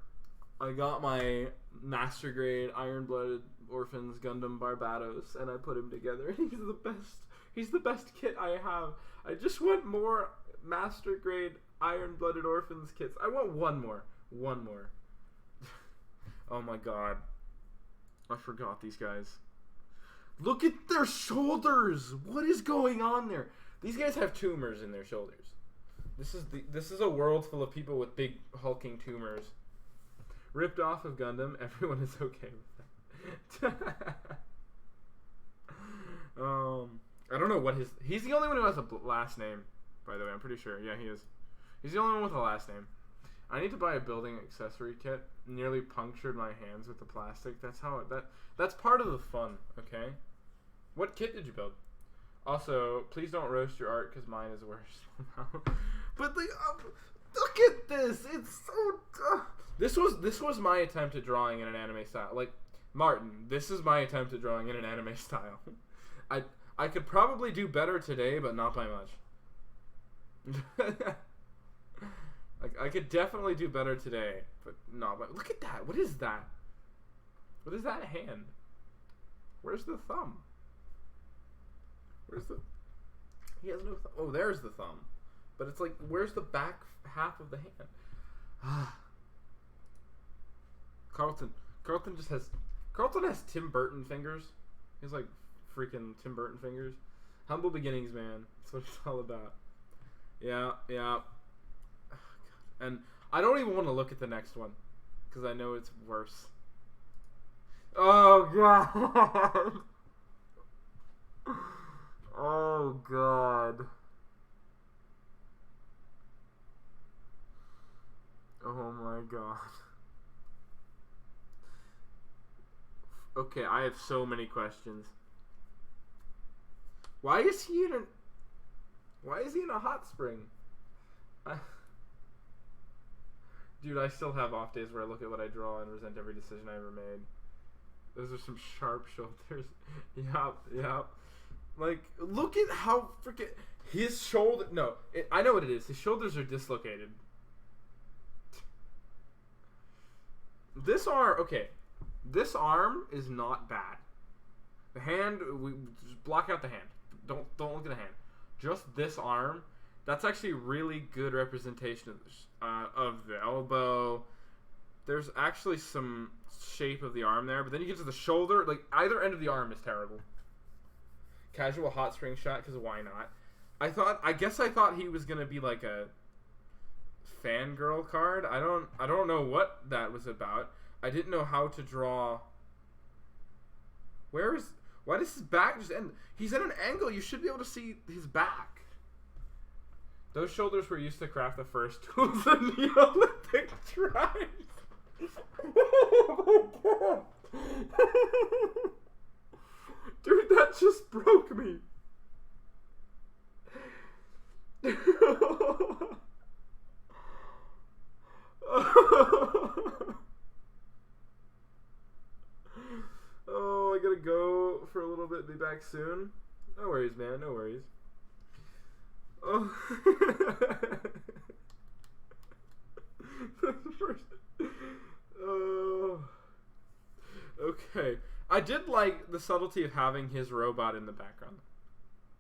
I got my Master Grade Iron-Blooded Orphans Gundam Barbados, and I put him together. He's the best. He's the best kit I have. I just want more Master Grade Iron-Blooded Orphans kits. I want one more. One more. Oh my god. I forgot these guys. Look at their shoulders. What is going on there? These guys have tumors in their shoulders. This is a world full of people with big hulking tumors. Ripped off of Gundam. Everyone is okay with that. I don't know what he's the only one who has a last name, by the way. I'm pretty sure. Yeah, he is. He's the only one with a last name. I need to buy a building accessory kit. Nearly punctured my hands with the plastic. That's part of the fun, okay? What kit did you build? Also, please don't roast your art because mine is worse. But look at this. It's so This was my attempt at drawing in an anime style. Like, Martin, this is my attempt at drawing in an anime style. I could probably do better today, but not by much. Like, I could definitely do better today, but not by... Look at that. What is that? What is that hand? Where's the thumb? Where's the... He has no thumb. Oh, there's the thumb. But it's like, where's the back half of the hand? Carlton has Tim Burton fingers. He has like freaking Tim Burton fingers. Humble beginnings, man. That's what it's all about. Yeah. And I don't even want to look at the next one because I know it's worse. Oh god. Oh god. Oh my god. Okay, I have so many questions. Why is he in a hot spring? Dude, I still have off days where I look at what I draw and resent every decision I ever made. Those are some sharp shoulders. Yep. Like, look at how freaking his shoulder. No, I know what it is. His shoulders are dislocated. This arm is not bad. The hand, we just block out the hand. Don't look at the hand. Just this arm. That's actually really good representation of the elbow. There's actually some shape of the arm there, but then you get to the shoulder. Like, either end of the arm is terrible. Casual hot spring shot, because why not? I guess I thought he was gonna be like a fangirl card. I don't know what that was about. I didn't know how to draw. Why does his back just end? He's at an angle. You should be able to see his back. Those shoulders were used to craft the first tools of Neolithic tribes. Oh my god. Dude, that just broke me. Oh, I gotta go for a little bit. Be back soon. No worries, man. No worries. Oh. Oh. Okay. I did like the subtlety of having his robot in the background.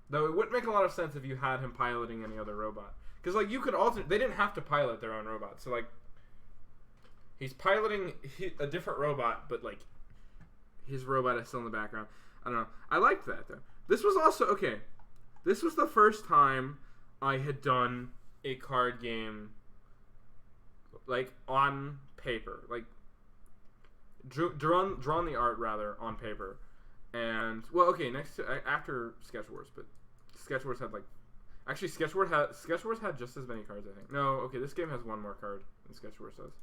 Though it wouldn't make a lot of sense if you had him piloting any other robot. Because, like, you could alternate... They didn't have to pilot their own robot. So, like, he's piloting a different robot, but, like, his robot is still in the background. I don't know. I liked that, though. This was also... Okay. This was the first time I had done a card game, like, on paper. Like, drawn the art, rather, on paper. And, well, okay, after Sketch Wars, but Sketch Wars had, like, Actually, Sketchwars had just as many cards, I think. No, okay, this game has one more card than Sketchwars does.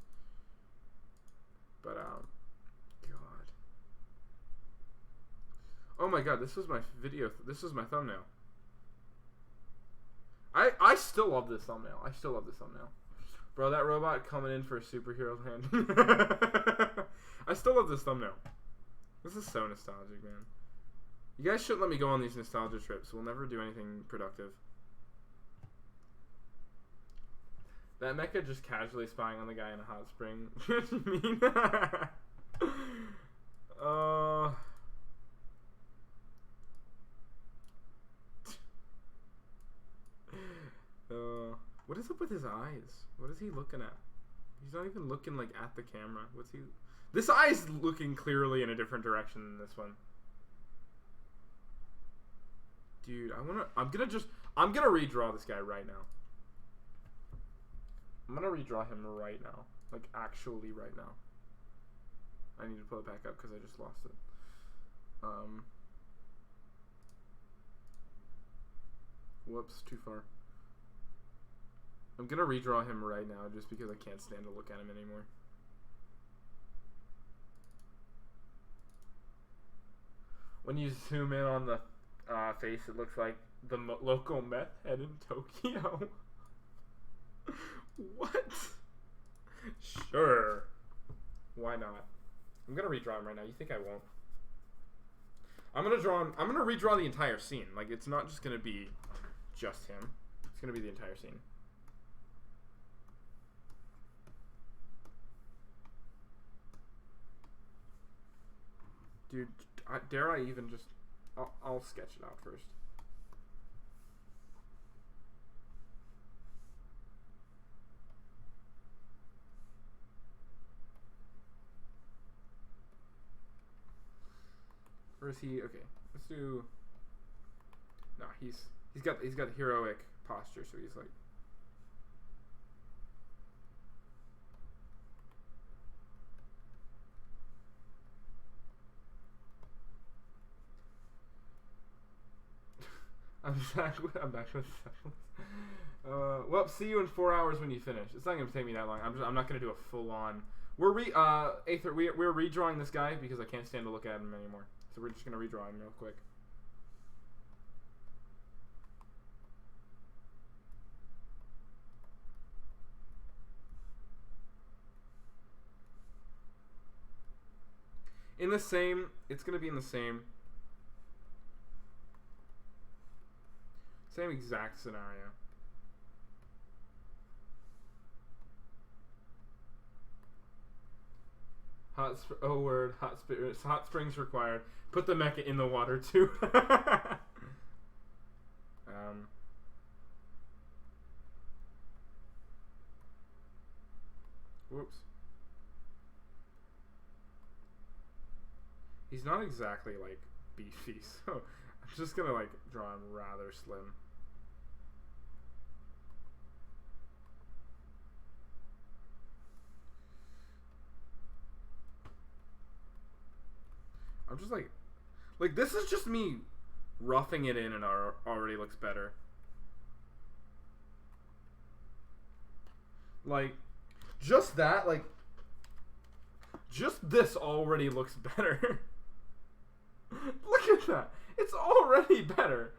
But God. Oh my God, this was my video. This was my thumbnail. I still love this thumbnail. Bro, that robot coming in for a superhero land. I still love this thumbnail. This is so nostalgic, man. You guys shouldn't let me go on these nostalgia trips. We'll never do anything productive. That mecha just casually spying on the guy in a hot spring. What do you mean? What is up with his eyes? What is he looking at? He's not even looking like at the camera. What's he? This eye is looking clearly in a different direction than this one. Dude, I'm gonna redraw this guy right now. I'm gonna redraw him right now. Like, actually right now. I need to pull it back up because I just lost it. Whoops, too far. I'm gonna redraw him right now just because I can't stand to look at him anymore. When you zoom in on the face, it looks like the local meth head in Tokyo. What? Sure. Why not? I'm gonna redraw him right now. You think I won't? I'm gonna draw him. I'm gonna redraw the entire scene. Like, it's not just gonna be just him. It's gonna be the entire scene. Dude, dare I even just... I'll sketch it out first. Or is he... Okay, let's do... No, he's got heroic posture, so he's like... I'm back with specialist. Well, see you in 4 hours when you finish. It's not gonna take me that long. I'm not gonna do a full on. We're Aether. We're redrawing this guy because I can't stand to look at him anymore. So we're just gonna redraw him real quick. In the same, it's gonna be in the same exact scenario. Hot springs required. Put the mecha in the water too. Whoops. He's not exactly like beefy, so I'm just gonna like draw him rather slim. I'm just like this is just me roughing it in and already looks better. Like, just that, like, just this already looks better. Look at that. It's already better.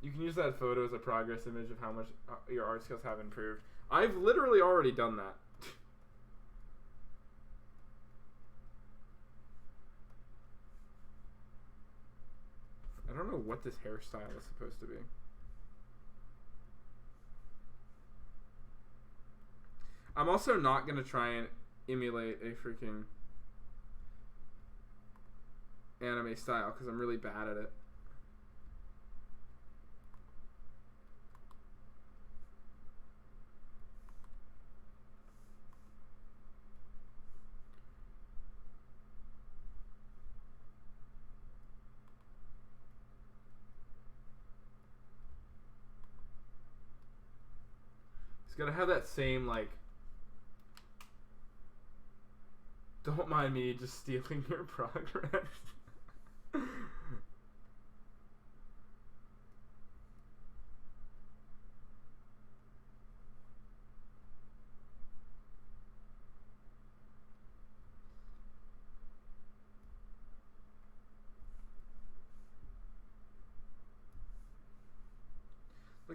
You can use that photo as a progress image of how much your art skills have improved. I've literally already done that. I don't know what this hairstyle is supposed to be. I'm also not going to try and emulate a freaking anime style because I'm really bad at it. It's got to have that same, like, don't mind me just stealing your progress.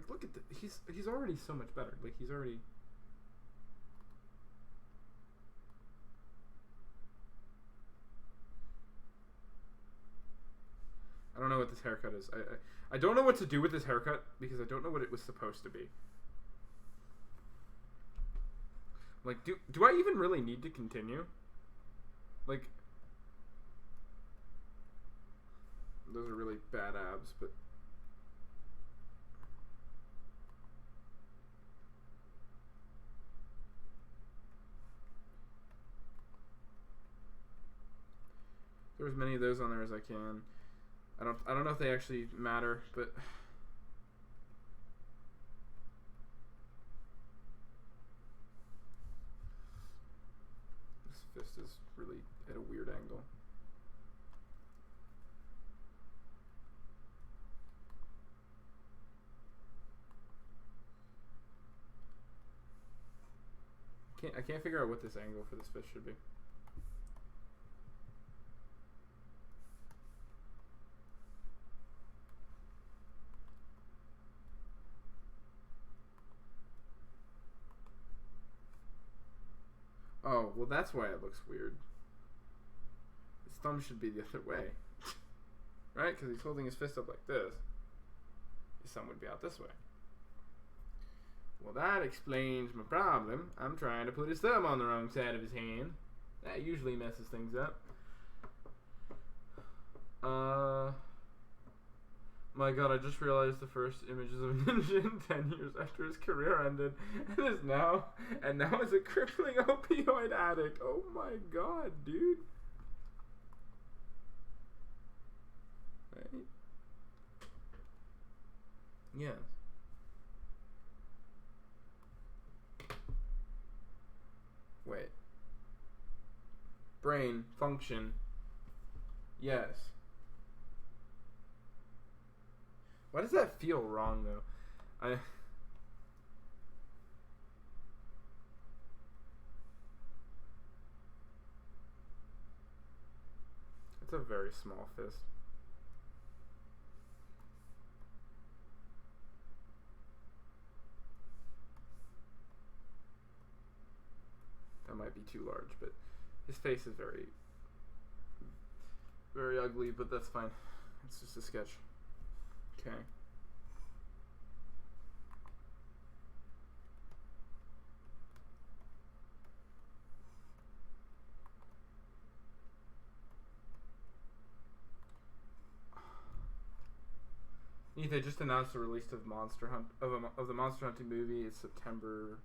look at he's already so much better. Like he's already. I don't know what this haircut is. I don't know what to do with this haircut because I don't know what it was supposed to be. Like, do I even really need to continue? Like, those are really bad abs, but. Throw as many of those on there as I can. I don't know if they actually matter, but this fist is really at a weird angle. I can't figure out what this angle for this fist should be. Oh, well that's why it looks weird. His thumb should be the other way. Right? Because he's holding his fist up like this. His thumb would be out this way. Well, that explains my problem. I'm trying to put his thumb on the wrong side of his hand. That usually messes things up. My god, I just realized the first images of Ninja 10 years after his career ended and now is a crippling opioid addict. Oh my god, dude. Right? Yes. Wait. Brain function. Yes. Why does that feel wrong though? It's a very small fist. That might be too large, but his face is very, very ugly, but that's fine. It's just a sketch. Okay. They just announced the release of the Monster Hunting movie. It's September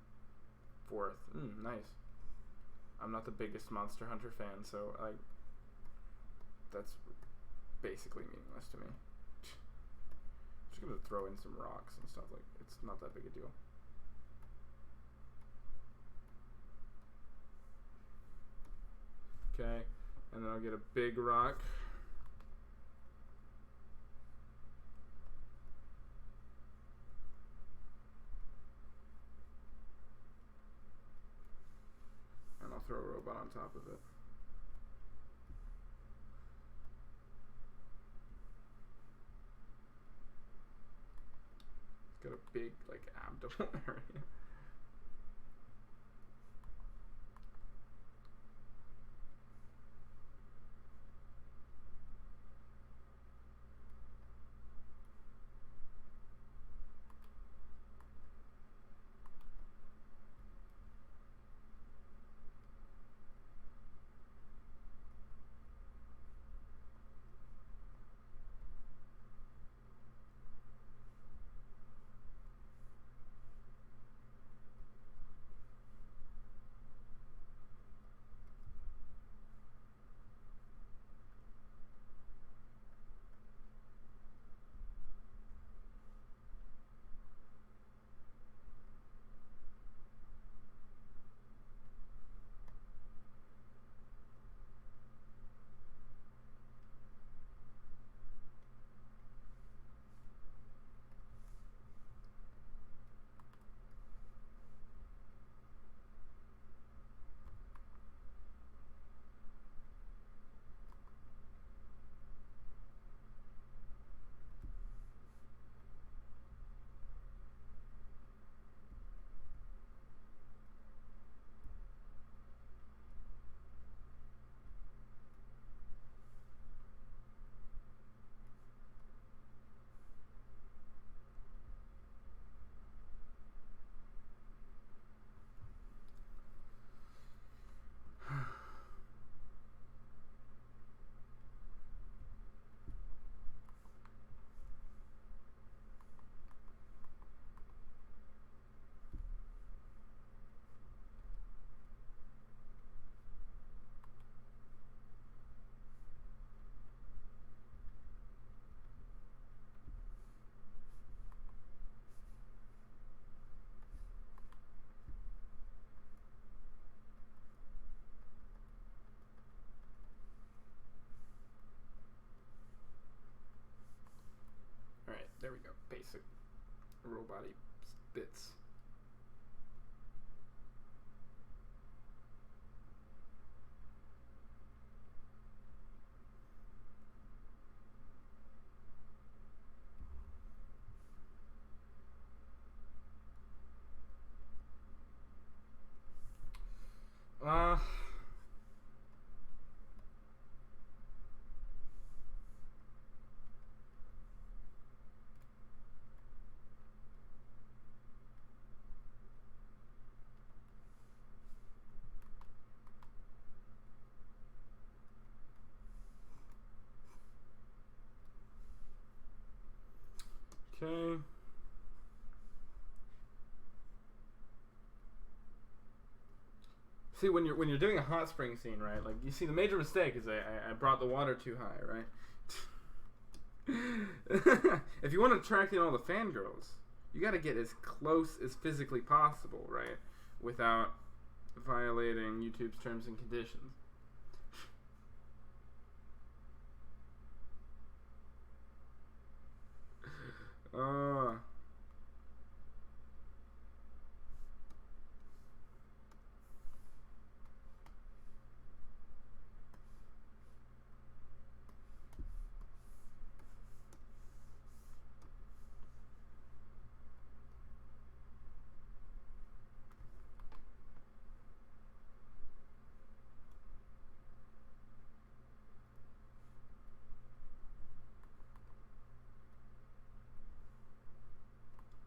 4th. Nice. I'm not the biggest Monster Hunter fan, so that's basically meaningless to me. Just gonna throw in some rocks and stuff. Like, it's not that big a deal. Okay, and then I'll get a big rock. And I'll throw a robot on top of it. It's got a big, like, abdominal area. basic robot bits. Okay. See, when you're doing a hot spring scene, right? Like, you see, the major mistake is I brought the water too high, right? If you want to attract in all the fangirls, you got to get as close as physically possible, right? Without violating YouTube's terms and conditions.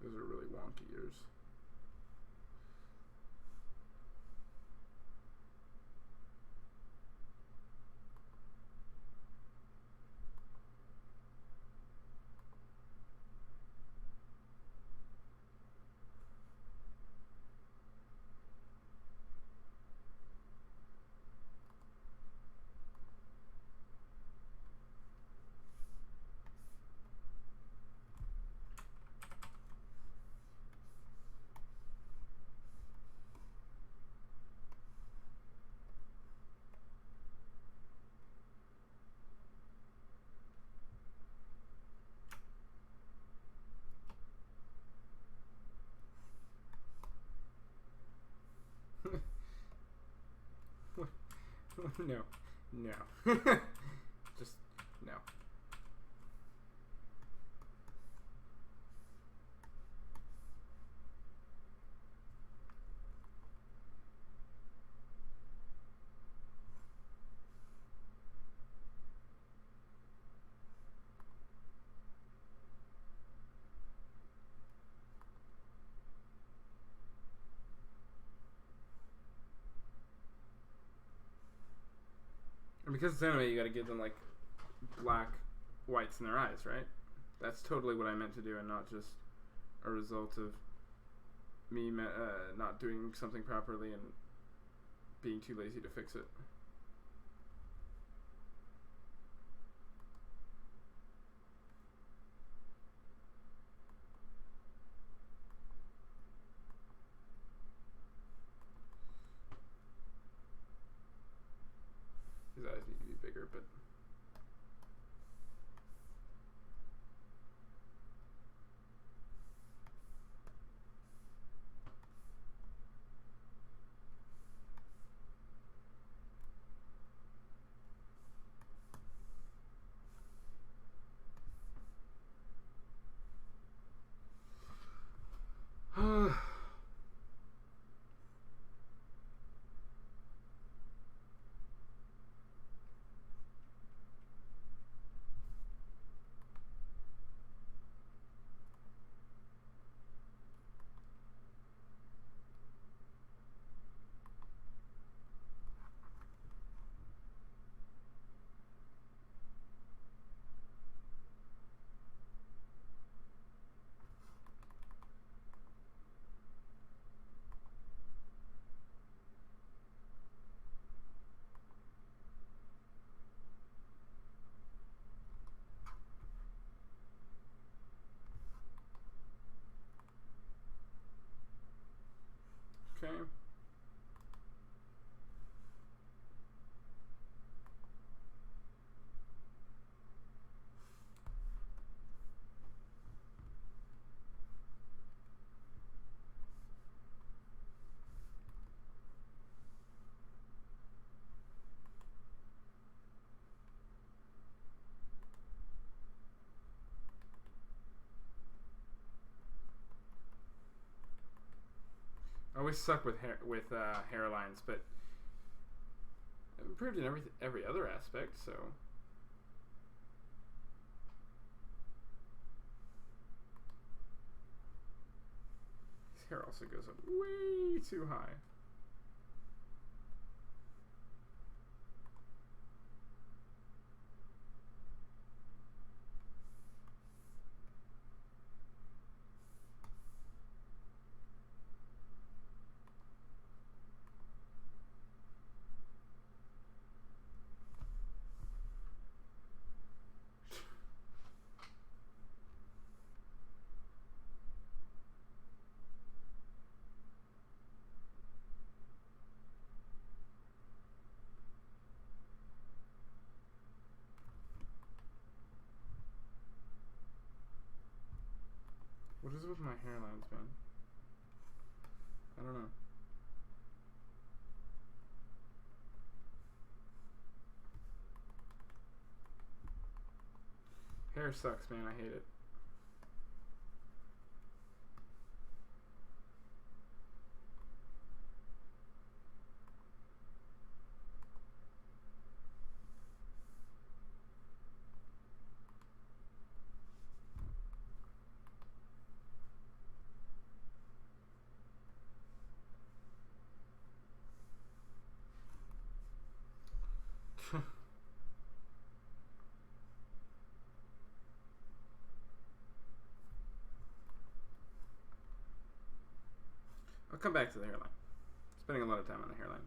Those are really wonky ears. No. Just no. And because it's anime, you gotta give them, like, black whites in their eyes, right? That's totally what I meant to do, and not just a result of me not doing something properly and being too lazy to fix it. His eyes need to be bigger, but I always suck with hairlines, but I've improved in every other aspect. So his hair also goes up way too high. What is it with my hairlines, man? I don't know. Hair sucks, man. I hate it. I'll come back to the hairline. Spending a lot of time on the hairline.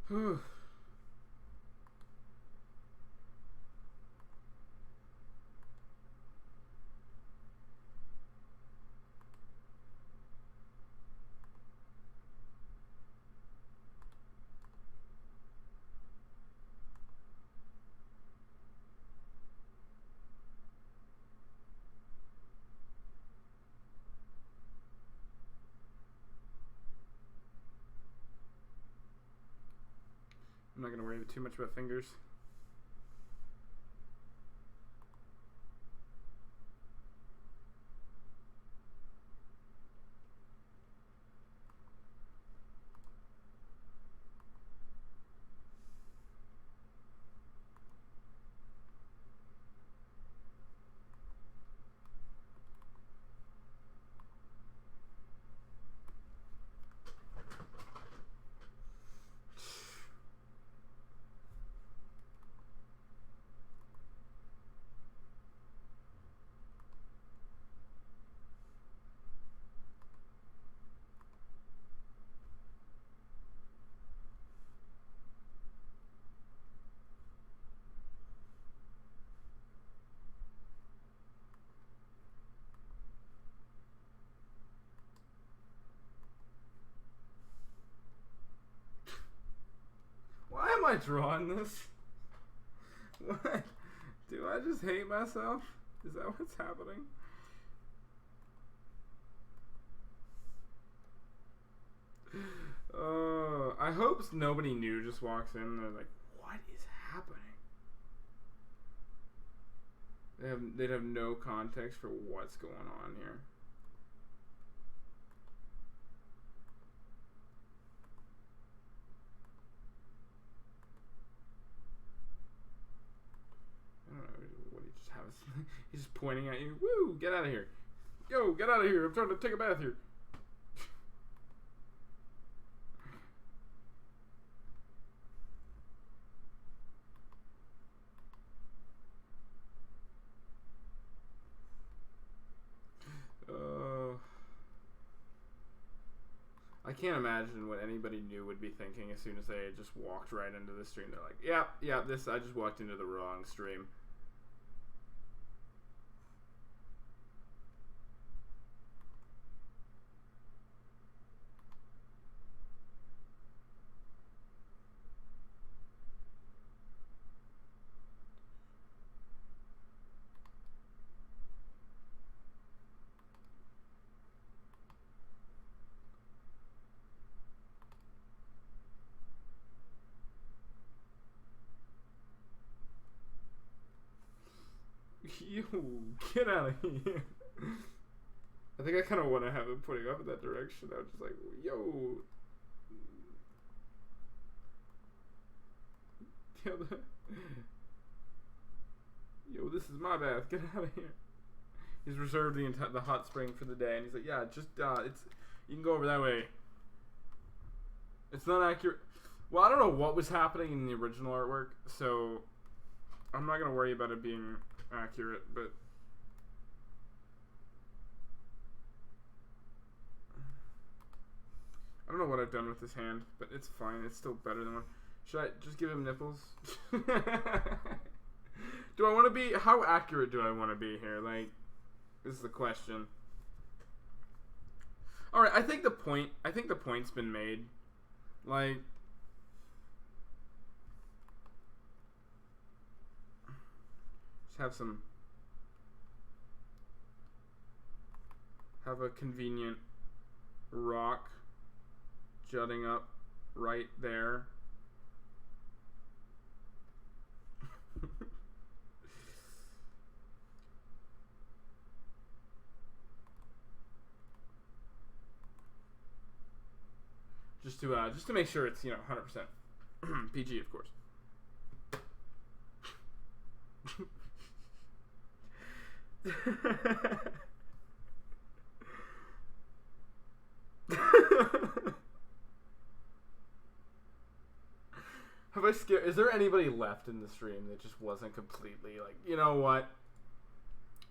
Whew. I'm not going to worry too much about fingers. I drawing this? What? Do I just hate myself? Is that what's happening? I hope nobody new just walks in and they're like, what is happening? They'd have no context for what's going on here. I don't know, what he just has. He's just pointing at you. Woo, get out of here. Yo, get out of here. I'm trying to take a bath here. I can't imagine what anybody new would be thinking as soon as they just walked right into the stream. They're like, yeah, this, I just walked into the wrong stream. Yo, get out of here. I think I kind of want to have him putting up in that direction. I was just like, yo. Yo, this is my bath. Get out of here. He's reserved the hot spring for the day, and he's like, yeah, just, you can go over that way. It's not accurate. Well, I don't know what was happening in the original artwork, so I'm not going to worry about it being accurate, but I don't know what I've done with this hand, but it's fine. It's still better than one. Should I just give him nipples? Do I want to be, how accurate do I want to be here? Like, this is the question. Alright, I think the point's been made. Like, have a convenient rock jutting up right there. just to make sure it's 100% PG, of course. Have I scared? Is there anybody left in the stream that just wasn't completely like, you know what?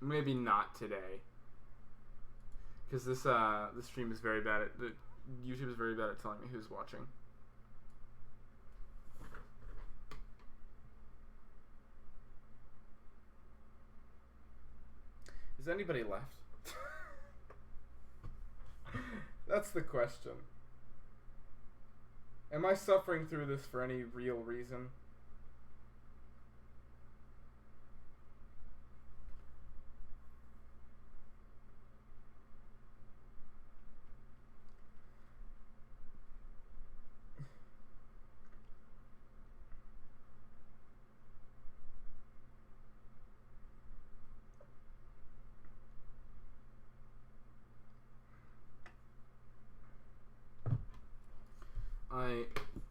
Maybe not today, because this stream is very bad at YouTube is very bad at telling me who's watching. Is anybody left? That's the question. Am I suffering through this for any real reason?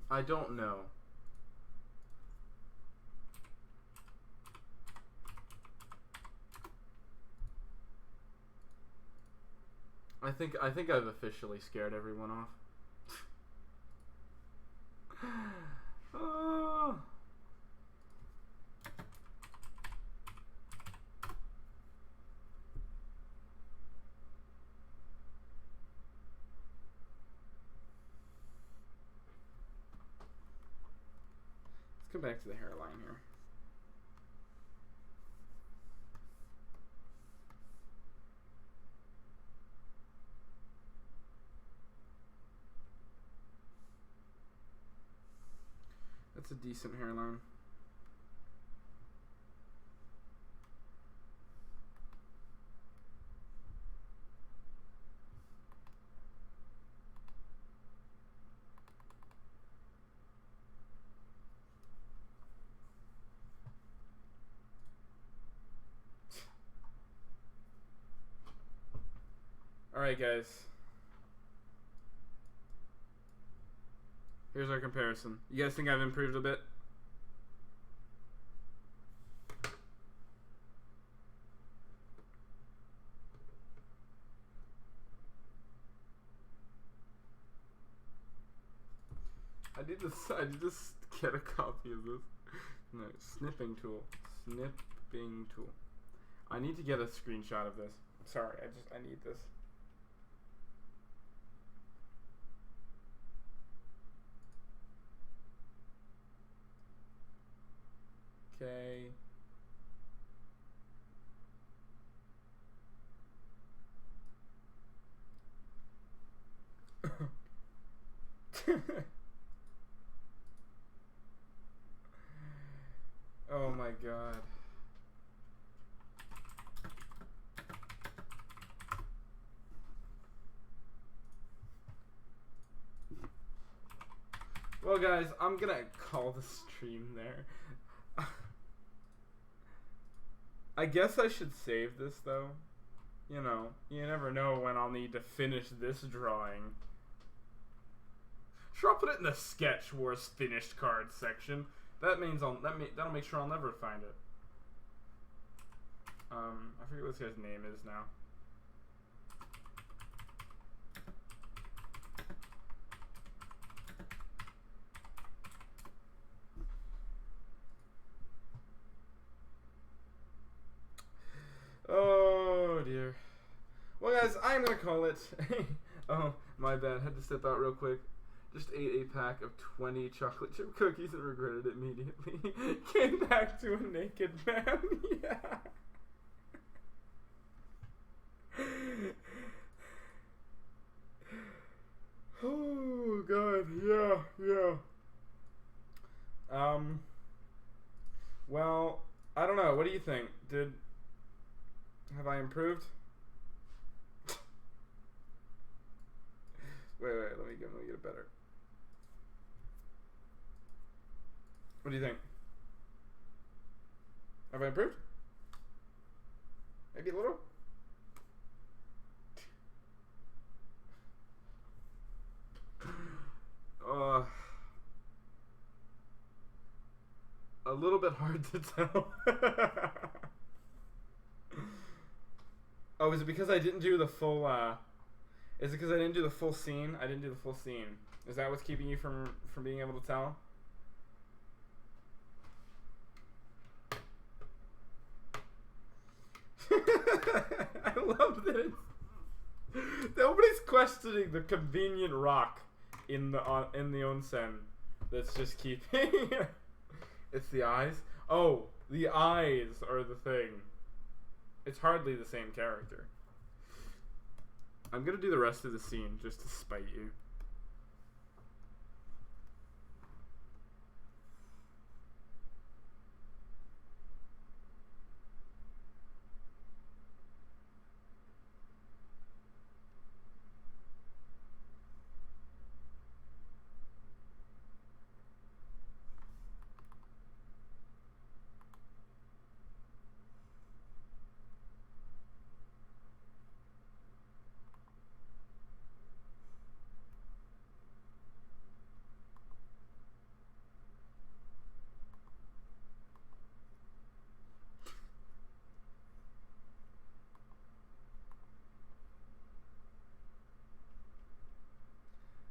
I don't know. I think I've officially scared everyone off. Oh. Let's go back to the hairline here. That's a decent hairline. Alright, guys. Here's our comparison. You guys think I've improved a bit? I need to get a copy of this. No, snipping tool. Snipping tool. I need to get a screenshot of this. Sorry, I need this. Okay. Oh my god. Well, guys, I'm gonna call the stream there. I guess I should save this, though. You know, you never know when I'll need to finish this drawing. Sure, I'll put it in the Sketch Wars finished cards section. That means that'll make sure I'll never find it. I forget what this guy's name is now. Oh dear. Well, guys, I'm gonna call it. Oh, my bad. Had to step out real quick. Just ate a pack of 20 chocolate chip cookies and regretted it immediately. Came back to a naked man. Yeah. Oh god. Yeah. Well, I don't know. What do you think? Have I improved? Wait, let me get it better. What do you think? Have I improved? Maybe a little? A little bit hard to tell. Oh, is it because I didn't do the full, is it because I didn't do the full scene? I didn't do the full scene. Is that what's keeping you from being able to tell? I love this. Nobody's questioning the convenient rock in the onsen. That's just keeping. It's the eyes. Oh, the eyes are the thing. It's hardly the same character. I'm gonna do the rest of the scene just to spite you.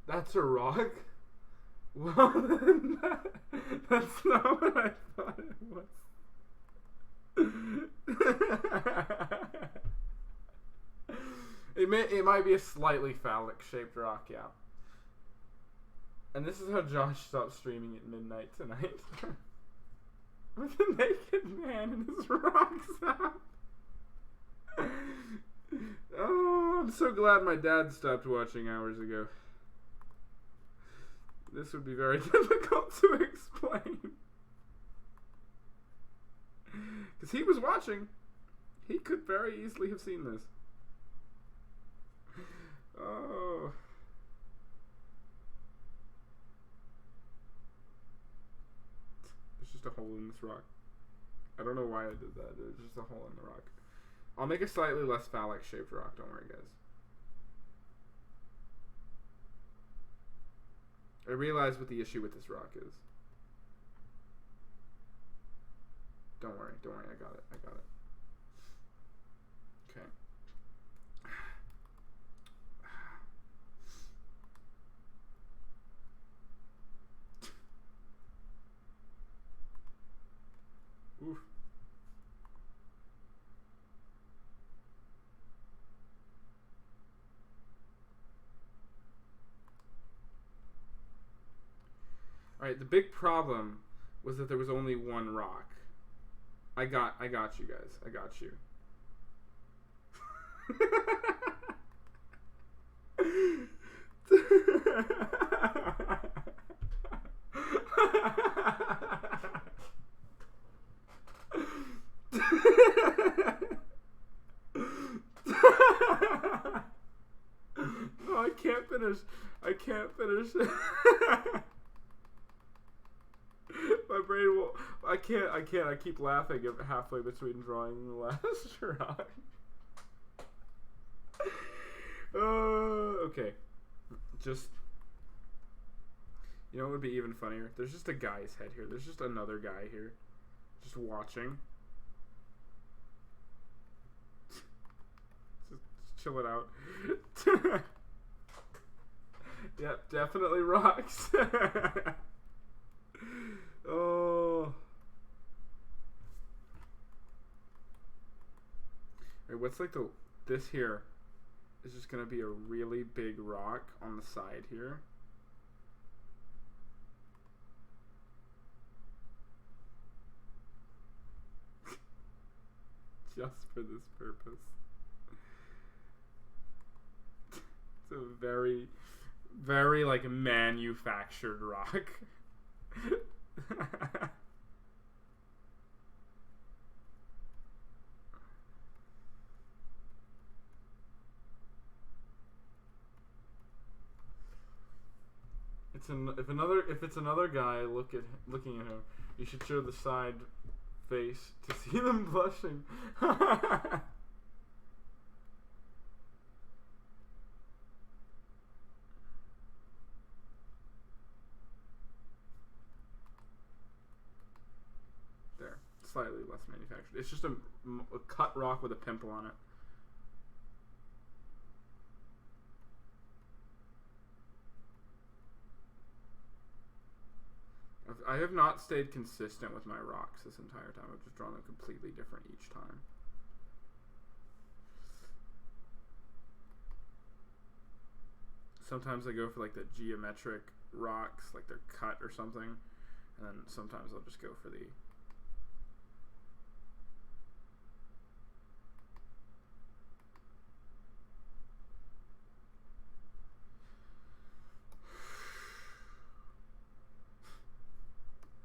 That's a rock? Well, then that's not what I thought it was. It might be a slightly phallic shaped rock, yeah. And this is how Josh stopped streaming at midnight tonight. With a naked man in his rocks out. Oh, I'm so glad my dad stopped watching hours ago. This would be very difficult to explain. Because he was watching. He could very easily have seen this. Oh. There's just a hole in this rock. I don't know why I did that. There's just a hole in the rock. I'll make a slightly less phallic shaped rock. Don't worry, guys. I realize what the issue with this rock is. Don't worry, I got it. Okay. Oof. Alright, the big problem was that there was only one rock. I got you guys. I got you. No, I can't finish. My brain will. I can't. I keep laughing halfway between drawing the last rock. Okay. Just. You know what would be even funnier? There's just a guy's head here. There's just another guy here. Just watching. Just chill it out. Yep, definitely rocks. Oh. Alright, what's like this here is just gonna be a really big rock on the side here. Just for this purpose. It's a very, very like manufactured rock. If it's another guy looking at him, you should show the side face to see them blushing. There, slightly less manufactured. It's just a cut rock with a pimple on it. I have not stayed consistent with my rocks this entire time. I've just drawn them completely different each time. Sometimes I go for like the geometric rocks, like they're cut or something, and then sometimes I'll just go for the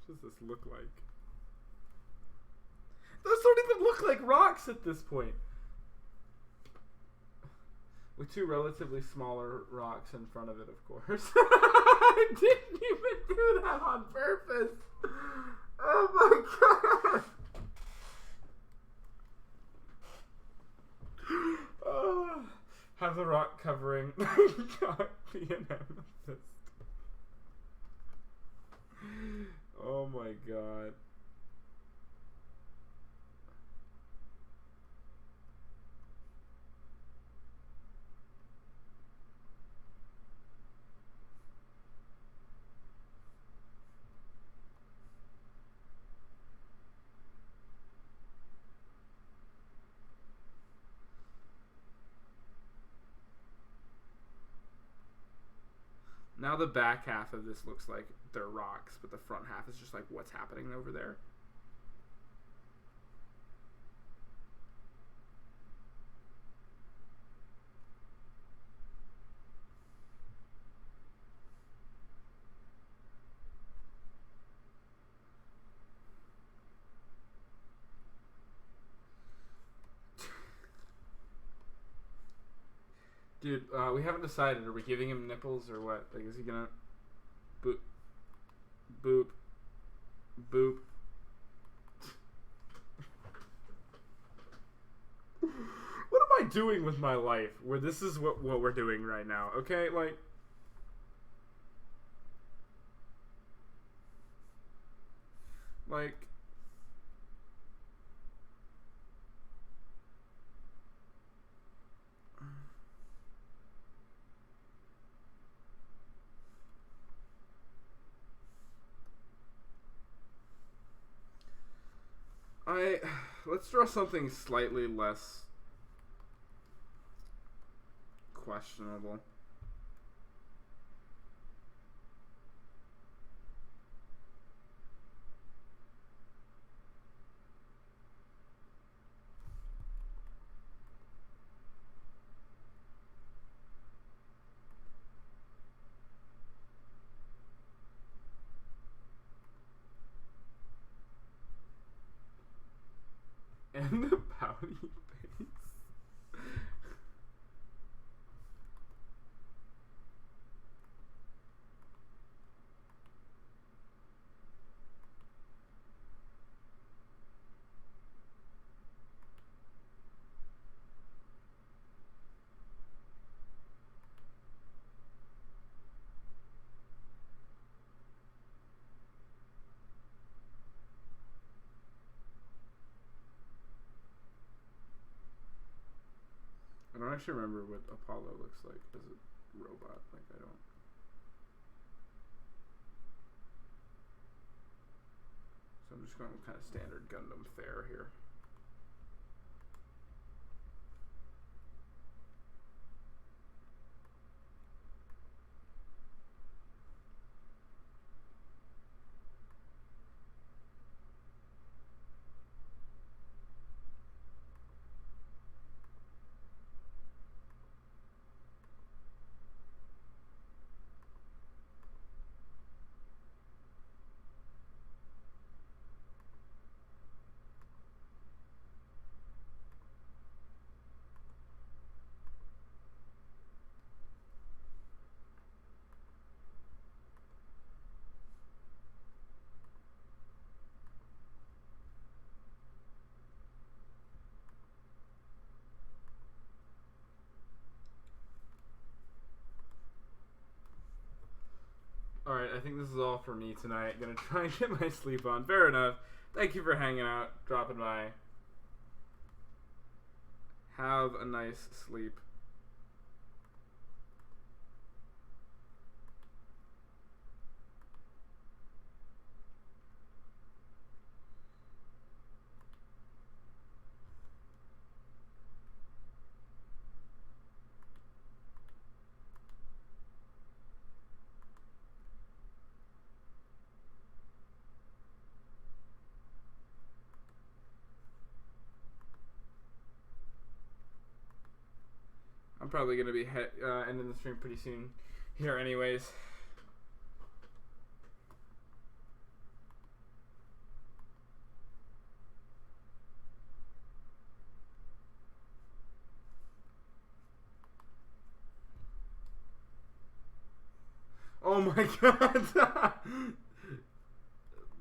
What does this look like? Those don't even look like rocks at this point. With two relatively smaller rocks in front of it, of course. I didn't even do that on purpose. Oh my god. Oh, have the rock covering the amethyst. Oh my god. Now the back half of this looks like they're rocks, but the front half is just like what's happening over there. Dude, we haven't decided. Are we giving him nipples or what? Like, is he gonna boop, boop, boop? What am I doing with my life? Where this is what we're doing right now? Okay, like. Let's draw something slightly less questionable. And the pouty face. I don't actually remember what Apollo looks like as a robot. Like, I don't. So I'm just going kind of standard Gundam fare here. Alright, I think this is all for me tonight. Gonna try and get my sleep on. Fair enough. Thank you for hanging out, dropping by. Have a nice sleep. I'm probably going to be ending the stream pretty soon here anyways. Oh my god.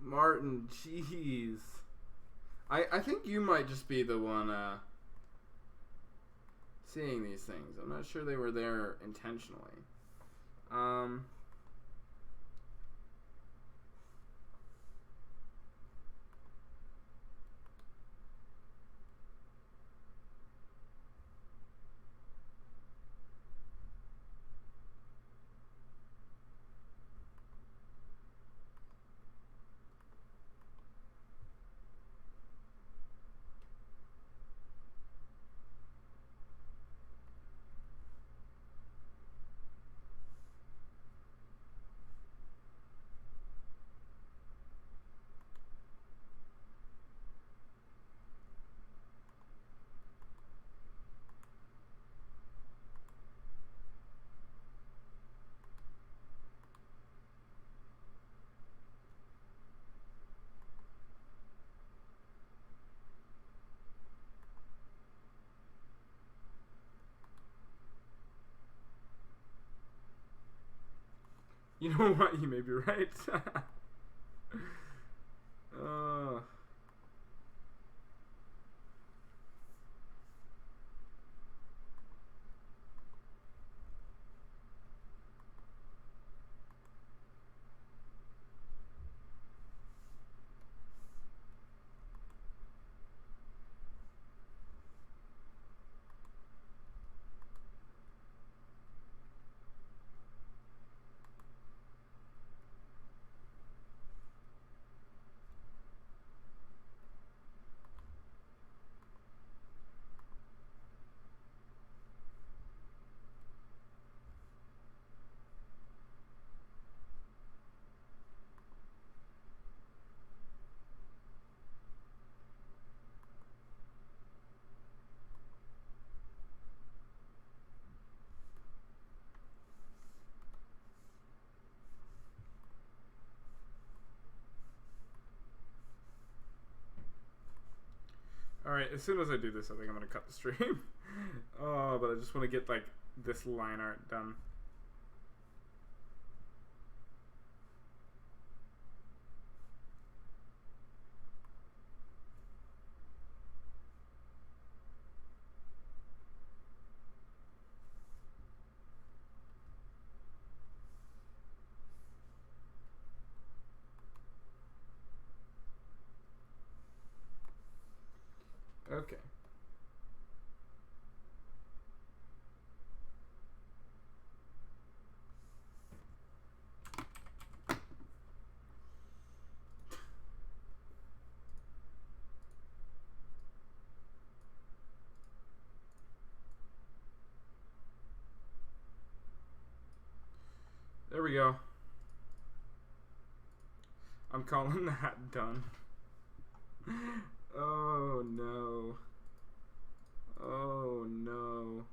Martin, jeez. I think you might just be the one seeing these things. I'm not sure they were there intentionally. You know what? You may be right. uh, Alright, as soon as I do this, I think I'm going to cut the stream. Oh, but I just want to get, like, this line art done. Okay. There we go. I'm calling that done. Oh no. Oh no.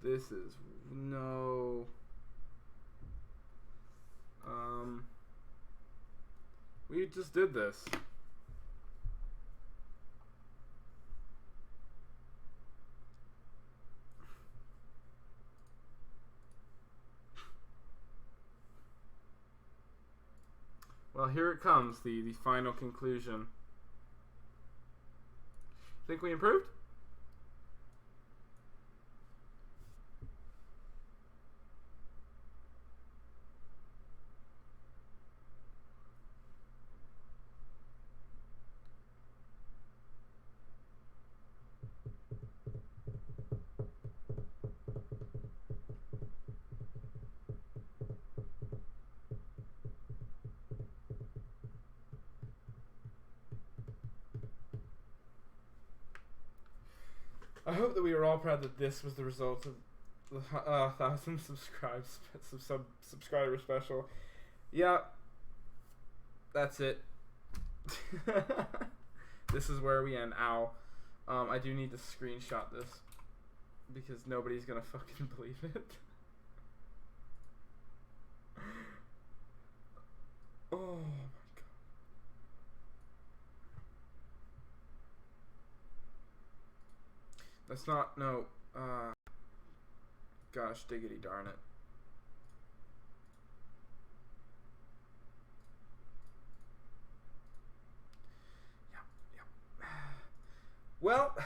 This is no. We just did this. Well, here it comes, the final conclusion. Think we improved? I hope that we were all proud that this was the result of the 1,000 subscriber special. Yeah, that's it. This is where we end. Ow. I do need to screenshot this because nobody's gonna fucking believe it. Oh my god. That's not, no, gosh diggity darn it. Yeah. Well,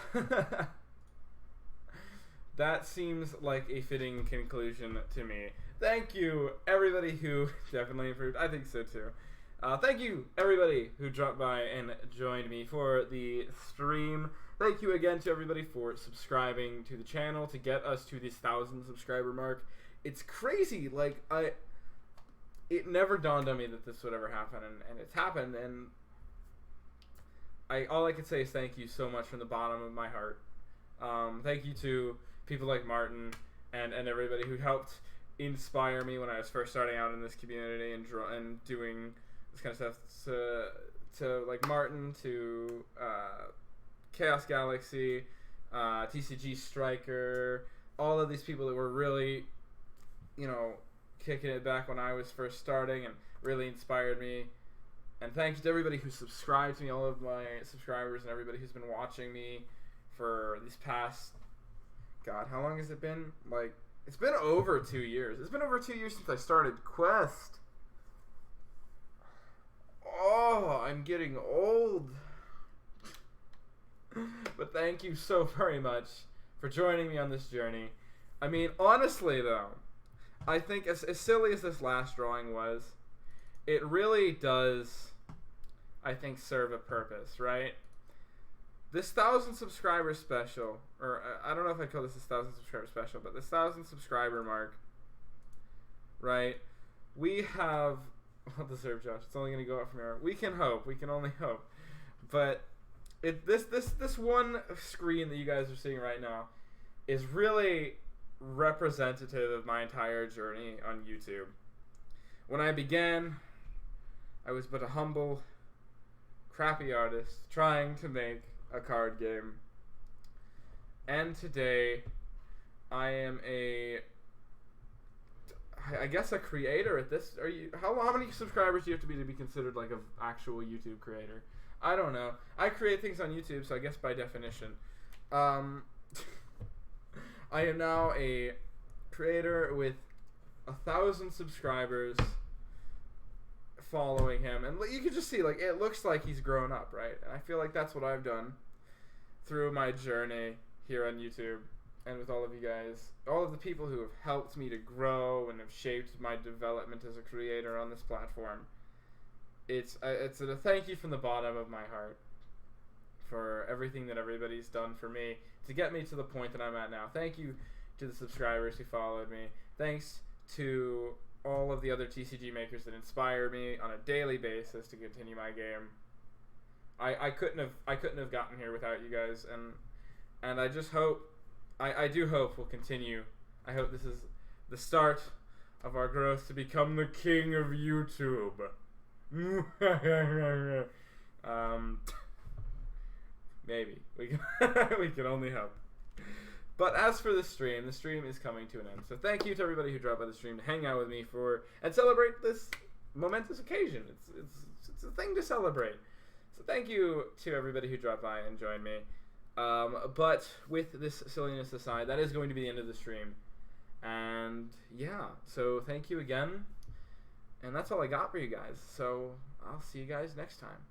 that seems like a fitting conclusion to me. Thank you, everybody who definitely improved. I think so too. Thank you, everybody who dropped by and joined me for the stream. Thank you again to everybody for subscribing to the channel to get us to this 1,000 subscriber mark. It's crazy. Like, it never dawned on me that this would ever happen, and it's happened. And all I can say is thank you so much from the bottom of my heart. Thank you to people like Martin and everybody who helped inspire me when I was first starting out in this community and doing this kind of stuff. To like Martin, to Chaos Galaxy, TCG Striker, all of these people that were really, you know, kicking it back when I was first starting and really inspired me. And thanks to everybody who subscribed to me, all of my subscribers and everybody who's been watching me for these past, God, how long has it been? Like It's been over 2 years. It's been over 2 years since I started Quest. Oh, I'm getting old. But thank you so very much for joining me on this journey. I mean, honestly, though, I think as silly as this last drawing was, it really does, I think, serve a purpose, right? This 1,000 subscriber special, or I don't know if I call this 1,000 subscriber special, but this 1,000 subscriber mark, right? We have, well deserved, Josh. It's only going to go up from here. We can hope. We can only hope. But this one screen that you guys are seeing right now is really representative of my entire journey on YouTube. When I began, I was but a humble, crappy artist trying to make a card game. And today, I am I guess a creator at this. How many subscribers do you have to be considered like an actual YouTube creator? I don't know. I create things on YouTube, so I guess by definition. I am now a creator with 1,000 subscribers following him, and you can just see, like, it looks like he's grown up, right? And I feel like that's what I've done through my journey here on YouTube, and with all of you guys, all of the people who have helped me to grow and have shaped my development as a creator on this platform. It's a thank you from the bottom of my heart for everything that everybody's done for me to get me to the point that I'm at now. Thank you to the subscribers who followed me. Thanks to all of the other TCG makers that inspire me on a daily basis to continue my game. I couldn't have gotten here without you guys, and I just hope, I do hope we'll continue. I hope this is the start of our growth to become the king of YouTube. Maybe we can only hope. But as for the stream is coming to an end. So thank you to everybody who dropped by the stream to hang out with me and celebrate this momentous occasion. It's a thing to celebrate. So thank you to everybody who dropped by and joined me. But with this silliness aside, that is going to be the end of the stream. And yeah, so thank you again. And that's all I got for you guys. So I'll see you guys next time.